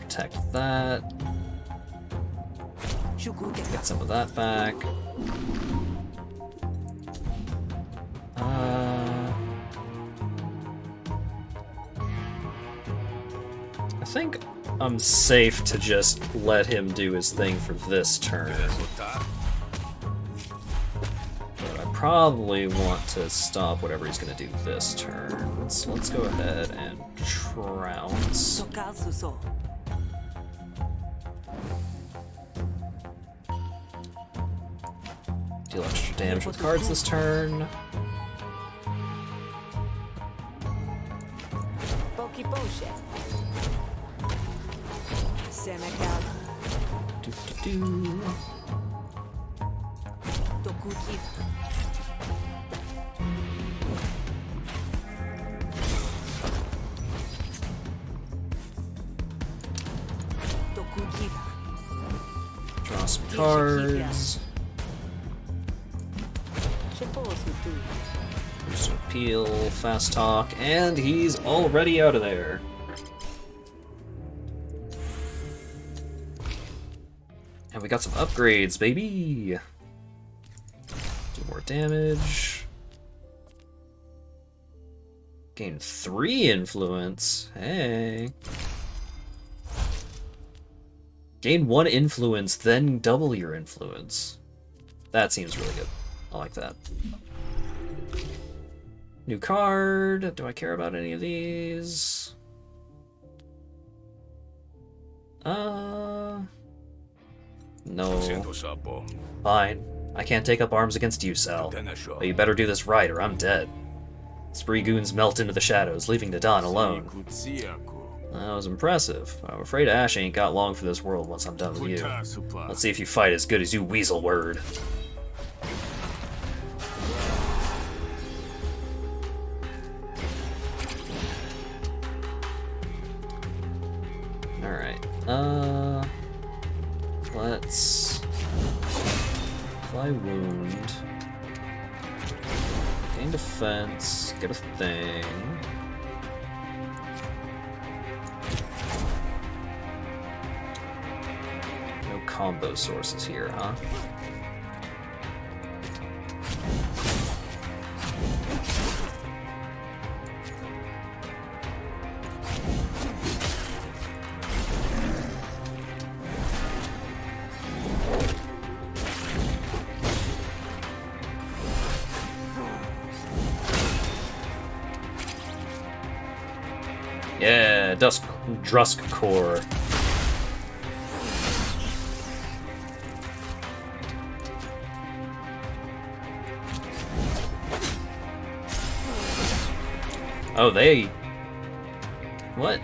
A: Protect that. Get some of that back. I think I'm safe to just let him do his thing for this turn. But I probably want to stop whatever he's going to do this turn. So let's go ahead and trounce. Deal extra damage with cards this turn. Draw some cards. There's some appeal, fast talk, and he's already out of there. And we got some upgrades, baby! Do more damage. Gain 3 influence. Hey. Gain 1 influence, then double your influence. That seems really good. I like that. New card. Do I care about any of these? No. Fine. I can't take up arms against you, Sal. But you better do this right or I'm dead. Spree goons melt into the shadows, leaving Nadon alone. That was impressive. I'm afraid Ash ain't got long for this world once I'm done with you. Let's see if you fight as good as you weasel word. Alright, let's Apply wound. Gain defense. Get a thing. No combo sources here, huh? Yeah, Drusk Core. Oh, they... What?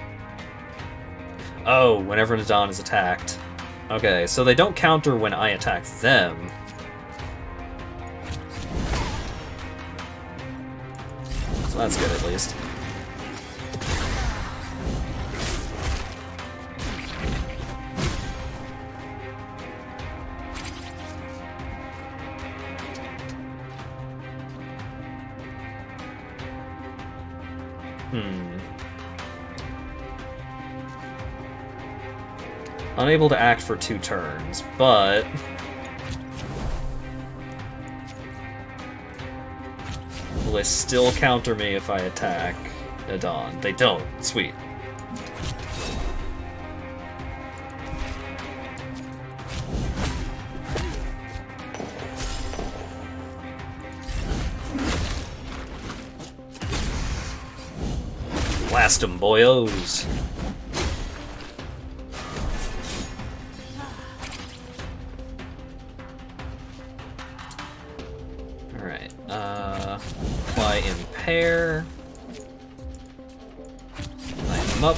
A: Oh, whenever Nadon is attacked. Okay, so they don't counter when I attack them. So that's good, at least. Unable to act for 2 turns, but... Will they still counter me if I attack Adon? They don't. Sweet. Blast 'em, boyos! Alright, apply Impair. Line them up.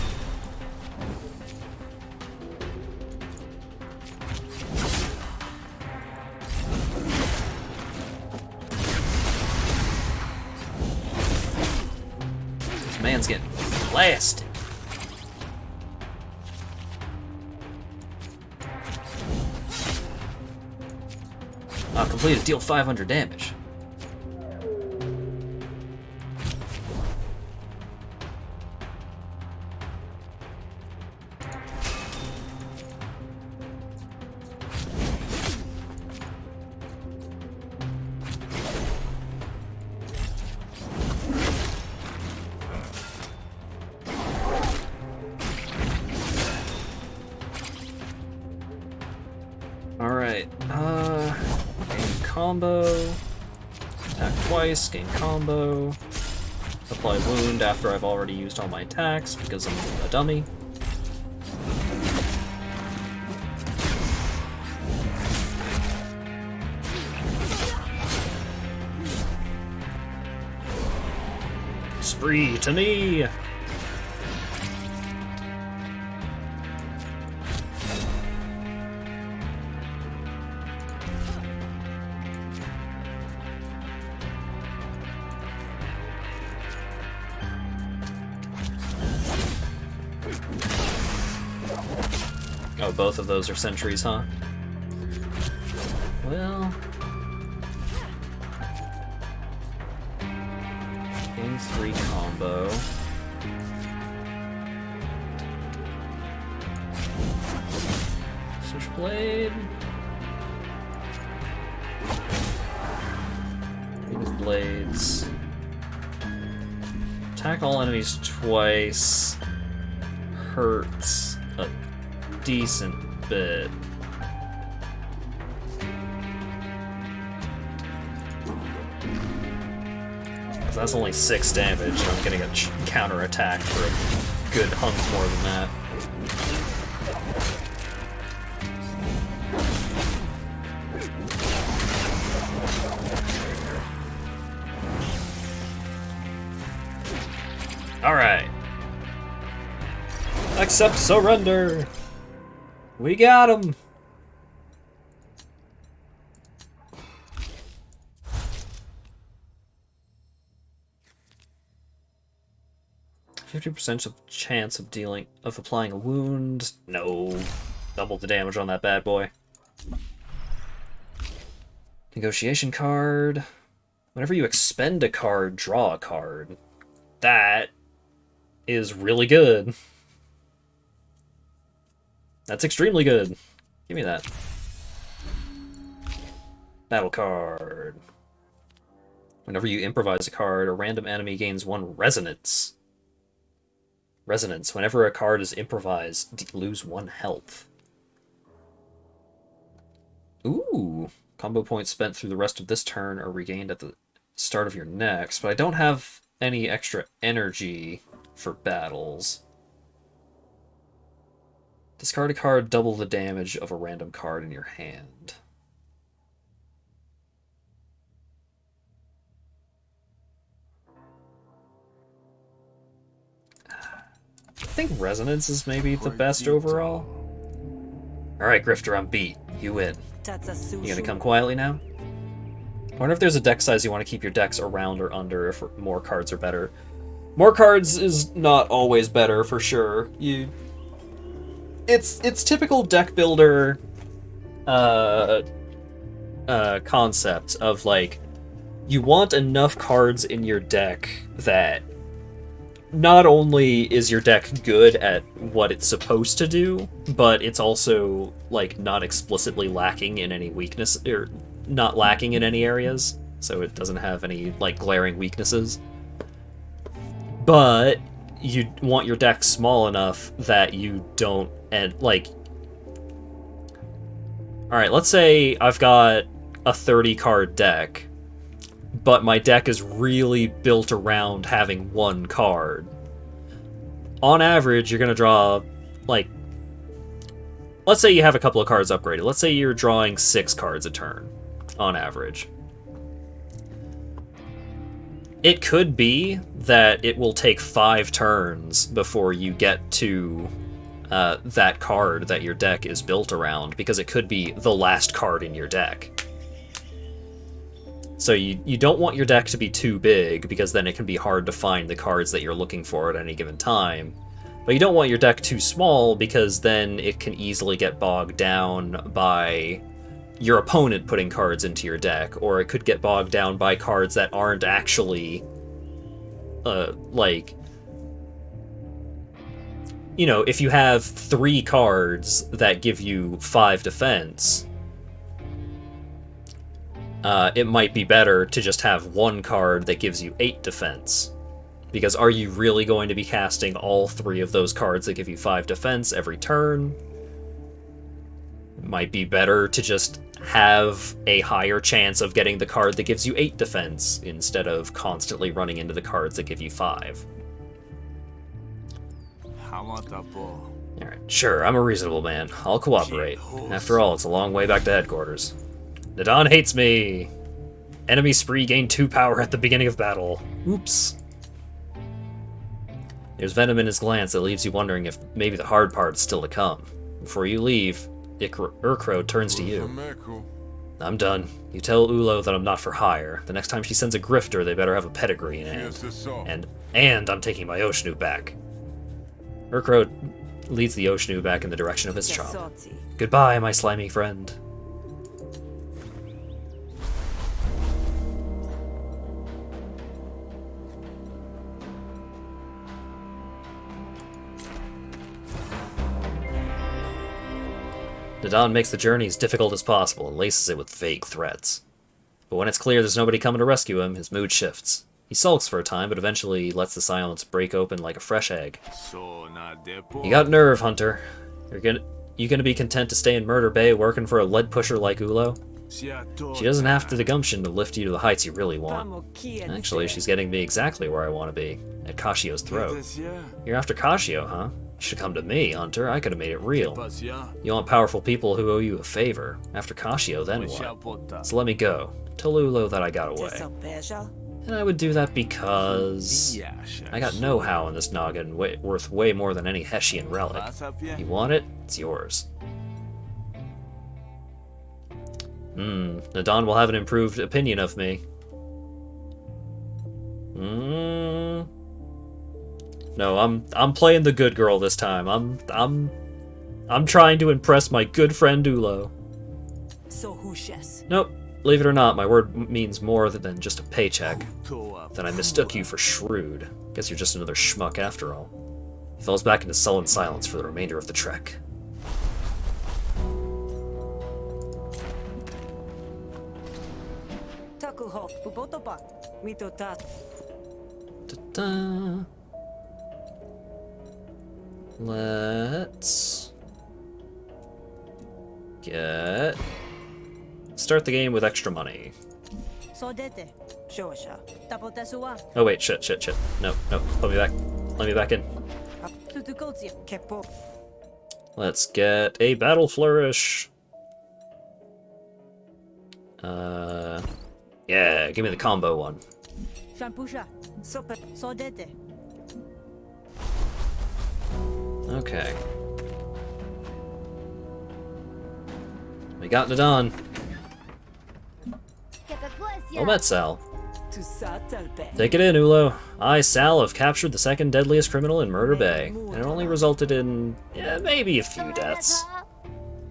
A: This man's getting blasted. Completed, deal 500 damage. Alright, gain combo, attack twice, gain combo, apply wound after I've already used all my attacks because I'm a dummy. Spree to me! Oh, both of those are sentries, huh? Well... Game 3 combo. Switchblade. With blades. Attack all enemies twice. Hurts a decent bit. That's only 6 damage, and I'm getting a counter-attack for a good hunk more than that. Alright. Accept surrender! We got him! 50% of chance of applying a wound. No. Double the damage on that bad boy. Negotiation card. Whenever you expend a card, draw a card. That is really good. That's extremely good. Give me that. Battle card. Whenever you improvise a card, a random enemy gains 1 resonance. Resonance. Whenever a card is improvised, lose 1 health. Ooh. Combo points spent through the rest of this turn are regained at the start of your next, but I don't have any extra energy for battles. Discard a card, double the damage of a random card in your hand. I think Resonance is maybe the best overall. Alright, Grifter, I'm beat. You win. You gonna come quietly now? I wonder if there's a deck size you want to keep your decks around or under, if more cards are better. More cards is not always better, for sure. It's typical deck builder concept of, like, you want enough cards in your deck that not only is your deck good at what it's supposed to do, but it's also, like, not explicitly lacking in any weakness, or not lacking in any areas, so it doesn't have any, like, glaring weaknesses. But you want your deck small enough that you don't, and, like... Alright, let's say I've got a 30-card deck, but my deck is really built around having 1 card. On average, you're going to draw, like... Let's say you have a couple of cards upgraded. Let's say you're drawing 6 cards a turn, on average. It could be that it will take 5 turns before you get to that card that your deck is built around, because it could be the last card in your deck. So you don't want your deck to be too big, because then it can be hard to find the cards that you're looking for at any given time. But you don't want your deck too small, because then it can easily get bogged down by your opponent putting cards into your deck, or it could get bogged down by cards that aren't actually, like... You know, if you have 3 cards that give you 5 defense... it might be better to just have 1 card that gives you 8 defense. Because are you really going to be casting all 3 of those cards that give you 5 defense every turn? It might be better to just have a higher chance of getting the card that gives you 8 defense, instead of constantly running into the cards that give you 5. Alright, sure, I'm a reasonable man. I'll cooperate. After all, it's a long way back to headquarters. Nadon hates me! Enemy spree gained 2 power at the beginning of battle. Oops. There's venom in his glance that leaves you wondering if maybe the hard part's still to come. Before you leave, Urkro turns to you. I'm done. You tell Ulo that I'm not for hire. The next time she sends a grifter, they better have a pedigree in hand. And I'm taking my Oshnu back. Urkro leads the Oshnu back in the direction of his chomp. Goodbye, my slimy friend. Nadon makes the journey as difficult as possible and laces it with vague threats. But when it's clear there's nobody coming to rescue him, his mood shifts. He sulks for a time, but eventually lets the silence break open like a fresh egg. You got nerve, Hunter. You gonna be content to stay in Murder Bay working for a lead pusher like Ulo? She doesn't have the gumption to lift you to the heights you really want. Actually, she's getting me exactly where I want to be, at Kashio's throat. You're after Kashio, huh? You should come to me, Hunter. I could have made it real. You want powerful people who owe you a favor. After Kashio, then what? So let me go. Tell Ulo that I got away. And I would do that because... I got know-how in this noggin worth way more than any Hessian relic. You want it? It's yours. Nadon will have an improved opinion of me. No, I'm playing the good girl this time. I'm trying to impress my good friend Ulo.
D: So who shes?
A: Nope. believe it or not, my word means more than just a paycheck. Then I mistook you for shrewd. Guess you're just another schmuck after all. He falls back into sullen silence for the remainder of the trek.
D: Takuho, Pupotopa, Mitota.
A: Da-da. Let's start the game with extra money.
D: Shosha.
A: Oh wait, shit. No, let me back. Let me back in.
D: Kepo.
A: Let's get a battle flourish. Yeah, give me the combo one.
D: Sope.
A: Okay. We got Nadon. Well met, Sal.
D: Tu satalpe.
A: Take it in, Ulo. I, Sal, have captured the second deadliest criminal in Murder Bay, and it only resulted in, maybe a few deaths.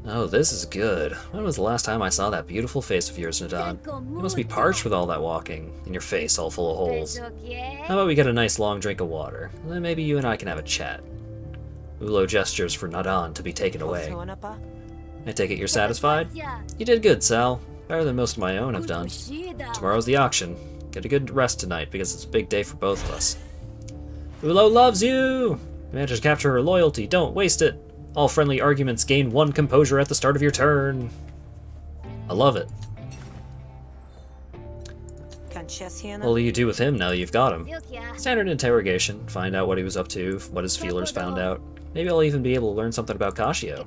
A: Oh, this is good. When was the last time I saw that beautiful face of yours, Nadon? You must be parched with all that walking, and your face all full of holes. How about we get a nice long drink of water, and then maybe you and I can have a chat. Ulo gestures for Nadon to be taken away. I take it you're satisfied? You did good, Sal. Better than most of my own have done. Tomorrow's the auction. Get a good rest tonight, because it's a big day for both of us. Ulo loves you! You managed to capture her loyalty. Don't waste it. All friendly arguments gain 1 composure at the start of your turn. I love it. What will you do with him now that you've got him? Standard interrogation. Find out what he was up to, what his feelers found out. Maybe I'll even be able to learn something about Kashio.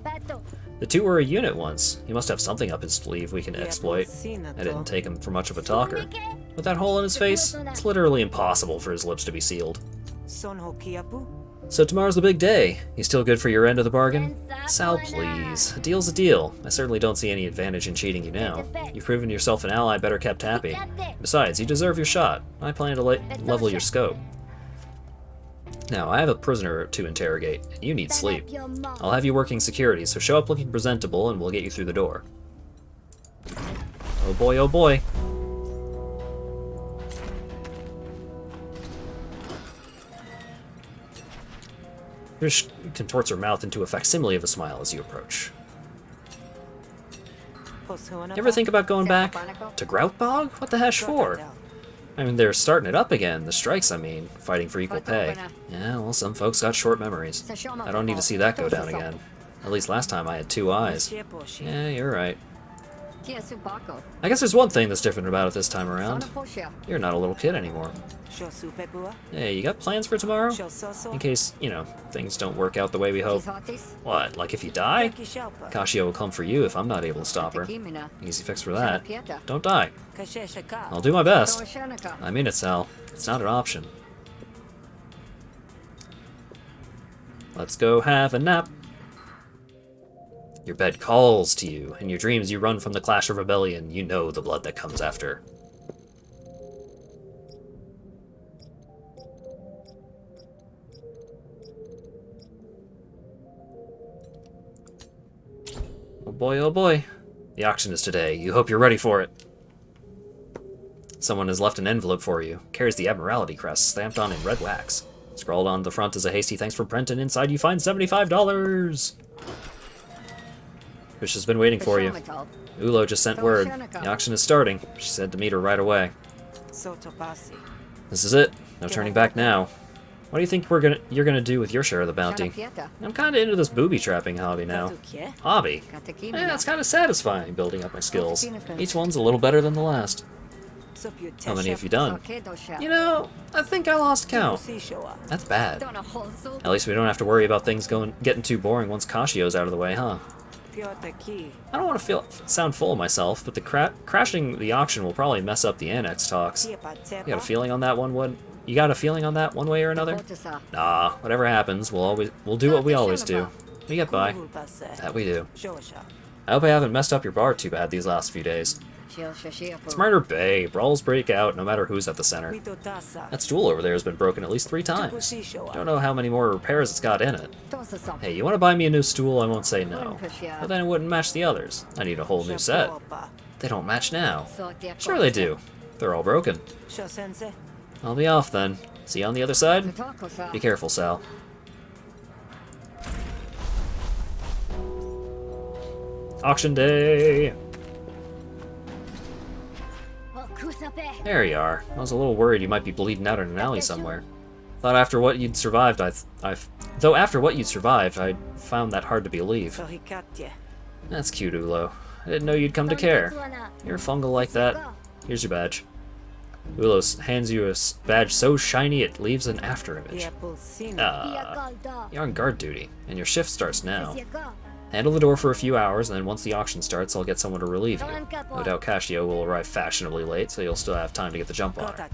A: The two were a unit once. He must have something up his sleeve we can exploit. I didn't take him for much of a talker. With that hole in his face, it's literally impossible for his lips to be sealed. So tomorrow's the big day. You still good for your end of the bargain? Sal, please. A deal's a deal. I certainly don't see any advantage in cheating you now. You've proven yourself an ally better kept happy. Besides, you deserve your shot. I plan to level your scope. Now, I have a prisoner to interrogate, and you need sleep. I'll have you working security, so show up looking presentable and we'll get you through the door. Oh boy, oh boy. Trish contorts her mouth into a facsimile of a smile as you approach. You ever think about going back? To Groutbog? What the hesh for? I mean, they're starting it up again. The strikes, I mean. Fighting for equal pay. Yeah, well, some folks got short memories. I don't need to see that go down again. At least last time I had 2 eyes. Yeah, you're right. I guess there's one thing that's different about it this time around. You're not a little kid anymore. Hey, you got plans for tomorrow? In case, things don't work out the way we hope. What, like if you die? Kashio will come for you if I'm not able to stop her. Easy fix for that. Don't die. I'll do my best. I mean it, Sal. It's not an option. Let's go have a nap. Your bed calls to you. In your dreams, you run from the clash of rebellion. You know the blood that comes after. Oh boy, oh boy. The auction is today. You hope you're ready for it. Someone has left an envelope for you. Carries the Admiralty crest stamped on in red wax. Scrawled on the front is a hasty thanks for Brent, and inside you find $75. Fish has been waiting for you. Ulo just sent word. The auction is starting. She said to meet her right away. This is it. No turning back now. What do you think you're gonna do with your share of the bounty? I'm kinda into this booby trapping hobby now. Hobby? Yeah, it's kinda satisfying building up my skills. Each one's a little better than the last. How many have you done? I think I lost count. That's bad. At least we don't have to worry about things getting too boring once Kashio's out of the way, huh? I don't want to sound full of myself, but the crashing the auction will probably mess up the annex talks. You got a feeling on that one? You got a feeling on that one way or another? Nah, whatever happens, we'll do what we always do. We get by. That we do. I hope I haven't messed up your bar too bad these last few days. It's Murder Bay. Brawls break out no matter who's at the center. That stool over there has been broken at least 3 times. Don't know how many more repairs it's got in it. Hey, you want to buy me a new stool? I won't say no. But then it wouldn't match the others. I need a whole new set. They don't match now. Sure they do. They're all broken.
D: Sure, Sensei.
A: I'll be off then. See you on the other side? Be careful, Sal. Auction day! There you are. I was a little worried you might be bleeding out in an alley somewhere. Thought after what you'd survived, though after what you'd survived, I found that hard to believe. That's cute, Ulo. I didn't know you'd come to care. You're fungal like that. Here's your badge. Ulo hands you a badge so shiny it leaves an afterimage. You're on guard duty, and your shift starts now. Handle the door for a few hours, and then once the auction starts, I'll get someone to relieve you. No doubt Cascio will arrive fashionably late, so you'll still have time to get the jump on her.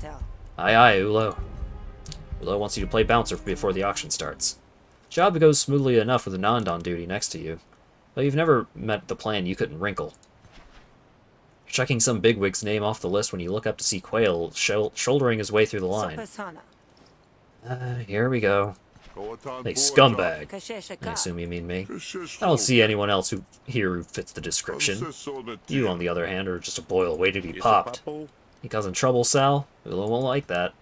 A: Aye aye, Ulo. Ulo wants you to play bouncer before the auction starts. Job goes smoothly enough with a Nond on duty next to you, though you've never met the plan you couldn't wrinkle. Checking some bigwig's name off the list when you look up to see Quail shouldering his way through the line. Here we go. Hey, scumbag. I assume you mean me. I don't see anyone else here who fits the description. You, on the other hand, are just a boil waiting to be popped. You causing trouble, Sal? Ulo won't like that.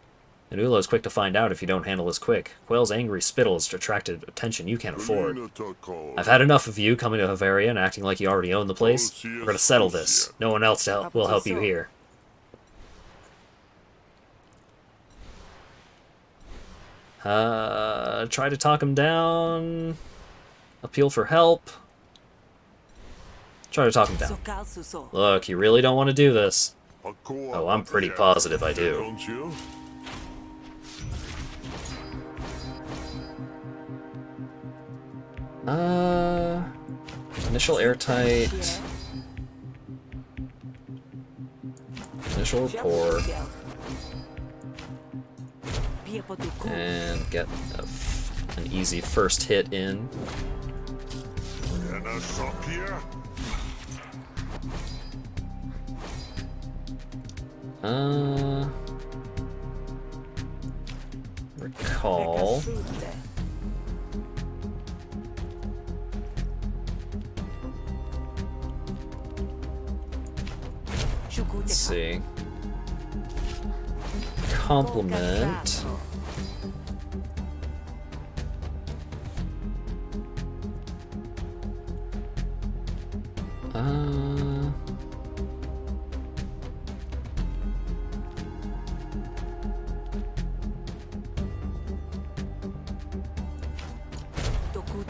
A: And Ulo's quick to find out if you don't handle this quick. Quail's angry spittle has attracted attention you can't afford. I've had enough of you coming to Havaria and acting like you already own the place. We're gonna settle this. No one else will help you here. Try to talk him down. Appeal for help. Try to talk him down. Look, you really don't want to do this. Oh, I'm pretty positive I do. Initial airtight. Initial rapport. And get an easy first hit in. Recall. Let's see. Compliment.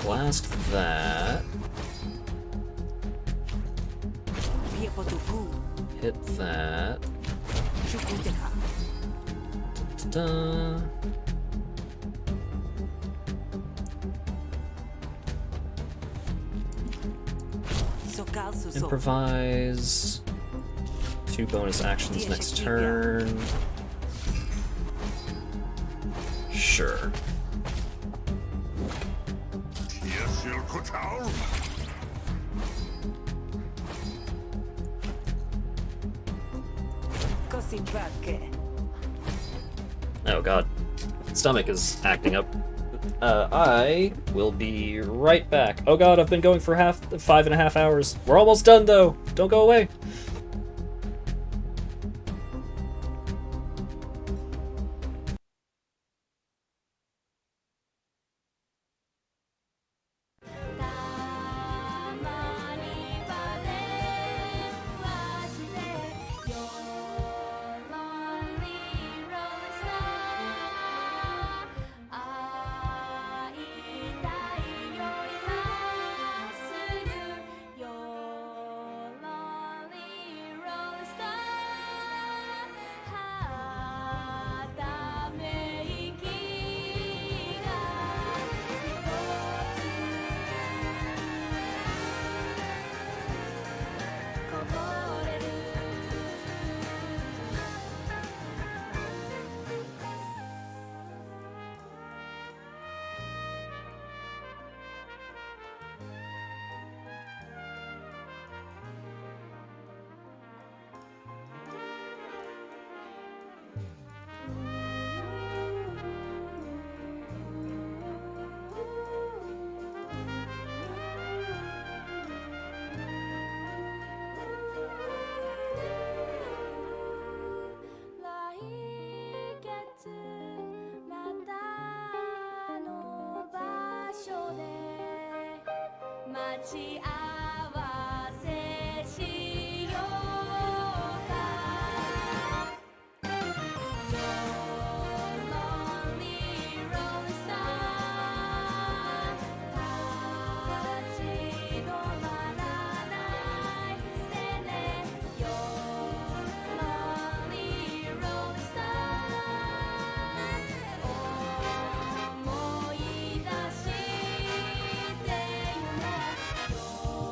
A: Blast that. Hit that. Da-da-da. Improvise. 2 bonus actions next turn. Sure. Oh god. Stomach is acting up. I will be right back. Oh god, I've been going for 5.5 hours. We're almost done though. Don't go away.
E: 所で待ち合わせしようか You're lonely road star 立ち止まらないでね You're lonely road star 思い出してよ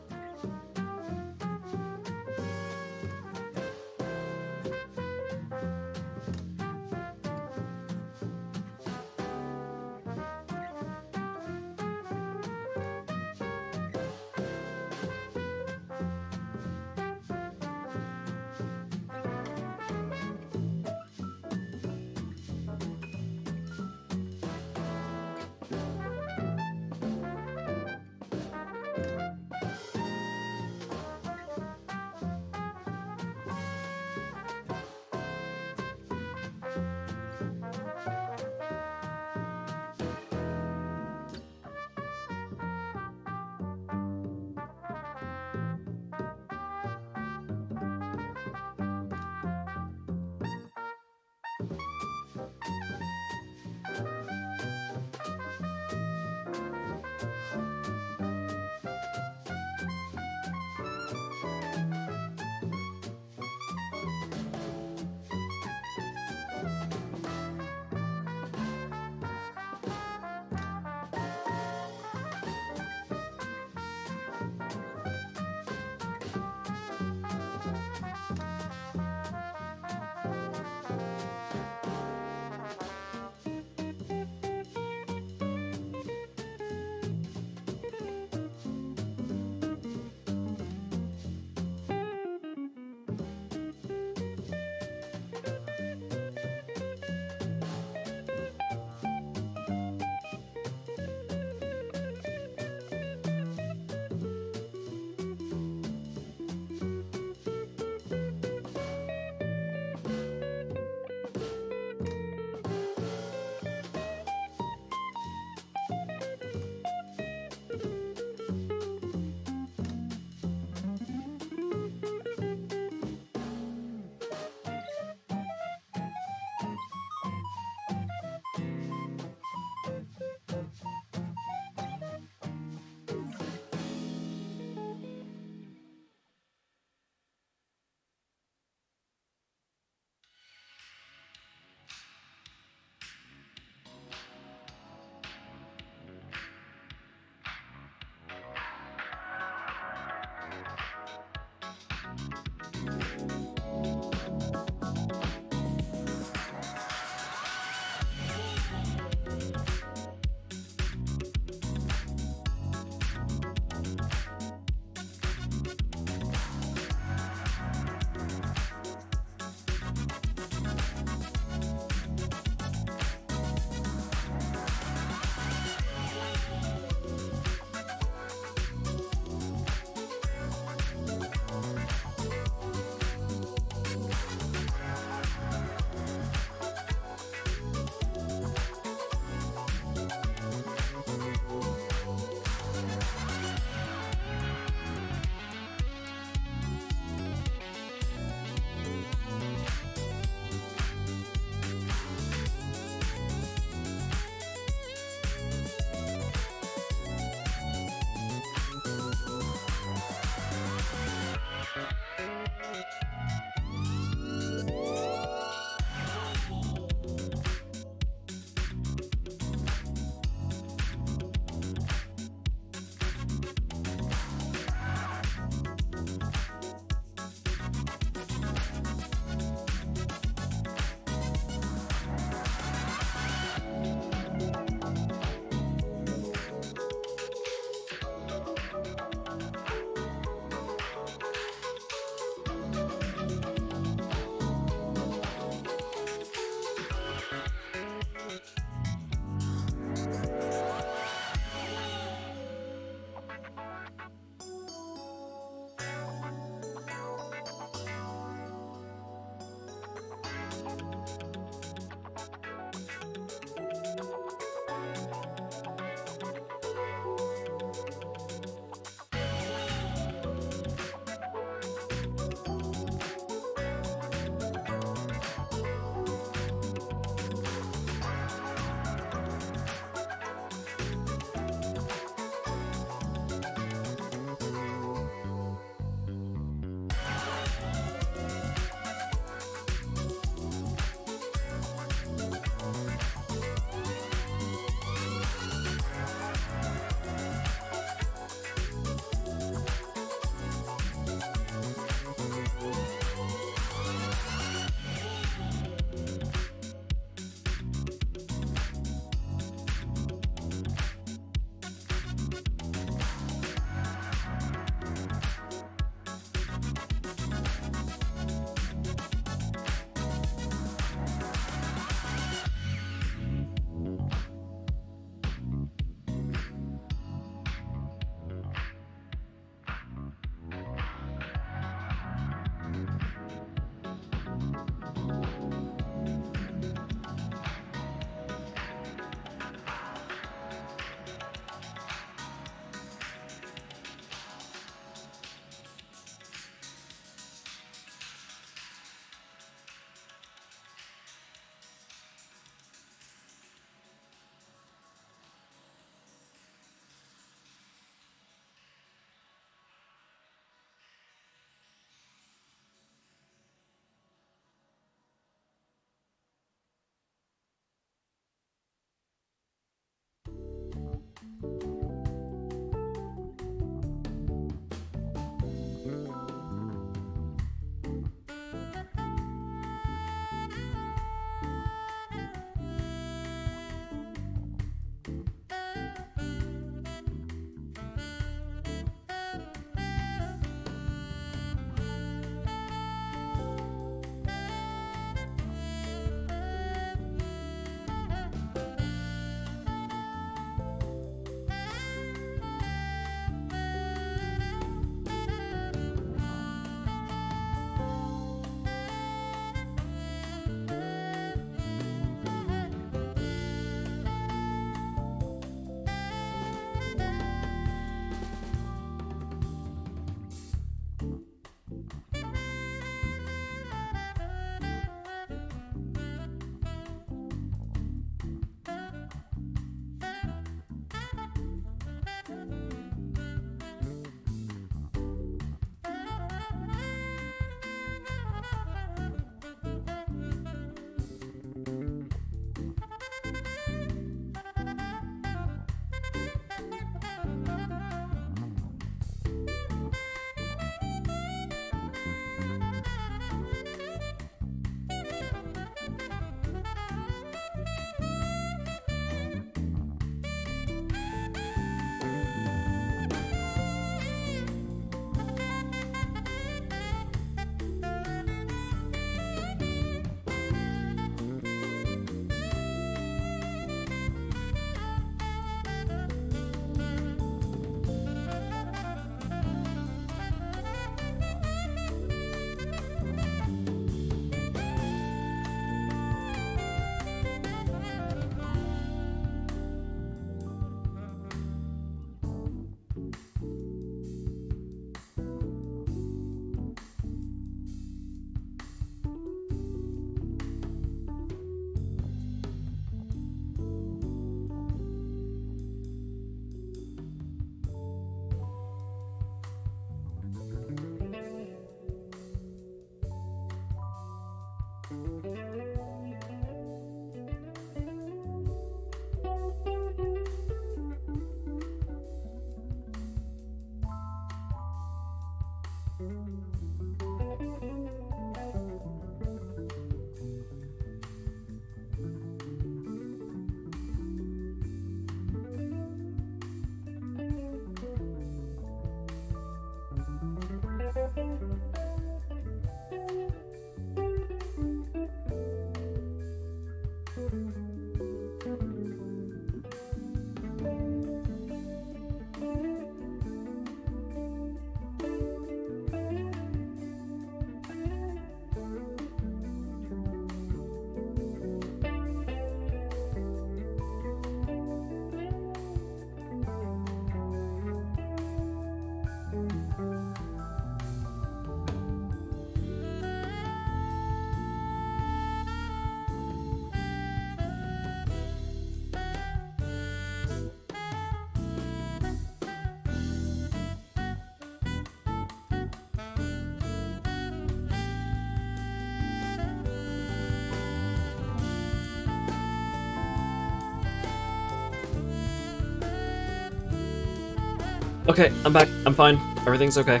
A: Okay, I'm back. I'm fine. Everything's okay.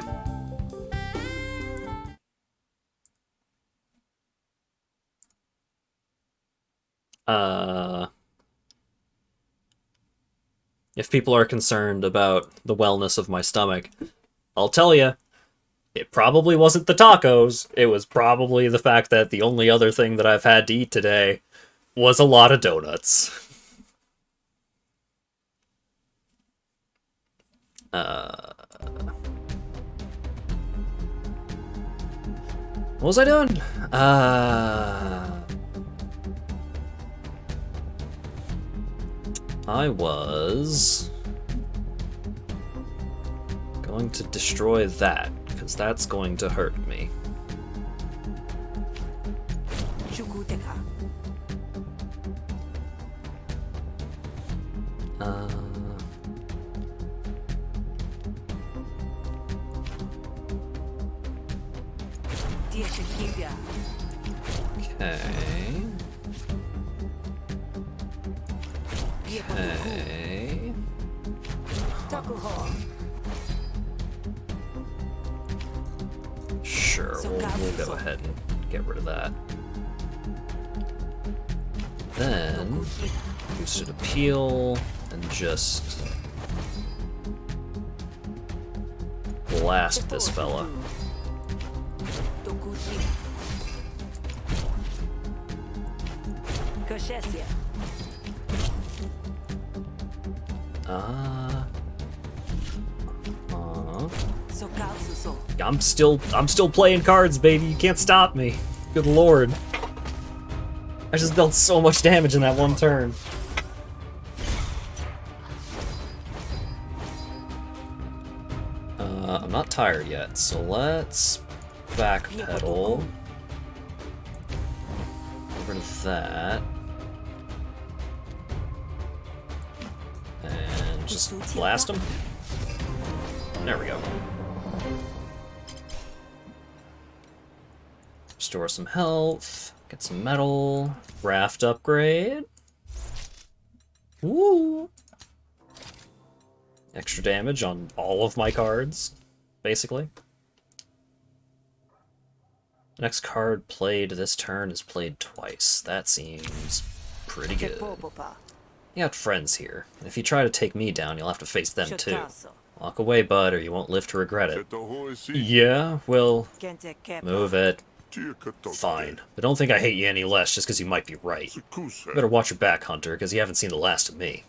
A: If people are concerned about the wellness of my stomach, I'll tell you, it probably wasn't the tacos. It was probably the fact that the only other thing that I've had to eat today was a lot of donuts. What was I doing? I was going to destroy that, because that's going to hurt me. Okay. Okay. Sure, we'll go ahead and get rid of that. Then, boosted appeal, and just blast this fella. I'm still playing cards, baby. You can't stop me. Good lord. I just dealt so much damage in that one turn. I'm not tired yet, so let's backpedal over to that. And just blast him. There we go. Restore some health, get some metal, raft upgrade. Woo! Extra damage on all of my cards, basically. The next card played this turn is played twice. That seems pretty good. You got friends here, and if you try to take me down, you'll have to face them too. Walk away, bud, or you won't live to regret it. Yeah, well, move it. Fine, but don't think I hate you any less just because you might be right. You better watch your back, Hunter, because you haven't seen the last of me.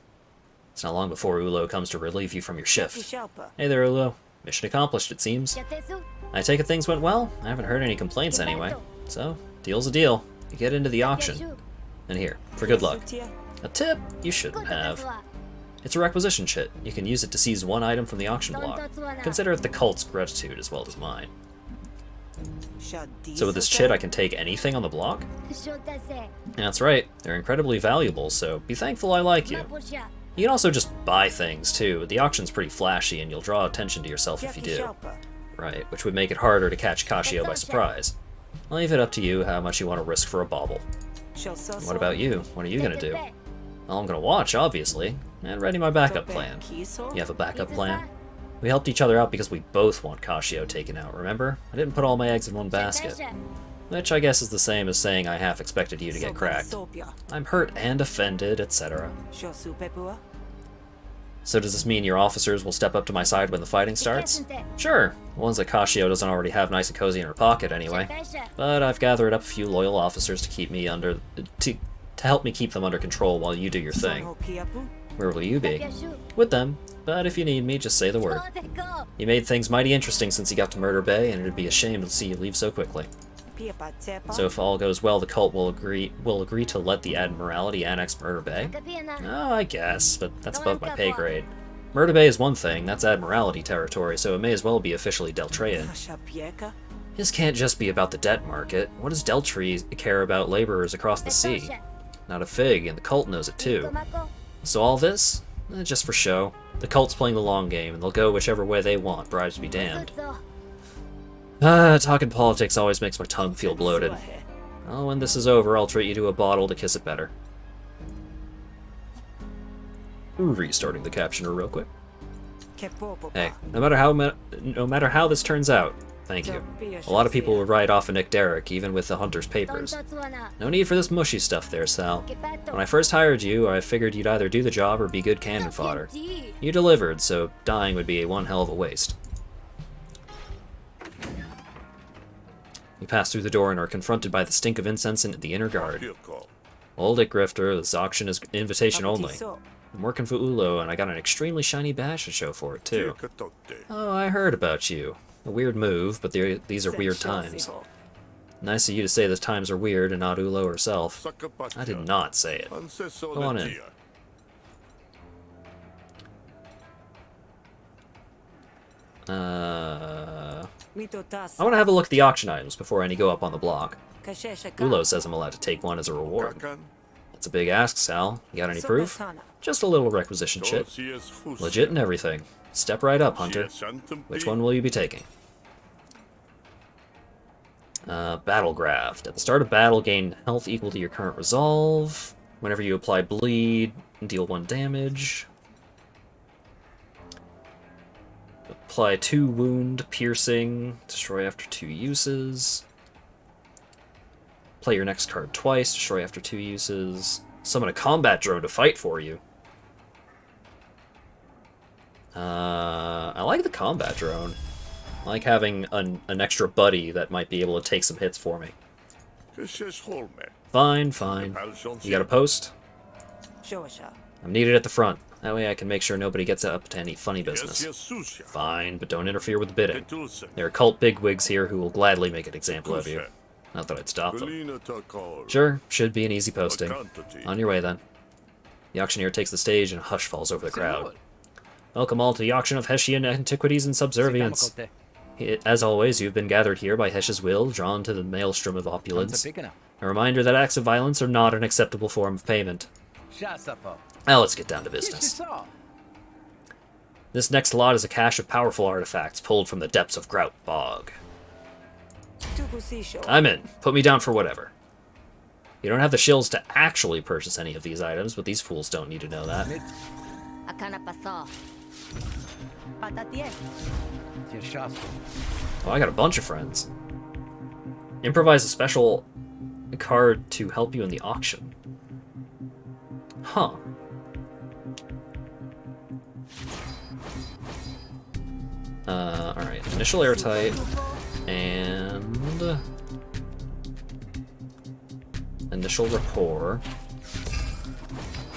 A: It's not long before Ulo comes to relieve you from your shift. Hey there, Ulo. Mission accomplished, it seems. I take it things went well? I haven't heard any complaints anyway. So, deal's a deal. You get into the auction. And here, for good luck. A tip? You shouldn't have. It's a requisition chit. You can use it to seize one item from the auction block. Consider it the cult's gratitude as well as mine. So with this chit, I can take anything on the block? That's right. They're incredibly valuable, so be thankful I like you. You can also just buy things, too. The auction's pretty flashy, and you'll draw attention to yourself if you do. Right, which would make it harder to catch Kashio by surprise. I'll leave it up to you how much you want to risk for a bauble. What about you? What are you gonna do? Well, I'm gonna watch, obviously, and ready my backup plan. You have a backup plan? We helped each other out because we both want Kashio taken out, remember? I didn't put all my eggs in one basket. Which I guess is the same as saying I half expected you to get cracked. I'm hurt and offended, etc. So does this mean your officers will step up to my side when the fighting starts? Sure. Ones that Kashio doesn't already have nice and cozy in her pocket anyway. But I've gathered up a few loyal officers to keep me under to help me keep them under control while you do your thing. Where will you be? With them. But if you need me, just say the word. You made things mighty interesting since you got to Murder Bay, and it'd be a shame to see you leave so quickly. So if all goes well, the cult will agree to let the Admiralty annex Murder Bay? Oh, I guess, but that's above my pay grade. Murder Bay is one thing, that's Admiralty territory, so it may as well be officially Deltrean. This can't just be about the debt market. What does Deltree care about laborers across the sea? Not a fig, and the cult knows it too. So all this? Just for show. The cult's playing the long game, and they'll go whichever way they want, bribes be damned. Talking politics always makes my tongue feel bloated. Oh, when this is over, I'll treat you to a bottle to kiss it better. Restarting the captioner real quick. Hey, no matter how this turns out, thank you. A lot of people will write off a Nick Derrick, even with the Hunter's papers. No need for this mushy stuff there, Sal. When I first hired you, I figured you'd either do the job or be good cannon fodder. You delivered, so dying would be one hell of a waste. We pass through the door and are confronted by the stink of incense in the inner guard. Hold it, Grifter, this auction is invitation only. I'm working for Ulo, and I got an extremely shiny badge to show for it, too. Oh, I heard about you. A weird move, but these are weird times. Nice of you to say the times are weird and not Ulo herself. I did not say it. Go on in. I want to have a look at the auction items before any go up on the block. Ulo says I'm allowed to take one as a reward. That's a big ask, Sal. You got any proof? Just a little requisition shit. Legit and everything. Step right up, Hunter. Which one will you be taking? Battlegraft. At the start of battle, gain health equal to your current resolve. Whenever you apply bleed, deal 1 damage. Apply 2 wound, piercing, destroy after 2 uses. Play your next card twice, destroy after 2 uses. Summon a combat drone to fight for you. I like the combat drone. I like having an extra buddy that might be able to take some hits for me. Fine, fine. You got a post? I'm needed at the front. That way I can make sure nobody gets up to any funny business. Fine, but don't interfere with the bidding. There are cult bigwigs here who will gladly make an example of you. Not that I'd stop them. Sure, should be an easy posting. On your way, then. The auctioneer takes the stage and a hush falls over the crowd. Welcome all to the auction of Hessian antiquities and subservience. As always, you've been gathered here by Hesh's will, drawn to the maelstrom of opulence. A reminder that acts of violence are not an acceptable form of payment. Now let's get down to business. This next lot is a cache of powerful artifacts pulled from the depths of Grout Bog. I'm in. Put me down for whatever. You don't have the shills to actually purchase any of these items, but these fools don't need to know that. Oh, I got a bunch of friends. Improvise a special card to help you in the auction. Huh. Alright. Initial airtight. And... initial rapport.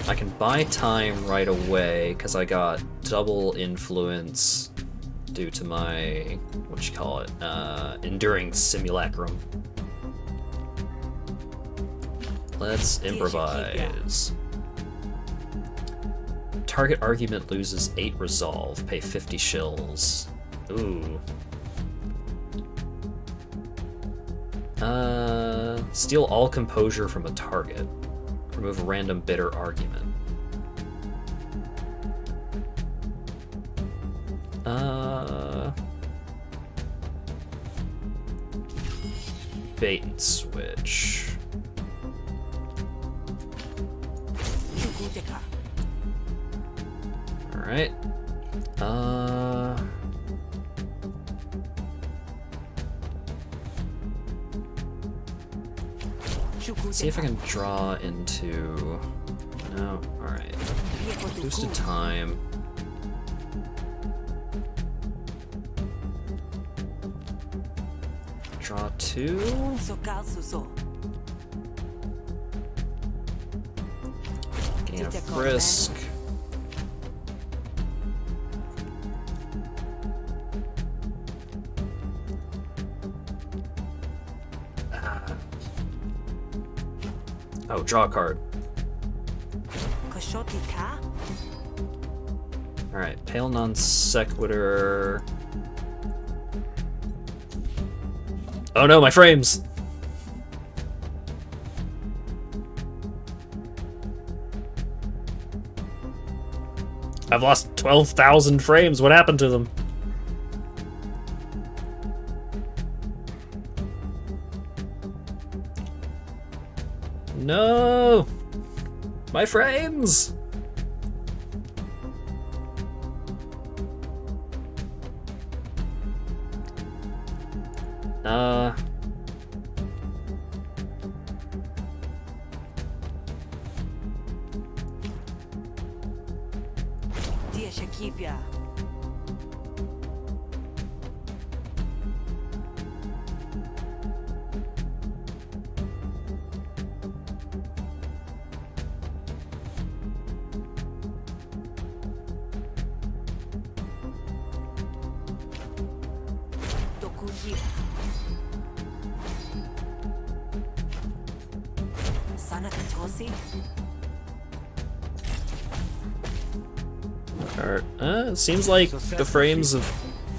A: I can buy time right away, because I got double influence due to my, enduring simulacrum. Let's improvise. Target argument loses 8 resolve, pay 50 shills. Ooh. Steal all composure from a target. Remove a random bitter argument. Bait and switch. Alright. See if I can draw into... No, alright. Boosted time. Draw 2.
D: Sokal suso.
A: Gain a frisk. Oh, draw a card.
D: Koshoti ka?
A: Alright, pale non sequitur. Oh no, my frames! I've lost 12,000 frames. What happened to them? No! My frames!
D: Dia Shakibia. Dokuji. Sana Katosi.
A: It seems like the frames have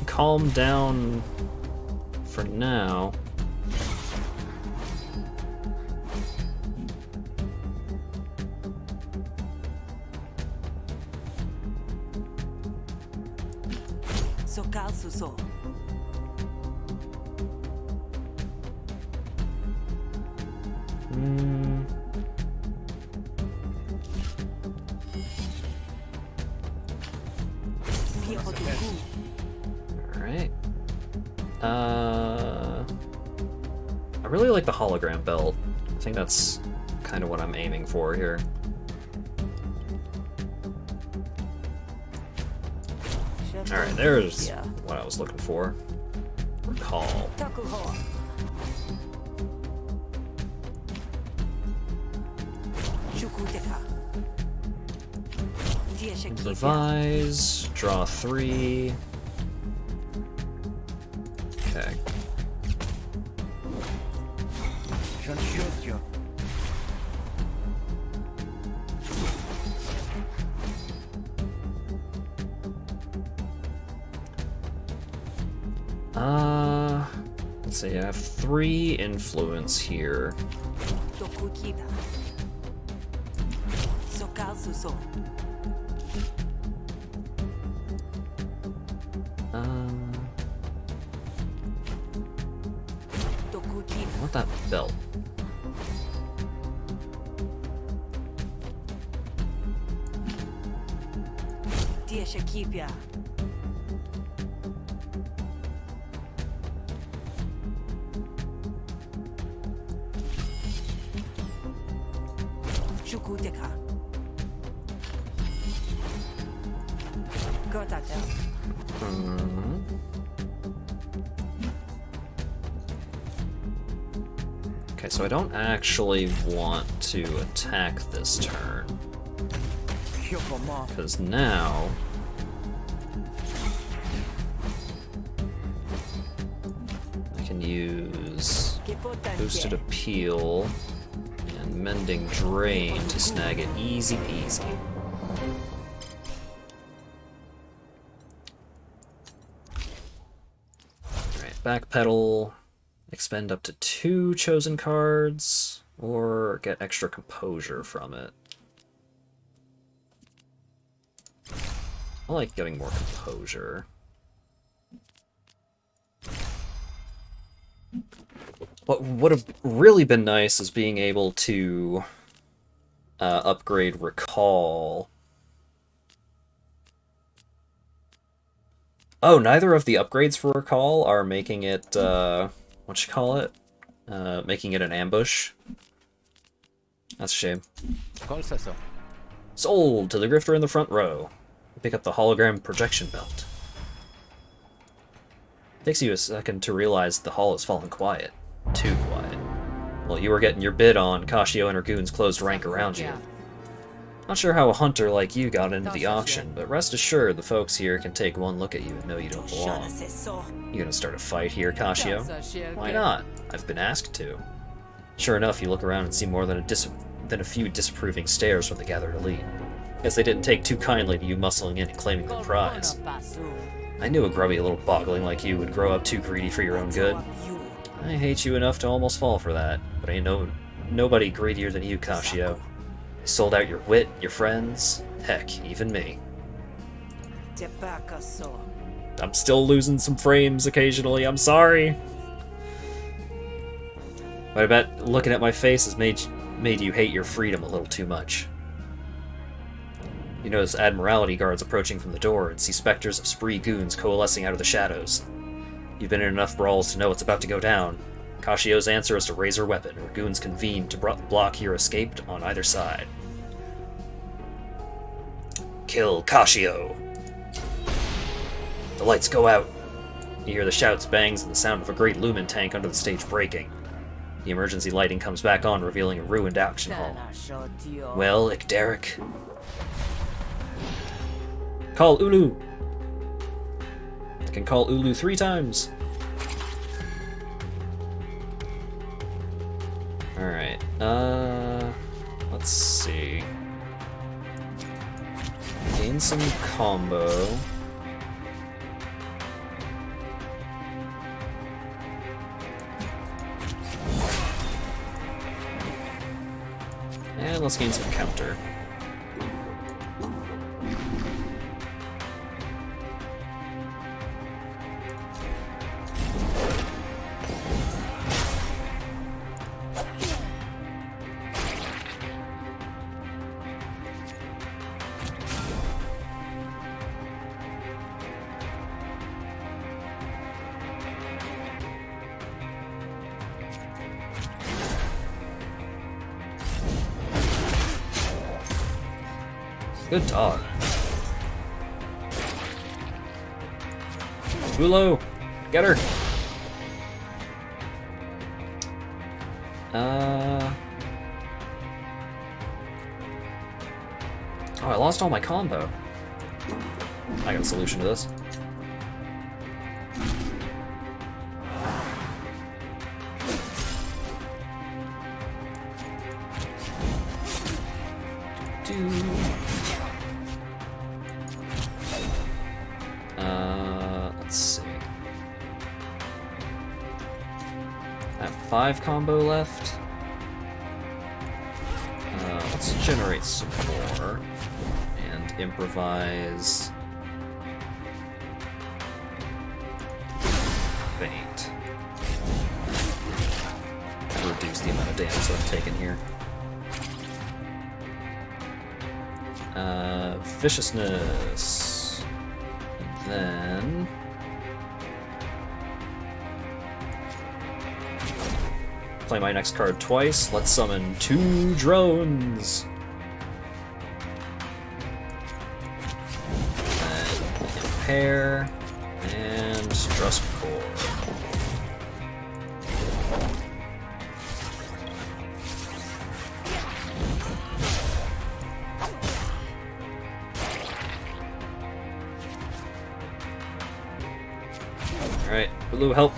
A: calmed down for now.
D: Sokal suso.
A: Alright. I really like the hologram belt. I think that's kind of what I'm aiming for here. Alright, there's what I was looking for. Recall.
D: Takuho. Shukuteka. Dia Shakibia.
A: Revise. Draw 3. Okay. Let's see, I have 3 influence here.
D: Dokukida. Sokal suso. Dokukida.
A: I want that belt.
D: Dia Shakibia. Shukuteka. Gotata.
A: Okay, so I don't actually want to attack this turn. Because now I can use Boosted Appeal and Mending Drain to snag it easy peasy. Alright, backpedal, expend up to 2 chosen cards, or get extra composure from it. I like getting more composure. What would have really been nice is being able to upgrade Recall. Oh, neither of the upgrades for Recall are making it, what you call it? Making it an ambush. That's a shame. Sold to the Grifter in the front row. Pick up the hologram projection belt. Takes you a second to realize the hall has fallen quiet. Too quiet. While you were getting your bid on, Kashio and her goons closed rank around you. Not sure how a hunter like you got into the auction, but rest assured the folks here can take one look at you and know you don't belong. You gonna start a fight here, Kashio? Why not? I've been asked to. Sure enough, you look around and see more than a few disapproving stares from the gathered elite. Guess they didn't take too kindly to you muscling in and claiming the prize. I knew a grubby little bogling like you would grow up too greedy for your own good. I hate you enough to almost fall for that, but ain't nobody greedier than you, Kashio. You sold out your wit, your friends, heck, even me. I'm still losing some frames occasionally, I'm sorry. But I bet looking at my face has made you hate your freedom a little too much. You notice Admiralty guards approaching from the door and see specters of spree goons coalescing out of the shadows. You've been in enough brawls to know what's about to go down. Kashio's answer is to raise her weapon, or goons convene to block your escape on either side. Kill Kashio! The lights go out. You hear the shouts, bangs, and the sound of a great lumen tank under the stage breaking. The emergency lighting comes back on, revealing a ruined auction hall. Well, Ikderek. Call Ulu! I can call Ulu 3 times. Alright, let's see. Gain some combo. And let's gain some counter. Good dog. Bulo, get her. Oh, I lost all my combo. I got a solution to this. Let's see. I have 5 combo left. Let's generate some more and improvise Faint. Reduce the amount of damage that I'm taking here. Viciousness. And then play my next card twice. Let's summon 2 drones. And impair and Drusk Core. Alright, Blue, help.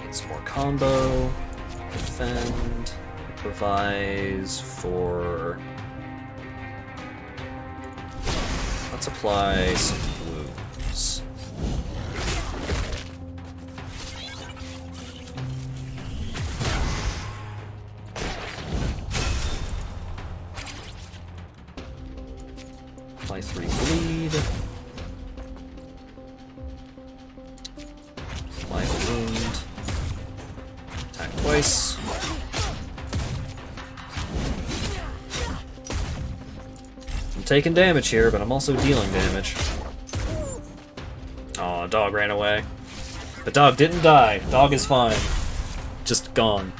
A: Get some more combo. Defend. Improvise for... Let's apply some wounds. Apply 3 bleed. Apply a wound. Attack twice. I'm taking damage here, but I'm also dealing damage. Aw, dog ran away. The dog didn't die. Dog is fine. Just gone.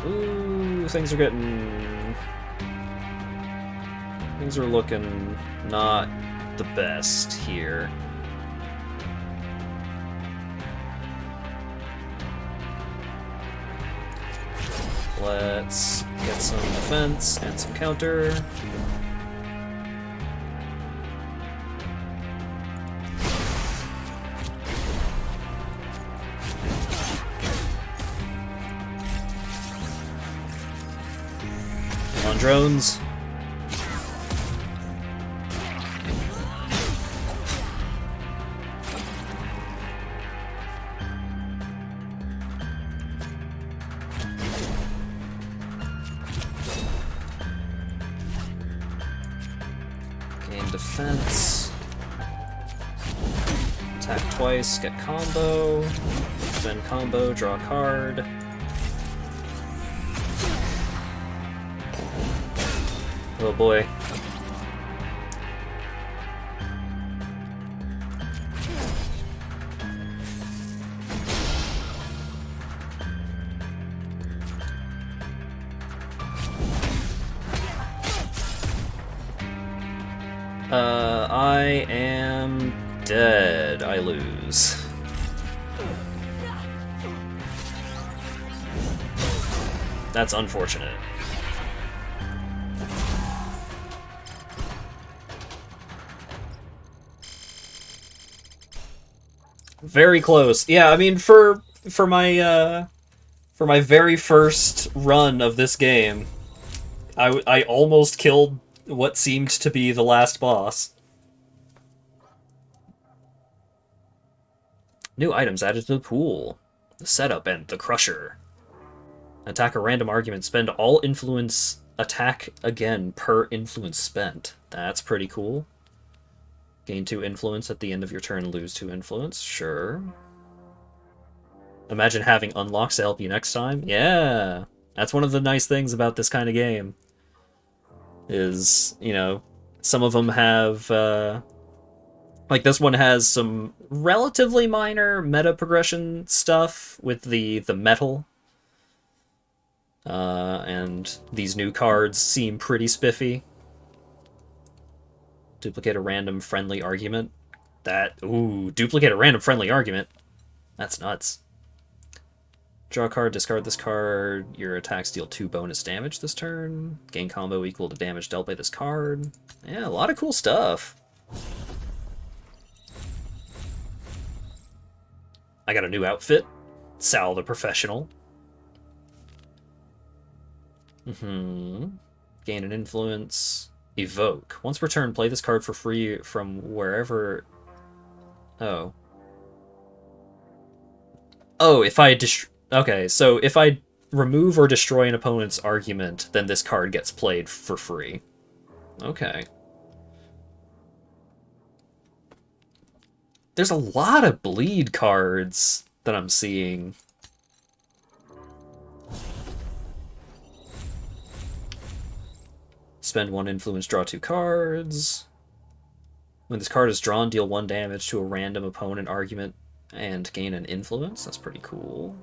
A: Ooh, things are getting... Things are looking not the best here. Let's get some defense and some counter. On drones. Gain defense. Attack twice, get combo. Then combo, draw a card. Oh boy. I am dead. I lose. That's unfortunate. Very close. Yeah, I mean for my very first run of this game, I almost killed what seemed to be the last boss. New items added to the pool. The setup and the crusher. Attack a random argument. Spend all influence. Attack again per influence spent. That's pretty cool. Gain 2 influence at the end of your turn, lose 2 influence. Sure. Imagine having unlocks to help you next time. Yeah! That's one of the nice things about this kind of game. Is, you know, some of them have, like this one has some relatively minor meta progression stuff with the metal. And these new cards seem pretty spiffy. Duplicate a random friendly argument. Duplicate a random friendly argument. That's nuts. Draw a card, discard this card. Your attacks deal 2 bonus damage this turn. Gain combo equal to damage dealt by this card. Yeah, a lot of cool stuff. I got a new outfit. Sal the Professional. Gain an influence. Evoke. Once per turn, play this card for free from wherever... Oh, if I Okay, so if I remove or destroy an opponent's argument, then this card gets played for free. Okay. There's a lot of bleed cards that I'm seeing. Spend 1 influence, draw 2 cards. When this card is drawn, deal 1 damage to a random opponent argument and gain an influence. That's pretty cool.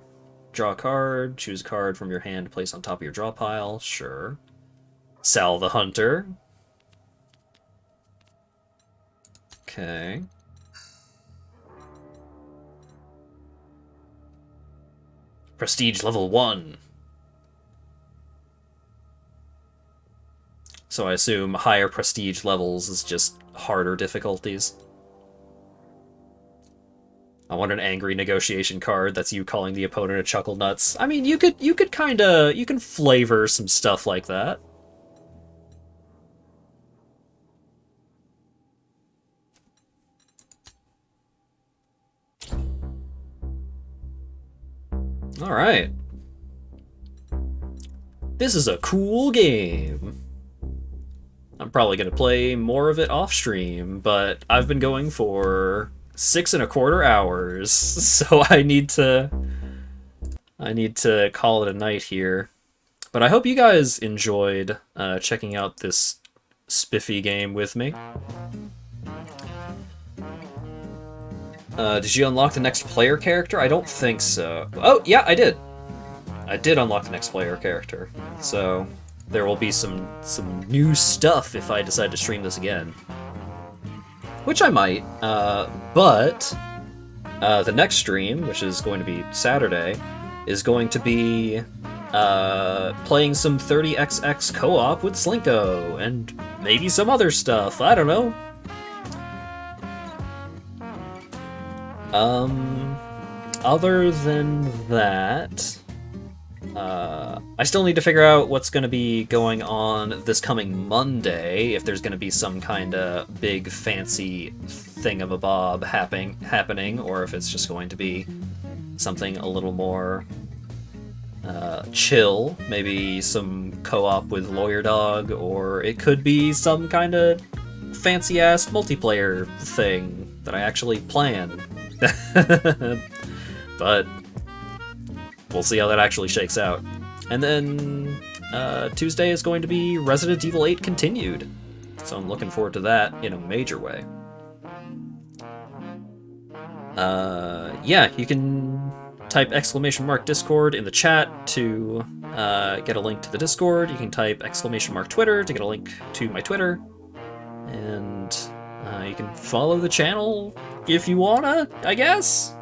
A: Draw a card, choose a card from your hand to place on top of your draw pile. Sure. Sal the Hunter. Okay. Prestige level 1. So I assume higher prestige levels is just harder difficulties. I want an angry negotiation card. That's you calling the opponent a chuckle nuts. I mean, you can flavor some stuff like that. All right. This is a cool game. I'm probably gonna play more of it off stream, but I've been going for 6¼ hours, so I need to call it a night here. But I hope you guys enjoyed checking out this spiffy game with me. Did you unlock the next player character? I don't think so. Oh, yeah, I did. I did unlock the next player character, so there will be some new stuff if I decide to stream this again. Which I might, but the next stream, which is going to be Saturday, is going to be playing some 30XX co-op with Slinko, and maybe some other stuff, I don't know. Other than that, I still need to figure out what's going to be going on this coming Monday, if there's going to be some kind of big fancy thingamabob happening, or if it's just going to be something a little more chill, maybe some co-op with Lawyer Dog, or it could be some kind of fancy-ass multiplayer thing that I actually plan. But we'll see how that actually shakes out. And then Tuesday is going to be Resident Evil 8 Continued, so I'm looking forward to that in a major way. Yeah, you can type !Discord in the chat to get a link to the Discord. You can type !Twitter to get a link to my Twitter. And you can follow the channel if you wanna, I guess.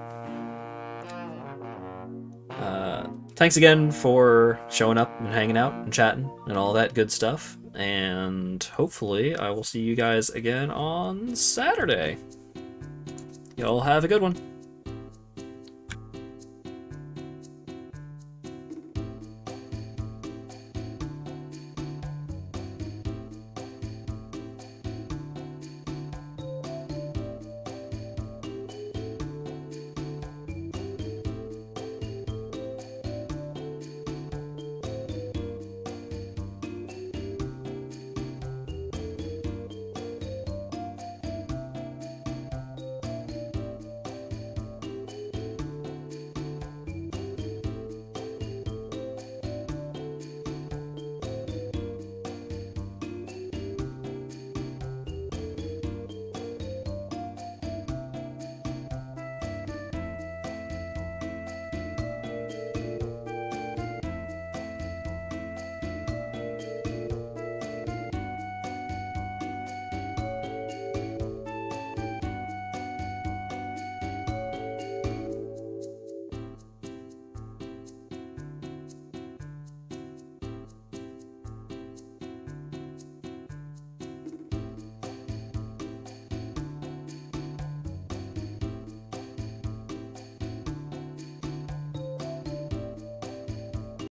A: Thanks again for showing up and hanging out and chatting and all that good stuff. And hopefully I will see you guys again on Saturday. Y'all have a good one.